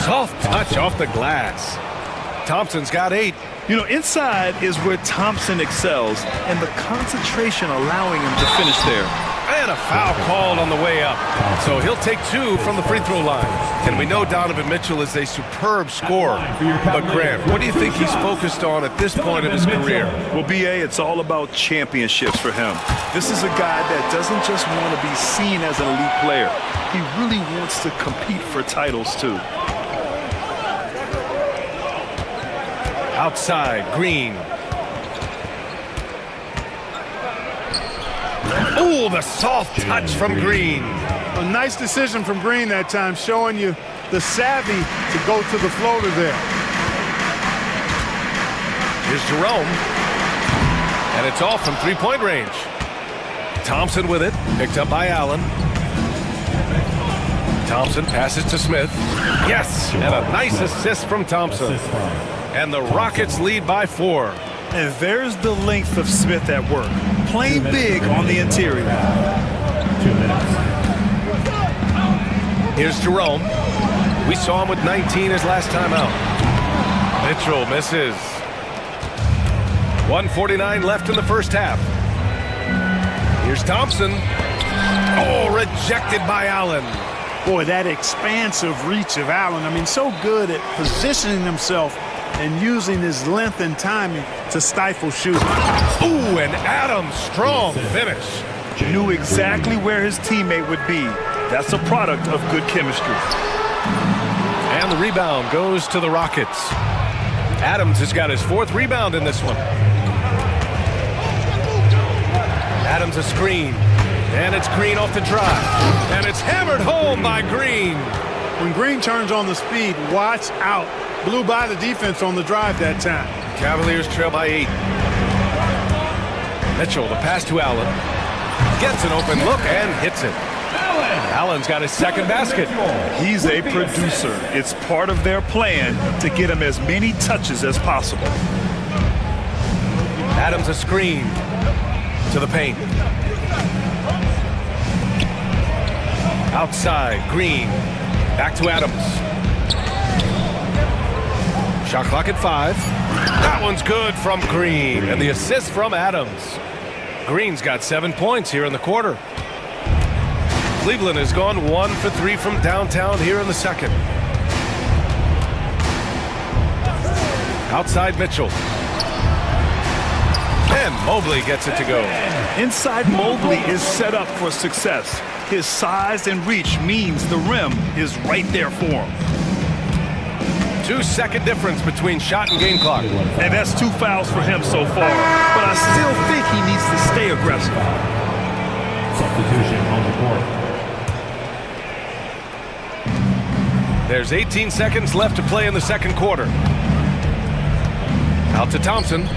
Soft touch off the glass. Thompson's got 8. You know, inside is where Thompson excels, and the concentration allowing him to finish there. And a foul called on the way up. So he'll take 2 from the free throw line. And we know Donovan Mitchell is a superb scorer. But Grant, what do you think he's focused on at this point of his career? Well, B.A., it's all about championships for him. This is a guy that doesn't just want to be seen as an elite player. He really wants to compete for titles, too. Outside, Green. Oh, the soft touch from Green. A nice decision from Green that time, showing you the savvy to go to the floater there. Here's Jerome. And it's off from three-point range. Thompson with it, picked up by Allen. Thompson passes to Smith. Yes, and a nice assist from Thompson. And the Rockets lead by 4. And there's the length of Smith at work. Playing big on the interior. 2 minutes. Here's Jerome. We saw him with 19 his last time out. Mitchell misses. 1:49 left in the first half. Here's Thompson. Oh, rejected by Allen. Boy, that expansive reach of Allen. I mean, so good at positioning himself and using his length and timing to stifle shooting. Ooh, and Adams, strong finish. Knew exactly where his teammate would be. That's a product of good chemistry. And the rebound goes to the Rockets. Adams has got his 4th rebound in this one. Adams a screen. And it's Green off the drive. And it's hammered home by Green. When Green turns on the speed, watch out. Blew by the defense on the drive that time. Cavaliers trail by 8. Mitchell, the pass to Allen. Gets an open look and hits it. Allen's got his 2nd basket. He's a producer. It's part of their plan to get him as many touches as possible. Adams a screen to the paint. Outside, Green. Back to Adams. Shot clock at 5. That one's good from Green. And the assist from Adams. Green's got 7 points here in the quarter. Cleveland has gone 1 for 3 from downtown here in the second. Outside Mitchell. And Mobley gets it to go. Inside Mobley is set up for success. His size and reach means the rim is right there for him. 2-second difference between shot and game clock. And that's 2 fouls for him so far. But I still think he needs to stay aggressive. Substitution on the court. There's 18 seconds left to play in the second quarter. Out to Thompson.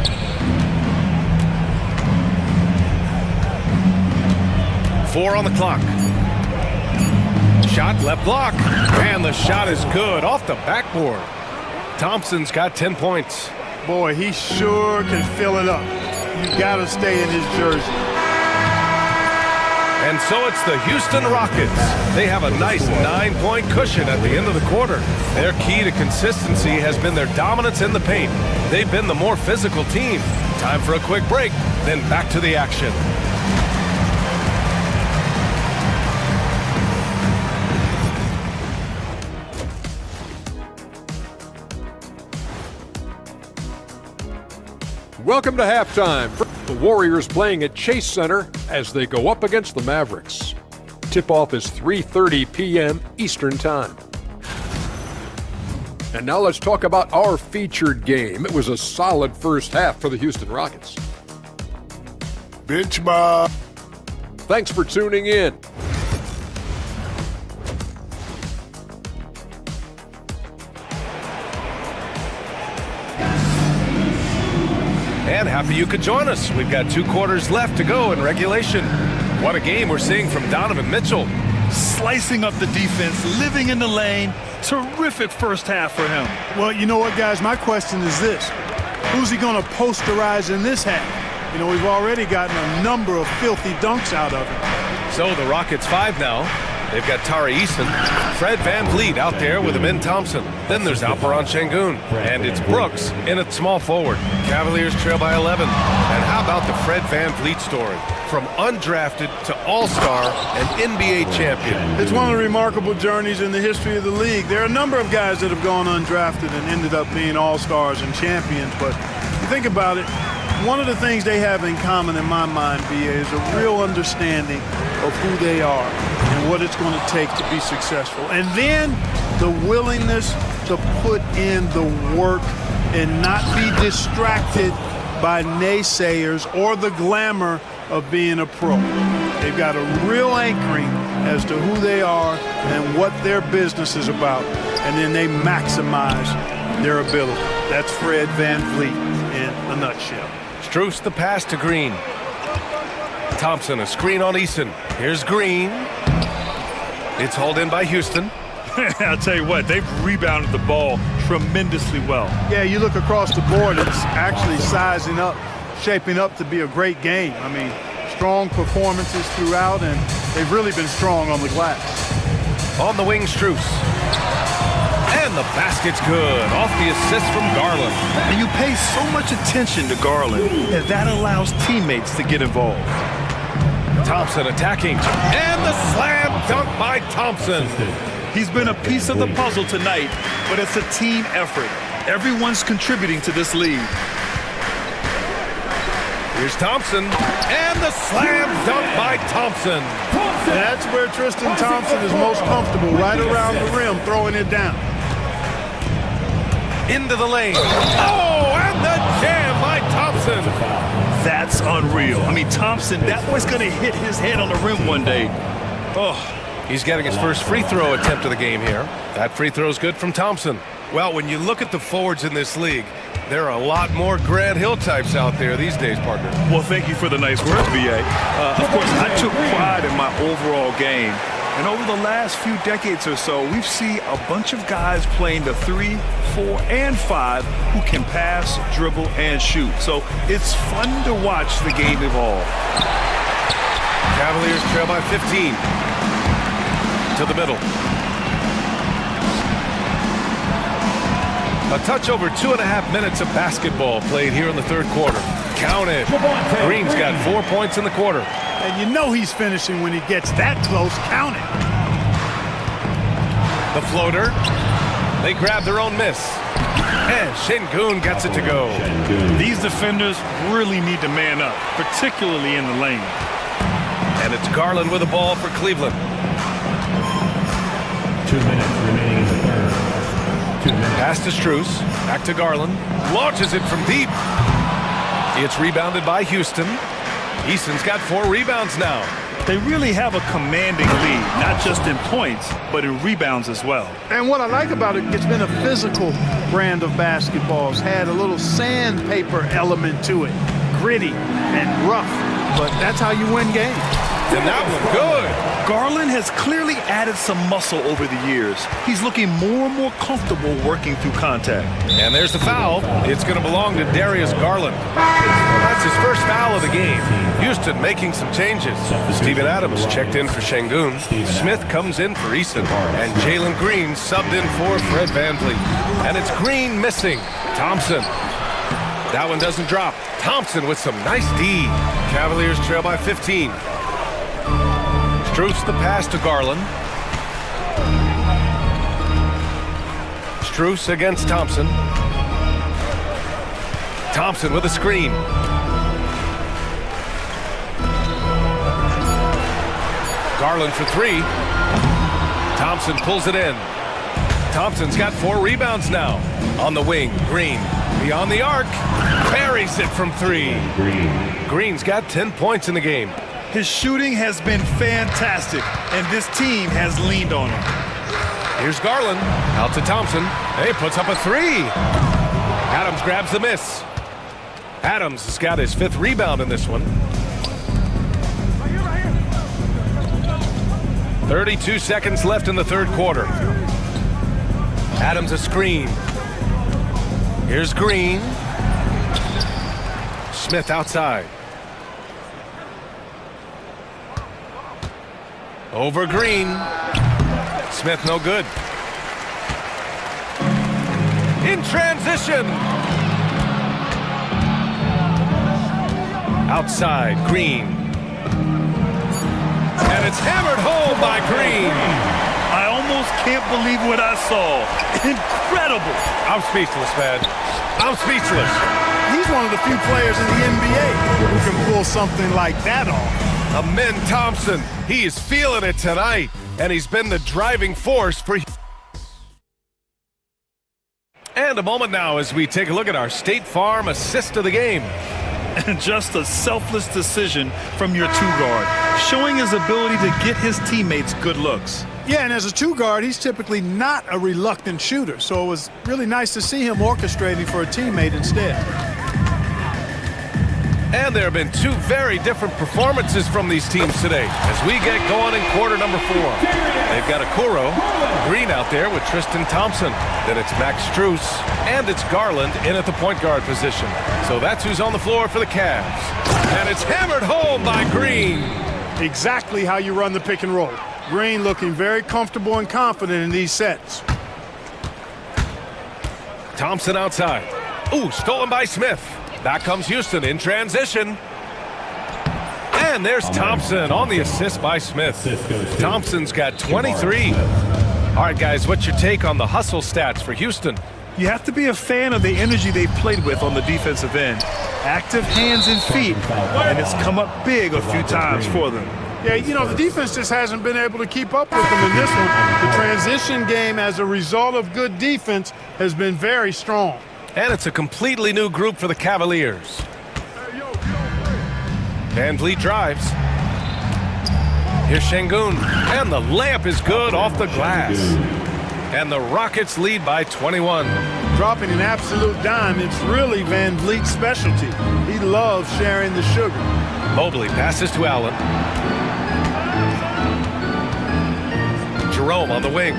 Four on the clock. Shot left block. And the shot is good off the backboard. Thompson's got 10 points. Boy, he sure can fill it up. You got to stay in his jersey. And so it's the Houston Rockets. They have a nice 9-point cushion at the end of the quarter. Their key to consistency has been their dominance in the paint. They've been the more physical team. Time for a quick break, then back to the action. Welcome to halftime. The Warriors playing at Chase Center as they go up against the Mavericks. Tip-off is 3:30 p.m. Eastern Time. And now let's talk about our featured game. It was a solid first half for the Houston Rockets. Bitch, bye. Thanks for tuning in. And happy you could join us. We've got 2 quarters left to go in regulation. What a game we're seeing from Donovan Mitchell. Slicing up the defense, living in the lane. Terrific first half for him. Well, you know what, guys? My question is this. Who's he going to posterize in this half? You know, we've already gotten a number of filthy dunks out of him. So the Rockets 5 now. They've got Tari Eason, Fred VanVleet out there with Amin Thompson. Then there's Alperon Şengün, and it's Brooks in at small forward. Cavaliers trail by 11. And how about the Fred VanVleet story? From undrafted to all-star and NBA champion. It's one of the remarkable journeys in the history of the league. There are a number of guys that have gone undrafted and ended up being all-stars and champions, but you think about it, one of the things they have in common in my mind, B.A., is a real understanding of who they are and what it's going to take to be successful. And then the willingness to put in the work and not be distracted by naysayers or the glamour of being a pro. They've got a real anchoring as to who they are and what their business is about, and then they maximize their ability. That's Fred VanVleet in a nutshell. Strus the pass to Green. Thompson a screen on Eason. Here's Green. It's hauled in by Houston. I'll tell you what, they've rebounded the ball tremendously well. Yeah, you look across the board, it's actually sizing up, shaping up to be a great game. I mean, strong performances throughout, and they've really been strong on the glass. On the wing, Strus. And the basket's good, off the assist from Garland. And you pay so much attention to Garland, and that allows teammates to get involved. Thompson attacking, and the slam dunk by Thompson. He's been a piece of the puzzle tonight, but it's a team effort. Everyone's contributing to this lead. Here's Thompson, and the slam dunk by Thompson. That's where Tristan Thompson is most comfortable, right around the rim, throwing it down. Into the lane. Oh, and the jam by Thompson. That's unreal. I mean, Thompson, that boy's going to hit his head on the rim one day. Oh. He's getting his first free throw attempt of the game here. That free throw is good from Thompson. Well, when you look at the forwards in this league, there are a lot more Grant Hill types out there these days, partner. Well, thank you for the nice words, B.A. Of course, I took pride in my overall game. And over the last few decades or so, we've seen a bunch of guys playing the 3, 4, and 5 who can pass, dribble, and shoot. So it's fun to watch the game evolve. Cavaliers trail by 15. To the middle. A touch over 2.5 minutes of basketball played here in the third quarter. Count it. Green's got 4 points in the quarter. And you know he's finishing when he gets that close. Count it. The floater. They grab their own miss. And Şengün gets it to go. These defenders really need to man up, particularly in the lane. And it's Garland with the ball for Cleveland. 2 minutes remaining in the third. 2 minutes. Pass to Strus. Back to Garland. Launches it from deep. It's rebounded by Houston. Easton's got 4 rebounds now. They really have a commanding lead, not just in points, but in rebounds as well. And what I like about it, it's been a physical brand of basketball. It's had a little sandpaper element to it. Gritty and rough, but that's how you win games. And that one good. Garland has clearly added some muscle over the years. He's looking more and more comfortable working through contact. And there's the foul. It's going to belong to Darius Garland. That's his first foul of the game. Houston making some changes. Steven Adams checked in for Şengün. Smith comes in for Easton. And Jalen Green subbed in for Fred VanVleet. And it's Green missing. Thompson. That one doesn't drop. Thompson with some nice D. Cavaliers trail by 15. Strus the pass to Garland. Strus against Thompson. Thompson with a screen. Garland for 3. Thompson pulls it in. Thompson's got 4 rebounds now. On the wing, Green. Beyond the arc. Buries it from 3. Green's got 10 points in the game. His shooting has been fantastic, and this team has leaned on him. Here's Garland. Out to Thompson. He puts up a 3. Adams grabs the miss. Adams has got his 5th rebound in this one. 32 seconds left in the third quarter. Adams a screen. Here's Green. Smith outside. Over Green. Smith no good. In transition. Outside, Green. And it's hammered home by Green. I almost can't believe what I saw. Incredible. I'm speechless, man. I'm speechless. He's one of the few players in the NBA who can pull something like that off. Amen Thompson, he is feeling it tonight, and he's been the driving force for... And a moment now as we take a look at our State Farm assist of the game. And just a selfless decision from your 2-guard, showing his ability to get his teammates good looks. Yeah, and as a 2-guard, he's typically not a reluctant shooter, so it was really nice to see him orchestrating for a teammate instead. And there have been 2 very different performances from these teams today as we get going in quarter number 4. They've got Okoro, Green out there with Tristan Thompson. Then it's Max Strus, and it's Garland in at the point guard position. So that's who's on the floor for the Cavs. And it's hammered home by Green. Exactly how you run the pick and roll. Green looking very comfortable and confident in these sets. Thompson outside. Ooh, stolen by Smith. Back comes Houston in transition. And there's Thompson on the assist by Smith. Thompson's got 23. All right, guys, what's your take on the hustle stats for Houston? You have to be a fan of the energy they've played with on the defensive end. Active hands and feet, and it's come up big a few times for them. Yeah, you know, the defense just hasn't been able to keep up with them in this one. The transition game, as a result of good defense, has been very strong. And it's a completely new group for the Cavaliers. Van Vliet drives. Here's Şengün, and the layup is good off the glass. And the Rockets lead by 21. Dropping an absolute dime, it's really Van Vliet's specialty. He loves sharing the sugar. Mobley passes to Allen. Jerome on the wing.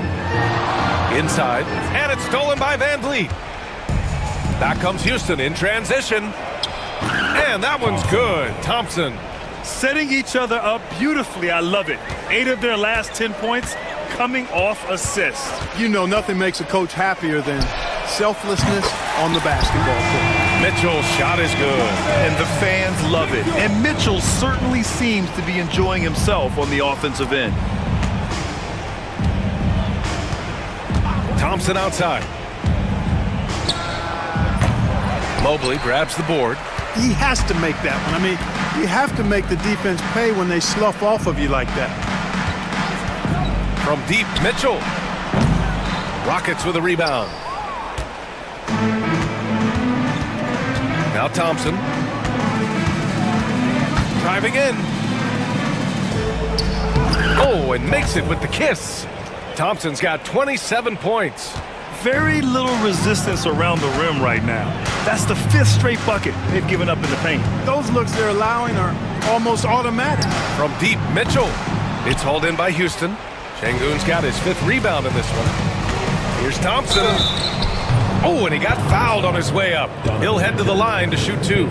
Inside, and it's stolen by Van Vliet. Back comes Houston in transition. And that one's good. Thompson. Setting each other up beautifully. I love it. 8 of their last 10 points coming off assists. You know, nothing makes a coach happier than selflessness on the basketball court. Mitchell's shot is good. And the fans love it. And Mitchell certainly seems to be enjoying himself on the offensive end. Thompson outside. Mobley grabs the board. He has to make that one. I mean, you have to make the defense pay when they slough off of you like that. From deep, Mitchell. Rockets with a rebound. Now Thompson. Driving in. Oh, and makes it with the kiss. Thompson's got 27 points. Very little resistance around the rim right now. That's the 5th straight bucket they've given up in the paint. Those looks they're allowing are almost automatic. From deep, Mitchell. It's hauled in by Houston. Şengün's got his 5th rebound in this one. Here's Thompson. Oh, and he got fouled on his way up. He'll head to the line to shoot 2.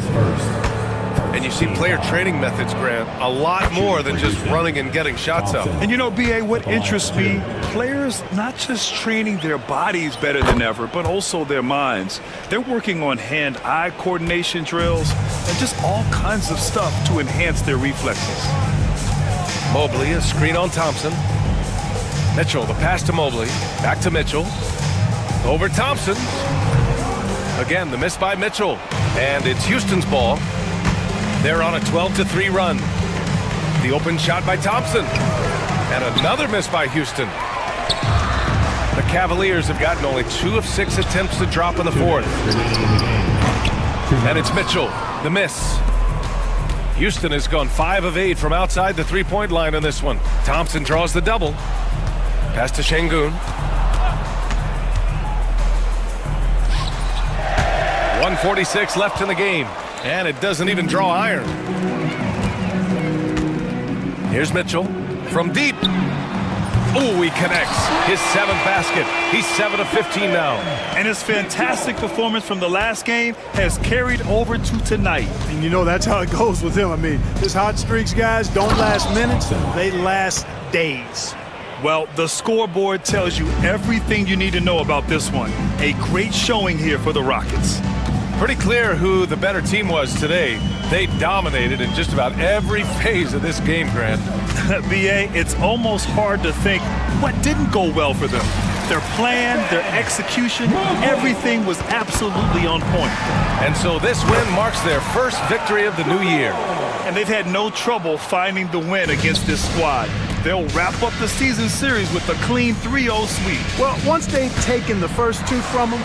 And you see player training methods, Grant, a lot more than just running and getting shots up. And you know, B.A., what interests me, players not just training their bodies better than ever, but also their minds. They're working on hand-eye coordination drills and just all kinds of stuff to enhance their reflexes. Mobley, a screen on Thompson. Mitchell, the pass to Mobley. Back to Mitchell. Over Thompson. Again, the miss by Mitchell. And it's Houston's ball. They're on a 12-3 run. The open shot by Thompson. And another miss by Houston. The Cavaliers have gotten only 2 of 6 attempts to drop in the 4th. And it's Mitchell, the miss. Houston has gone 5 of 8 from outside the three-point line in this one. Thompson draws the double. Pass to Şengün. 1:46 left in the game. And it doesn't even draw iron. Here's Mitchell from deep. Oh, he connects. His 7th basket. He's 7 of 15 now. And his fantastic performance from the last game has carried over to tonight. And you know, that's how it goes with him. I mean, his hot streaks, guys, don't last minutes. They last days. Well, the scoreboard tells you everything you need to know about this one. A great showing here for the Rockets. Pretty clear who the better team was today. They dominated in just about every phase of this game, Grant. B.A., it's almost hard to think what didn't go well for them. Their plan, their execution, everything was absolutely on point. And so this win marks their first victory of the new year. And they've had no trouble finding the win against this squad. They'll wrap up the season series with a clean 3-0 sweep. Well, once they've taken the first 2 from them,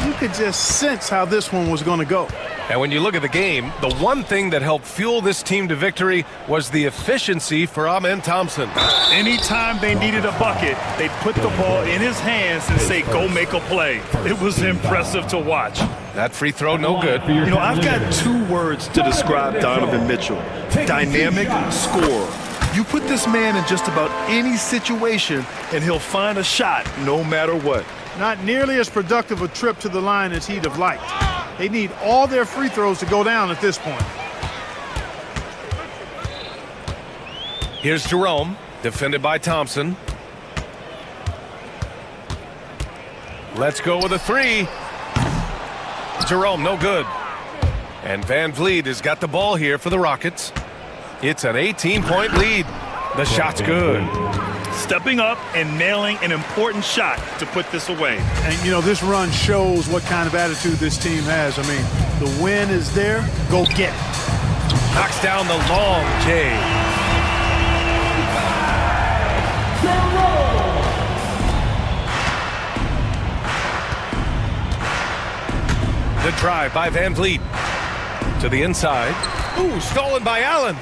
you could just sense how this one was going to go. And when you look at the game, the one thing that helped fuel this team to victory was the efficiency for Amen Thompson. Anytime they needed a bucket, they'd put the ball in his hands and say, go make a play. It was impressive to watch. That free throw, no good. You know, I've got 2 words to describe Donovan Mitchell. Dynamic scorer. You put this man in just about any situation, and he'll find a shot no matter what. Not nearly as productive a trip to the line as he'd have liked. They need all their free throws to go down at this point. Here's Jerome, defended by Thompson. Let's go with a 3. Jerome, no good. And Van Vliet has got the ball here for the Rockets. It's an 18-point lead. The shot's good. Stepping up and nailing an important shot to put this away. And, you know, this run shows what kind of attitude this team has. I mean, the win is there. Go get it. Knocks down the long J. Good drive by Van Vliet. To the inside. Ooh, stolen by Allen.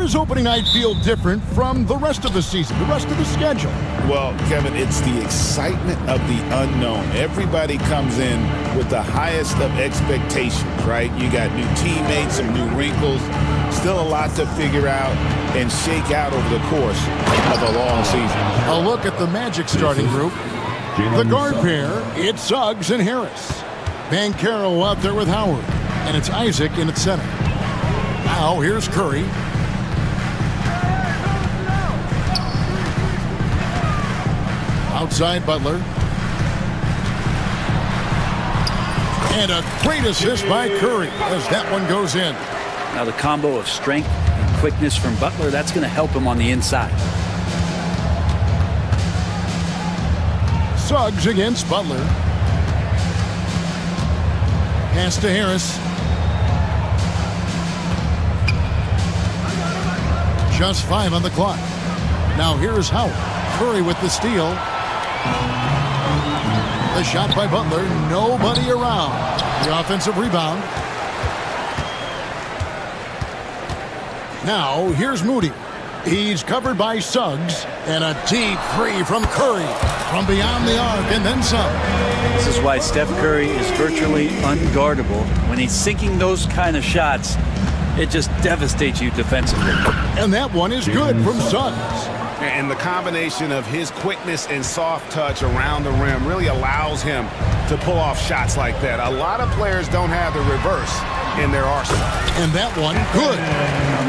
does opening night feel different from the rest of the season, the rest of the schedule? Well, Kevin, it's the excitement of the unknown. Everybody comes in with the highest of expectations, right? You got new teammates, some new wrinkles, still a lot to figure out and shake out over the course of a long season. A look at the Magic starting group. The guard pair, it's Suggs and Harris. Banchero out there with Howard, and it's Isaac in at center. Now here's Curry. Outside Butler. And a great assist by Curry as that one goes in. Now the combo of strength and quickness from Butler, that's going to help him on the inside. Suggs against Butler. Pass to Harris. Just 5 on the clock. Now here's Howard. Curry with the steal. The shot by Butler. Nobody around. The offensive rebound. Now here's Moody. He's covered by Suggs. And a deep three from Curry. From beyond the arc and then some. This is why Steph Curry is virtually unguardable. When he's sinking those kind of shots, it just devastates you defensively. And that one is good from Suggs. And the combination of his quickness and soft touch around the rim really allows him to pull off shots like that. A lot of players don't have the reverse in their arsenal. And that one, good.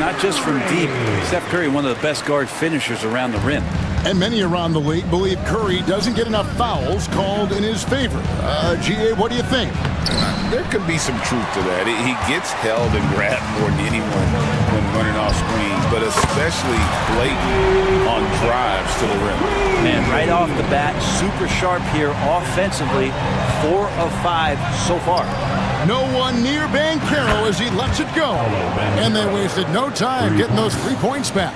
Not just from deep. Steph Curry, one of the best guard finishers around the rim. And many around the league believe Curry doesn't get enough fouls called in his favor. GA, what do you think? There could be some truth to that. He gets held and grabbed more than anyone when running off screens, but especially blatant on drives to the rim. Man, right off the bat, super sharp here offensively. 4 of 5 so far. No one near Banchero as he lets it go. And they wasted no time getting those 3 points back.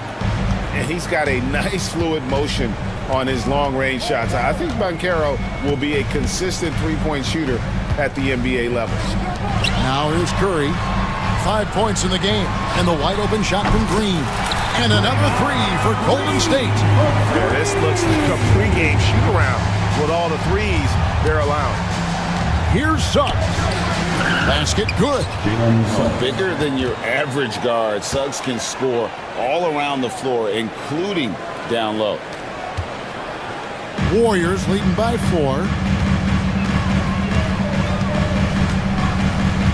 And he's got a nice fluid motion on his long-range shots. I think Banchero will be a consistent three-point shooter at the NBA level. Now here's Curry. 5 points in the game. And the wide-open shot from Green. And another 3 for Golden State. Yeah, this looks like a pregame shoot-around with all the threes they're allowing. Here's Suggs. Basket good. Bigger than your average guard, Suggs can score all around the floor, including down low. Warriors leading by 4.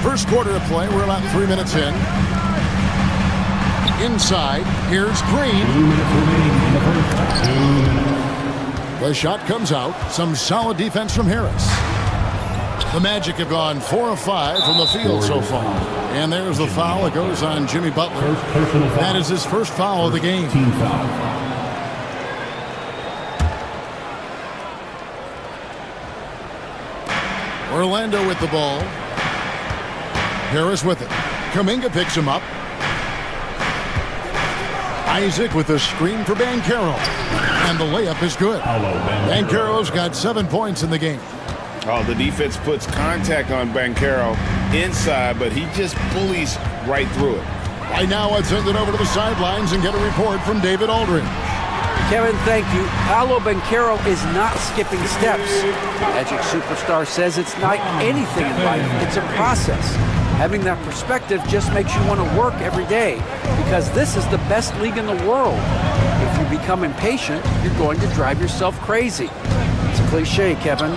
First quarter of play, we're about 3 minutes in. Inside, here's Green. The shot comes out. Some solid defense from Harris. The Magic have gone 4 of 5 from the field so far. And there's the foul. It goes on Jimmy Butler. That is his first foul of the game. Orlando with the ball. Harris with it. Kuminga picks him up. Isaac with a screen for Banchero. And the layup is good. Banchero's got 7 points in the game. Oh, the defense puts contact on Banchero inside, but he just bullies right through it. Right now, I'd send it over to the sidelines and get a report from David Aldridge. Kevin, thank you. Paolo Banchero is not skipping steps. Magic superstar says it's like anything in life. It's a process. Having that perspective just makes you want to work every day because this is the best league in the world. If you become impatient, you're going to drive yourself crazy. It's a cliche, Kevin.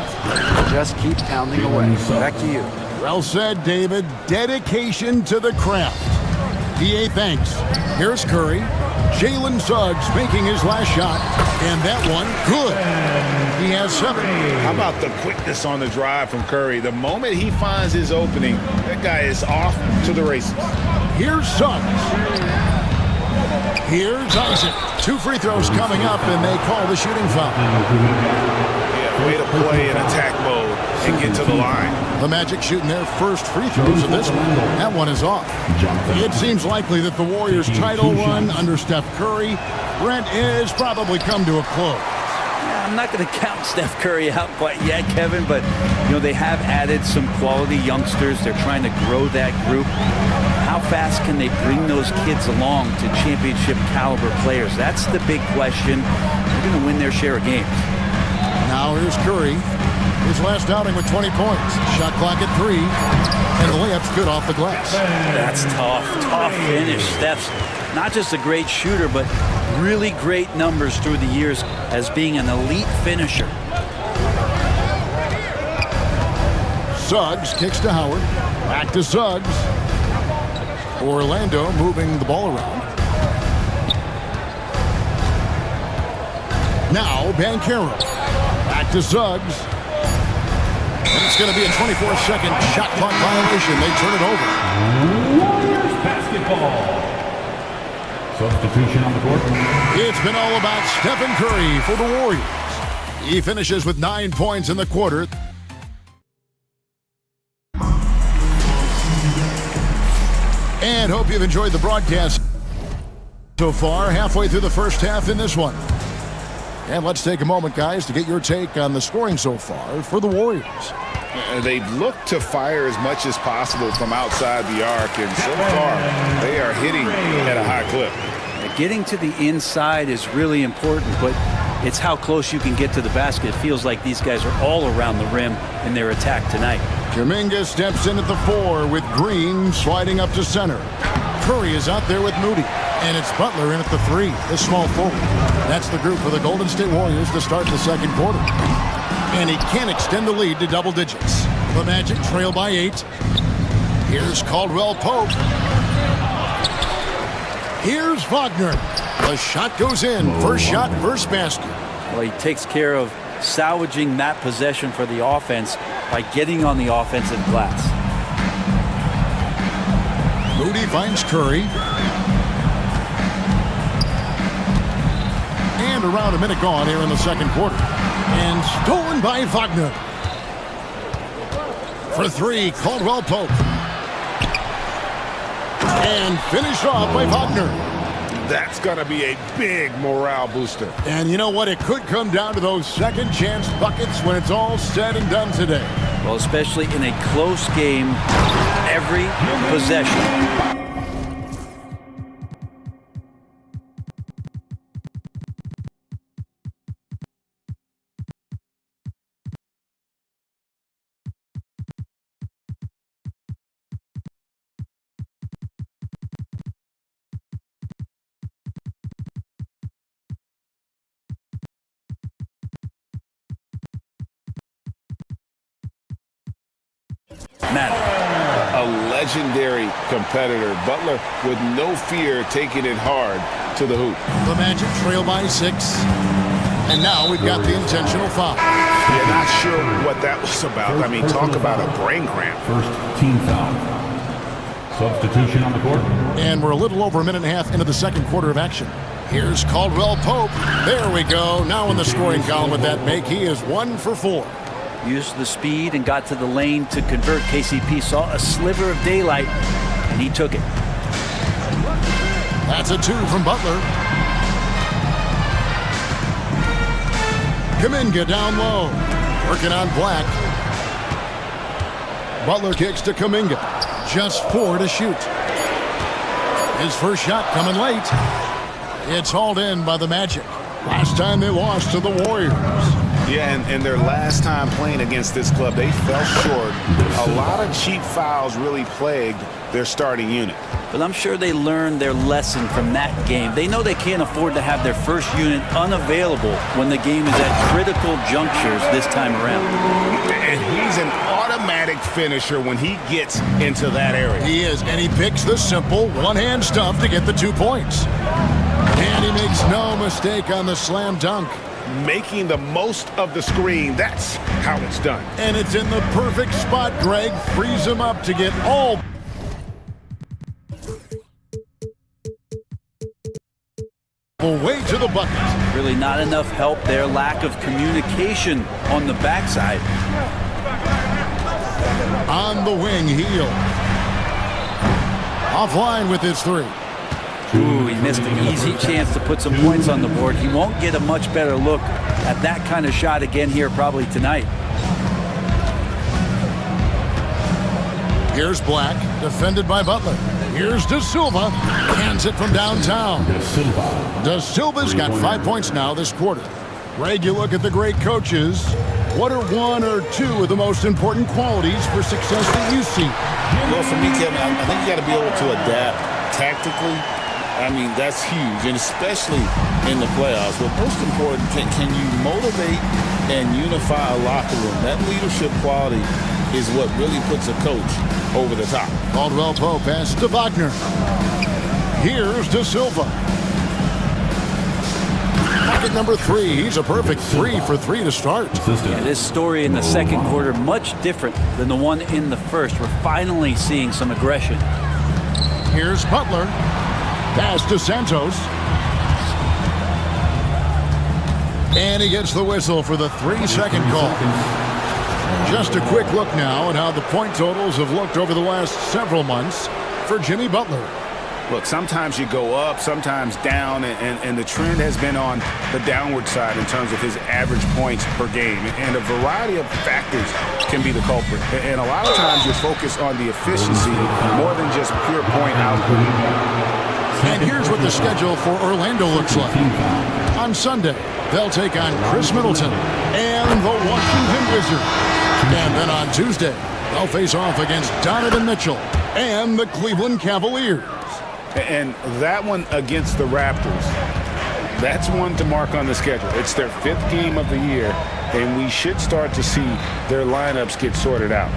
Just keep pounding away. Back to you. Well said, David. Dedication to the craft. DA, thanks. Here's Curry. Jalen Suggs making his last shot. And that one, good. He has 7. How about the quickness on the drive from Curry? The moment he finds his opening, that guy is off to the races. Here's Suggs. Here's Isaac. 2 free throws coming up, and they call the shooting foul. Yeah, way to play in attack mode and get to the line. The Magic shooting their first free throws of this one. That one is off. It seems likely that the Warriors' title run under Steph Curry, Brent, is probably come to a close. I'm not going to count Steph Curry out quite yet, Kevin, but they have added some quality youngsters. They're trying to grow that group. How fast can they bring those kids along to championship caliber players? That's the big question. They're going to win their share of games. Now here's Curry. His last outing with 20 points. Shot clock at 3, and the layup's good off the glass. That's tough finish. Steph's not just a great shooter, but really great numbers through the years as being an elite finisher. Suggs kicks to Howard. Back to Suggs. Orlando moving the ball around. Now Banchero. Back to Suggs. And it's going to be a 24-second shot clock violation. They turn it over. Warriors basketball. Substitution on the court. It's been all about Stephen Curry for the Warriors. He finishes with 9 points in the quarter. And hope you've enjoyed the broadcast so far, halfway through the first half in this one. And let's take a moment, guys, to get your take on the scoring so far for the Warriors. They've looked to fire as much as possible from outside the arc, and so far they are hitting at a high clip. Getting to the inside is really important, but it's how close you can get to the basket. It feels like these guys are all around the rim in their attack tonight. Kuminga steps in at the 4 with Green sliding up to center. Curry is out there with Moody. And it's Butler in at the 3, the small forward. That's the group for the Golden State Warriors to start the second quarter. And he can't extend the lead to double digits. The Magic trail by 8. Here's Caldwell Pope. Here's Wagner. The shot goes in. First shot, first basket. Well, he takes care of salvaging that possession for the offense by getting on the offensive glass. Moody finds Curry. And around a minute gone here in the second quarter. And stolen by Wagner. For 3, Caldwell Pope. And finished off by Wagner. That's going to be a big morale booster. And you know what? It could come down to those second chance buckets when it's all said and done today. Well, especially in a close game, every possession. A legendary competitor. Butler with no fear taking it hard to the hoop. The Magic trail by 6. And now we've got the intentional foul. Yeah, not sure what that was about. I mean, talk about a brain cramp. First team foul. Substitution on the court. And we're a little over a minute and a half into the second quarter of action. Here's Caldwell Pope. There we go. Now in the scoring column with that make. He is 1 for 4. Used the speed and got to the lane to convert. KCP saw a sliver of daylight, and he took it. That's a 2 from Butler. Kuminga down low. Working on Black. Butler kicks to Kuminga. Just 4 to shoot. His first shot coming late. It's hauled in by the Magic. Last time they lost to the Warriors. Yeah, and their last time playing against this club, they fell short. A lot of cheap fouls really plagued their starting unit. But I'm sure they learned their lesson from that game. They know they can't afford to have their first unit unavailable when the game is at critical junctures this time around. And he's an automatic finisher when he gets into that area. He is, and he picks the simple one-hand stuff to get the 2 points. And he makes no mistake on the slam dunk. Making the most of the screen. That's how it's done. And it's in the perfect spot, Greg. Frees him up to get all the way to the bucket. Really not enough help there. Lack of communication on the backside. On the wing, Heel. Offline with his 3. Ooh, he missed an easy chance to put some points on the board. He won't get a much better look at that kind of shot again here probably tonight. Here's Black, defended by Butler. Here's De Silva, hands it from downtown. De Silva's got 5 points now this quarter. Greg, you look at the great coaches. What are one or two of the most important qualities for success that you see? Well, for me, Kevin, I think you got to be able to adapt tactically. I mean, that's huge, and especially in the playoffs. But most important, can you motivate and unify a locker room? That leadership quality is what really puts a coach over the top. Caldwell Pope pass to Wagner. Here's De Silva. Bucket number 3. He's a perfect 3 for 3 to start. Yeah, this story in the second quarter much different than the one in the first. We're finally seeing some aggression. Here's Butler. Pass to Santos. And he gets the whistle for the 3-second call. Just a quick look now at how the point totals have looked over the last several months for Jimmy Butler. Look, sometimes you go up, sometimes down, and the trend has been on the downward side in terms of his average points per game. And a variety of factors can be the culprit. And a lot of times you focus on the efficiency more than just pure point output. And here's what the schedule for Orlando looks like. On Sunday, they'll take on Chris Middleton and the Washington Wizards. And then on Tuesday, they'll face off against Donovan Mitchell and the Cleveland Cavaliers. And that one against the Raptors, that's one to mark on the schedule. It's their 5th game of the year, and we should start to see their lineups get sorted out.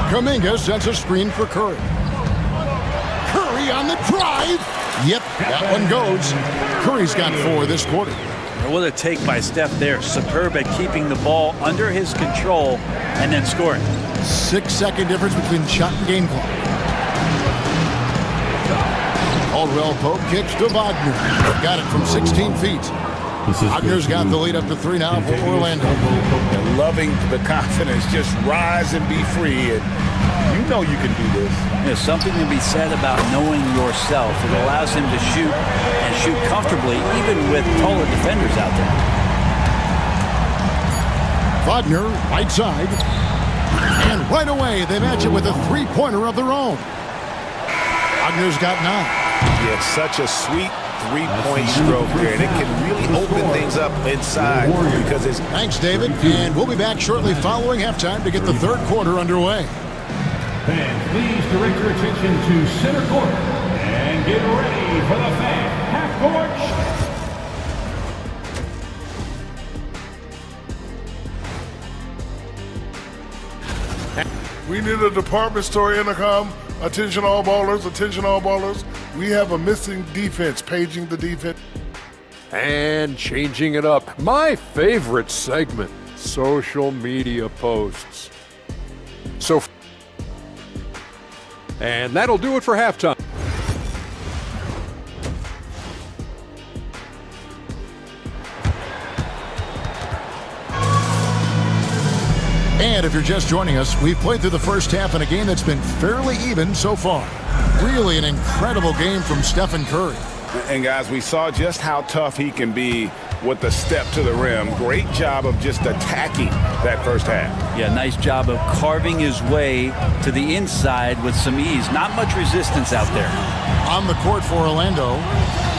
Kuminga sets a screen for Curry. Curry on the drive. Yep, that one goes. Curry's got 4 this quarter. What a take by Steph there. Superb at keeping the ball under his control and then scoring. 6-second difference between shot and game clock. Caldwell Pope kicks to Wagner. Got it from 16 feet. Wagner's got the lead up to 3 now for Orlando. And loving the confidence. Just rise and be free. And you know you can do this. There's something to be said about knowing yourself. It allows him to shoot and shoot comfortably, even with taller defenders out there. Wagner, right side. And right away, they match it with a 3-pointer of their own. Wagner's got 9. Yeah, it's such a sweet 3-point stroke there, and it can really open things up inside because it's... Thanks, David. And we'll be back shortly following halftime to get the third quarter underway. Fans, please direct your attention to center court and get ready for the fan half court. We need a department store intercom. Attention all ballers, attention all ballers. We have a missing defense, paging the defense. And changing it up. My favorite segment, social media posts. And that'll do it for halftime. And if you're just joining us, we've played through the first half in a game that's been fairly even so far. Really an incredible game from Stephen Curry. And guys, we saw just how tough he can be with the step to the rim. Great job of just attacking that first half. Yeah, nice job of carving his way to the inside with some ease. Not much resistance out there. On the court for Orlando,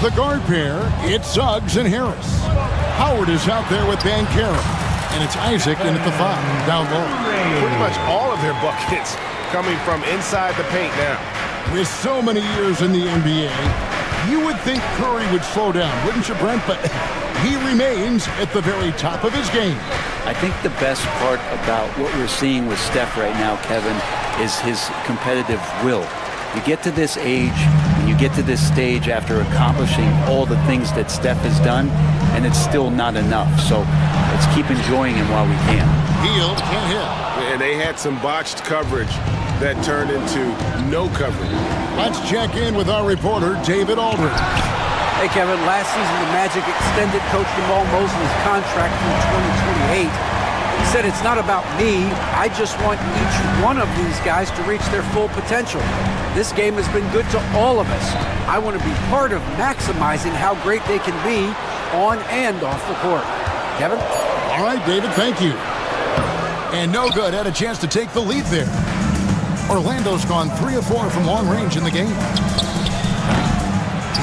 the guard pair, it's Suggs and Harris. Howard is out there with Banchero. And it's Isaac in at the 5, down low. Pretty much all of their buckets coming from inside the paint now. With so many years in the NBA, you would think Curry would slow down, wouldn't you, Brent? But he remains at the very top of his game. I think the best part about what we're seeing with Steph right now, Kevin, is his competitive will. You get to this age, and you get to this stage after accomplishing all the things that Steph has done, and it's still not enough. So let's keep enjoying him while we can. Hield can't hit. And they had some botched coverage that turned into no coverage. Let's check in with our reporter, David Aldridge. Hey, Kevin, last season the Magic extended Coach Jamal Mosley's contract through 2028. He said it's not about me. I just want each one of these guys to reach their full potential. This game has been good to all of us. I want to be part of maximizing how great they can be on and off the court. Kevin? All right, David, thank you. And no good, had a chance to take the lead there. Orlando's gone 3 of 4 from long range in the game.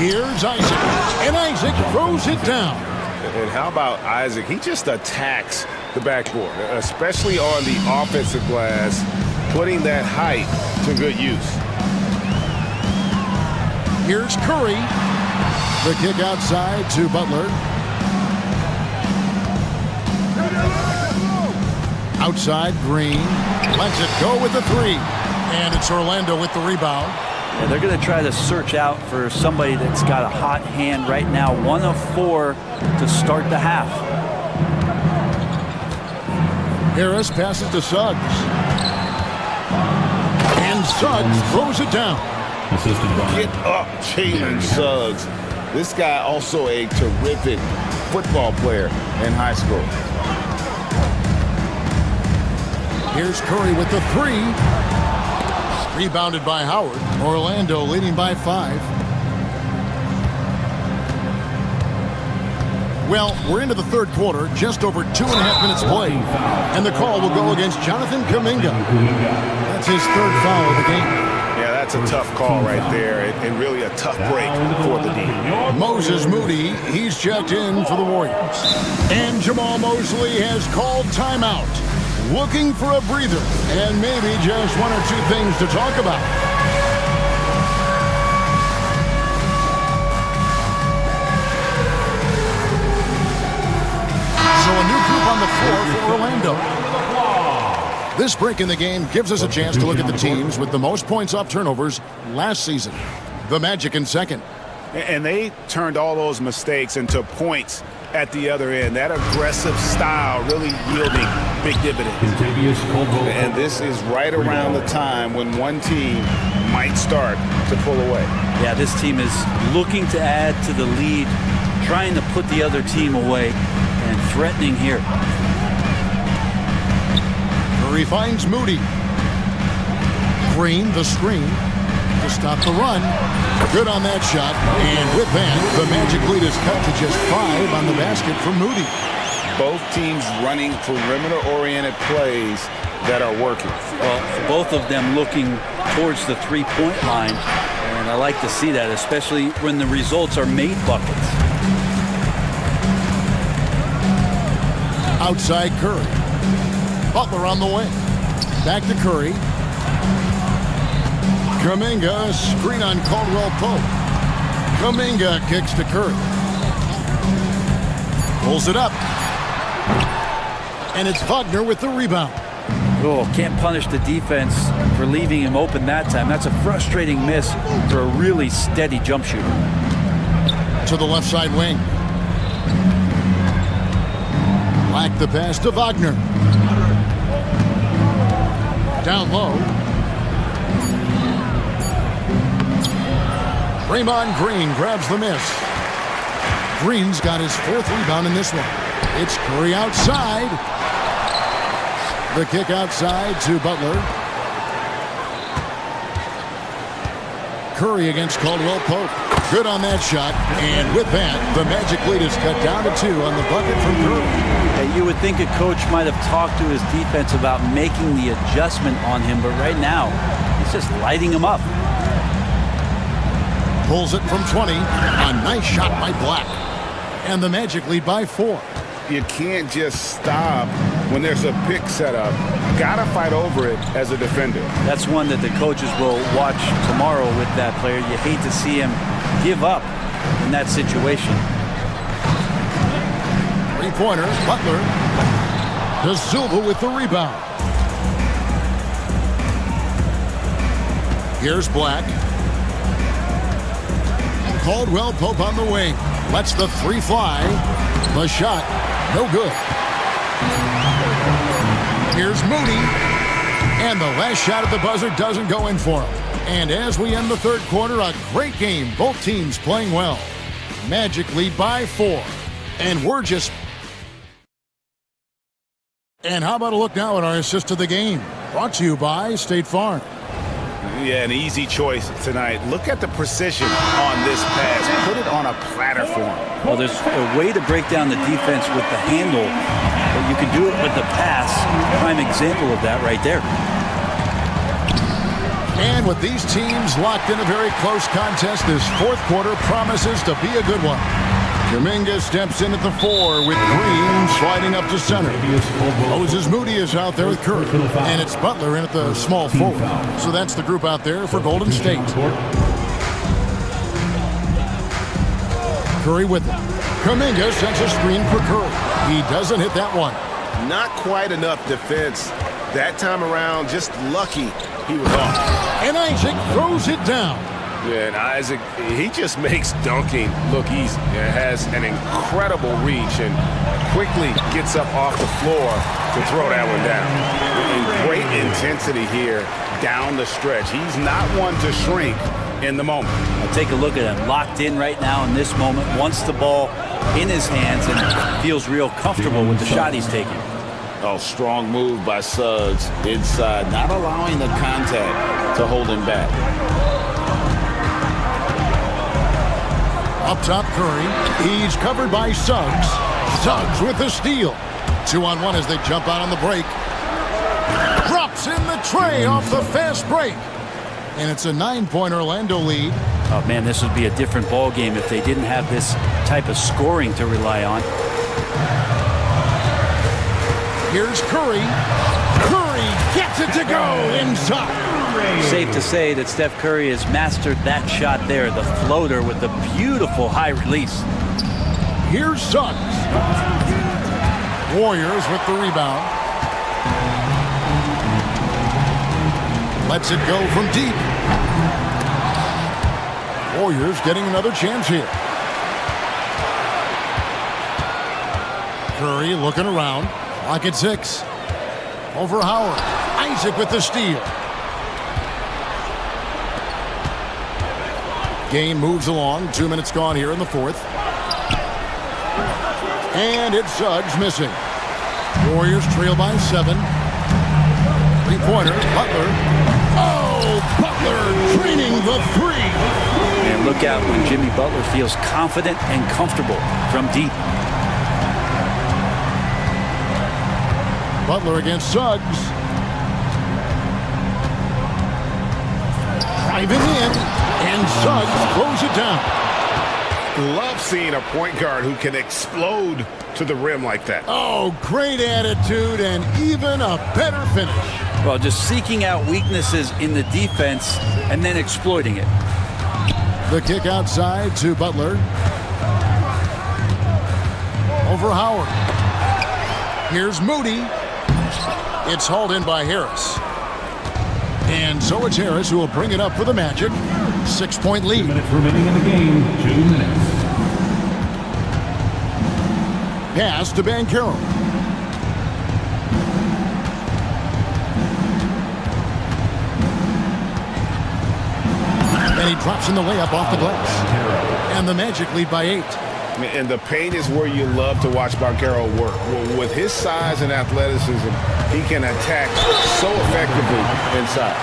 Here's Isaac, and Isaac throws it down. And how about Isaac? He just attacks the backboard, especially on the offensive glass, putting that height to good use. Here's Curry. The kick outside to Butler. Outside, Green. Lets it go with the 3. And it's Orlando with the rebound. Yeah, they're going to try to search out for somebody that's got a hot hand right now. 1 of 4 to start the half. Harris passes to Suggs. And Suggs throws it down. Get up, Jalen Suggs. This guy also a terrific football player in high school. Here's Curry with the 3. Rebounded by Howard. Orlando leading by 5. Well, we're into the third quarter, just over 2.5 minutes played. And the call will go against Jonathan Kuminga. That's his 3rd foul of the game. Yeah, that's a tough call right there, and really a tough break for the team. Moses Moody, he's checked in for the Warriors. And Jamal Mosley has called timeout. Looking for a breather, and maybe just 1 or 2 things to talk about. So a new group on the floor for Orlando. This break in the game gives us a chance to look at the teams with the most points off turnovers last season. The Magic in second. And they turned all those mistakes into points at the other end. That aggressive style really yielding big dividends. And this is right around the time when one team might start to pull away. Yeah, this team is looking to add to the lead, trying to put the other team away, and threatening here. Curry finds Moody. Green, the screen to stop the run. Good on that shot, and with that, the Magic lead is cut to just 5 on the basket from Moody. Both teams running perimeter-oriented plays that are working. Well, both of them looking towards the 3-point line, and I like to see that, especially when the results are made buckets. Outside Curry. Butler on the wing. Back to Curry. Kuminga, screen on Caldwell Pope. Kuminga kicks to Curry. Pulls it up. And it's Wagner with the rebound. Oh, can't punish the defense for leaving him open that time. That's a frustrating miss for a really steady jump shooter. To the left side wing. Black the pass to Wagner. Down low. Draymond Green grabs the miss. Green's got his 4th rebound in this one. It's Curry outside. The kick outside to Butler. Curry against Caldwell Pope. Good on that shot. And with that, the Magic lead is cut down to 2 on the bucket from Curry. You would think a coach might have talked to his defense about making the adjustment on him, but right now, he's just lighting him up. Pulls it from 20. A nice shot by Black. And the Magic lead by 4. You can't just stop when there's a pick set up. Gotta fight over it as a defender. That's one that the coaches will watch tomorrow with that player. You hate to see him give up in that situation. 3-pointer, Butler. De Silva with the rebound. Here's Black. Caldwell Pope on the wing. Lets the 3 fly. The shot, no good. Here's Moody. And the last shot at the buzzer doesn't go in for him. And as we end the third quarter, a great game. Both teams playing well. Magic lead by 4. And we're just... And how about a look now at our assist of the game? Brought to you by State Farm. Yeah, an easy choice tonight. Look at the precision on this pass. Put it on a platter for him. Well, there's a way to break down the defense with the handle, but you can do it with the pass. Prime example of that right there. And with these teams locked in a very close contest, this fourth quarter promises to be a good one. Dominguez steps in at the 4 with Green sliding up to center. Moses Moody is out there with Curry. And it's Butler in at the small forward. So that's the group out there for Golden State. Curry with it. Kuminga sends a screen for Curry. He doesn't hit that one. Not quite enough defense. That time around, just lucky he was off. And Isaac throws it down. Yeah, and Isaac, he just makes dunking look easy. It has an incredible reach and quickly gets up off the floor to throw that one down. And great intensity here down the stretch. He's not one to shrink in the moment. I'll take a look at him. Locked in right now in this moment. Wants the ball in his hands and feels real comfortable with the shot he's taking. Oh, strong move by Suggs inside, not allowing the contact to hold him back. Up top, Curry. He's covered by Suggs. Suggs with the steal. 2-on-1 as they jump out on the break. Drops in the tray off the fast break. And it's a 9-point Orlando lead. Oh, man, this would be a different ball game if they didn't have this type of scoring to rely on. Here's Curry. Curry gets it to go inside. Safe to say that Steph Curry has mastered that shot there, the floater with the beautiful high release. Here's Suggs. Warriors with the rebound. Lets it go from deep. Warriors getting another chance here. Curry looking around. Clock at 6. Over Howard. Isaac with the steal. Game moves along. 2 minutes gone here in the fourth. And it's Suggs missing. Warriors trail by 7. Three-pointer. Butler. Oh, Butler draining the 3. And look out when Jimmy Butler feels confident and comfortable from deep. Butler against Suggs. Driving in, and Suggs throws it down. Love seeing a point guard who can explode to the rim like that. Oh, great attitude and even a better finish. Well, just seeking out weaknesses in the defense and then exploiting it. The kick outside to Butler. Over Howard. Here's Moody. It's hauled in by Harris. And so it's Harris who will bring it up for the Magic. 6-point lead. 2 minutes remaining in the game. 2 minutes. Pass to Banchero. And he drops in the layup off the glass. And the Magic lead by 8. And the paint is where you love to watch Banchero work. With his size and athleticism, he can attack so effectively inside.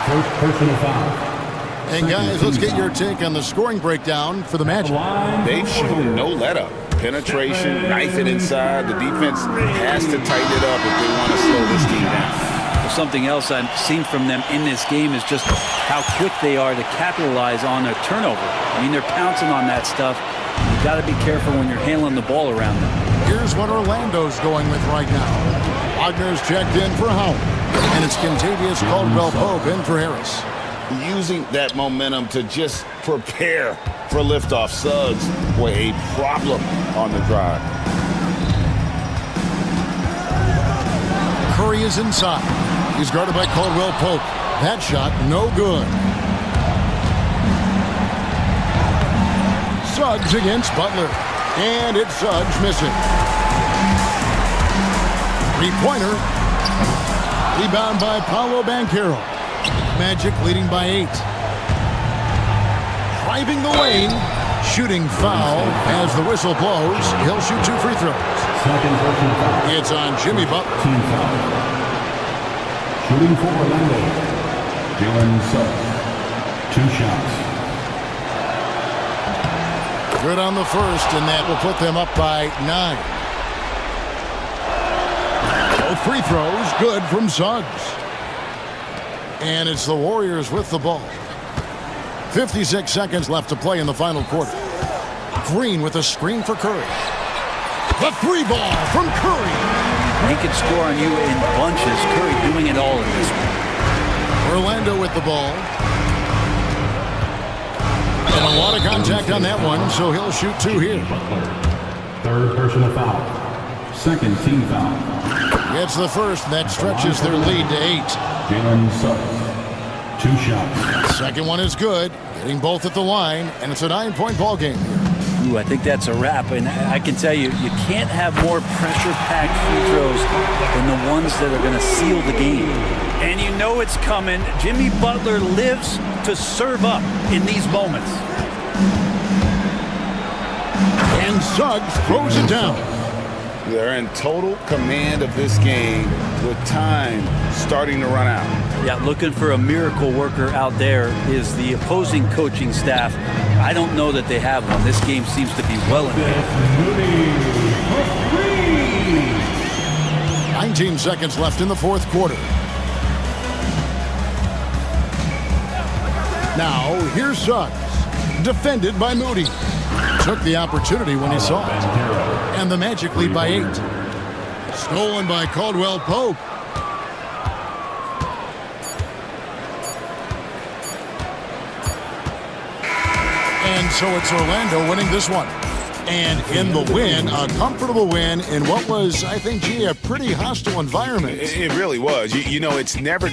First personal foul. And guys, let's get your take on the scoring breakdown for the Magic. They've shown no let-up. Penetration, knife it inside. The defense has to tighten it up if they want to slow this team down. Something else I've seen from them in this game is just how quick they are to capitalize on a turnover. I mean, they're pouncing on that stuff. You've got to be careful when you're handling the ball around them. Here's what Orlando's going with right now. Wagner's checked in for Howard. And it's Kentavious Caldwell-Pope in for Harris. Using that momentum to just prepare for liftoff. Suggs were a problem on the drive. Curry is inside. He's guarded by Caldwell-Pope. That shot, no good. Suggs against Butler. And it's Suggs missing. Three-pointer. Rebound by Paolo Banchero. Magic leading by 8. driving the lane. Shooting foul as the whistle blows. He'll shoot 2 free throws. It's on Jimmy Butler. Team foul. Shooting for Orlando, Jalen Suggs. 2 shots. Good on the first, and that will put them up by 9. Both free throws good from Suggs. And it's the Warriors with the ball. 56 seconds left to play in the final quarter. Green with a screen for Curry. The 3 ball from Curry. He can score on you in bunches. Curry doing it all in this one. Orlando with the ball. And a lot of contact on that one, so he'll shoot 2 here. Third personal foul. Second team foul. Gets the first, and that stretches their lead to 8. Jalen Suggs. 2 shots. Second one is good, getting both at the line, and it's a 9-point ball game here. Ooh, I think that's a wrap, and I can tell you, you can't have more pressure-packed free throws than the ones that are going to seal the game. And you know it's coming. Jimmy Butler lives to serve up in these moments. And Suggs throws it down. They're in total command of this game with time starting to run out. Yeah, looking for a miracle worker out there is the opposing coaching staff. I don't know that they have one. This game seems to be well in hand. 19 seconds left in the fourth quarter. Now, here's Suggs, defended by Moody. Took the opportunity when he saw it. And the Magic lead by 8. Stolen by Caldwell Pope. And so it's Orlando winning this one. And in the win, a comfortable win in what was, I think, gee, a pretty hostile environment. It really was. You know, it's never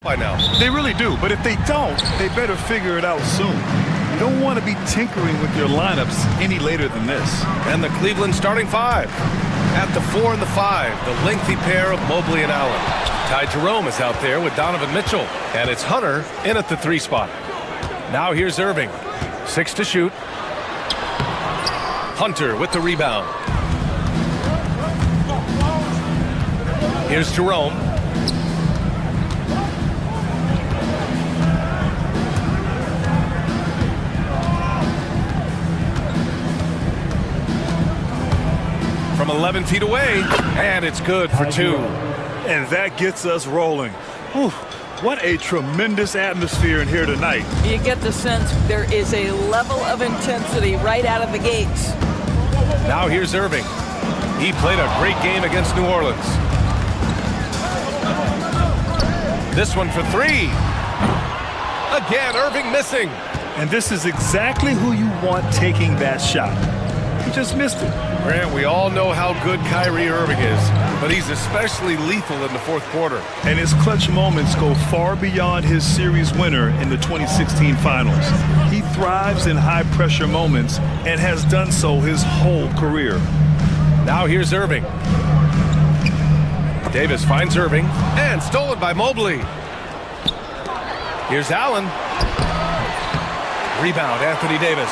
by now. They really do, but if they don't, they better figure it out soon. You don't want to be tinkering with your lineups any later than this. And the Cleveland starting five. At the 4 and the 5, the lengthy pair of Mobley and Allen. Ty Jerome is out there with Donovan Mitchell. And it's Hunter in at the 3 spot. Now here's Irving. 6 to shoot. Hunter with the rebound. Here's Jerome. From 11 feet away, and it's good for 2. And that gets us rolling. Whew, what a tremendous atmosphere in here tonight. You get the sense there is a level of intensity right out of the gates. Now here's Irving. He played a great game against New Orleans. This one for 3. Again, Irving missing. And this is exactly who you want taking that shot. He just missed it. Grant, we all know how good Kyrie Irving is, but he's especially lethal in the fourth quarter. And his clutch moments go far beyond his series winner in the 2016 finals. He thrives in high-pressure moments and has done so his whole career. Now here's Irving. Davis finds Irving, and stolen by Mobley. Here's Allen. Rebound, Anthony Davis.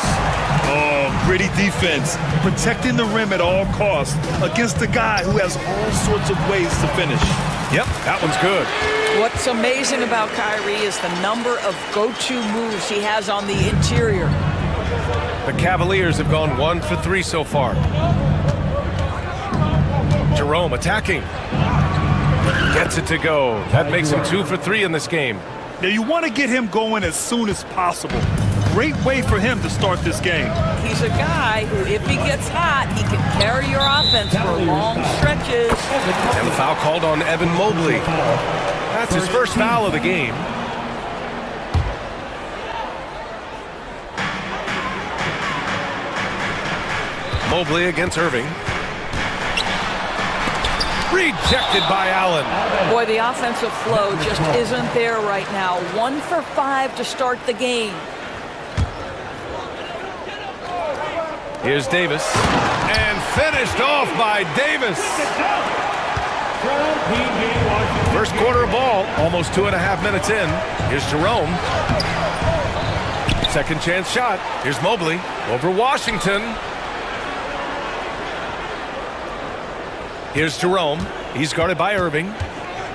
Oh, gritty defense, protecting the rim at all costs against a guy who has all sorts of ways to finish. Yep, that one's good. What's amazing about Kyrie is the number of go-to moves he has on the interior. The Cavaliers have gone 1 for 3 so far. Jerome attacking. Gets it to go. That makes him 2 for 3 in this game. Now you want to get him going as soon as possible. Great way for him to start this game. He's a guy who, if he gets hot, he can carry your offense for long stretches. And the foul called on Evan Mobley. That's his first foul of the game. Mobley against Irving. Rejected by Allen. Boy, the offensive flow just isn't there right now. 1 for 5 to start the game. Here's Davis. And finished off by Davis. First quarter of ball, almost 2.5 minutes in. Here's Jerome. Second chance shot. Here's Mobley over Washington. Here's Jerome. He's guarded by Irving.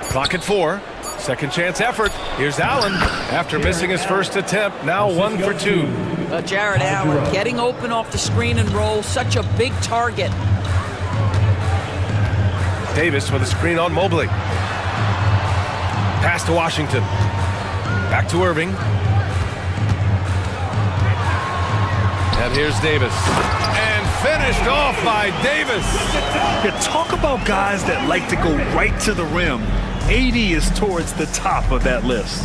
Clock at 4. Second chance effort. Here's Allen. After missing his first attempt, now 1 for 2. Jared Allen getting open off the screen and roll. Such a big target. Davis with a screen on Mobley. Pass to Washington. Back to Irving. And here's Davis. And finished off by Davis. Yeah, talk about guys that like to go right to the rim. AD is towards the top of that list.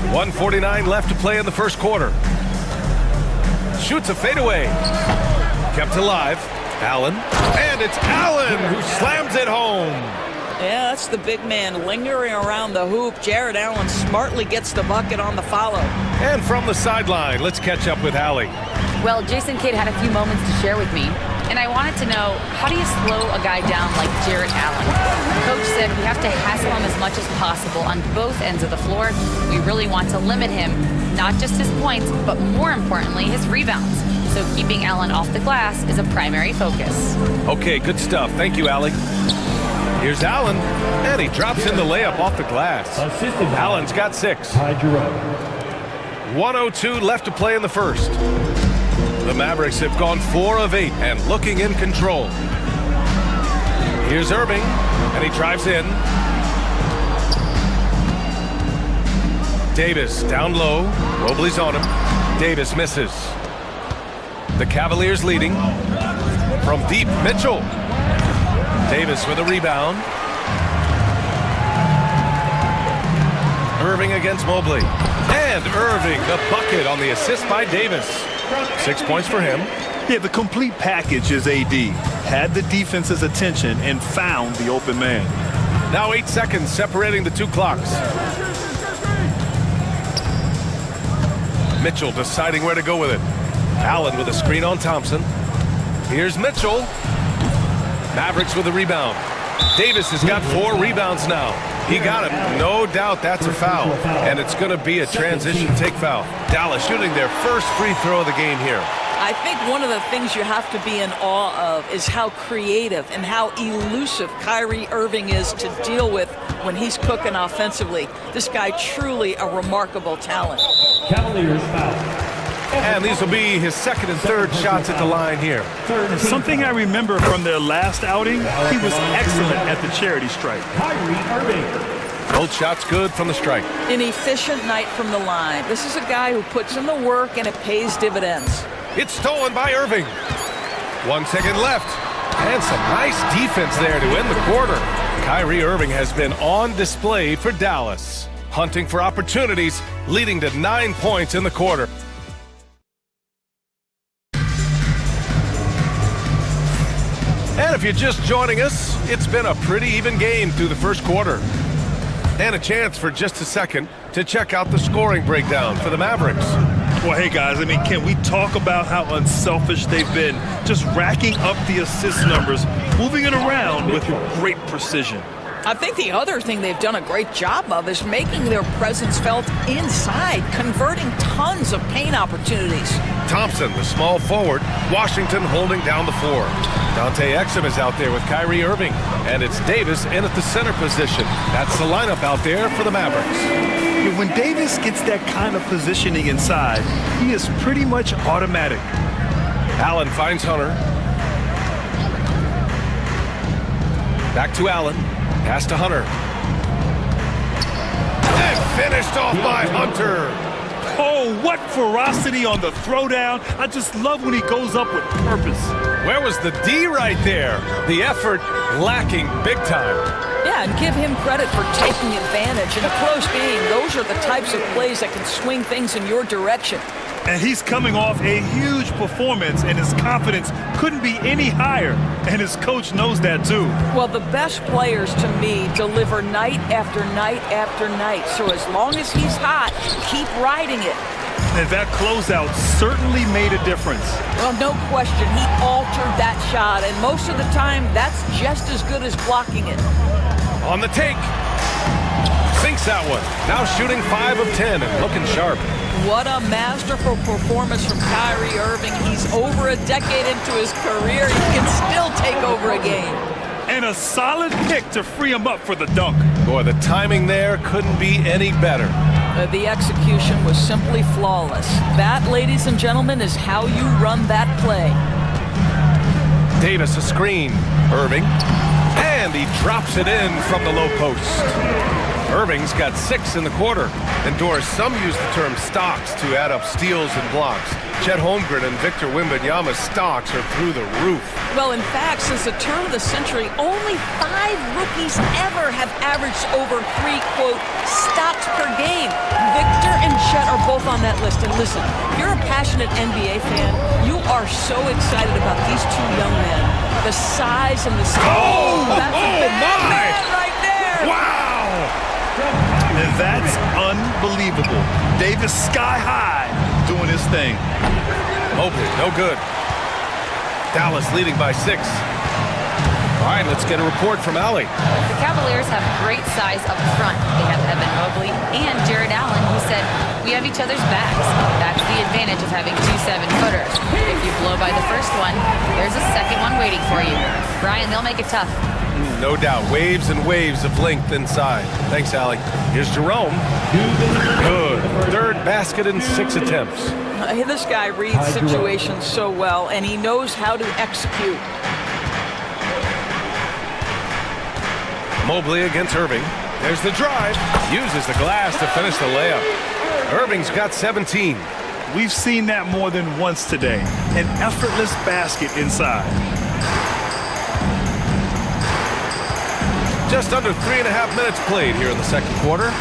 1:49 left to play in the first quarter. Shoots a fadeaway. Kept alive. Allen. And it's Allen who slams it home. Yeah, that's the big man lingering around the hoop. Jared Allen smartly gets the bucket on the follow. And from the sideline, let's catch up with Allie. Well, Jason Kidd had a few moments to share with me, and I wanted to know, how do you slow a guy down like Jared Allen? Coach said we have to hassle him as much as possible on both ends of the floor. We really want to limit him, not just his points, but more importantly, his rebounds. So keeping Allen off the glass is a primary focus. Okay, good stuff. Thank you, Allie. Here's Allen, and he drops in the layup off the glass. Allen's got 6. 1:02 left to play in the first. The Mavericks have gone 4 of 8 and looking in control. Here's Irving, and he drives in. Davis down low. Mobley's on him. Davis misses. The Cavaliers leading. From deep, Mitchell. Davis with a rebound. Irving against Mobley. And Irving, the bucket on the assist by Davis. 6 points for him. Yeah, the complete package is AD. had the defense's attention and found the open man. Now 8 seconds separating the two clocks. Mitchell deciding where to go with it. Allen with a screen on Thompson. Here's Mitchell. Mavericks with a rebound. Davis has got 4 rebounds now. He got him. No doubt that's a foul. And it's going to be a transition take foul. Dallas shooting their first free throw of the game here. I think one of the things you have to be in awe of is how creative and how elusive Kyrie Irving is to deal with when he's cooking offensively. This guy truly a remarkable talent. Cavaliers foul. And these will be his second and third shots at the line here. Something I remember from their last outing, he was excellent at the charity stripe. Kyrie Irving. Both shots good from the strike. An efficient night from the line. This is a guy who puts in the work and it pays dividends. It's stolen by Irving. 1 second left. And some nice defense there to end the quarter. Kyrie Irving has been on display for Dallas, hunting for opportunities, leading to 9 points in the quarter. And if you're just joining us, it's been a pretty even game through the first quarter. And a chance for just a second to check out the scoring breakdown for the Mavericks. Well, hey guys, I mean, can we talk about how unselfish they've been? Just racking up the assist numbers, moving it around with great precision. I think the other thing they've done a great job of is making their presence felt inside, converting tons of paint opportunities. Thompson, the small forward, Washington holding down the floor. Dante Exum is out there with Kyrie Irving, and it's Davis in at the center position. That's the lineup out there for the Mavericks. When Davis gets that kind of positioning inside, he is pretty much automatic. Allen finds Hunter. Back to Allen. Pass to Hunter. And finished off by Hunter. Oh, what ferocity on the throwdown. I just love when he goes up with purpose. Where was the D right there? The effort lacking big time. Yeah, and give him credit for taking advantage. In a close game, those are the types of plays that can swing things in your direction. And he's coming off a huge performance, and his confidence couldn't be any higher. And his coach knows that too. Well, the best players to me deliver night after night after night. So as long as he's hot, keep riding it. And that closeout certainly made a difference. Well, no question. He altered that shot, and most of the time, that's just as good as blocking it. On the take. Sinks that one. Now shooting 5 of 10 and looking sharp. What a masterful performance from Kyrie Irving. He's over a decade into his career. He can still take over a game. And a solid pick to free him up for the dunk. Boy, the timing there couldn't be any better. The execution was simply flawless. That, ladies and gentlemen, is how you run that play. Davis a screen. Irving. And he drops it in from the low post. Irving's got 6 in the quarter. And Doris, some use the term stocks to add up steals and blocks. Chet Holmgren and Victor Wembanyama's stocks are through the roof. Well, in fact, since the turn of the century, only 5 rookies ever have averaged over 3, quote, stocks per game. Victor and Chet are both on that list. And listen, if you're a passionate NBA fan, you are so excited about these 2 young men. The size and the skill. Oh, that's a big man right there. Wow! And that's unbelievable. Davis sky high doing his thing. Mobley, no good. Dallas leading by 6. All right, let's get a report from Allie. The Cavaliers have great size up front. They have Evan Mobley and Jared Allen, who said, we have each other's backs. That's the advantage of having 2 7-footers. If you blow by the first one, there's a second one waiting for you. Brian, they'll make it tough. No doubt. Waves and waves of length inside. Thanks, Allie. Here's Jerome. Good. Third basket in 6 attempts. This guy reads situations so well, and he knows how to execute. Mobley against Irving. There's the drive. Uses the glass to finish the layup. Irving's got 17. We've seen that more than once today. An effortless basket inside. Just under 3.5 minutes played here in the second quarter.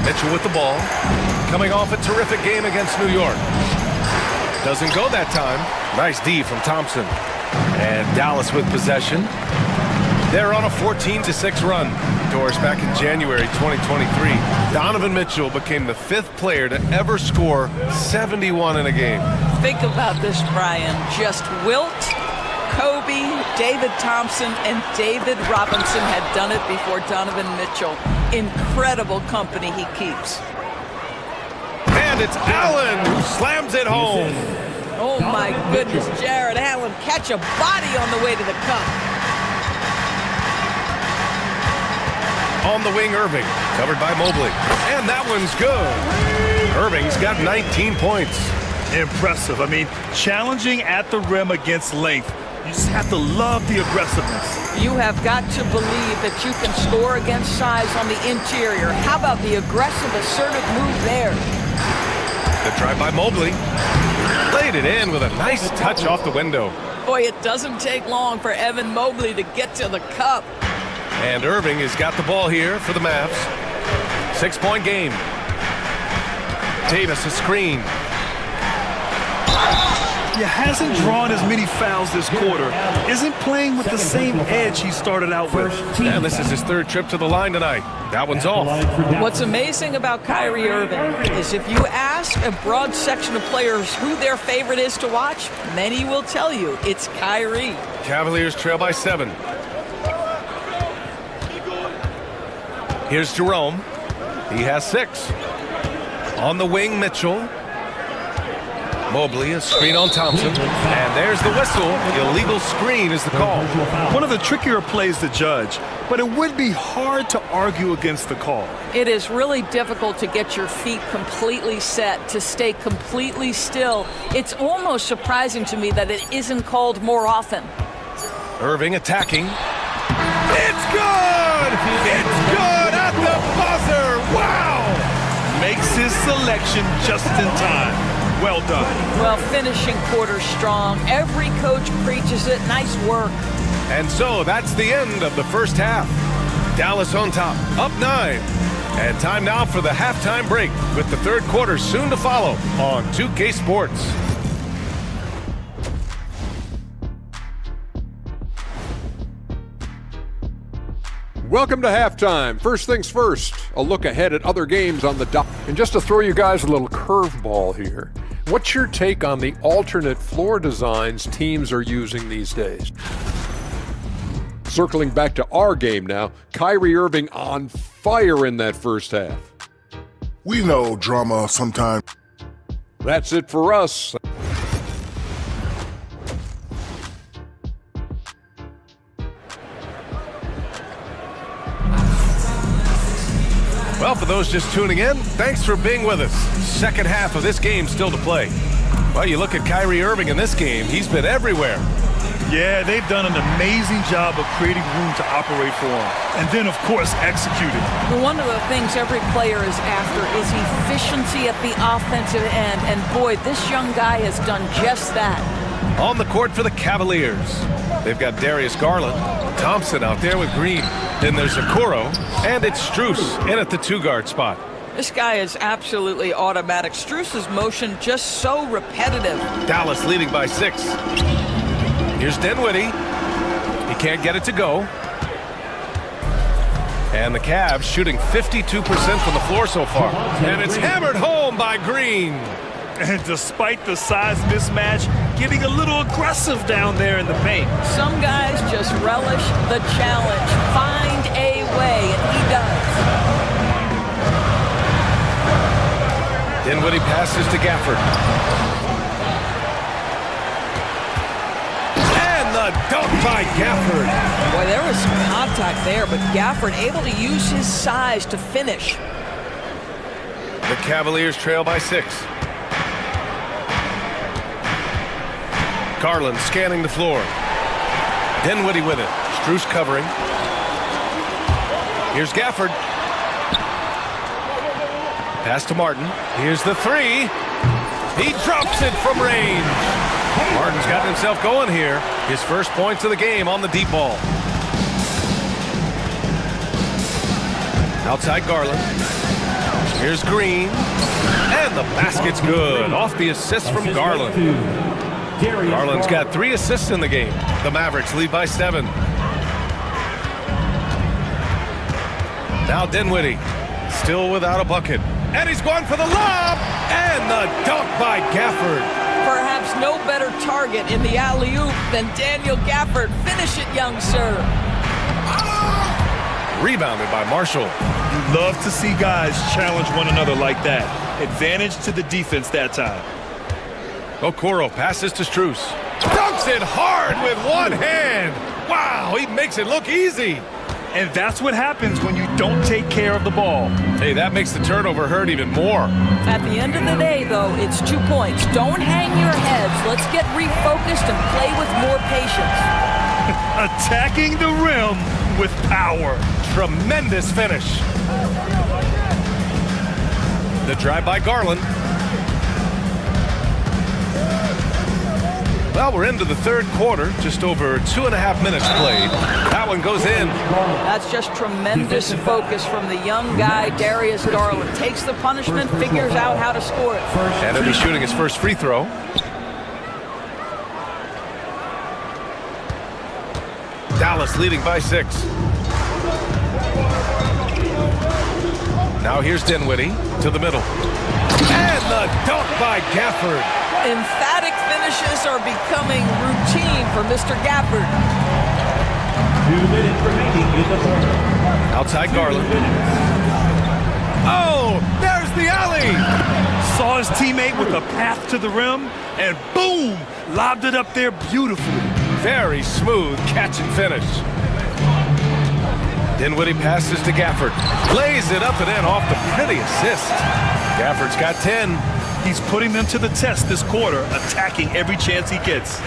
Mitchell with the ball. Coming off a terrific game against New York. Doesn't go that time. Nice D from Thompson. And Dallas with possession. They're on a 14-6 run. Doris, back in January 2023, Donovan Mitchell became the 5th player to ever score 71 in a game. Think about this, Brian. Just Wilt, Kobe, David Thompson, and David Robinson had done it before Donovan Mitchell. Incredible company he keeps. And it's Allen who slams it home. Oh my goodness, Jared Allen catch a body on the way to the cup. On the wing, Irving, covered by Mobley. And that one's good. Irving's got 19 points. Impressive. I mean, challenging at the rim against length. You just have to love the aggressiveness. You have got to believe that you can score against size on the interior. How about the aggressive, assertive move there? The drive by Mobley. Laid it in with a nice touch off the window. Boy, it doesn't take long for Evan Mobley to get to the cup. And Irving has got the ball here for the Mavs. 6-point game. Davis a screen. He hasn't drawn as many fouls this quarter. Isn't playing with the same edge he started out with. And this is his 3rd trip to the line tonight. That one's off. What's amazing about Kyrie Irving is if you ask a broad section of players who their favorite is to watch, many will tell you it's Kyrie. Cavaliers trail by 7. Here's Jerome. He has 6. On the wing, Mitchell. Mobley, a screen on Thompson. And there's the whistle. Illegal screen is the call. One of the trickier plays to judge, but it would be hard to argue against the call. It is really difficult to get your feet completely set, to stay completely still. It's almost surprising to me that it isn't called more often. Irving attacking. It's good! It's good at the buzzer! Wow! Makes his selection just in time. Well done. Well, finishing quarter strong. Every coach preaches it. Nice work. And so that's the end of the first half. Dallas on top, up 9. And time now for the halftime break with the 3rd quarter soon to follow on 2K Sports. Welcome to halftime. First things first, a look ahead at other games on the dock. And just to throw you guys a little curveball here, what's your take on the alternate floor designs teams are using these days? Circling back to our game now, Kyrie Irving on fire in that first half. We know drama sometimes. That's it for us. Well, for those just tuning in, thanks for being with us. Second half of this game still to play. Well, you look at Kyrie Irving in this game, he's been everywhere. Yeah, they've done an amazing job of creating room to operate for him. And then, of course, executed. One of the things every player is after is efficiency at the offensive end. And boy, this young guy has done just that. On the court for the Cavaliers, they've got Darius Garland, Thompson out there with Green. Then there's Okoro, and it's Strus in at the 2-guard spot. This guy is absolutely automatic. Strus's motion just so repetitive. Dallas leading by 6. Here's Dinwiddie. He can't get it to go. And the Cavs shooting 52% from the floor so far. And it's hammered home by Green. And despite the size mismatch, getting a little aggressive down there in the paint. Some guys just relish the challenge. Find a way, and he does. Dinwiddie passes to Gafford. And the dunk by Gafford. Boy, there was some contact there, but Gafford able to use his size to finish. The Cavaliers trail by 6. Garland scanning the floor. Dinwiddie with it. Strus covering. Here's Gafford. Pass to Martin. Here's the 3. He drops it from range. Martin's got himself going here. His first points of the game on the deep ball. Outside Garland. Here's Green. And the basket's good. Off the assist from Garland. Garland's got 3 assists in the game. The Mavericks lead by 7. Now Dinwiddie, still without a bucket. And he's going for the lob! And the dunk by Gafford. Perhaps no better target in the alley-oop than Daniel Gafford. Finish it, young sir. Rebounded by Marshall. You love to see guys challenge one another like that. Advantage to the defense that time. Okoro passes to Strus. Dunks it hard with one hand. Wow, he makes it look easy. And that's what happens when you don't take care of the ball. Hey, that makes the turnover hurt even more. At the end of the day, though, it's 2 points. Don't hang your heads. Let's get refocused and play with more patience. Attacking the rim with power. Tremendous finish. The drive by Garland. Well, we're into the 3rd quarter, just over 2.5 minutes played. That one goes in. That's just tremendous focus from the young guy, Darius Garland. Takes the punishment, figures out how to score it. And he'll be shooting his first free throw. Dallas leading by 6. Now here's Dinwiddie to the middle. And the dunk by Gafford. Emphatic finishes are becoming routine for Mr. Gafford. 2 minutes remaining in the quarter. Outside Garland. Oh, there's the alley. Saw his teammate with a path to the rim, and boom, lobbed it up there beautifully. Very smooth catch and finish. Dinwiddie passes to Gafford. Lays it up and in off the pretty assist. Gafford's got 10. He's putting them to the test this quarter, attacking every chance he gets.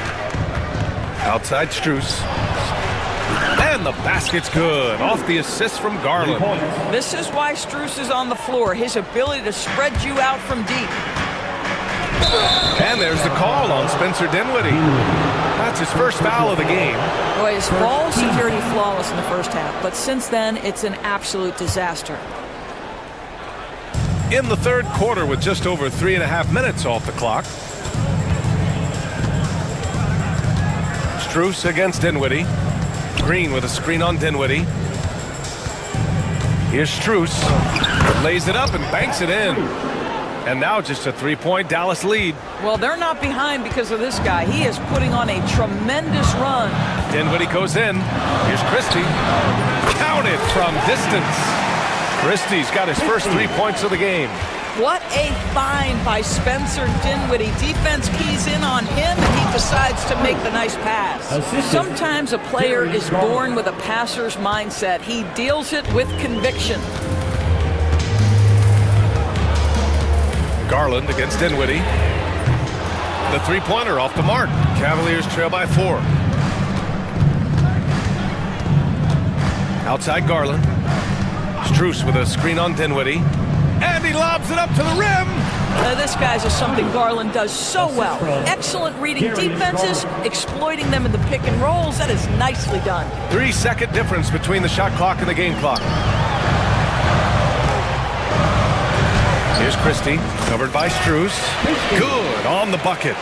Outside Strus. And the basket's good. Off the assist from Garland. This is why Strus is on the floor. His ability to spread you out from deep. And there's the call on Spencer Dinwiddie. That's his first foul of the game. Boy, his ball security flawless in the first half, but since then, it's an absolute disaster. In the 3rd quarter with just over 3.5 minutes off the clock. Strus against Dinwiddie. Green with a screen on Dinwiddie. Here's Strus. Lays it up and banks it in. And now just a 3-point Dallas lead. Well, they're not behind because of this guy. He is putting on a tremendous run. Dinwiddie goes in. Here's Christie. Counted from distance. Christie's got his first 3 points of the game. What a find by Spencer Dinwiddie. Defense keys in on him, and he decides to make the nice pass. Sometimes a player is born with a passer's mindset. He deals it with conviction. Garland against Dinwiddie. The 3-pointer off the mark. Cavaliers trail by 4. Outside Garland. Strus with a screen on Dinwiddie. And he lobs it up to the rim. This guy's just something Garland does so well. Excellent reading defenses, exploiting them in the pick and rolls. That is nicely done. 3-second difference between the shot clock and the game clock. Here's Christie, covered by Strus. Good on the bucket.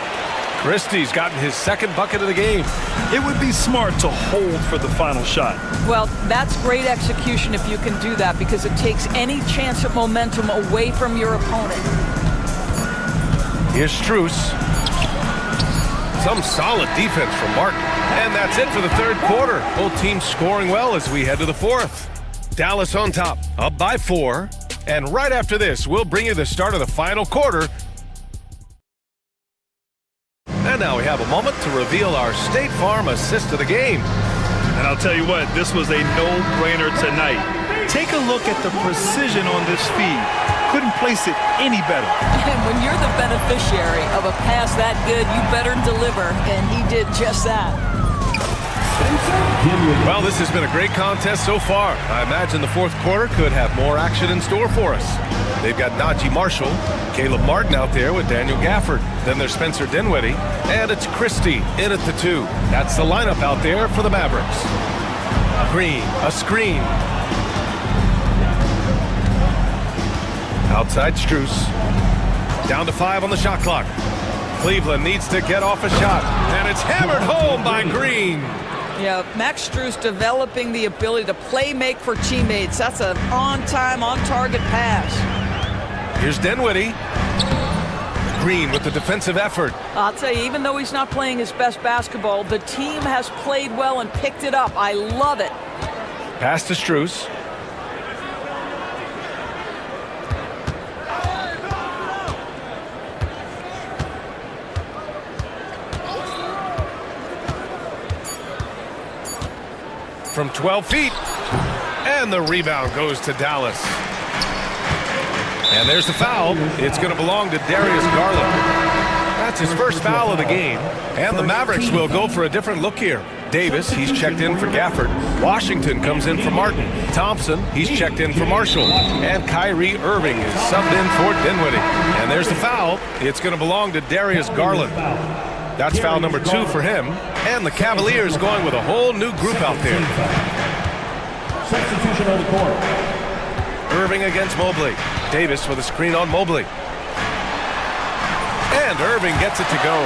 Christie's gotten his 2nd bucket of the game. It would be smart to hold for the final shot. Well, that's great execution if you can do that, because it takes any chance of momentum away from your opponent. Here's Strus. Some solid defense from Martin. And that's it for the 3rd quarter. Both teams scoring well as we head to the 4th. Dallas on top, up by 4. And right after this, we'll bring you the start of the final quarter. And now we have a moment to reveal our State Farm assist of the game. And I'll tell you what, this was a no-brainer tonight. Take a look at the precision on this feed. Couldn't place it any better. And when you're the beneficiary of a pass that good, you better deliver, and he did just that. Well, this has been a great contest so far. I imagine the 4th quarter could have more action in store for us. They've got Najee Marshall, Caleb Martin out there with Daniel Gafford. Then there's Spencer Dinwiddie, and it's Christie in at the 2. That's the lineup out there for the Mavericks. Green, a screen. Outside Strus. Down to 5 on the shot clock. Cleveland needs to get off a shot, and it's hammered home by Green. Yeah, Max Strus developing the ability to play make for teammates. That's an on-time, on-target pass. Here's Dinwiddie. Green with the defensive effort. I'll tell you, even though he's not playing his best basketball, the team has played well and picked it up. I love it. Pass to Strus. From 12 feet, and the rebound goes to Dallas. And there's the foul. It's going to belong to Darius Garland. That's his first foul of the game, and the Mavericks will go for a different look here. Davis, he's checked in for Gafford. Washington comes in for Martin. Thompson, he's checked in for Marshall. And Kyrie Irving is subbed in for Dinwiddie. And there's the foul. It's going to belong to Darius Garland. That's foul number 2 for him. And the Cavaliers going with a whole new group out there. Substitution on the court. Irving against Mobley. Davis with a screen on Mobley. And Irving gets it to go.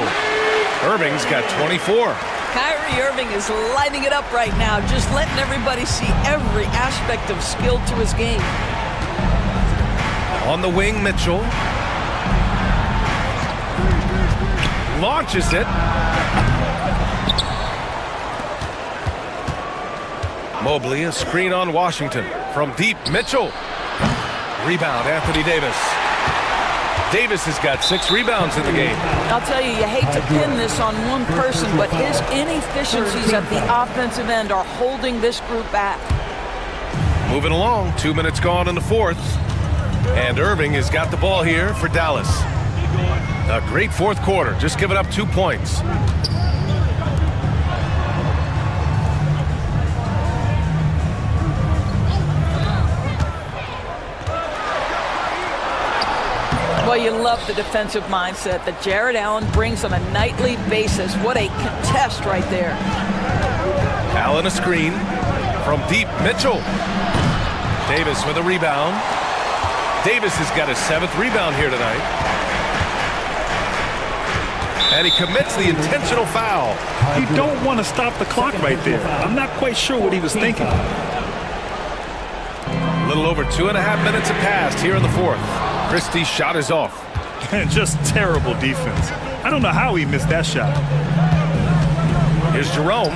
Irving's got 24. Kyrie Irving is lighting it up right now, just letting everybody see every aspect of skill to his game. On the wing, Mitchell. Launches it. Mobley, a screen on Washington. From deep, Mitchell. Rebound, Anthony Davis. Davis has got 6 rebounds in the game. I'll tell you, you hate to pin this on one person, but his inefficiencies at the offensive end are holding this group back. Moving along, 2 minutes gone in the fourth. And Irving has got the ball here for Dallas. A great fourth quarter, just giving up 2 points. Well, you love the defensive mindset that Jared Allen brings on a nightly basis. What a contest right there. Allen a screen. From deep, Mitchell. Davis with a rebound. Davis has got his 7th rebound here tonight. And he commits the intentional foul. You don't want to stop the clock right there. I'm not quite sure what he was thinking. A little over 2.5 minutes have passed here in the fourth. Christie's shot is off. And just terrible defense. I don't know how he missed that shot. Here's Jerome.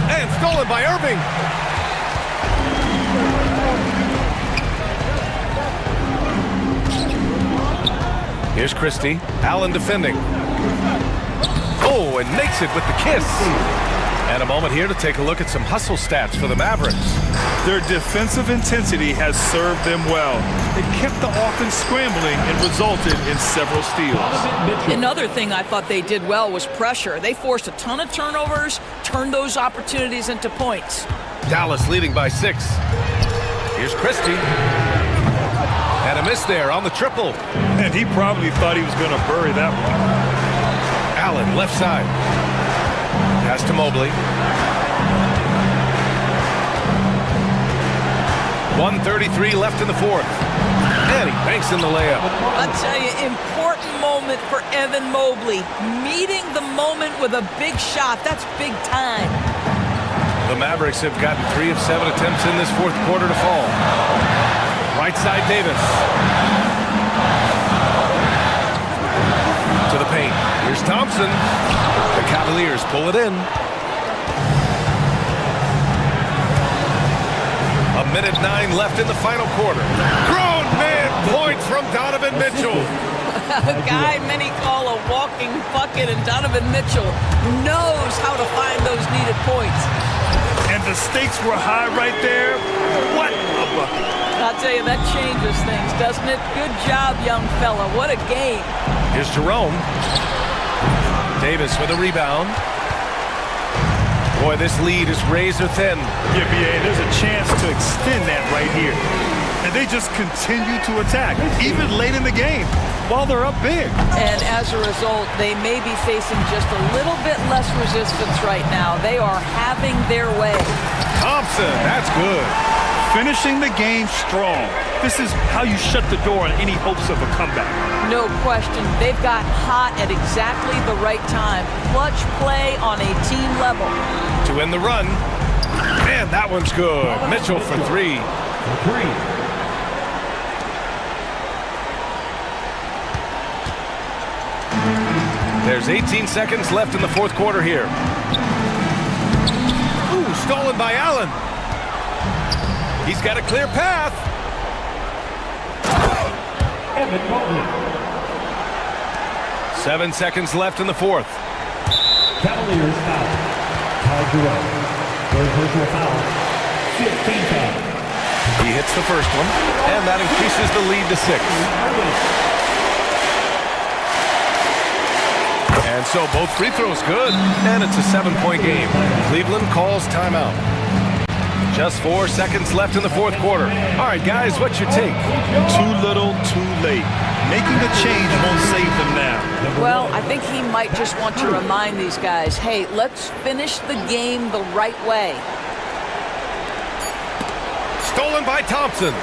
And stolen by Irving. Here's Christie. Allen defending. Oh, and makes it with the kiss. And a moment here to take a look at some hustle stats for the Mavericks. Their defensive intensity has served them well. It kept the offense scrambling and resulted in several steals. Another thing I thought they did well was pressure. They forced a ton of turnovers, turned those opportunities into points. Dallas leading by 6. Here's Christie. And a miss there on the triple. And he probably thought he was going to bury that one. Allen, left side. Pass to Mobley. 1:33 left in the fourth. And he banks in the layup. I'll tell you, important moment for Evan Mobley. Meeting the moment with a big shot. That's big time. The Mavericks have gotten 3 of 7 attempts in this fourth quarter to fall. Right side, Davis. To the paint. Here's Thompson. The Cavaliers pull it in. 1:09 left in the final quarter. Grown man points from Donovan Mitchell. A guy many call a walking bucket, and Donovan Mitchell knows how to find those needed points. And the stakes were high right there. What a bucket. I'll tell you, that changes things, doesn't it? Good job, young fella. What a game. Here's Jerome. Davis with a rebound. Boy, this lead is razor thin. Yeah, BA, there's a chance to extend that right here. And they just continue to attack, even late in the game. while they're up big. And as a result, they may be facing just a little bit less resistance right now. They are having their way. Thompson, that's good. Finishing the game strong. This is how you shut the door on any hopes of a comeback. No question. They've got hot at exactly the right time. Clutch play on a team level. To end the run. Man, that one's good. Mitchell for three. There's 18 seconds left in the fourth quarter here. Ooh, stolen by Allen. He's got a clear path. 7 seconds left in the fourth. Cavaliers foul. Tied to up. Third personal foul. 15 foul. He hits the first one, and that increases the lead to 6. And so both free throws good, and it's a 7-point game. Cleveland calls timeout. Just 4 seconds left in the fourth quarter. All right, guys, what's your take? Too little, too late. Making a change won't save them now. Well, I think he might just want to remind these guys, hey, let's finish the game the right way. Stolen by Thompson.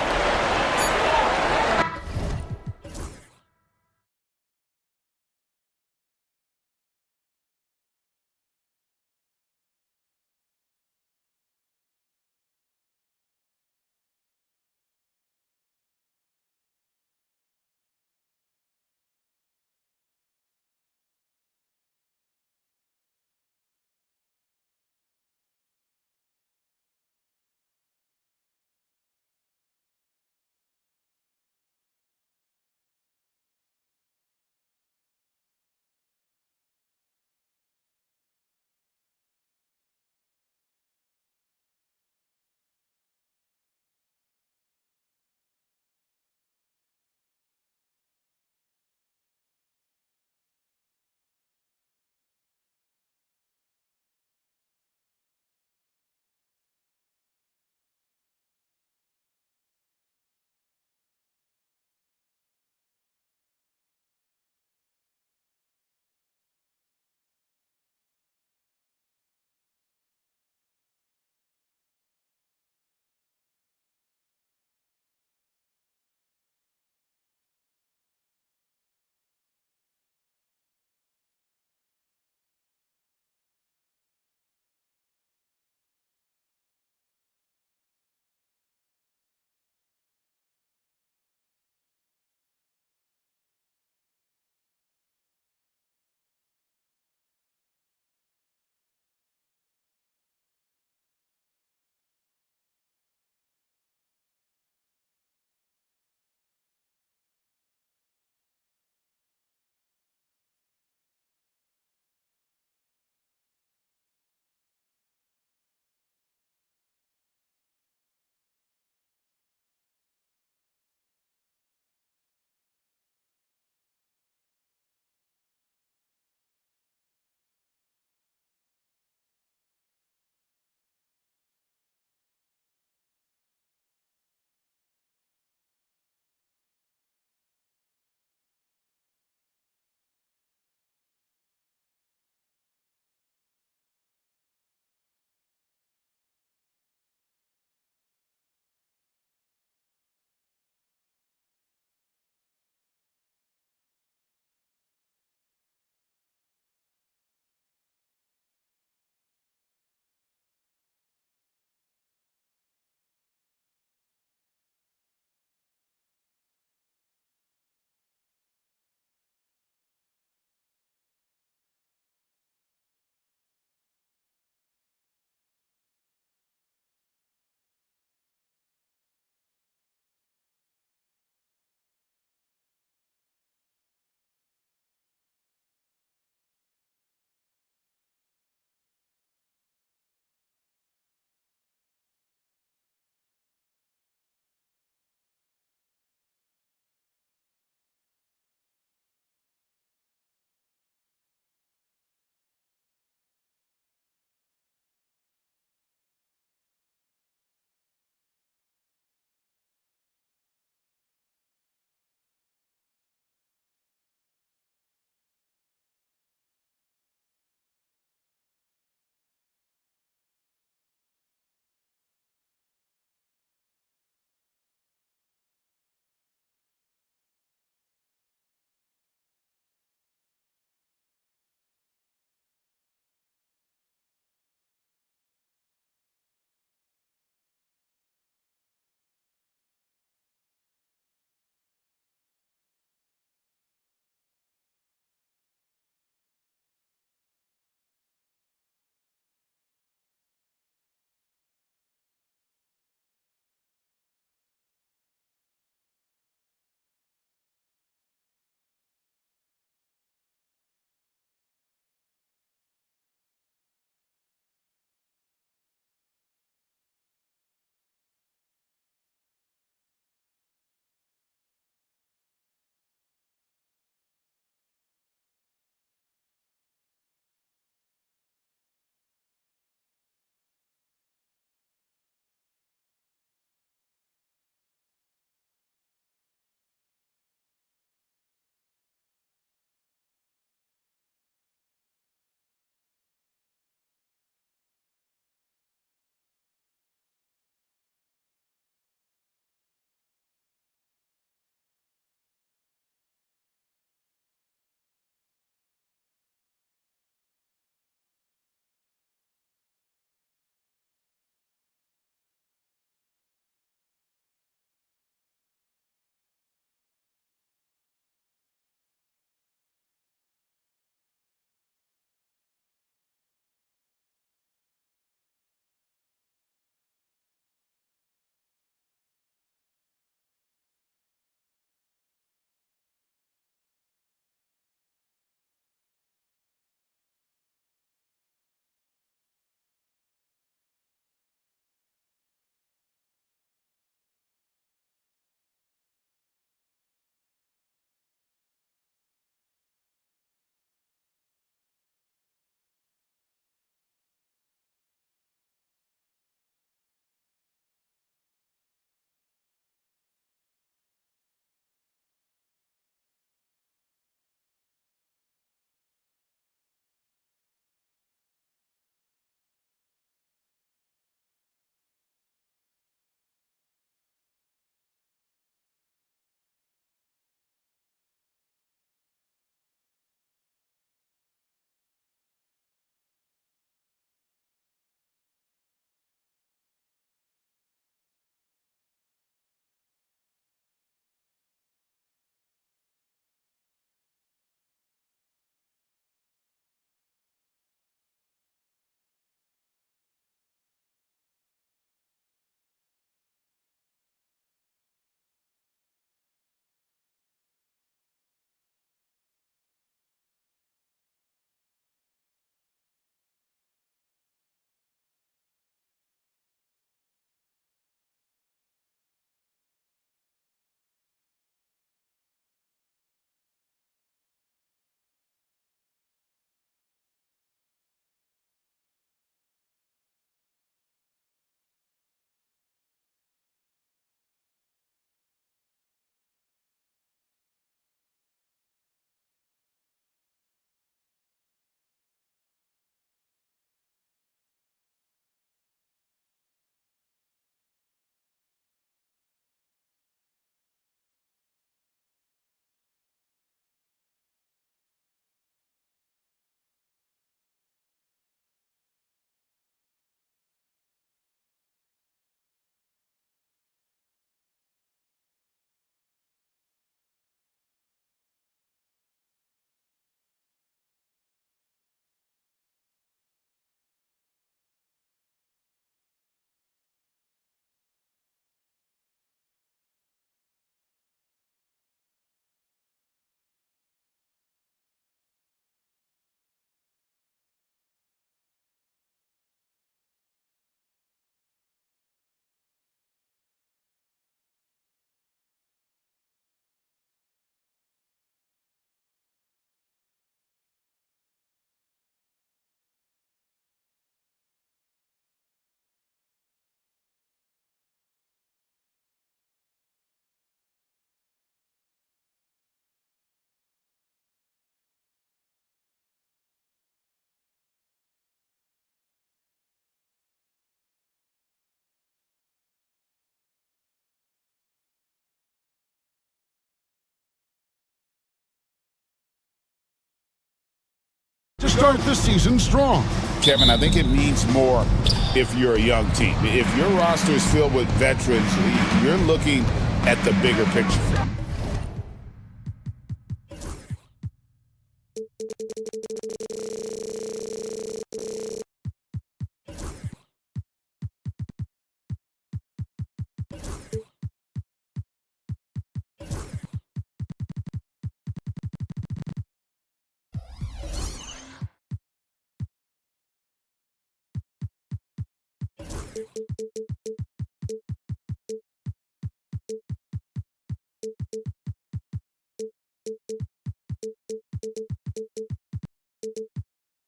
to start the season strong. Kevin, I think it means more if you're a young team. If your roster is filled with veterans, you're looking at the bigger picture.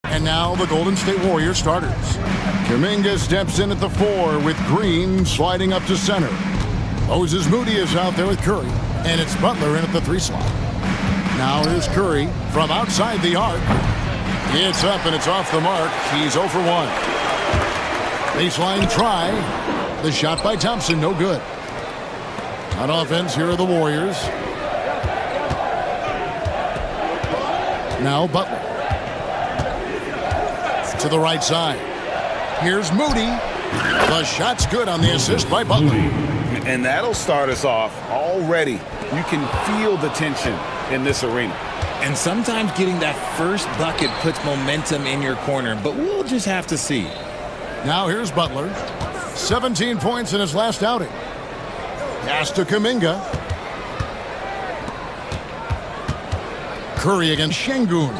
And now the Golden State Warriors starters. Kuminga steps in at the 4 with Green sliding up to center. Moses Moody is out there with Curry, and it's Butler in at the 3 slot. Now here's Curry from outside the arc. It's up and it's off the mark. He's 0 for 1. Baseline try. The shot by Thompson, no good. On offense, here are the Warriors. Now Butler. To the right side. Here's Moody. The shot's good on the assist by Butler. And that'll start us off already. You can feel the tension in this arena. And sometimes getting that first bucket puts momentum in your corner, but we'll just have to see. Now here's Butler. 17 points in his last outing. Pass to Kuminga. Curry against Şengün.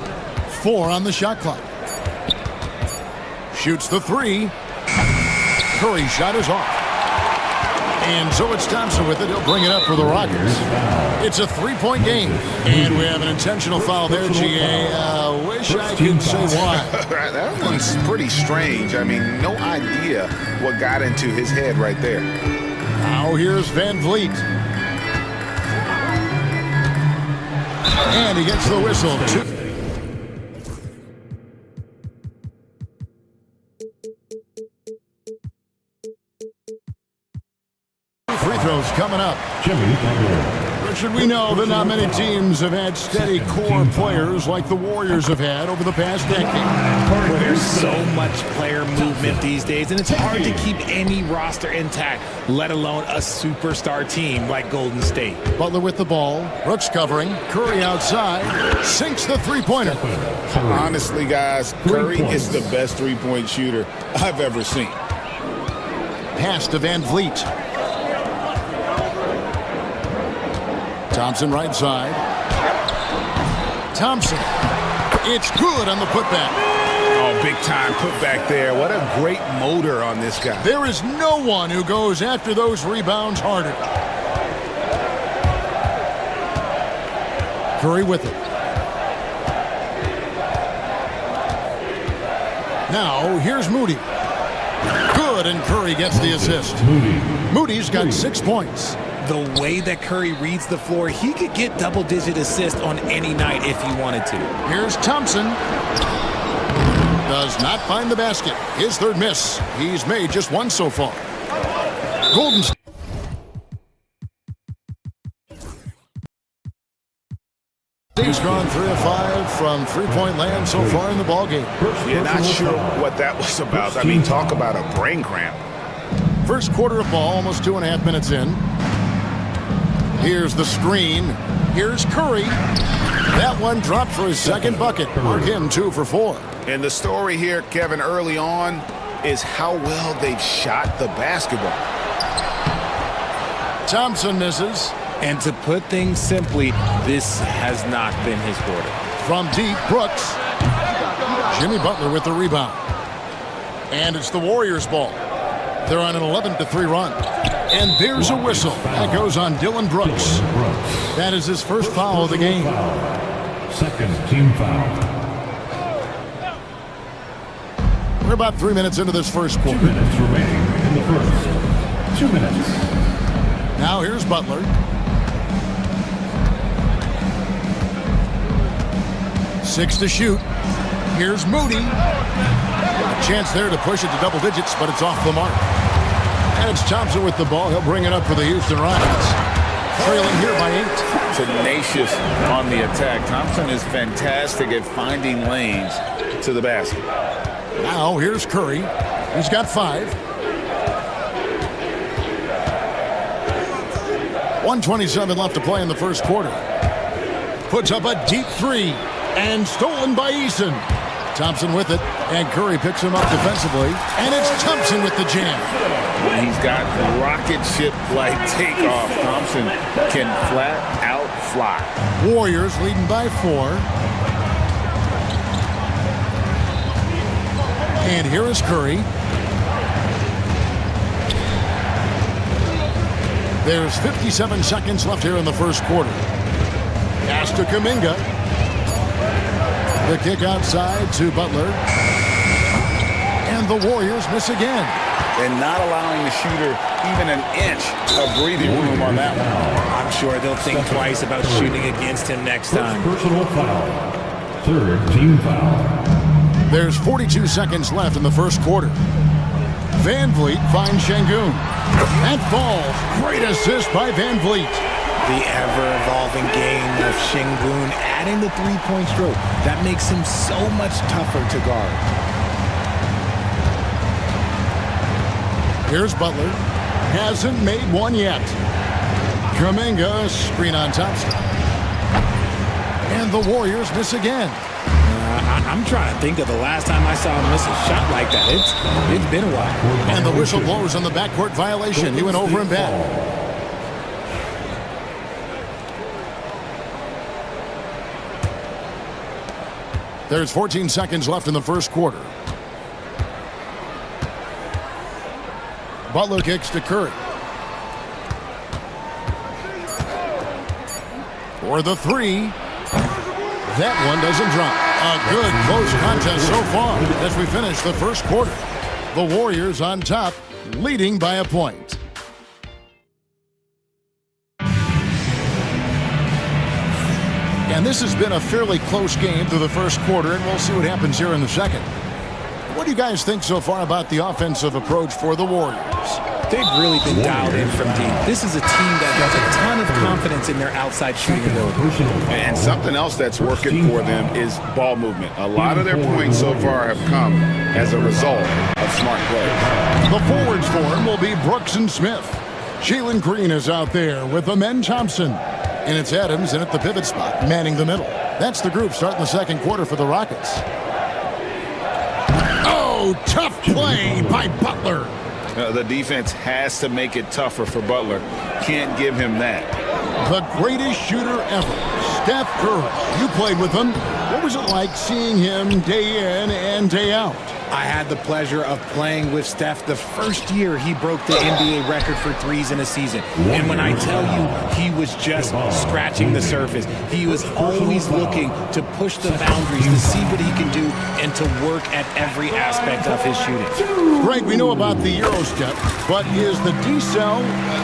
4 on the shot clock. Shoots the 3. Curry's shot is off. And so it's Thompson with it. He'll bring it up for the Rockets. It's a 3-point game. And we have an intentional foul there, GA. Wish I could say why. That one's pretty strange. I mean, no idea what got into his head right there. Now here's Van Vliet. And he gets the whistle. Free throws coming up. Richard, we know that not many teams have had steady core players like the Warriors have had over the past decade. There's so much player movement these days, and it's hard to keep any roster intact, let alone a superstar team like Golden State. Butler with the ball. Brooks covering. Curry outside. Sinks the three-pointer. Honestly, guys, Curry is the best three-point shooter I've ever seen. Pass to Van Vliet. Thompson right side. Thompson. It's good on the putback. Oh, big time putback there. What a great motor on this guy. There is no one who goes after those rebounds harder. Curry with it. Now, here's Moody. Good, and Curry gets the assist. Moody's got 6 points. The way that Curry reads the floor, he could get double-digit assists on any night if he wanted to. Here's Thompson. Does not find the basket. His third miss. He's made just one so far. Golden State. He's gone 3 of 5 from three-point land so far in the ballgame. Yeah, not sure what that was about. I mean, talk about a brain cramp. First quarter of ball, almost 2.5 minutes in. Here's the screen. Here's Curry. That one dropped for his second bucket. Mark him 2 for 4. And the story here, Kevin, early on is how well they've shot the basketball. Thompson misses. And to put things simply, this has not been his quarter. From deep, Brooks. Jimmy Butler with the rebound. And it's the Warriors' ball. They're on an 11-3 run. And there's a whistle. That goes on Dillon Brooks. That is his first foul of the game. Second team foul. We're about 3 minutes into this first quarter. 2 minutes remaining in the first. 2 minutes. Now here's Butler. Six to shoot. Here's Moody. A chance there to push it to double digits, but it's off the mark. And it's Thompson with the ball. He'll bring it up for the Houston Rockets. Trailing here by 8. Tenacious on the attack. Thompson is fantastic at finding lanes to the basket. Now here's Curry. He's got 5. 1:27 left to play in the first quarter. Puts up a deep 3 and stolen by Eason. Thompson with it, and Curry picks him up defensively, and it's Thompson with the jam. He's got rocket ship-like takeoff. Thompson can flat out fly. Warriors leading by 4. And here is Curry. There's 57 seconds left here in the first quarter. Pass to Kuminga. The kick outside to Butler. And the Warriors miss again. And not allowing the shooter even an inch of breathing room on that one. I'm sure they'll think twice about shooting against him next time. Personal foul. 3rd team foul. There's 42 seconds left in the first quarter. Van Vliet finds Şengün. And falls. Great assist by Van Vliet. The ever-evolving game of Şengün adding the three-point stroke. That makes him so much tougher to guard. Here's Butler. Hasn't made one yet. Kuminga, screen on Thompson. And the Warriors miss again. I'm trying to think of the last time I saw him miss a shot like that. It's been a while. And the whistle blows on the backcourt violation. He went over and back. There's 14 seconds left in the first quarter. Butler kicks to Curry. For the 3. That one doesn't drop. A good close contest so far as we finish the first quarter. The Warriors on top, leading by a point. And this has been a fairly close game through the first quarter, and we'll see what happens here in the second. What do you guys think so far about the offensive approach for the Warriors? They've really been dialed in from deep. This is a team that has a ton of confidence in their outside shooting ability. And something else that's working for them is ball movement. A lot of their points so far have come as a result of smart play. The forwards for him will be Brooks and Smith. Jalen Green is out there with Amen Thompson. And it's Adams in at the pivot spot, manning the middle. That's the group starting the second quarter for the Rockets. Oh, tough play by Butler. The defense has to make it tougher for Butler. Can't give him that. The greatest shooter ever, Steph Curry. You played with him. What was it like seeing him day in and day out? I had the pleasure of playing with Steph the first year he broke the NBA record for threes in a season. And when I tell you, he was just scratching the surface. He was always looking to push the boundaries, to see what he can do, and to work at every aspect of his shooting. Greg, we know about the Euro step, but is the D-cell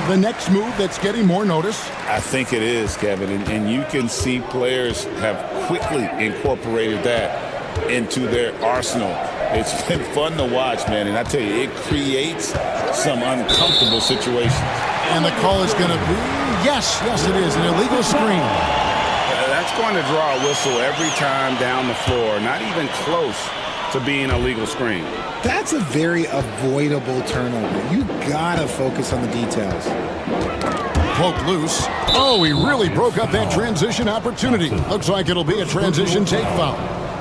the next move that's getting more notice? I think it is, Kevin, and you can see players have quickly incorporated that into their arsenal. It's been fun to watch, man, and I tell you, it creates some uncomfortable situations. And the call is going to be, yes, it is, an illegal screen. That's going to draw a whistle every time down the floor, not even close to being a legal screen. That's a very avoidable turnover. You gotta focus on the details. Poke loose. Oh, he really broke up that transition opportunity. Looks like it'll be a transition take foul.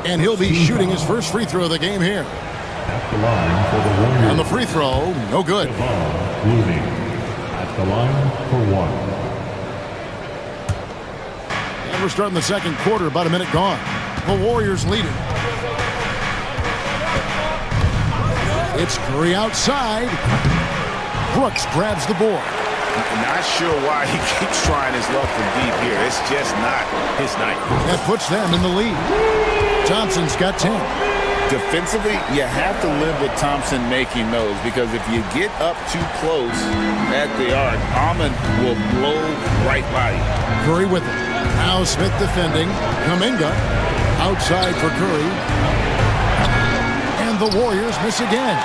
And he'll be shooting his first free throw of the game here. At the line for the Warriors. And the free throw, no good. Moving at the line for 1. And we're starting the second quarter, about a minute gone. The Warriors lead it. It's Curry outside. Brooks grabs the board. Not sure why he keeps trying his luck from deep here. It's just not his night. That puts them in the lead. Thompson's got 10. Defensively, you have to live with Thompson making those, because if you get up too close at the arc, Ahmed will blow right by you. Curry with it. Now Smith defending. Kuminga outside for Curry. And the Warriors miss again.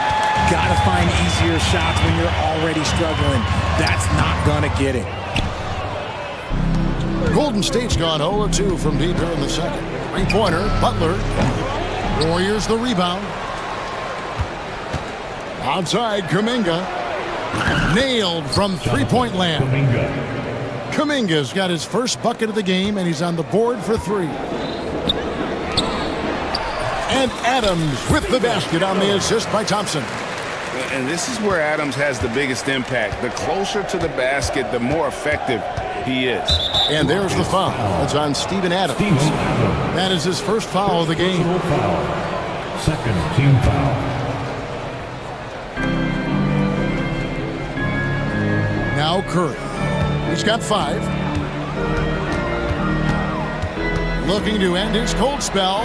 Gotta find easier shots when you're already struggling. That's not gonna get it. Golden State's gone 0-2 from deep here in the second. Three-pointer, Butler. Warriors the rebound. Outside, Kuminga. Nailed from three-point land. Kuminga's got his first bucket of the game, and he's on the board for three. And Adams with the basket on the assist by Thompson. And this is where Adams has the biggest impact. The closer to the basket, the more effective he is. And there's the foul. It's on Steven Adams. That is his first foul of the game. Second team foul. Now Curry. He's got 5. Looking to end his cold spell.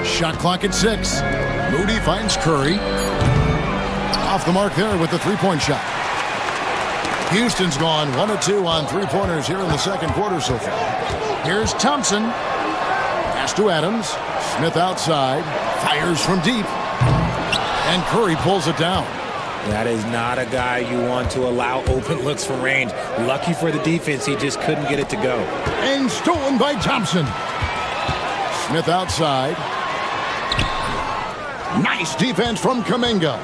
Shot clock at 6. Moody finds Curry. Off the mark there with the three-point shot. Houston's gone 1 of 2 on three-pointers here in the second quarter so far. Here's Thompson. Pass to Adams. Smith outside. Fires from deep. And Curry pulls it down. That is not a guy you want to allow open looks from range. Lucky for the defense, he just couldn't get it to go. And stolen by Thompson. Smith outside. Nice defense from Kuminga.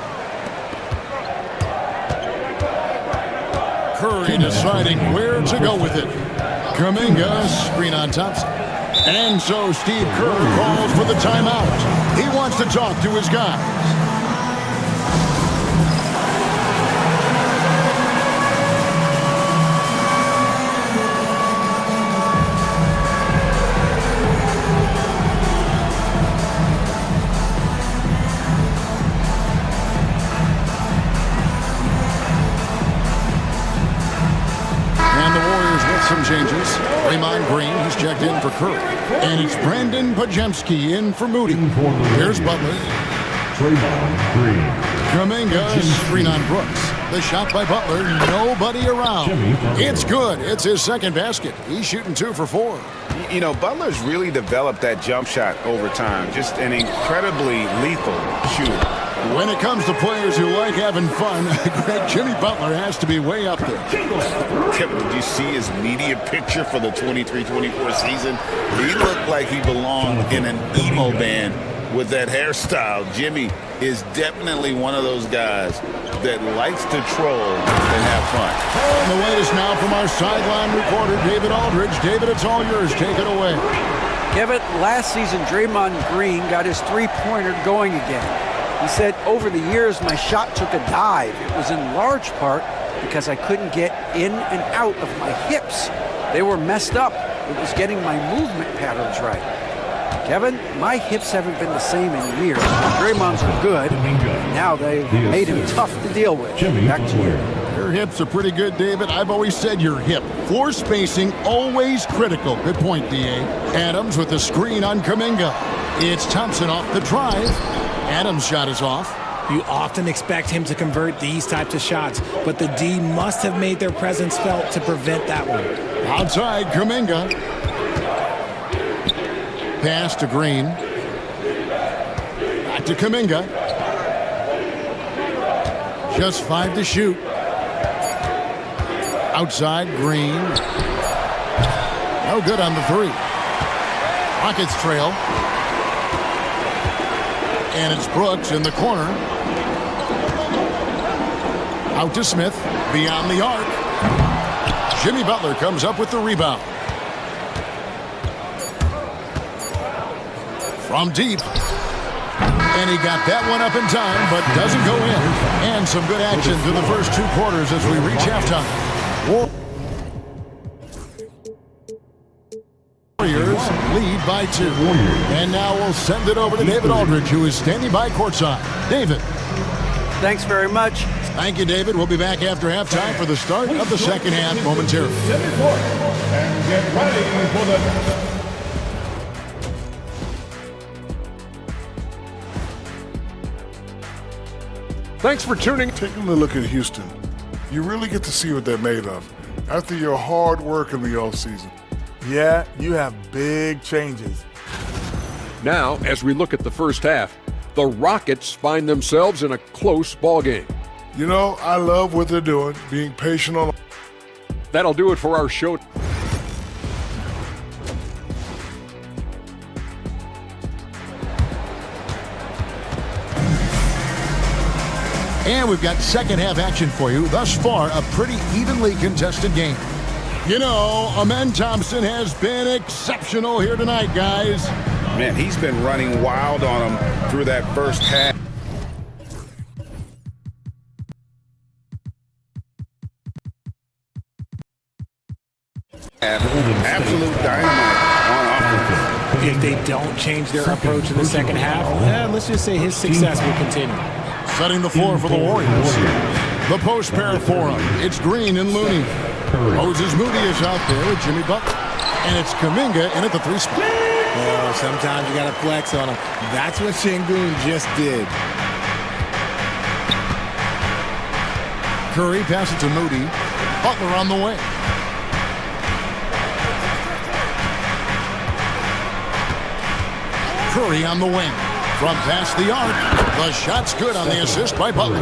Curry deciding where to go with it. Kuminga, screen on Thompson. And so Steve Kerr calls for the timeout. He wants to talk to his guys. Some changes. Draymond Green, he's checked in for Curry. And it's Brandon Pajemski in for Moody. Here's Butler. Draymond Green. Kuminga, screen on Brooks. The shot by Butler, nobody around. It's good. It's his second basket. He's shooting 2 for 4. You know, Butler's really developed that jump shot over time. Just an incredibly lethal shooter. When it comes to players who like having fun, Jimmy Butler has to be way up there. Did you see his media picture for the 23-24 season? He looked like he belonged in an emo band with that hairstyle. Jimmy is definitely one of those guys that likes to troll and have fun. And the latest now from our sideline reporter, David Aldridge. David, it's all yours. Take it away. Kevin, last season, Draymond Green got his three-pointer going again. He said, over the years, my shot took a dive. It was in large part because I couldn't get in and out of my hips. They were messed up. It was getting my movement patterns right. Kevin, my hips haven't been the same in years. Draymond's are good. Now they've made him tough to deal with. Back to you. Your hips are pretty good, David. I've always said your hip. Floor spacing, always critical. Good point, D.A. Adams with the screen on Kuminga. It's Thompson off the drive. Adams' shot is off. You often expect him to convert these types of shots, but the D must have made their presence felt to prevent that one. Outside, Kuminga. Pass to Green. Back to Kuminga. Just 5 to shoot. Outside, Green. No good on the 3. Rockets trail. And it's Brooks in the corner. Out to Smith. Beyond the arc. Jimmy Butler comes up with the rebound. From deep. And he got that one up in time, but doesn't go in. And some good action through the first 2 quarters as we reach halftime. Warriors lead by 2. And now we'll send it over to David Aldridge, who is standing by courtside. David. Thanks very much. Thank you, David. We'll be back after halftime for the start of the second half momentarily. And get ready for the... Thanks for tuning. Taking a look at Houston, you really get to see what they're made of after your hard work in the offseason. Yeah, you have big changes. Now, as we look at the first half, the Rockets find themselves in a close ball game. You know, I love what they're doing, being patient on. That'll do it for our show. And we've got second half action for you. Thus far, a pretty evenly contested game. You know, Amen Thompson has been exceptional here tonight, guys. Man, he's been running wild on him through that first half. Absolute dynamite on offense. If they don't change their approach in the second half, let's just say his success will continue. Setting the floor for the Warriors. The post pair for him. It's Green and Looney. Moses Moody is out there with Jimmy Butler. And it's Kuminga in at the 3 spot. Well, sometimes you got to flex on him. That's what Şengün just did. Curry passes to Moody. Butler on the way. Curry on the wing. From past the arc. The shot's good on the assist by Butler.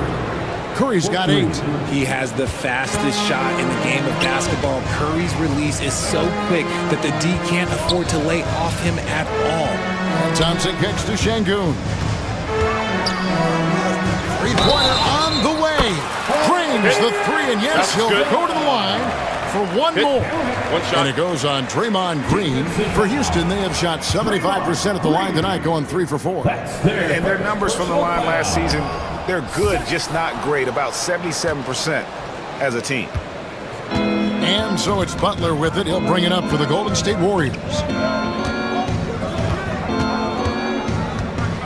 Curry's got 8. He has the fastest shot in the game of basketball. Curry's release is so quick that the D can't afford to lay off him at all. Thompson kicks to Şengün. 3-pointer on the way. Drains the 3, and yes, he'll go to the line for one more. One shot. And it goes on Draymond Green. For Houston, they have shot 75% at the line tonight, going 3 for 4. And their numbers from the line last season, they're good, just not great, about 77% as a team. And so it's Butler with it. He'll bring it up for the Golden State Warriors.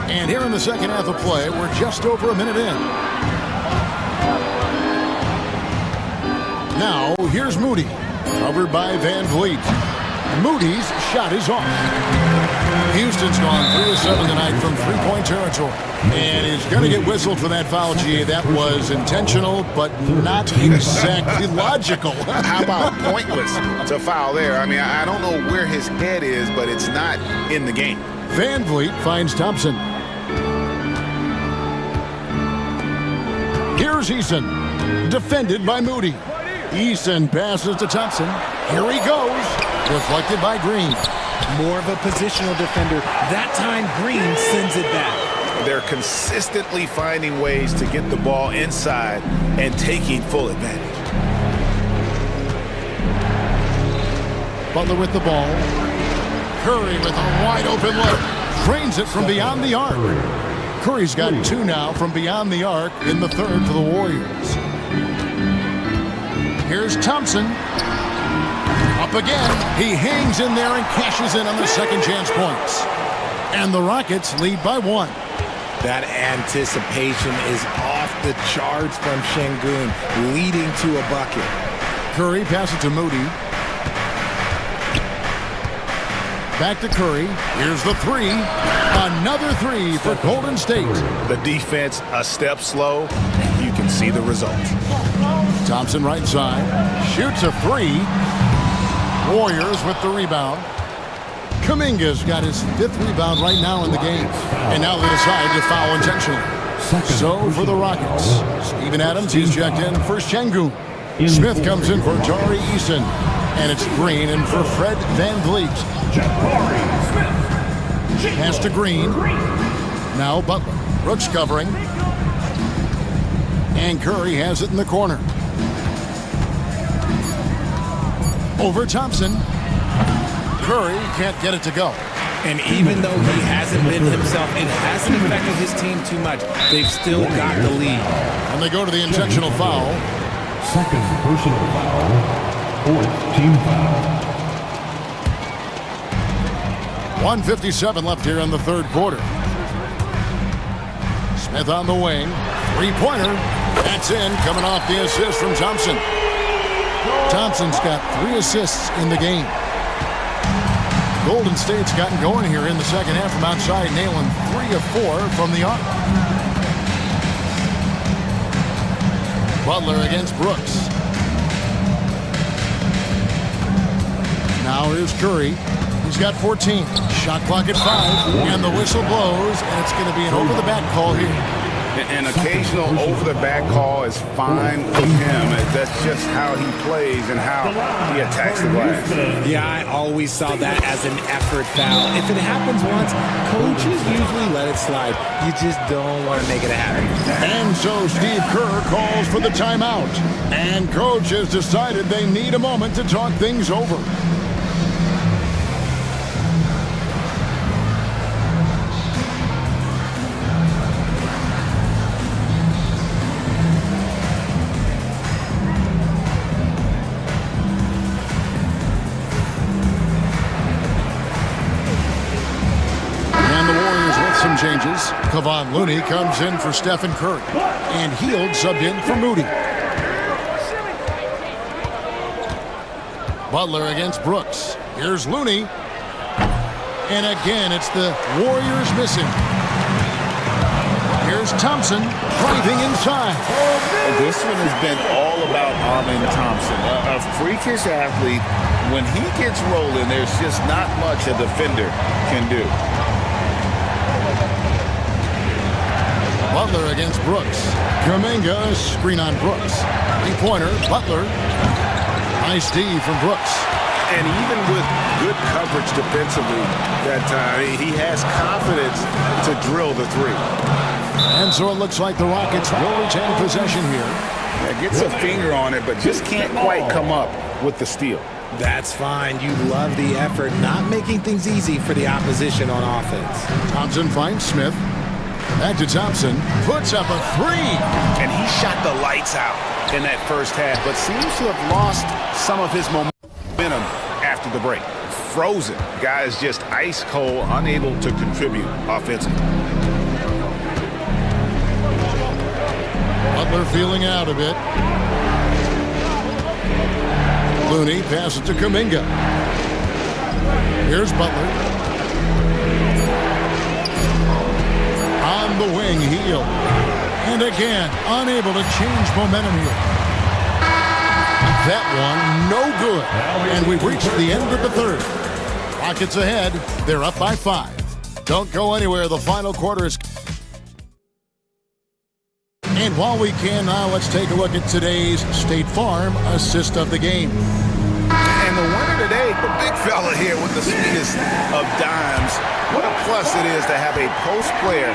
And here in the second half of play, we're just over a minute in. Now, here's Moody, covered by Van Vliet. Moody's shot is off. Houston's gone 3 of 7 tonight from 3-point territory. And he's going to get whistled for that foul, G. That was intentional, but not exactly logical. How about pointless to foul there? I mean, I don't know where his head is, but it's not in the game. Van Vliet finds Thompson. Here's Eason, defended by Moody. Eason passes to Thompson. Here he goes, deflected by Green. More of a positional defender. That time, Green sends it back. They're consistently finding ways to get the ball inside and taking full advantage. Butler with the ball. Curry with a wide open look. Drains it from beyond the arc. Curry's got 2 now from beyond the arc in the third for the Warriors. Here's Thompson. Up again. He hangs in there and cashes in on the second chance points. And the Rockets lead by 1. That anticipation is off the charts from Şengün, leading to a bucket. Curry passes to Moody. Back to Curry. Here's the 3. Another 3 for Golden State. The defense a step slow. You can see the result. Thompson right side. Shoots a 3. Warriors with the rebound. Kuminga's got his 5th rebound right now in the game. And now they decide to foul intentionally. So for the Rockets, Steven Adams, he's checked in for Şengün. Smith comes in for Tari Eason. And it's Green in for Fred Van Vliet. Pass to Green. Now Butler. Brooks covering. And Curry has it in the corner. Over Thompson. Curry can't get it to go. And even though he hasn't been himself, it hasn't affected his team too much. They've still got the lead. And they go to the intentional foul. Second personal foul. 4th team foul. 1:57 left here in the third quarter. Smith on the wing. 3-pointer. That's in, coming off the assist from Thompson. Thompson's got 3 assists in the game. Golden State's gotten going here in the second half from outside, nailing 3 of 4 from the arc. Butler against Brooks. Now here's Curry. He's got 14. Shot clock at 5. And the whistle blows. And it's going to be an over-the-back call here. An occasional over-the-back call is fine with him. That's just how he plays and how he attacks the glass. Yeah, I always saw that as an effort foul. If it happens once, coaches usually let it slide. You just don't want to make it a habit. And so Steve Kerr calls for the timeout. And coach has decided they need a moment to talk things over. Some changes. Kevon Looney comes in for Stephen Curry. And Hield subbed in for Moody. Butler against Brooks. Here's Looney. And again, it's the Warriors missing. Here's Thompson driving inside. This one has been all about Armin Thompson. A freakish athlete. When he gets rolling, there's just not much a defender can do. Butler against Brooks. Kuminga, screen on Brooks. Three-pointer, Butler. Nice D from Brooks. And even with good coverage defensively that time, he has confidence to drill the three. And so it looks like the Rockets will retain possession here. Yeah, gets a finger on it, but just can't quite come up with the steal. That's fine. You love the effort, not making things easy for the opposition on offense. Thompson finds Smith. Back to Thompson, puts up a three. And he shot the lights out in that first half, but seems to have lost some of his momentum after the break. Frozen. Guys just ice cold, unable to contribute offensively. Butler feeling out a bit. Looney passes to Kuminga. Here's Butler. On the wing, Hield. And again, unable to change momentum here. That one, no good. And we've reached the end of the third. Rockets ahead. They're up by 5. Don't go anywhere. The final quarter is... And while we can now, let's take a look at today's State Farm assist of the game. And the winner today, the big fella here with the sweetest of dimes. What a plus it is to have a post player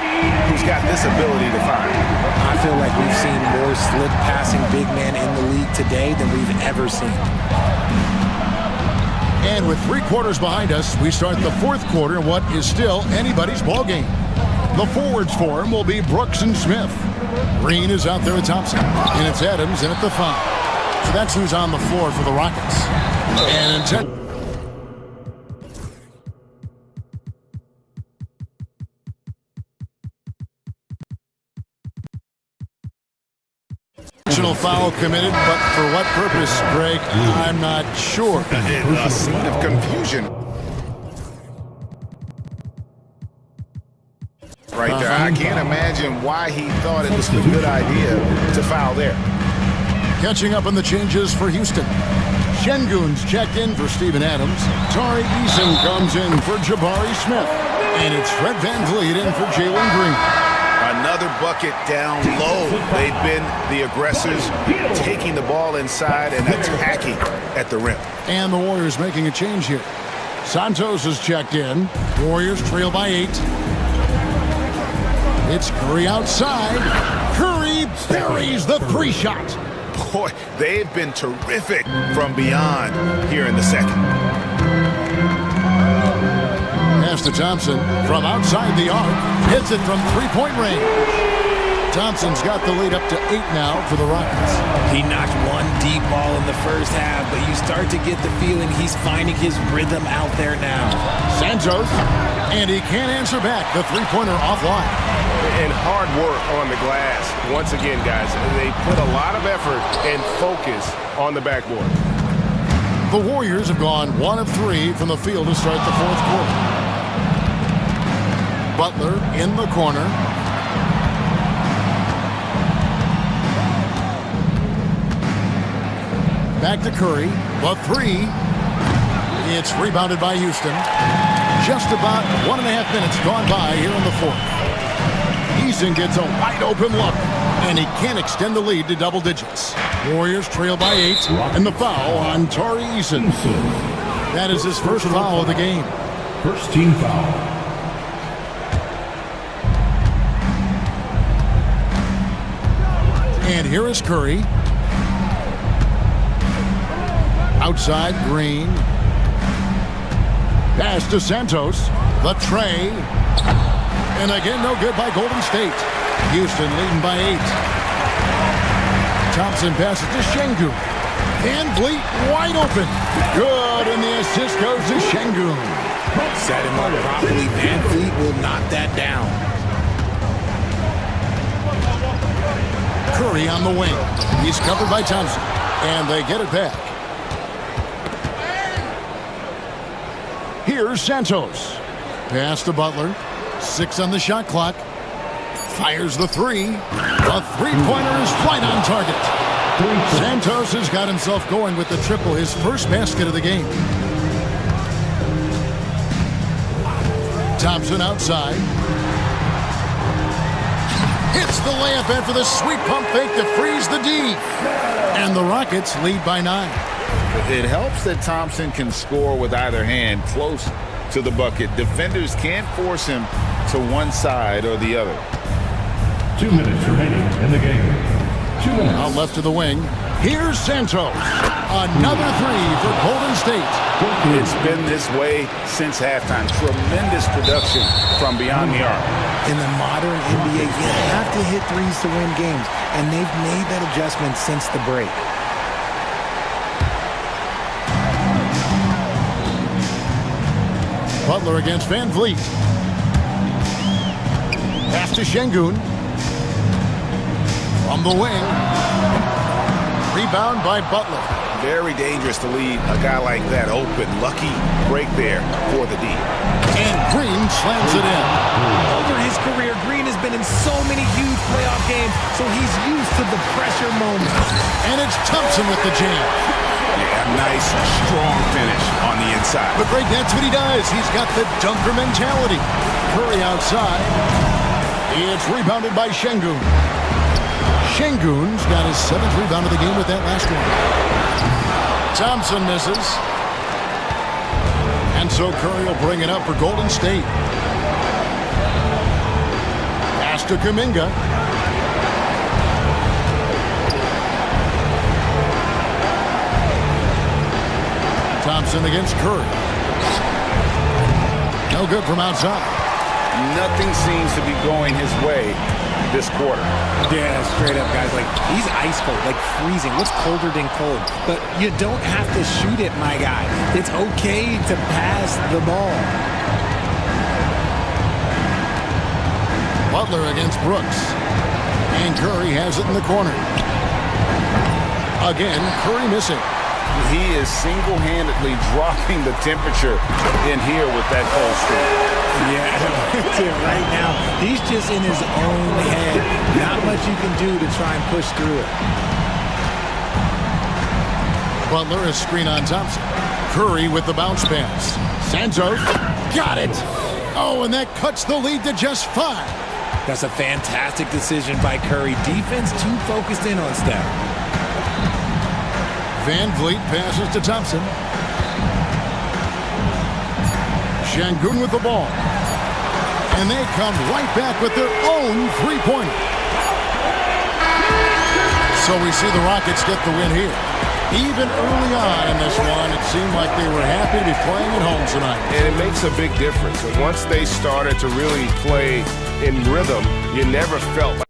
who's got this ability to find. I feel like we've seen more slick passing big men in the league today than we've ever seen. And with 3 quarters behind us, we start the 4th quarter in what is still anybody's ball game. The forwards for him will be Brooks and Smith. Green is out there with Thompson. And it's Adams in at the 5. So that's who's on the floor for the Rockets. And intentional foul committed, but for what purpose, Greg? I'm not sure. A scene of confusion. Right there. I can't imagine why he thought it was a good idea to foul there. Catching up on the changes for Houston. Şengün's checked in for Steven Adams. Tari Eason comes in for Jabari Smith. And it's Fred VanVleet in for Jalen Green. Another bucket down low. They've been the aggressors, taking the ball inside and attacking at the rim. And the Warriors making a change here. Santos is checked in. Warriors trail by 8. It's Curry outside. Curry buries the 3-shot. Boy, they've been terrific from beyond here in the second. Pass to Thompson from outside the arc. Hits it from 3-point range. Thompson's got the lead up to 8 now for the Rockets. He knocked one deep ball in the first half, but you start to get the feeling he's finding his rhythm out there now. Santos, and he can't answer back. The 3-pointer offline. And hard work on the glass. Once again, guys, they put a lot of effort and focus on the backboard. The Warriors have gone 1 of 3 from the field to start the 4th quarter. Butler in the corner. Back to Curry. The 3. It's rebounded by Houston. Just about 1.5 minutes gone by here in the 4th. Eason gets a wide open look, and he can't extend the lead to double digits. Warriors trail by 8, and the foul on Tari Eason. That is his first foul of the game. First team foul. And here is Curry. Outside, Green. Pass to Santos. The tray. And again, no good by Golden State. Houston leading by 8. Thompson passes to Şengün. Van Vliet wide open. Good, and the assist goes to Şengün. Set him up properly. Van Vliet will knock that down. Curry on the wing. He's covered by Thompson. And they get it back. Here's Santos. Pass to Butler. 6 on the shot clock. Fires the 3. The three-pointer is right on target. Santos has got himself going with the triple, his first basket of the game. Thompson outside. Hits the layup after the sweet pump fake to freeze the D. And the Rockets lead by 9. It helps that Thompson can score with either hand close to the bucket. Defenders can't force him to one side or the other. 2 minutes remaining in the game. 2 minutes. Out left to the wing. Here's Santos. Another 3 for Golden State. It's been this way since halftime. Tremendous production from beyond the arc. In the modern NBA, you have to hit threes to win games, and they've made that adjustment since the break. Butler against Van Vliet. Pass to Şengün. From the wing. Rebound by Butler. Very dangerous to leave a guy like that open. Lucky break there for the D. And Green slams it in. Over his career, Green has been in so many huge playoff games, so he's used to the pressure moments. And it's Thompson with the jam. Yeah, nice, strong finish on the inside. But Greg, that's what he does. He's got the dunker mentality. Curry outside. It's rebounded by Şengün. Şengün's got his 7th rebound of the game with that last one. Thompson misses. And so Curry will bring it up for Golden State. Pass to Kuminga. Thompson against Curry. No good from outside. Nothing seems to be going his way this quarter. Yeah, straight up, guys. Like, he's ice cold, like freezing. What's colder than cold? But you don't have to shoot it, my guy. It's okay to pass the ball. Butler against Brooks. And Curry has it in the corner. Again, Curry missing. He is single-handedly dropping the temperature in here with that cold streak. Yeah, that's it right now. He's just in his own head. Not much you can do to try and push through it. Butler is screen on Thompson. Curry with the bounce pass. Santos got it. Oh, and that cuts the lead to just 5. That's a fantastic decision by Curry. Defense too focused in on Steph. Van Vliet passes to Thompson. Şengün with the ball. And they come right back with their own three-pointer. So we see the Rockets get the win here. Even early on in this one, it seemed like they were happy to be playing at home tonight. And it makes a big difference. And once they started to really play in rhythm, you never felt like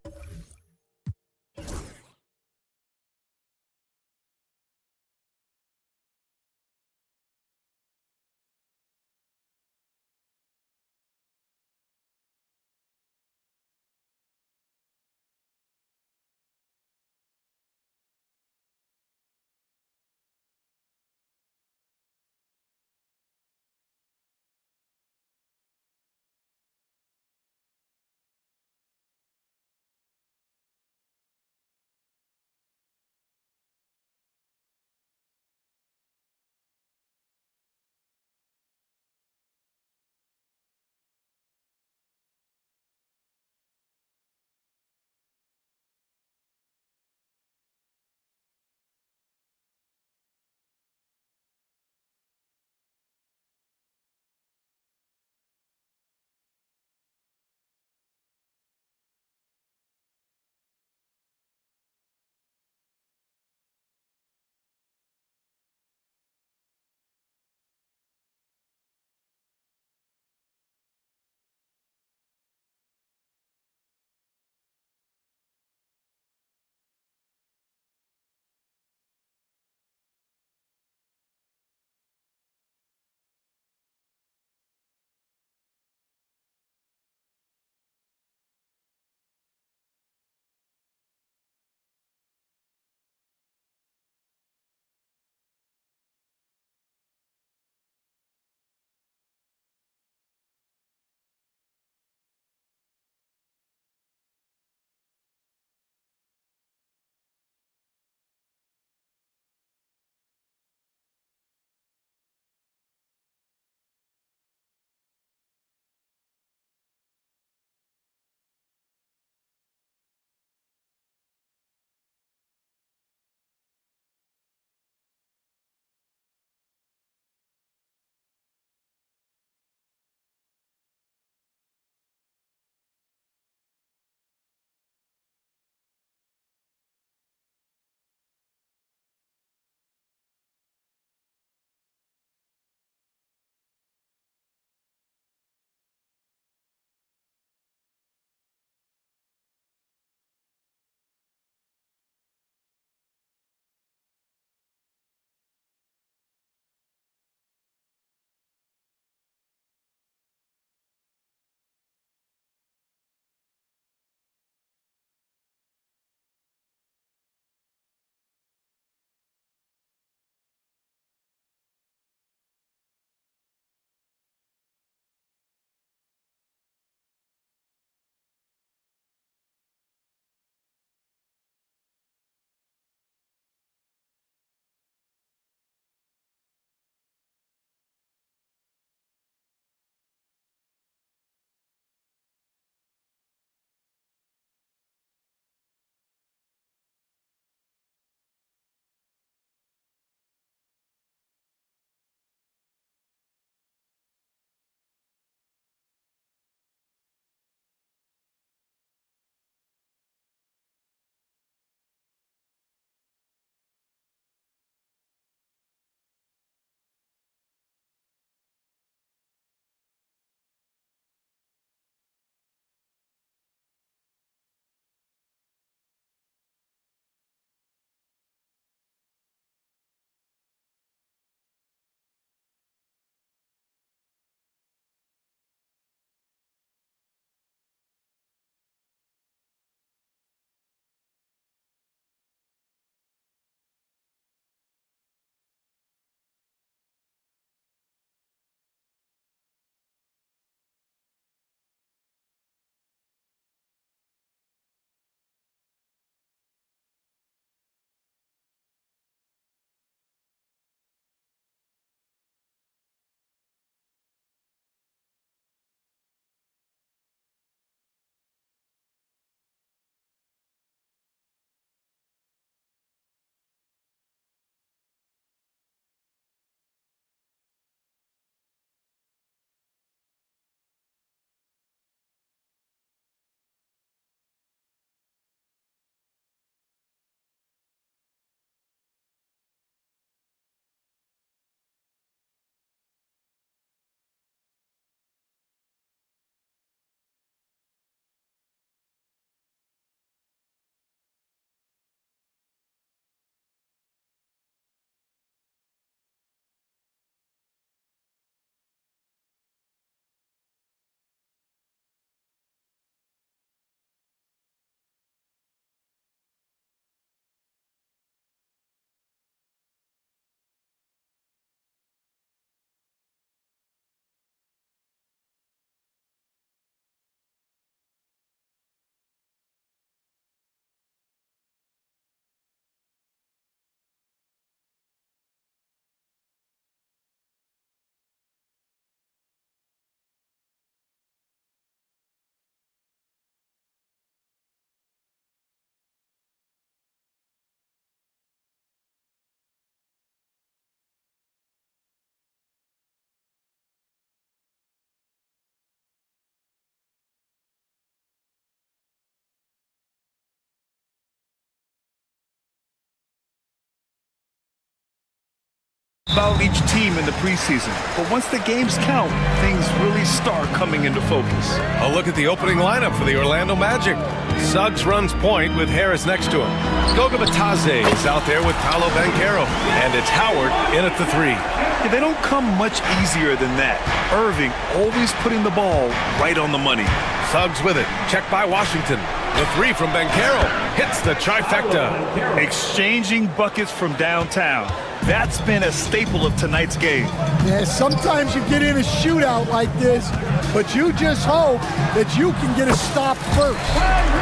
about each team in the preseason, but once the games count, things really start coming into focus. A look at the opening lineup for the Orlando Magic. Suggs runs point with Harris next to him. Goga Batadze is out there with Paolo Banchero, and it's Howard in at the 3. Yeah, they don't come much easier than that. Irving always putting the ball right on the money. Suggs with it, checked by Washington. The 3 from Banchero hits the trifecta. Exchanging buckets from downtown. That's been a staple of tonight's game. Yeah, sometimes you get in a shootout like this, but you just hope that you can get a stop first.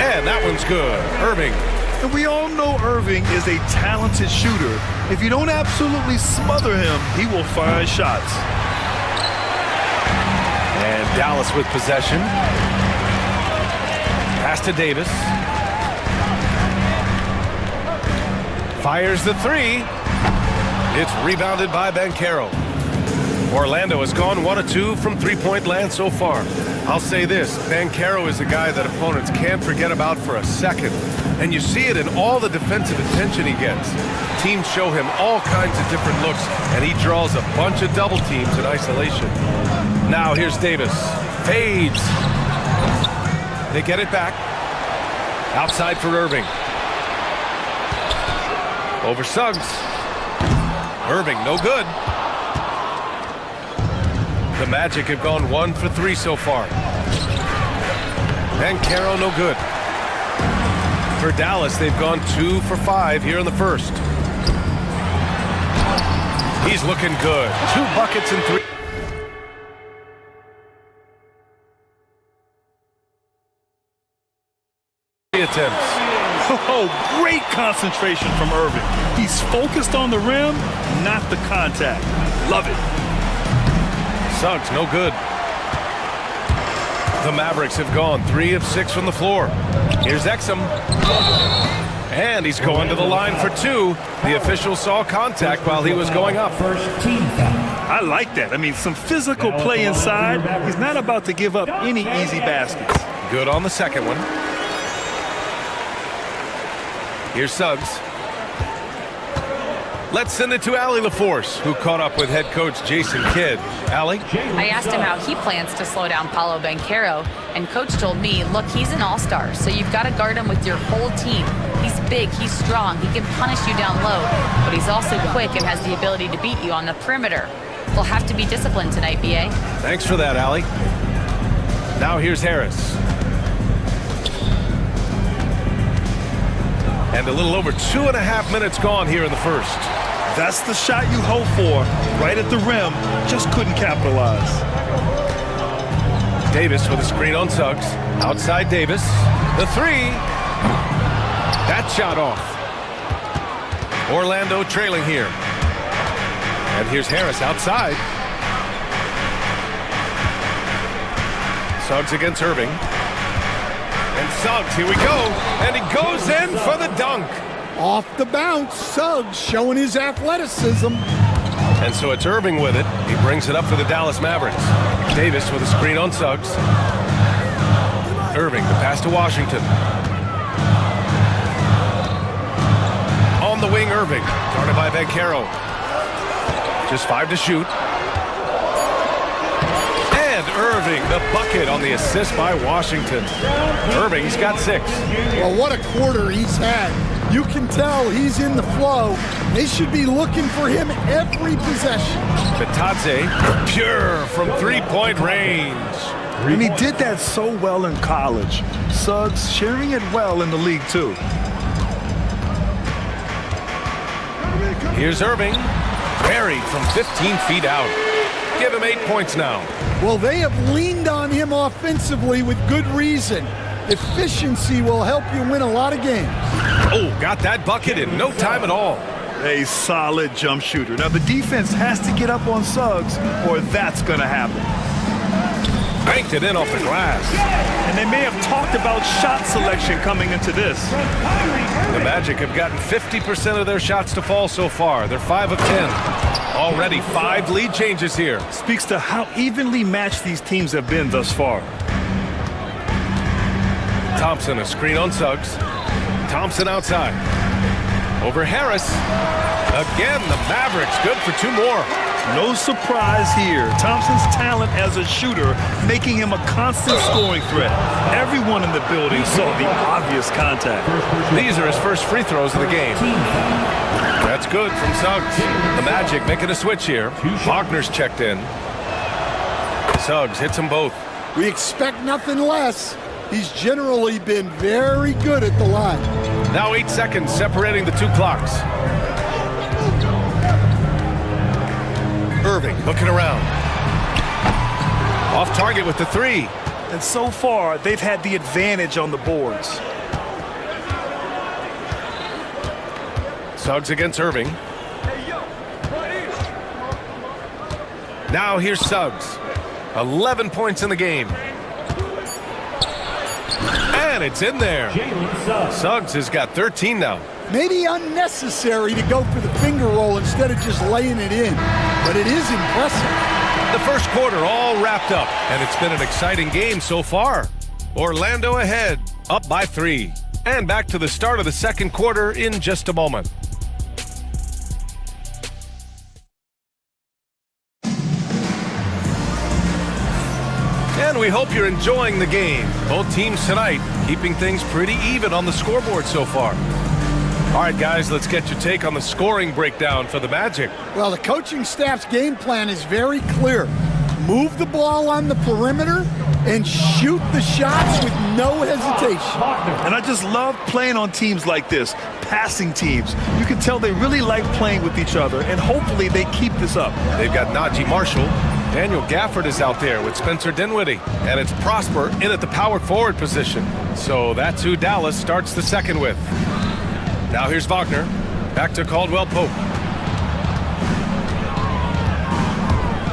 And that one's good. Irving. And we all know Irving is a talented shooter. If you don't absolutely smother him, he will find shots. And Dallas with possession. Pass to Davis. Fires the 3. It's rebounded by Banchero. Orlando has gone 1 of 2 from three-point land so far. I'll say this, Banchero is a guy that opponents can't forget about for a second. And you see it in all the defensive attention he gets. Teams show him all kinds of different looks, and he draws a bunch of double teams in isolation. Now here's Davis. Fades. They get it back. Outside for Irving. Over Suggs. Irving, no good. The Magic have gone 1 for 3 so far. Banchero, no good. For Dallas, they've gone 2 for 5 here in the first. He's looking good. 2 buckets and 3 attempts. Oh, great concentration from Irving. He's focused on the rim, not the contact. Love it. Suggs, no good. The Mavericks have gone 3 of 6 from the floor. Here's Exum. And he's going to the line for 2. The official saw contact while he was going up. I like that. I mean, some physical play inside. He's not about to give up any easy baskets. Good on the second one. Here's Suggs. Let's send it to Allie LaForce, who caught up with head coach Jason Kidd. Allie? I asked him how he plans to slow down Paolo Banchero, and coach told me, look, he's an all-star, so you've got to guard him with your whole team. He's big, he's strong, he can punish you down low, but he's also quick and has the ability to beat you on the perimeter. We'll have to be disciplined tonight, B.A. Thanks for that, Allie. Now here's Harris. And a little over 2.5 minutes gone here in the first. That's the shot you hope for. Right at the rim. Just couldn't capitalize. Davis with a screen on Suggs. Outside Davis. The 3. That shot off. Orlando trailing here. And here's Harris outside. Suggs against Irving. And Suggs, here we go, and he goes in for the dunk. Off the bounce, Suggs showing his athleticism. And so it's Irving with it. He brings it up for the Dallas Mavericks. Davis with a screen on Suggs. Irving, the pass to Washington. On the wing, Irving, guarded by Banchero. Just 5 to shoot. Irving, the bucket on the assist by Washington. Irving, he's got 6. Well, what a quarter he's had. You can tell he's in the flow. They should be looking for him every possession. Batadze, pure from three-point range. And he did that so well in college. Suggs sharing it well in the league, too. Here's Irving, buried from 15 feet out. Give him 8 points now. Well, they have leaned on him offensively with good reason. Efficiency will help you win a lot of games. Oh, got that bucket in no time at all. A solid jump shooter. Now, the defense has to get up on Suggs, or that's going to happen. Banked it in off the glass. And they may have talked about shot selection coming into this. The Magic have gotten 50% of their shots to fall so far. They're 5 of 10. Already 5 lead changes here. Speaks to how evenly matched these teams have been thus far. Thompson, a screen on Suggs. Thompson outside. Over Harris. Again, the Mavericks good for 2 more. No surprise here. Thompson's talent as a shooter making him a constant scoring threat. Everyone in the building saw the obvious contact. These are his first free throws of the game. That's good from Suggs. The Magic making a switch here. Wagner's checked in. Suggs hits them both. We expect nothing less. He's generally been very good at the line. Now 8 seconds separating the 2 clocks. Irving looking around. Off target with the 3. And so far, they've had the advantage on the boards. Suggs against Irving. Now here's Suggs. 11 points in the game. And it's in there. Suggs has got 13 now. Maybe unnecessary to go for the finger roll instead of just laying it in, but it is impressive. The first quarter all wrapped up, and it's been an exciting game so far. Orlando ahead, up by 3. And back to the start of the second quarter in just a moment. And we hope you're enjoying the game. Both teams tonight keeping things pretty even on the scoreboard so far. All right, guys, let's get your take on the scoring breakdown for the Magic. Well, the coaching staff's game plan is very clear. Move the ball on the perimeter and shoot the shots with no hesitation. And I just love playing on teams like this, passing teams. You can tell they really like playing with each other, and hopefully they keep this up. They've got Najee Marshall. Daniel Gafford is out there with Spencer Dinwiddie. And it's Prosper in at the power forward position. So that's who Dallas starts the second with. Now here's Wagner. Back to Caldwell Pope.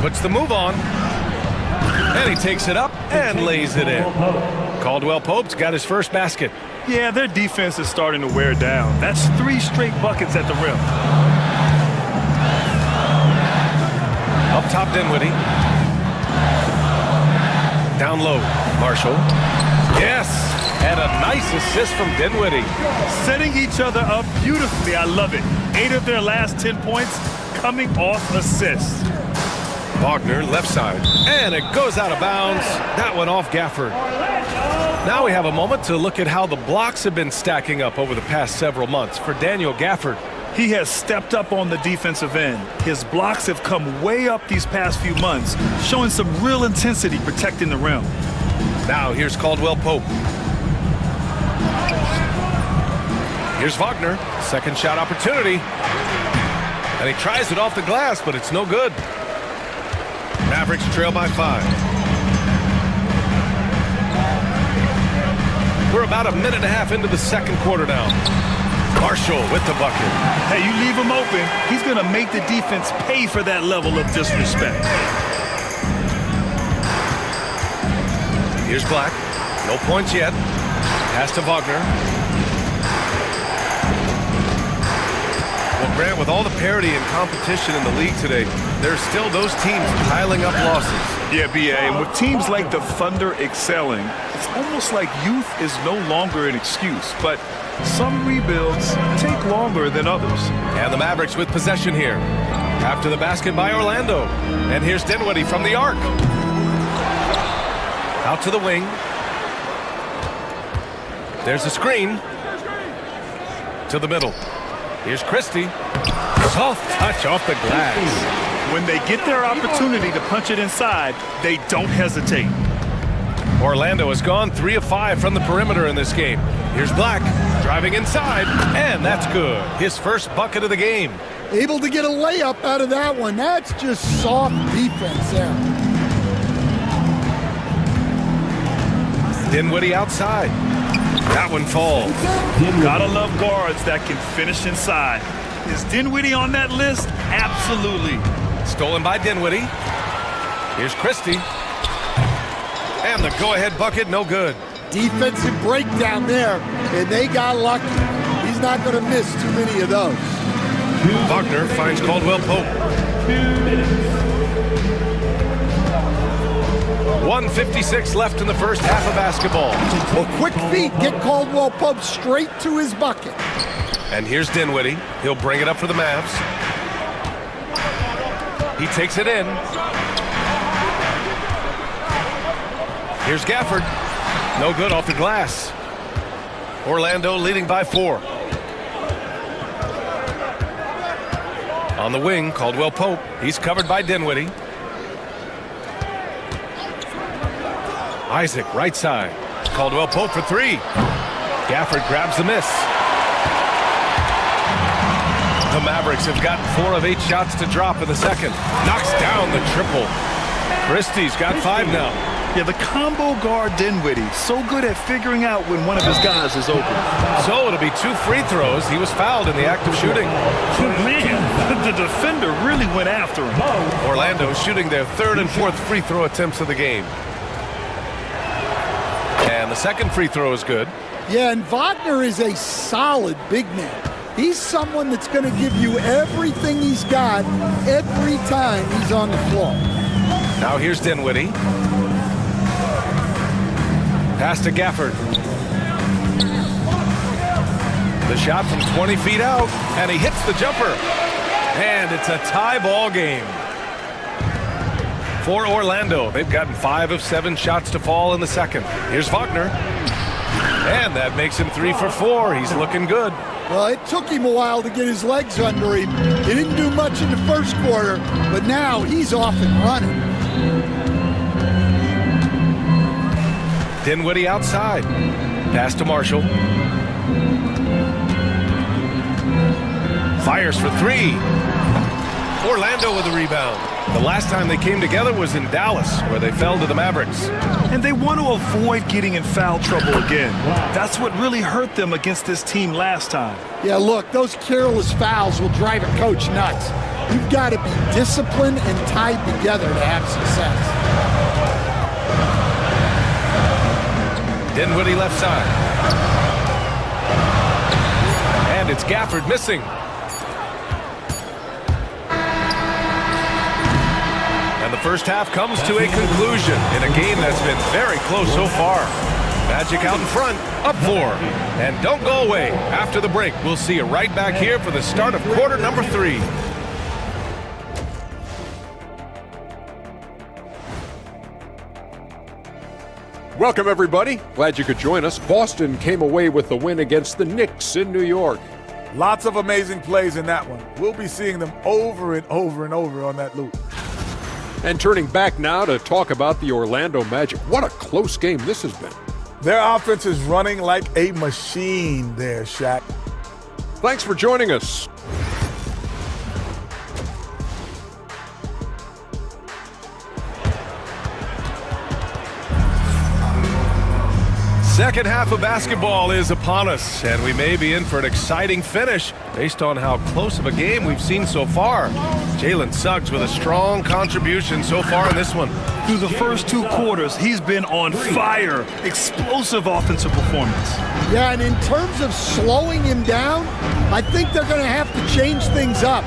Puts the move on. And he takes it up and lays it in. Caldwell Pope's got his first basket. Yeah, their defense is starting to wear down. That's 3 straight buckets at the rim. Up top, Dinwiddie. Down low, Marshall. Yes, and a nice assist from Dinwiddie. Setting each other up beautifully. I love it. 8 of their last 10 points coming off assists. Wagner, left side. And it goes out of bounds. That one off Gafford. Now we have a moment to look at how the blocks have been stacking up over the past several months for Daniel Gafford. He has stepped up on the defensive end. His blocks have come way up these past few months, showing some real intensity protecting the rim. Now here's Caldwell Pope. Here's Wagner. Second shot opportunity. And he tries it off the glass, but it's no good. Mavericks trail by 5. We're about a minute and a half into the second quarter now. Marshall with the bucket. Hey, you leave him open, he's going to make the defense pay for that level of disrespect. Here's Black. No points yet. Pass to Wagner. Well, Grant, with all the parity and competition in the league today, there's still those teams piling up losses. Yeah, B.A., and with teams like the Thunder excelling, it's almost like youth is no longer an excuse, but some rebuilds take longer than others. And the Mavericks with possession here. After the basket by Orlando. And here's Dinwiddie from the arc. Out to the wing. There's a screen. To the middle. Here's Christie. Soft touch off the glass. When they get their opportunity to punch it inside, they don't hesitate. Orlando has gone 3 of 5 from the perimeter in this game. Here's Black driving inside, and that's good. His first bucket of the game. Able to get a layup out of that one. That's just soft defense there. Dinwiddie outside. That one falls. Gotta love guards that can finish inside. Is Dinwiddie on that list? Absolutely. Stolen by Dinwiddie. Here's Christie. And the go-ahead bucket, no good. Defensive breakdown there, and they got lucky. He's not going to miss too many of those. Wagner finds Caldwell Pope. 1:56 left in the first half of basketball. Well, quick feet get Caldwell Pope straight to his bucket. And here's Dinwiddie. He'll bring it up for the Mavs. He takes it in. Here's Gafford. No good off the glass. Orlando leading by 4. On the wing, Caldwell Pope. He's covered by Dinwiddie. Isaac, right side. Caldwell Pope for 3. Gafford grabs the miss. The Mavericks have gotten 4 of 8 shots to drop in the second. Knocks down the triple. Christie's got 5 now. Yeah, the combo guard Dinwiddie, so good at figuring out when one of his guys is open. So it'll be 2 free throws. He was fouled in the act of shooting. Man, the defender really went after him. Orlando shooting their 3rd and 4th free throw attempts of the game. And the second free throw is good. Yeah, and Wagner is a solid big man. He's someone that's going to give you everything he's got every time he's on the floor. Now here's Dinwiddie. Pass to Gafford. The shot from 20 feet out, and he hits the jumper. And it's a tie ball game. For Orlando, they've gotten 5 of 7 shots to fall in the second. Here's Wagner. And that makes him 3 for 4. He's looking good. Well, it took him a while to get his legs under him. He didn't do much in the first quarter, but now he's off and running. Dinwiddie outside. Pass to Marshall. Fires for 3. Orlando with a rebound. The last time they came together was in Dallas, where they fell to the Mavericks. And they want to avoid getting in foul trouble again. That's what really hurt them against this team last time. Yeah, look, those careless fouls will drive a coach nuts. You've got to be disciplined and tied together to have success. Dinwiddie left side. And it's Gafford missing. And the first half comes to a conclusion in a game that's been very close so far. Magic out in front, up 4. And don't go away. After the break, we'll see you right back here for the start of quarter number 3. Welcome, everybody. Glad you could join us. Boston came away with the win against the Knicks in New York. Lots of amazing plays in that one. We'll be seeing them over and over and over on that loop. And turning back now to talk about the Orlando Magic. What a close game this has been. Their offense is running like a machine there, Shaq. Thanks for joining us. Second half of basketball is upon us, and we may be in for an exciting finish based on how close of a game we've seen so far. Jalen Suggs with a strong contribution so far in this one. Through the first 2 quarters, he's been on fire. Explosive offensive performance. Yeah, and in terms of slowing him down, I think they're going to have to change things up.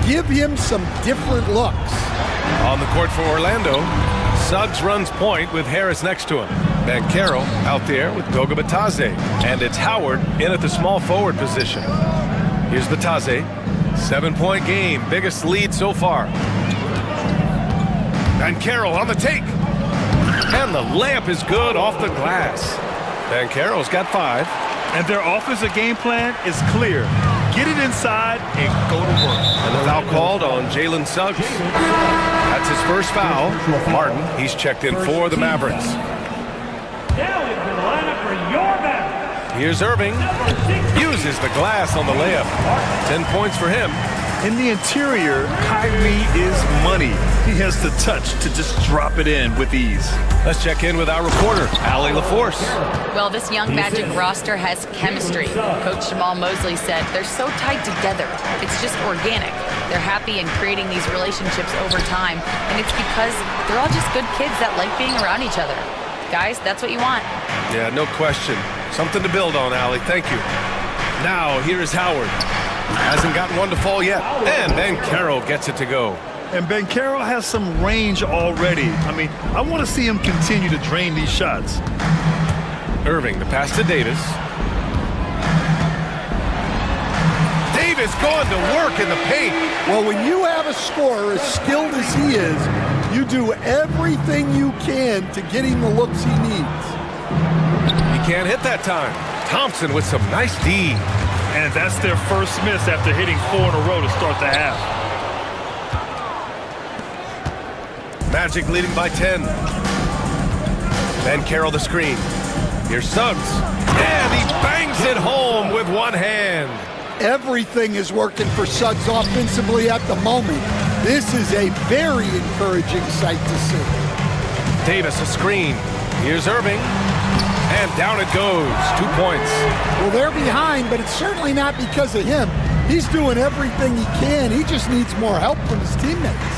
Give him some different looks. On the court for Orlando, Suggs runs point with Harris next to him. Banchero out there with Goga Bitadze. And it's Howard in at the small forward position. Here's Bitadze. 7-point game, biggest lead so far. Banchero on the take. And the layup is good off the glass. Banchero's got 5. And their offensive game plan is clear. Get it inside and go to work. And the foul called on Jalen Suggs. That's his first foul. Martin, he's checked in for the Mavericks. Now into the lineup for your Mavericks. Here's Irving. Uses the glass on the layup. 10 points for him. In the interior, Kyrie is money. He has the touch to just drop it in with ease. Let's check in with our reporter, Allie LaForce. Well, this young Magic roster has chemistry. Coach Jamal Mosley said they're so tied together. It's just organic. They're happy in creating these relationships over time, and it's because they're all just good kids that like being around each other. Guys, that's what you want. Yeah, no question. Something to build on, Allie. Thank you. Now, here is Howard. Hasn't gotten one to fall yet. And Banchero gets it to go. And Banchero has some range already. I mean, I want to see him continue to drain these shots. Irving, the pass to Davis. Davis going to work in the paint. Well, when you have a scorer as skilled as he is, you do everything you can to get him the looks he needs. He can't hit that time. Thompson with some nice D. And that's their first miss after hitting 4 in a row to start the half. Magic leading by 10. Ben Carroll the screen. Here's Suggs. And he bangs it home with one hand. Everything is working for Suggs offensively at the moment. This is a very encouraging sight to see. Davis a screen. Here's Irving. And down it goes. 2 points. Well, they're behind, but it's certainly not because of him. He's doing everything he can. He just needs more help from his teammates.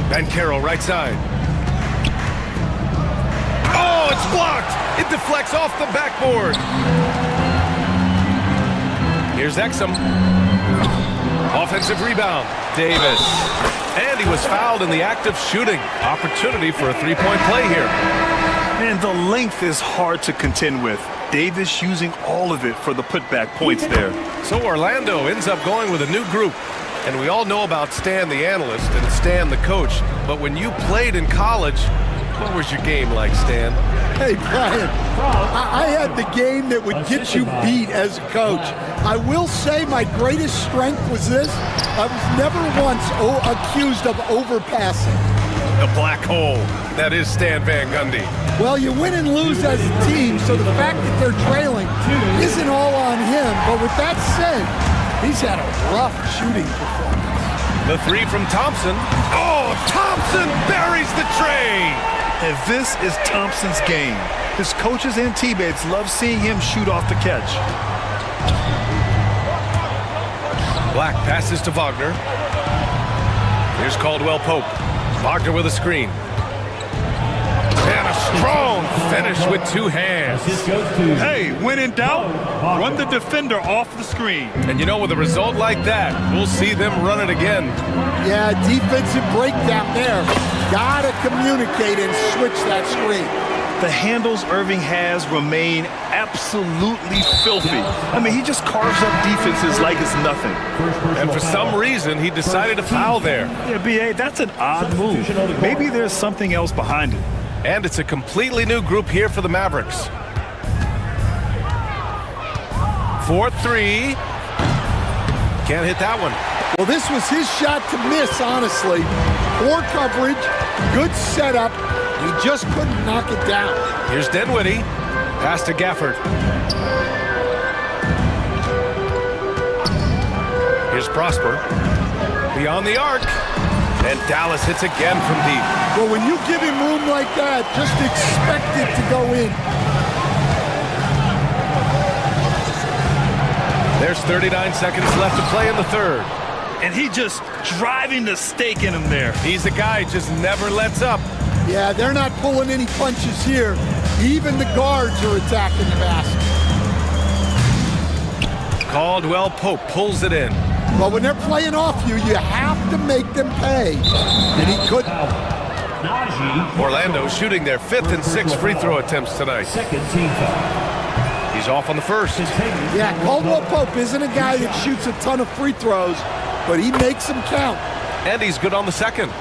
Ben Carroll right side. Oh, it's blocked. It deflects off the backboard. Here's Exum. Offensive rebound. Davis. And he was fouled in the act of shooting. Opportunity for a three-point play here. And the length is hard to contend with. Davis using all of it for the putback points there. So Orlando ends up going with a new group. And we all know about Stan the analyst and Stan the coach. But when you played in college, what was your game like, Stan? Hey, Brian, I had the game that would get you beat as a coach. I will say my greatest strength was this. I was never once accused of overpassing. The black hole. That is Stan Van Gundy. Well, you win and lose as a team, so the fact that they're trailing isn't all on him. But with that said, he's had a rough shooting performance. The three from Thompson. Oh, Thompson buries the tray. And this is Thompson's game. His coaches and teammates love seeing him shoot off the catch. Black passes to Wagner. Here's Caldwell Pope. Wagner with a screen. And a strong finish with two hands. Hey, when in doubt, run the defender off the screen. And you know, with a result like that, we'll see them run it again. Yeah, defensive breakdown there. Gotta communicate and switch that screen. The handles Irving has remain absolutely filthy. I mean, he just carves up defenses like it's nothing. And for some reason, he decided to foul there. Yeah, B.A., that's an odd move. Maybe there's something else behind it. And it's a completely new group here for the Mavericks. 4-3. Can't hit that one. Well, this was his shot to miss, honestly. Poor coverage, good setup. He just couldn't knock it down. Here's Dinwiddie. Pass to Gafford. Here's Prosper. Beyond the arc. And Dallas hits again from deep. Well, when you give him room like that, just expect it to go in. There's 39 seconds left to play in the third. And he just driving the stake in him there. He's a guy who just never lets up. Yeah, they're not pulling any punches here. Even the guards are attacking the basket. Caldwell Pope pulls it in. But when they're playing off you, you have to make them pay. And he couldn't. Orlando shooting their 5th and 6th free throw attempts tonight. He's off on the first. Yeah, Caldwell Pope isn't a guy that shoots a ton of free throws, but he makes them count. And he's good on the second.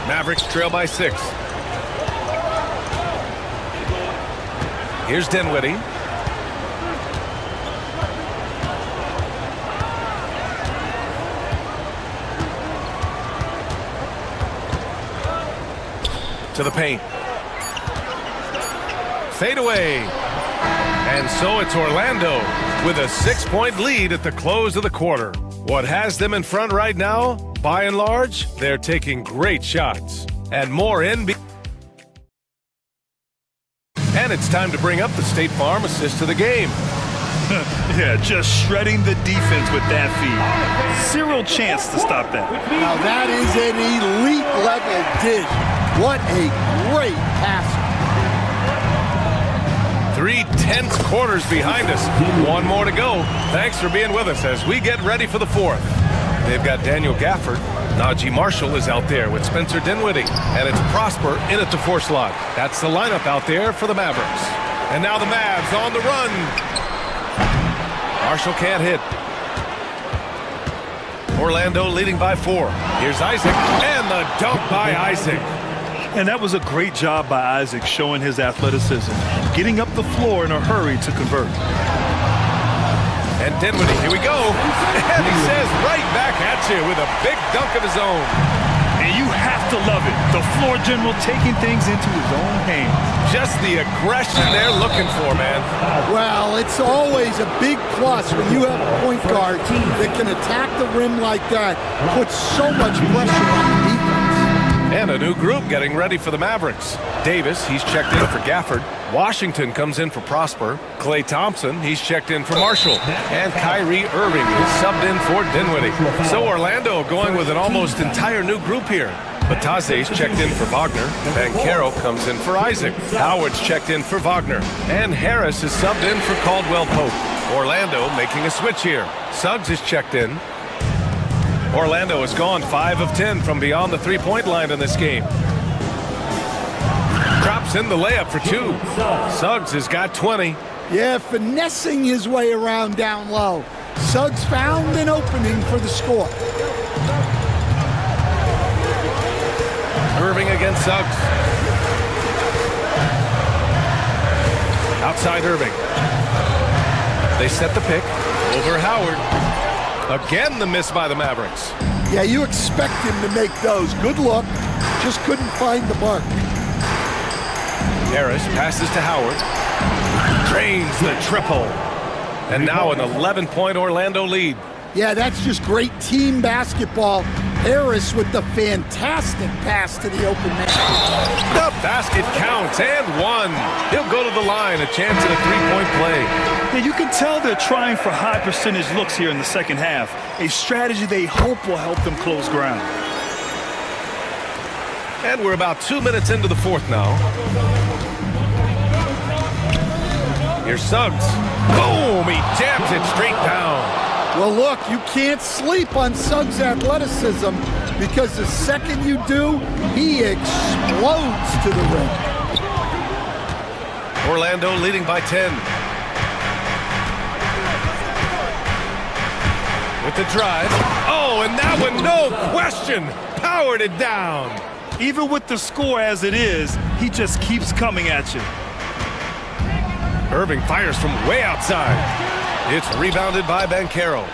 Mavericks trail by 6. Here's Dinwiddie. To the paint. Fade away. And so it's Orlando with a 6-point lead at the close of the quarter. What has them in front right now? By and large, they're taking great shots. And more NBA. And it's time to bring up the State Farm assist to the game. Yeah, just shredding the defense with that feed. Zero chance to stop that. Now that is an elite level dish. What a great pass. 3/10 quarters behind us. One more to go. Thanks for being with us as we get ready for the fourth. They've got Daniel Gafford. Najee Marshall is out there with Spencer Dinwiddie. And it's Prosper in at the 4 slot. That's the lineup out there for the Mavericks. And now the Mavs on the run. Marshall can't hit. Orlando leading by 4. Here's Isaac, and the dunk by Isaac. And that was a great job by Isaac, showing his athleticism, getting up the floor in a hurry to convert. And Dinwiddie, here we go. And he says right back at you with a big dunk of his own. And you have to love it. The floor general taking things into his own hands. Just the aggression they're looking for, man. Well, it's always a big plus when you have a point guard that can attack the rim like that, puts so much pressure on the defense. And a new group getting ready for the Mavericks. Davis, he's checked in for Gafford. Washington comes in for Prosper. Klay Thompson, he's checked in for Marshall. And Kyrie Irving is subbed in for Dinwiddie. So Orlando going with an almost entire new group here. Bataze's checked in for Wagner. Banchero comes in for Isaac. Howard's checked in for Wagner. And Harris is subbed in for Caldwell Pope. Orlando making a switch here. Suggs is checked in. Orlando has gone 5 of 10 from beyond the three-point line in this game. Drops in the layup for 2. Suggs has got 20. Yeah, finessing his way around down low. Suggs found an opening for the score. Irving against Suggs. Outside Irving. They set the pick over Howard. Again, the miss by the Mavericks. Yeah, you expect him to make those. Good look. Just couldn't find the mark. Harris passes to Howard. Drains the triple. And now an 11-point Orlando lead. Yeah, that's just great team basketball. Harris with the fantastic pass to the open man. The basket counts, and 1. He'll go to the line, a chance at a three-point play. Yeah, you can tell they're trying for high percentage looks here in the second half, a strategy they hope will help them close ground. And we're about 2 minutes into the fourth now. Here's Suggs. Boom! He jams it straight down. Well, look, you can't sleep on Suggs' athleticism because the second you do, he explodes to the rim. Orlando leading by 10. With the drive. Oh, and that one, no question, powered it down. Even with the score as it is, he just keeps coming at you. Irving fires from way outside. It's rebounded by Banchero.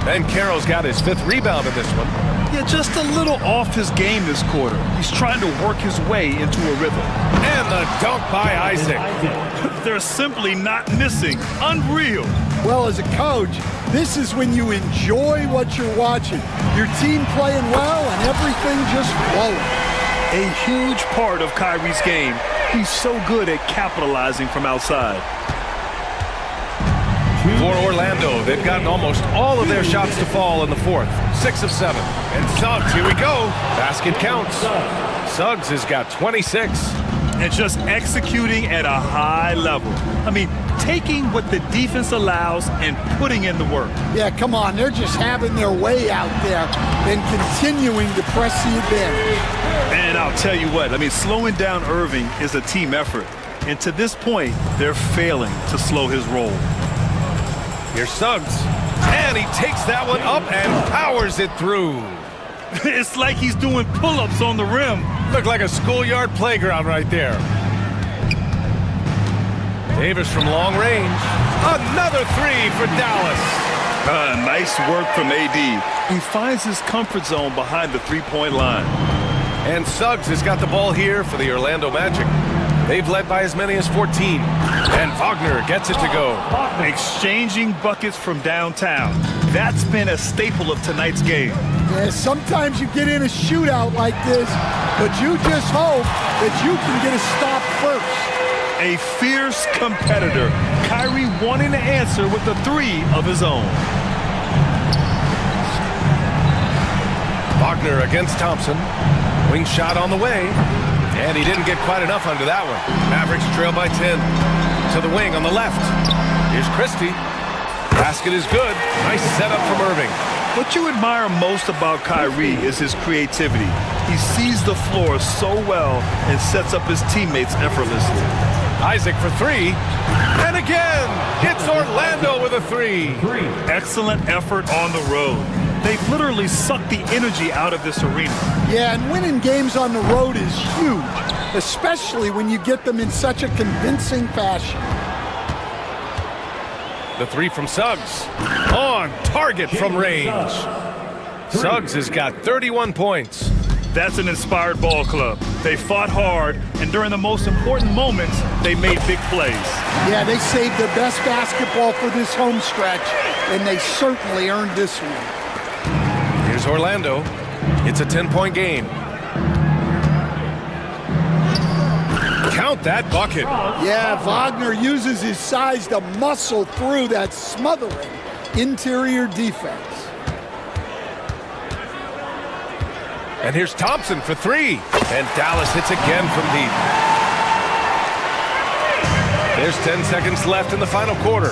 Banchero's got his 5th rebound in this one. Yeah, just a little off his game this quarter. He's trying to work his way into a rhythm. And the dunk by Isaac. They're simply not missing. Unreal. Well, as a coach, this is when you enjoy what you're watching. Your team playing well and everything just flowing. A huge part of Kyrie's game. He's so good at capitalizing from outside. For Orlando, they've gotten almost all of their shots to fall in the fourth. 6 of 7. And Suggs, here we go. Basket counts. Suggs has got 26. And just executing at a high level. I mean, taking what the defense allows and putting in the work. Yeah, come on. They're just having their way out there and continuing to press the advantage. And I'll tell you what, I mean, slowing down Irving is a team effort. And to this point, they're failing to slow his roll. Here's Suggs. And he takes that one up and powers it through. It's like he's doing pull-ups on the rim. Looked like a schoolyard playground right there. Davis from long range. Another 3 for Dallas. Nice work from AD. He finds his comfort zone behind the three-point line. And Suggs has got the ball here for the Orlando Magic. They've led by as many as 14. And Wagner gets it to go. Exchanging buckets from downtown. That's been a staple of tonight's game. Yeah, sometimes you get in a shootout like this, but you just hope that you can get a stop first. A fierce competitor. Kyrie wanting to answer with a 3 of his own. Wagner against Thompson. Wing shot on the way. And he didn't get quite enough under that one. Mavericks trail by 10. To the wing on the left. Here's Christie. Basket is good. Nice setup from Irving. What you admire most about Kyrie is his creativity. He sees the floor so well and sets up his teammates effortlessly. Isaac for three. And again, it's Orlando with a three. Excellent effort on the road. They've literally sucked the energy out of this arena. Yeah, and winning games on the road is huge, especially when you get them in such a convincing fashion. The three from Suggs. On target from range. Suggs has got 31 points. That's an inspired ball club. They fought hard, and during the most important moments, they made big plays. Yeah, they saved their best basketball for this home stretch, and they certainly earned this one. Here's Orlando. It's a 10-point game. Count that bucket. Yeah, Wagner uses his size to muscle through that smothering interior defense. And here's Thompson for three. And Dallas hits again from deep. There's 10 seconds left in the final quarter.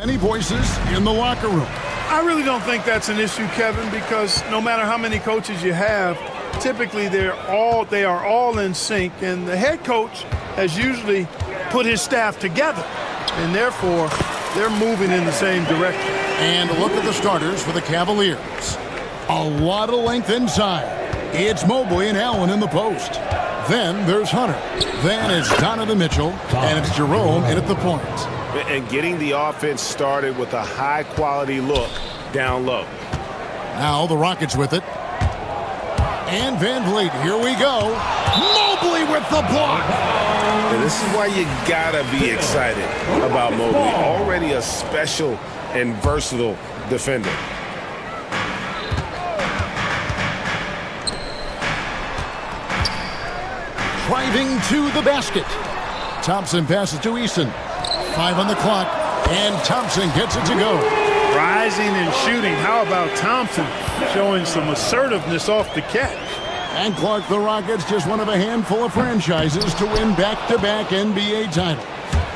Any voices in the locker room? I really don't think that's an issue, Kevin, because no matter how many coaches you have, typically they are all in sync, and the head coach has usually put his staff together, and therefore they're moving in the same direction. And look at the starters for the Cavaliers. A lot of length inside. It's Mobley and Allen in the post. Then there's Hunter. Then it's Donovan Mitchell, and it's Jerome in at the point. And getting the offense started with a high-quality look down low. Now the Rockets with it. And Van Vliet, here we go. Mobley with the block. And this is why you gotta be excited about Mobley. Already a special and versatile defender. Driving to the basket. Thompson passes to Easton. 5 on the clock, and Thompson gets it to go. Rising and shooting. How about Thompson showing some assertiveness off the catch? And Clark, the Rockets, just one of a handful of franchises to win back-to-back NBA titles.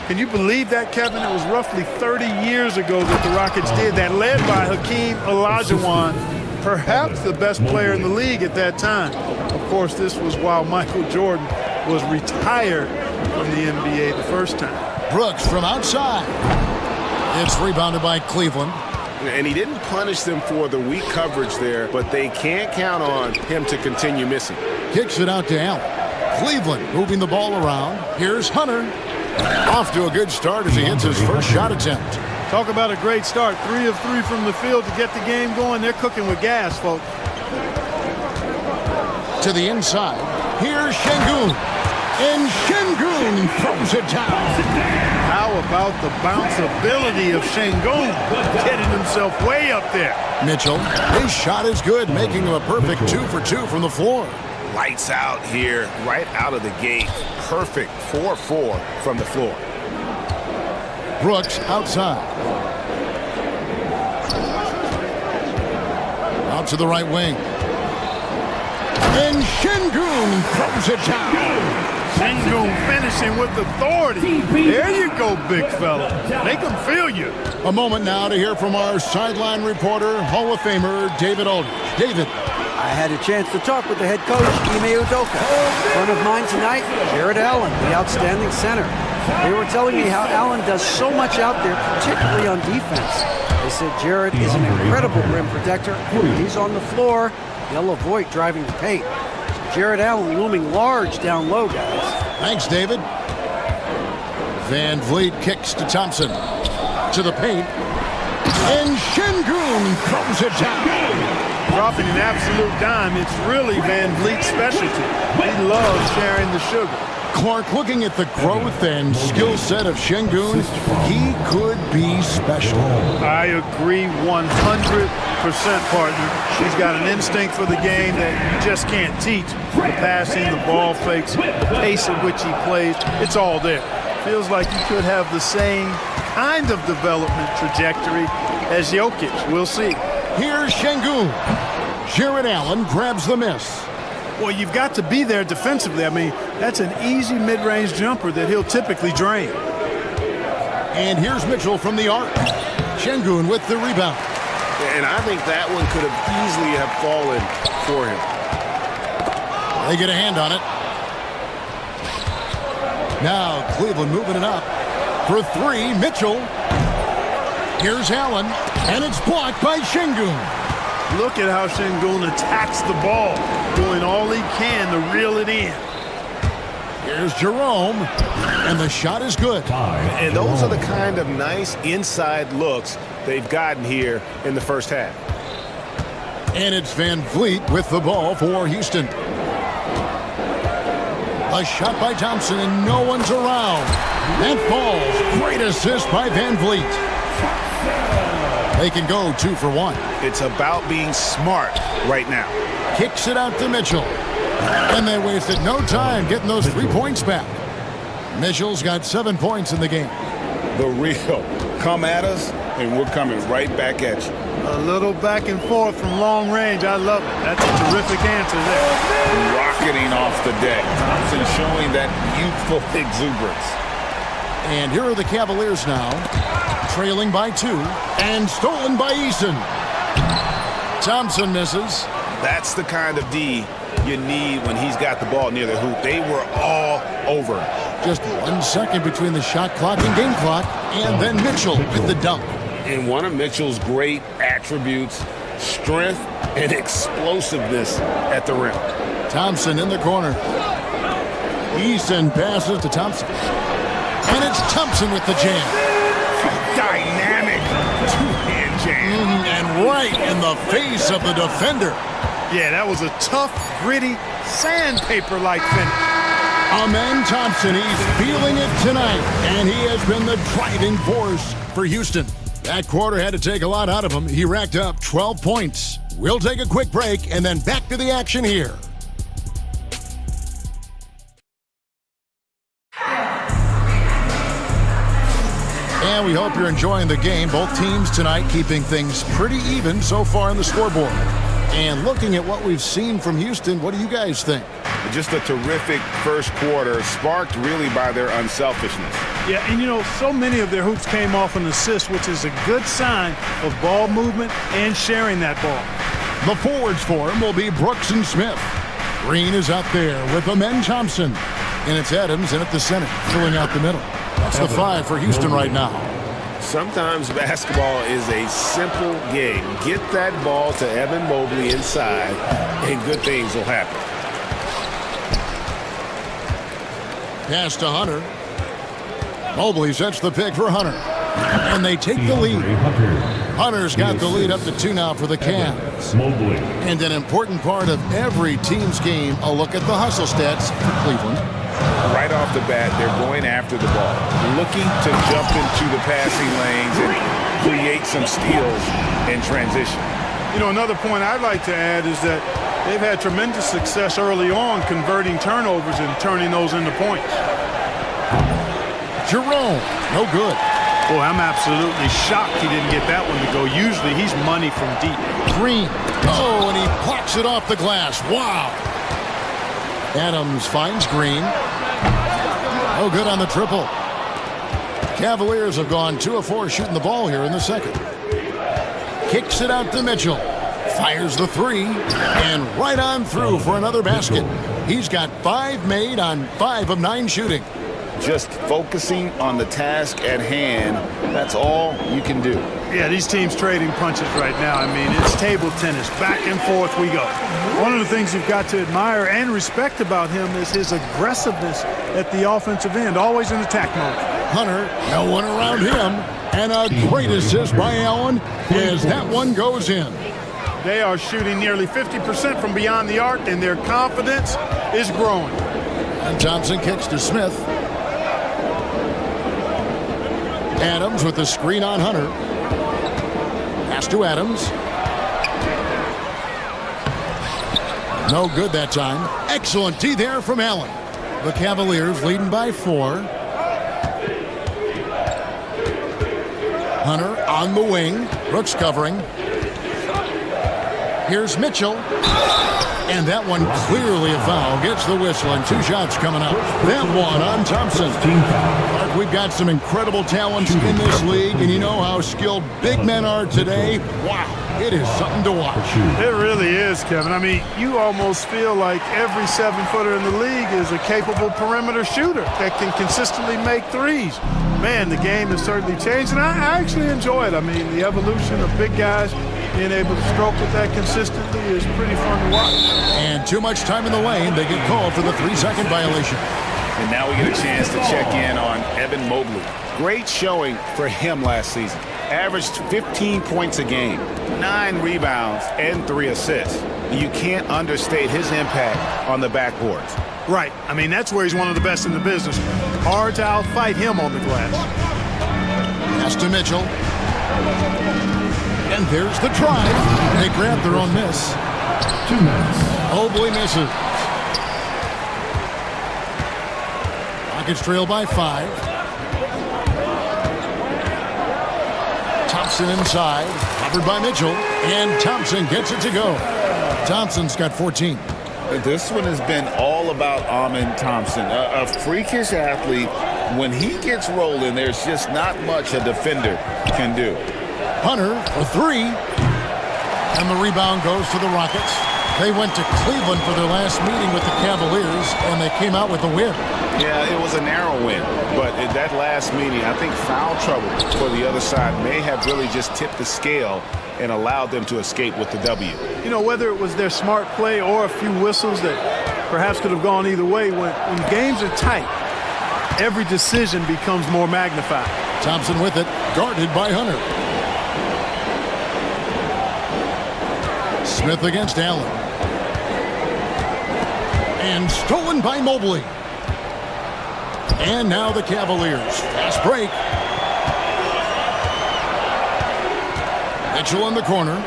Can you believe that, Kevin? It was roughly 30 years ago that the Rockets did that, led by Hakeem Olajuwon, perhaps the best player in the league at that time. Of course, this was while Michael Jordan was retired from the NBA the first time. Brooks from outside. It's rebounded by Cleveland. And he didn't punish them for the weak coverage there, but they can't count on him to continue missing. Kicks it out to Allen. Cleveland moving the ball around. Here's Hunter. Off to a good start as he hits his first shot attempt. Talk about a great start. 3 of 3 from the field to get the game going. They're cooking with gas, folks. To the inside. Here's Şengün. And Şengün throws it down. How about the bounceability of Şengün getting himself way up there? Mitchell, his shot is good, making him a perfect 2 for 2 from the floor. Lights out here, right out of the gate. Perfect 4-4 from the floor. Brooks outside. Out to the right wing. And Şengün throws it down. Şengün finishing with authority. There you go, big fella. Make them feel you. A moment now to hear from our sideline reporter, Hall of Famer David Aldridge. David. I had a chance to talk with the head coach, Ime Udoka. A friend of mine tonight, Jared Allen, the outstanding center. They were telling me how Allen does so much out there, particularly on defense. They said Jared is an incredible rim protector. When he's on the floor, he'll avoid driving the paint. Jared Allen looming large down low, guys. Thanks, David. Van Vliet kicks to Thompson. To the paint. And Şengün throws it down. Dropping an absolute dime. It's really Van Vliet's specialty. He loves sharing the sugar. Clark, looking at the growth and skill set of Şengün, he could be special. I agree 100%, partner. He's got an instinct for the game that you just can't teach. The passing, the ball fakes, the pace at which he plays, it's all there. Feels like he could have the same kind of development trajectory as Jokic. We'll see. Here's Şengün. Jared Allen grabs the miss. Well, you've got to be there defensively. I mean, that's an easy mid-range jumper that he'll typically drain. And here's Mitchell from the arc. Şengün with the rebound. And I think that one could have easily have fallen for him. They get a hand on it. Now Cleveland moving it up. For 3, Mitchell. Here's Allen, and it's blocked by Şengün. Look at how Şengün attacks the ball, doing all he can to reel it in. Here's Jerome, and the shot is good. And those are the kind of nice inside looks they've gotten here in the first half. And it's Van Vliet with the ball for Houston. A shot by Thompson, and no one's around. That falls. Great assist by Van Vliet. They can go 2 for 1. It's about being smart right now. Kicks it out to Mitchell. And they wasted no time getting those 3 points back. Mitchell's got 7 points in the game. The real. Come at us, and we're coming right back at you. A little back and forth from long range. I love it. That's a terrific answer there. Rocketing off the deck. Thompson showing that youthful exuberance. And here are the Cavaliers now. trailing by 2, and stolen by Eason. Thompson misses. That's the kind of D you need when he's got the ball near the hoop. They were all over him. Just 1 second between the shot clock and game clock, and then Mitchell with the dunk. And one of Mitchell's great attributes, strength and explosiveness at the rim. Thompson in the corner. Eason passes to Thompson. And it's Thompson with the jam. Dynamic two-hand jam. And right in the face of the defender. Yeah, that was a tough, gritty, sandpaper-like finish. Amen Thompson, he's feeling it tonight, and he has been the driving force for Houston. That quarter had to take a lot out of him. He racked up 12 points. We'll take a quick break and then back to the action here. And we hope you're enjoying the game. Both teams tonight keeping things pretty even so far on the scoreboard. And looking at what we've seen from Houston, what do you guys think? Just a terrific first quarter, sparked really by their unselfishness. Yeah, and you know, so many of their hoops came off an assist, which is a good sign of ball movement and sharing that ball. The forwards for him will be Brooks and Smith. Green is out there with Amen Thompson. And it's Adams in at the center, filling out the middle. That's the 5 for Houston right now. Sometimes basketball is a simple game. Get that ball to Evan Mobley inside, and good things will happen. Pass to Hunter. Mobley sets the pick for Hunter. And they take the lead. Hunter's got the lead up to 2 now for the Cavs. And an important part of every team's game, a look at the hustle stats for Cleveland. Right off the bat, they're going after the ball, looking to jump into the passing lanes and create some steals in transition. You know, another point I'd like to add is that they've had tremendous success early on converting turnovers and turning those into points. Jerome, no good. Boy, I'm absolutely shocked he didn't get that one to go. Usually he's money from deep. Green. Oh, and he plucks it off the glass. Wow. Adams finds Green. No good on the triple. Cavaliers have gone 2 of 4 shooting the ball here in the second. Kicks it out to Mitchell. Fires the 3. And right on through for another basket. He's got 5 made on 5 of 9 shooting. Just focusing on the task at hand, that's all you can do. Yeah, these teams trading punches right now. I mean, it's table tennis. Back and forth we go. One of the things you've got to admire and respect about him is his aggressiveness at the offensive end, always in attack mode. Hunter, no one around him. And a great assist by Allen as that one goes in. They are shooting nearly 50% from beyond the arc, and their confidence is growing. And Thompson kicks to Smith. Adams with the screen on Hunter. Pass to Adams. No good that time. Excellent D there from Allen. The Cavaliers leading by 4. Hunter on the wing. Brooks covering. Here's Mitchell. And that one clearly a foul. Gets the whistle and 2 shots coming up. That one on Thompson. We've got some incredible talents in this league, and you know how skilled big men are today. Wow, it is something to watch. It really is, Kevin. I mean, you almost feel like every 7-footer in the league is a capable perimeter shooter that can consistently make threes. Man, the game has certainly changed, and I actually enjoy it. I mean, the evolution of big guys being able to stroke with that consistently is pretty fun to watch. And too much time in the lane. They get called for the 3-second violation. And now we get a chance to check in on Evan Mobley. Great showing for him last season. Averaged 15 points a game, 9 rebounds, and 3 assists. You can't understate his impact on the backboards. Right. I mean, that's where he's one of the best in the business. Hard to outfight him on the glass. Pass to Mitchell. And there's the drive. They grab their own miss. 2 minutes. Mobley misses. Rockets trail by 5. Thompson inside. Covered by Mitchell. And Thompson gets it to go. Thompson's got 14. This one has been all about Amen Thompson, a freakish athlete When he gets rolling, there's just not much a defender can do. Hunter for three. And the rebound goes to the Rockets. They went to Cleveland for their last meeting with the Cavaliers, and they came out with a win. Yeah, it was a narrow win, but at that last meeting, I think foul trouble for the other side may have really just tipped the scale and allowed them to escape with the W. You know, whether it was their smart play or a few whistles that perhaps could have gone either way, when games are tight, every decision becomes more magnified. Thompson with it, guarded by Hunter. Smith against Allen. And stolen by Mobley. And now the Cavaliers. Fast break. Mitchell in the corner.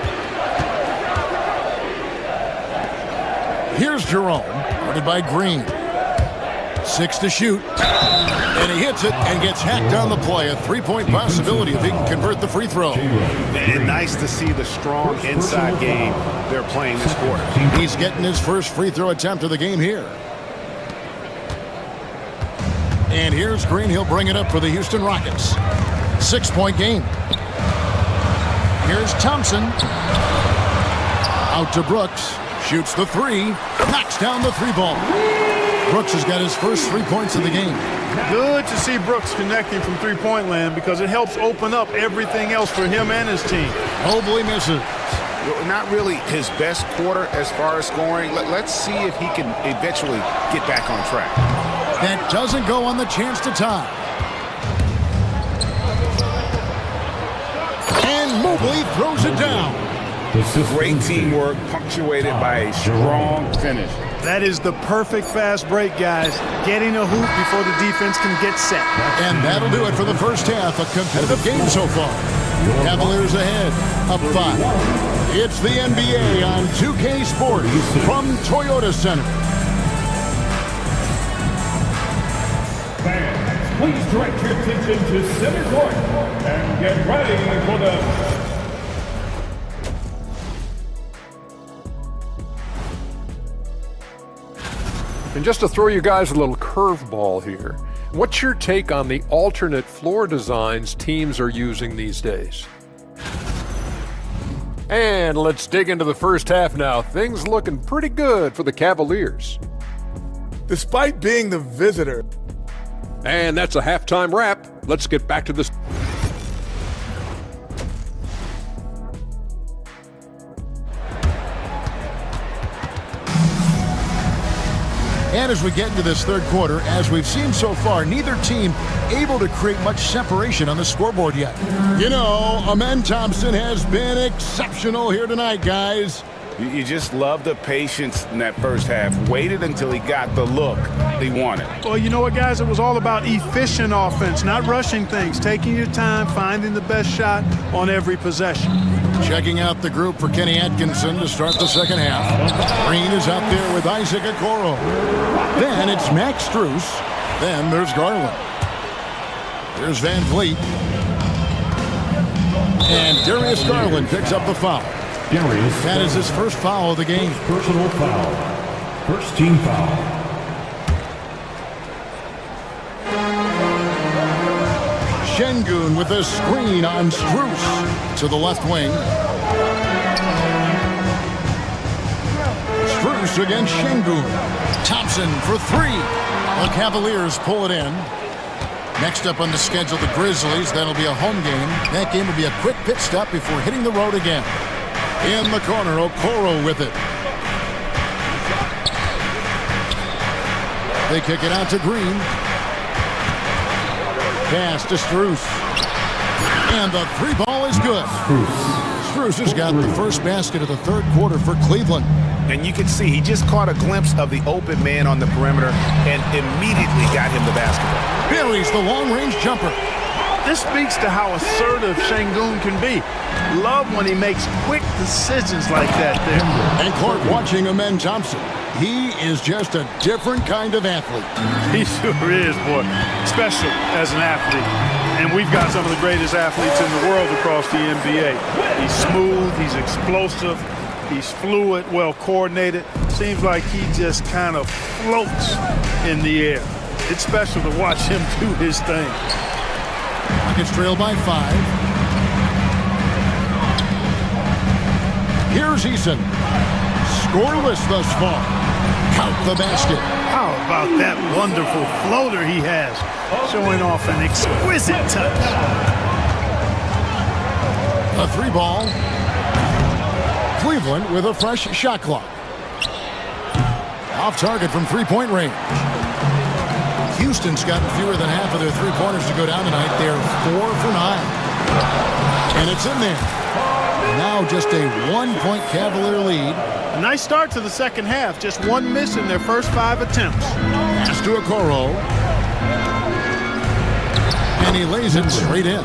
Here's Jerome, guarded by Green. 6 to shoot. And he hits it and gets hacked on the play. A three-point possibility if he can convert the free throw. And nice to see the strong inside game they're playing this quarter. He's getting his first free throw attempt of the game here. And here's Green. He'll bring it up for the Houston Rockets. 6-point game. Here's Thompson. Out to Brooks. Shoots the three. Knocks down the three ball. Brooks has got his first 3 points of the game. Good to see Brooks connecting from three-point land because it helps open up everything else for him and his team. Mobley misses. Not really his best quarter as far as scoring. Let's see if he can eventually get back on track. That doesn't go on the chance to tie. And Mobley throws it down. Great teamwork punctuated by a strong finish. That is the perfect fast break, guys. Getting a hoop before the defense can get set. And that'll do it for the first half. A competitive game so far. Cavaliers ahead, up 5. It's the NBA on 2K Sports from Toyota Center. Fans, please direct your attention to center court and get ready for the... And just to throw you guys a little curveball here, what's your take on the alternate floor designs teams are using these days? And let's dig into the first half now. Things looking pretty good for the Cavaliers. Despite being the visitor. And that's a halftime wrap. Let's get back to this. And as we get into this third quarter, as we've seen so far, neither team able to create much separation on the scoreboard yet. You know, Amen Thompson has been exceptional here tonight, guys. You just love the patience in that first half. Waited until he got the look he wanted. Well, you know what, guys? It was all about efficient offense, not rushing things, taking your time, finding the best shot on every possession. Checking out the group for Kenny Atkinson to start the second half. Green is out there with Isaac Okoro. Then it's Max Strus. Then there's Garland. Here's Van Vliet. And Darius Garland picks up the foul. That is his first foul of the game. Personal foul. First team foul. Şengün with a screen on Strus to the left wing. Strus against Şengün. Thompson for three. The Cavaliers pull it in. Next up on the schedule, the Grizzlies. That'll be a home game. That game will be a quick pit stop before hitting the road again. In the corner, Okoro with it. They kick it out to Green. Pass to Strus. And the three ball is good. Strus has got the first basket of the third quarter for Cleveland. And you can see he just caught a glimpse of the open man on the perimeter and immediately got him the basketball. Buries the long-range jumper. This speaks to how assertive Şengün can be. Love when he makes quick decisions like that there. And Clark watching Amen Thompson. He is just a different kind of athlete. He sure is, boy. Special as an athlete. And we've got some of the greatest athletes in the world across the NBA. He's smooth, he's explosive, he's fluid, well coordinated. Seems like he just kind of floats in the air. It's special to watch him do his thing. Rockets trail by 5. Here's Eason. Scoreless thus far. Count the basket. How about that wonderful floater he has, showing off an exquisite touch. A 3-ball. Cleveland with a fresh shot clock. Off target from three-point range. Houston's gotten fewer than half of their three-pointers to go down tonight. They're 4 for 9. And it's in there. Now just a 1-point Cavalier lead. A nice start to the second half. Just one miss in their first 5 attempts. Pass to Okoro. And he lays it straight in.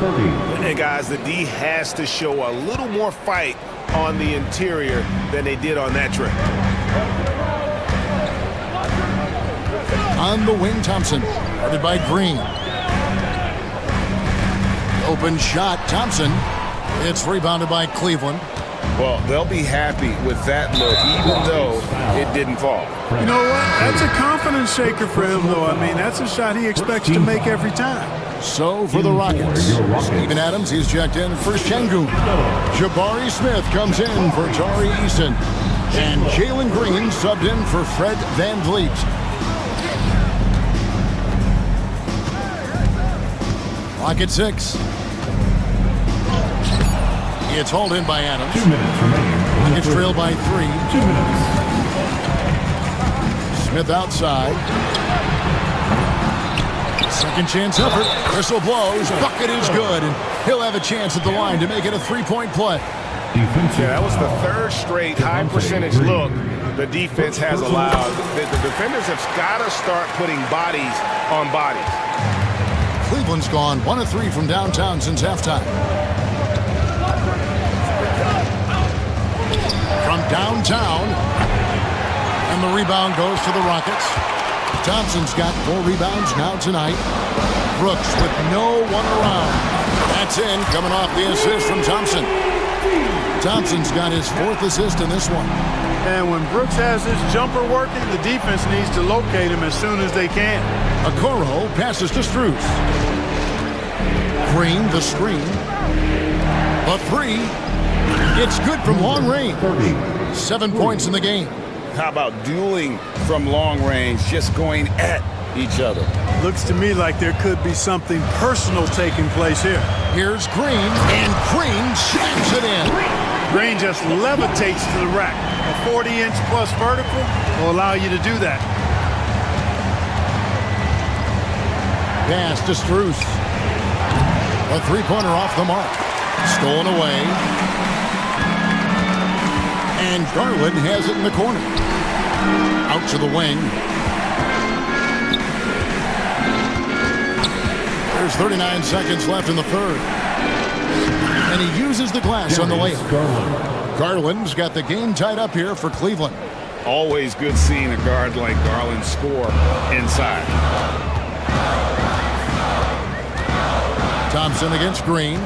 Hey guys, the D has to show a little more fight on the interior than they did on that trip. On the wing, Thompson. Guarded by Green. Open shot, Thompson. It's rebounded by Cleveland. Well, they'll be happy with that look, even though it didn't fall. You know what? That's a confidence shaker for him, though. I mean, that's a shot he expects to make every time. So for the Rockets, Steven Adams, he's checked in for Şengün. Jabari Smith comes in for Tari Eason. And Jalen Green subbed in for Fred VanVleet. Rocket 6. It's hauled in by Adams. 2 minutes remaining. Rockets trail by 3. 2 minutes. Smith outside. Second chance effort. Whistle blows. Bucket is good. And he'll have a chance at the line to make it a 3-point play. Yeah, that was the third straight high percentage look the defense has allowed. The defenders have got to start putting bodies on bodies. Cleveland's gone 1 of 3 from downtown since halftime. From downtown, and the rebound goes to the Rockets. Thompson's got 4 rebounds now tonight. Brooks with no one around. That's in, coming off the assist from Thompson. Thompson's got his 4th assist in this one. And when Brooks has his jumper working, the defense needs to locate him as soon as they can. Okoro passes to Strus. Green, the screen. A 3. It's good from long range. 7 points in the game. How about dueling from long range, just going at each other? Looks to me like there could be something personal taking place here. Here's Green, and Green slams it in. Green just levitates to the rack. A 40-inch plus vertical will allow you to do that. Pass to Strus. A 3-pointer off the mark. Stolen away. And Garland has it in the corner. Out to the wing. There's 39 seconds left in the third. And he uses the glass on the layup. Garland's got the game tied up here for Cleveland. Always good seeing a guard like Garland score inside. Thompson against Green.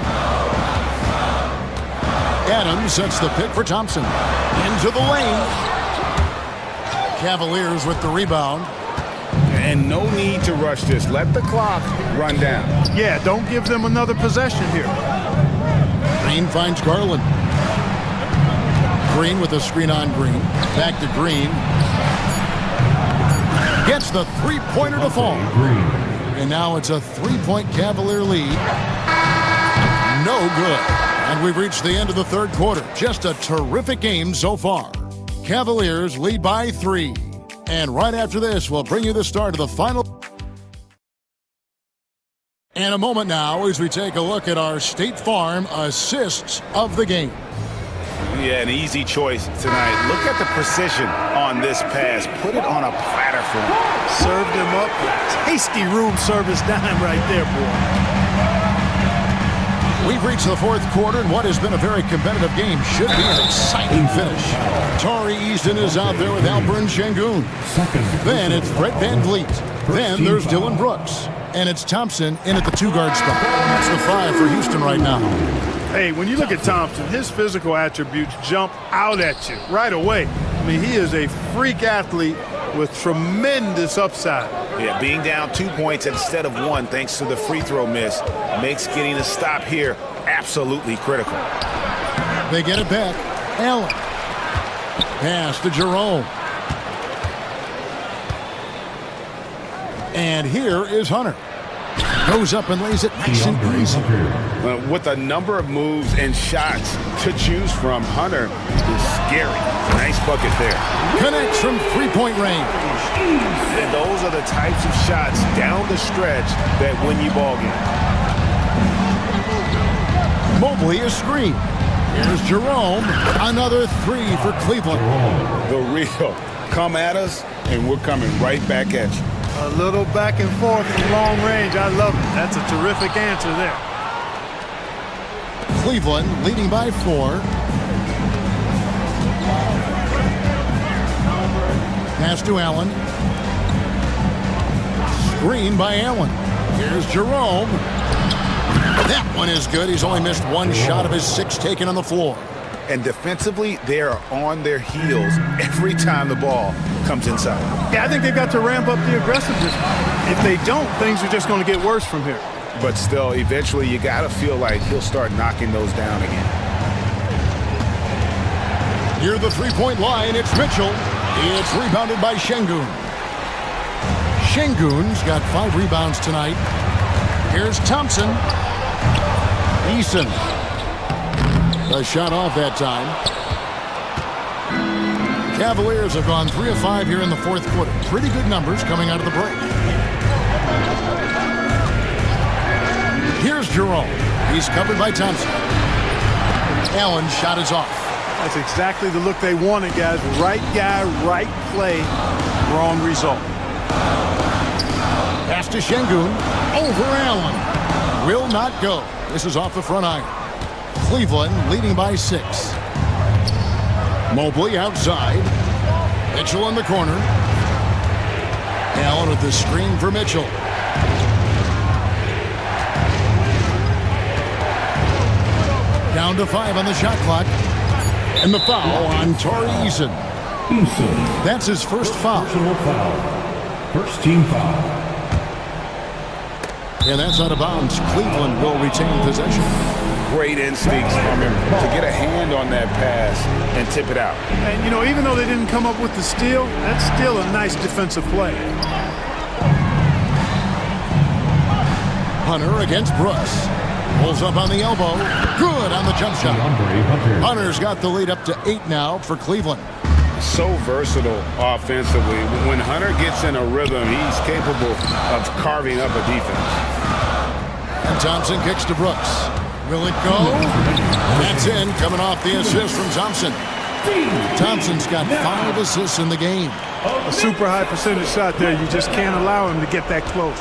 Adams sets the pick for Thompson. Into the lane. Cavaliers with the rebound. And no need to rush this. Let the clock run down. Yeah, don't give them another possession here. Green finds Garland. Green with a screen on Green. Back to Green. Gets the 3-pointer to fall. And now it's a 3-point Cavalier lead. No good. And we've reached the end of the third quarter. Just a terrific game so far. Cavaliers lead by 3. And right after this, we'll bring you the start of the final. In a moment now, as we take a look at our State Farm assists of the game. Yeah, an easy choice tonight. Look at the precision on this pass. Put it on a platter for him. Served him up. Tasty room service dime right there, boy. We've reached the fourth quarter, and what has been a very competitive game should be an exciting finish. Tari Eason is out there with Alperen Şengün. Then it's Fred VanVleet. Then there's Dylan Brooks. And it's Thompson in at the 2-guard spot. That's the 5 for Houston right now. Hey, when you look at Thompson, his physical attributes jump out at you right away. I mean, he is a freak athlete with tremendous upside. Yeah, being down 2 points instead of 1 thanks to the free throw miss makes getting a stop here absolutely critical. They get it back. Allen. Pass to Jerome. And here is Hunter. Goes up and lays it nice and easy. With a number of moves and shots to choose from, Hunter is scary. Nice bucket there. Connects from three-point range. And those are the types of shots down the stretch that win you ball games. Mobley is screen. Here's Jerome. Another 3 for Cleveland. The real. Come at us, and we're coming right back at you. A little back and forth from long range. I love it. That's a terrific answer there. Cleveland leading by 4. Pass to Allen. Screen by Allen. Here's Jerome. That one is good. He's only missed 1 shot of his 6 taken on the floor. And defensively, they are on their heels every time the ball comes inside. Yeah, I think they've got to ramp up the aggressiveness. If they don't, things are just going to get worse from here. But still, eventually, you got to feel like he'll start knocking those down again. Near the three-point line, it's Mitchell. It's rebounded by Şengün. Şengün's got 5 rebounds tonight. Here's Thompson. Eason. A shot off that time. Cavaliers have gone 3 of 5 here in the 4th quarter. Pretty good numbers coming out of the break. Here's Jerome. He's covered by Thompson. Allen's shot is off. That's exactly the look they wanted, guys. Right guy, right play, wrong result. Pass to Şengün. Over Allen. Will not go. This is off the front iron. Cleveland leading by 6. Mobley outside. Mitchell in the corner. Allen with the screen for Mitchell. Down to 5 on the shot clock. And the foul on Tari Eason. That's his first foul. First team foul. And that's out of bounds. Cleveland will retain possession. Great instincts from him to get a hand on that pass and tip it out. And, you know, even though they didn't come up with the steal, that's still a nice defensive play. Hunter against Brooks. Pulls up on the elbow. Good on the jump shot. Hunter's got the lead up to 8 now for Cleveland. So versatile offensively. When Hunter gets in a rhythm, he's capable of carving up a defense. And Thompson kicks to Brooks. Will it go? That's in, coming off the assist from Thompson. Thompson's got 5 assists in the game. A super high percentage shot there. You just can't allow him to get that close.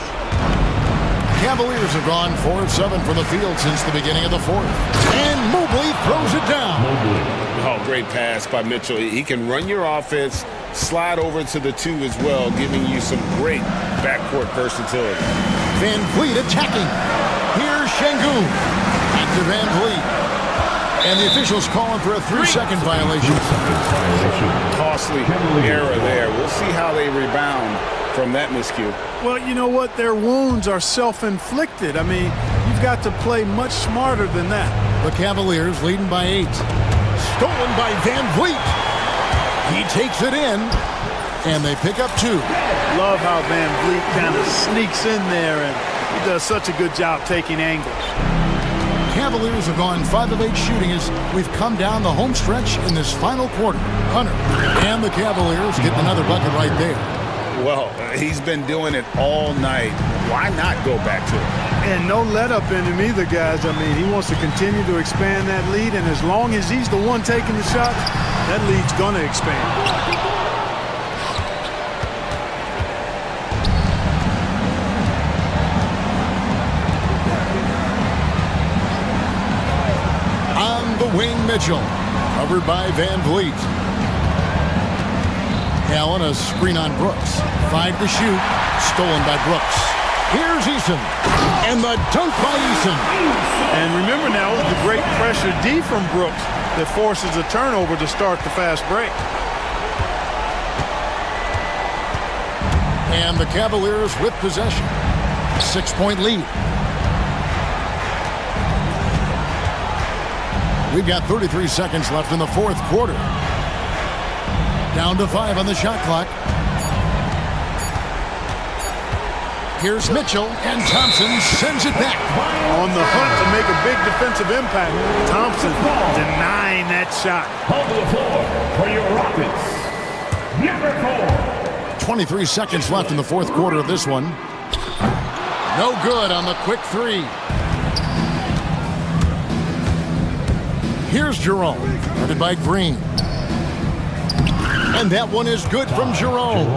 Cavaliers have gone 4 of 7 from the field since the beginning of the 4th. And Mobley throws it down. Oh, great pass by Mitchell. He can run your offense, slide over to the 2 as well, giving you some great backcourt versatility. Van Vliet attacking. Here's Şengün. Back to Van Vliet. And the officials calling for a 3-second violation. Costly error there. We'll see how they rebound from that miscue. Well, you know what? Their wounds are self-inflicted. I mean, you've got to play much smarter than that. The Cavaliers leading by 8. Stolen by Van Vliet. He takes it in, and they pick up 2. Love how Van Vliet kind of sneaks in there, and he does such a good job taking angles. Cavaliers have gone 5 of 8 shooting as we've come down the home stretch in this final quarter. Hunter and the Cavaliers getting another bucket right there. Well, he's been doing it all night. Why not go back to it? And no let up in him either, guys. I mean, he wants to continue to expand that lead, and as long as he's the one taking the shot, that lead's going to expand. On the wing, Mitchell, covered by Van Vliet. Allen, a screen on Brooks. 5 to shoot. Stolen by Brooks. Here's Eason. And the dunk by Eason. And remember now, the great pressure D from Brooks that forces a turnover to start the fast break. And the Cavaliers with possession. 6-point lead. We've got 33 seconds left in the fourth quarter. Down to 5 on the shot clock. Here's Mitchell, and Thompson sends it back. On the hunt to make a big defensive impact. Thompson denying that shot. On the floor for your Rockets, number 4. 23 seconds left in the fourth quarter of this one. No good on the quick three. Here's Jerome, guarded by Green. And that one is good from Jerome.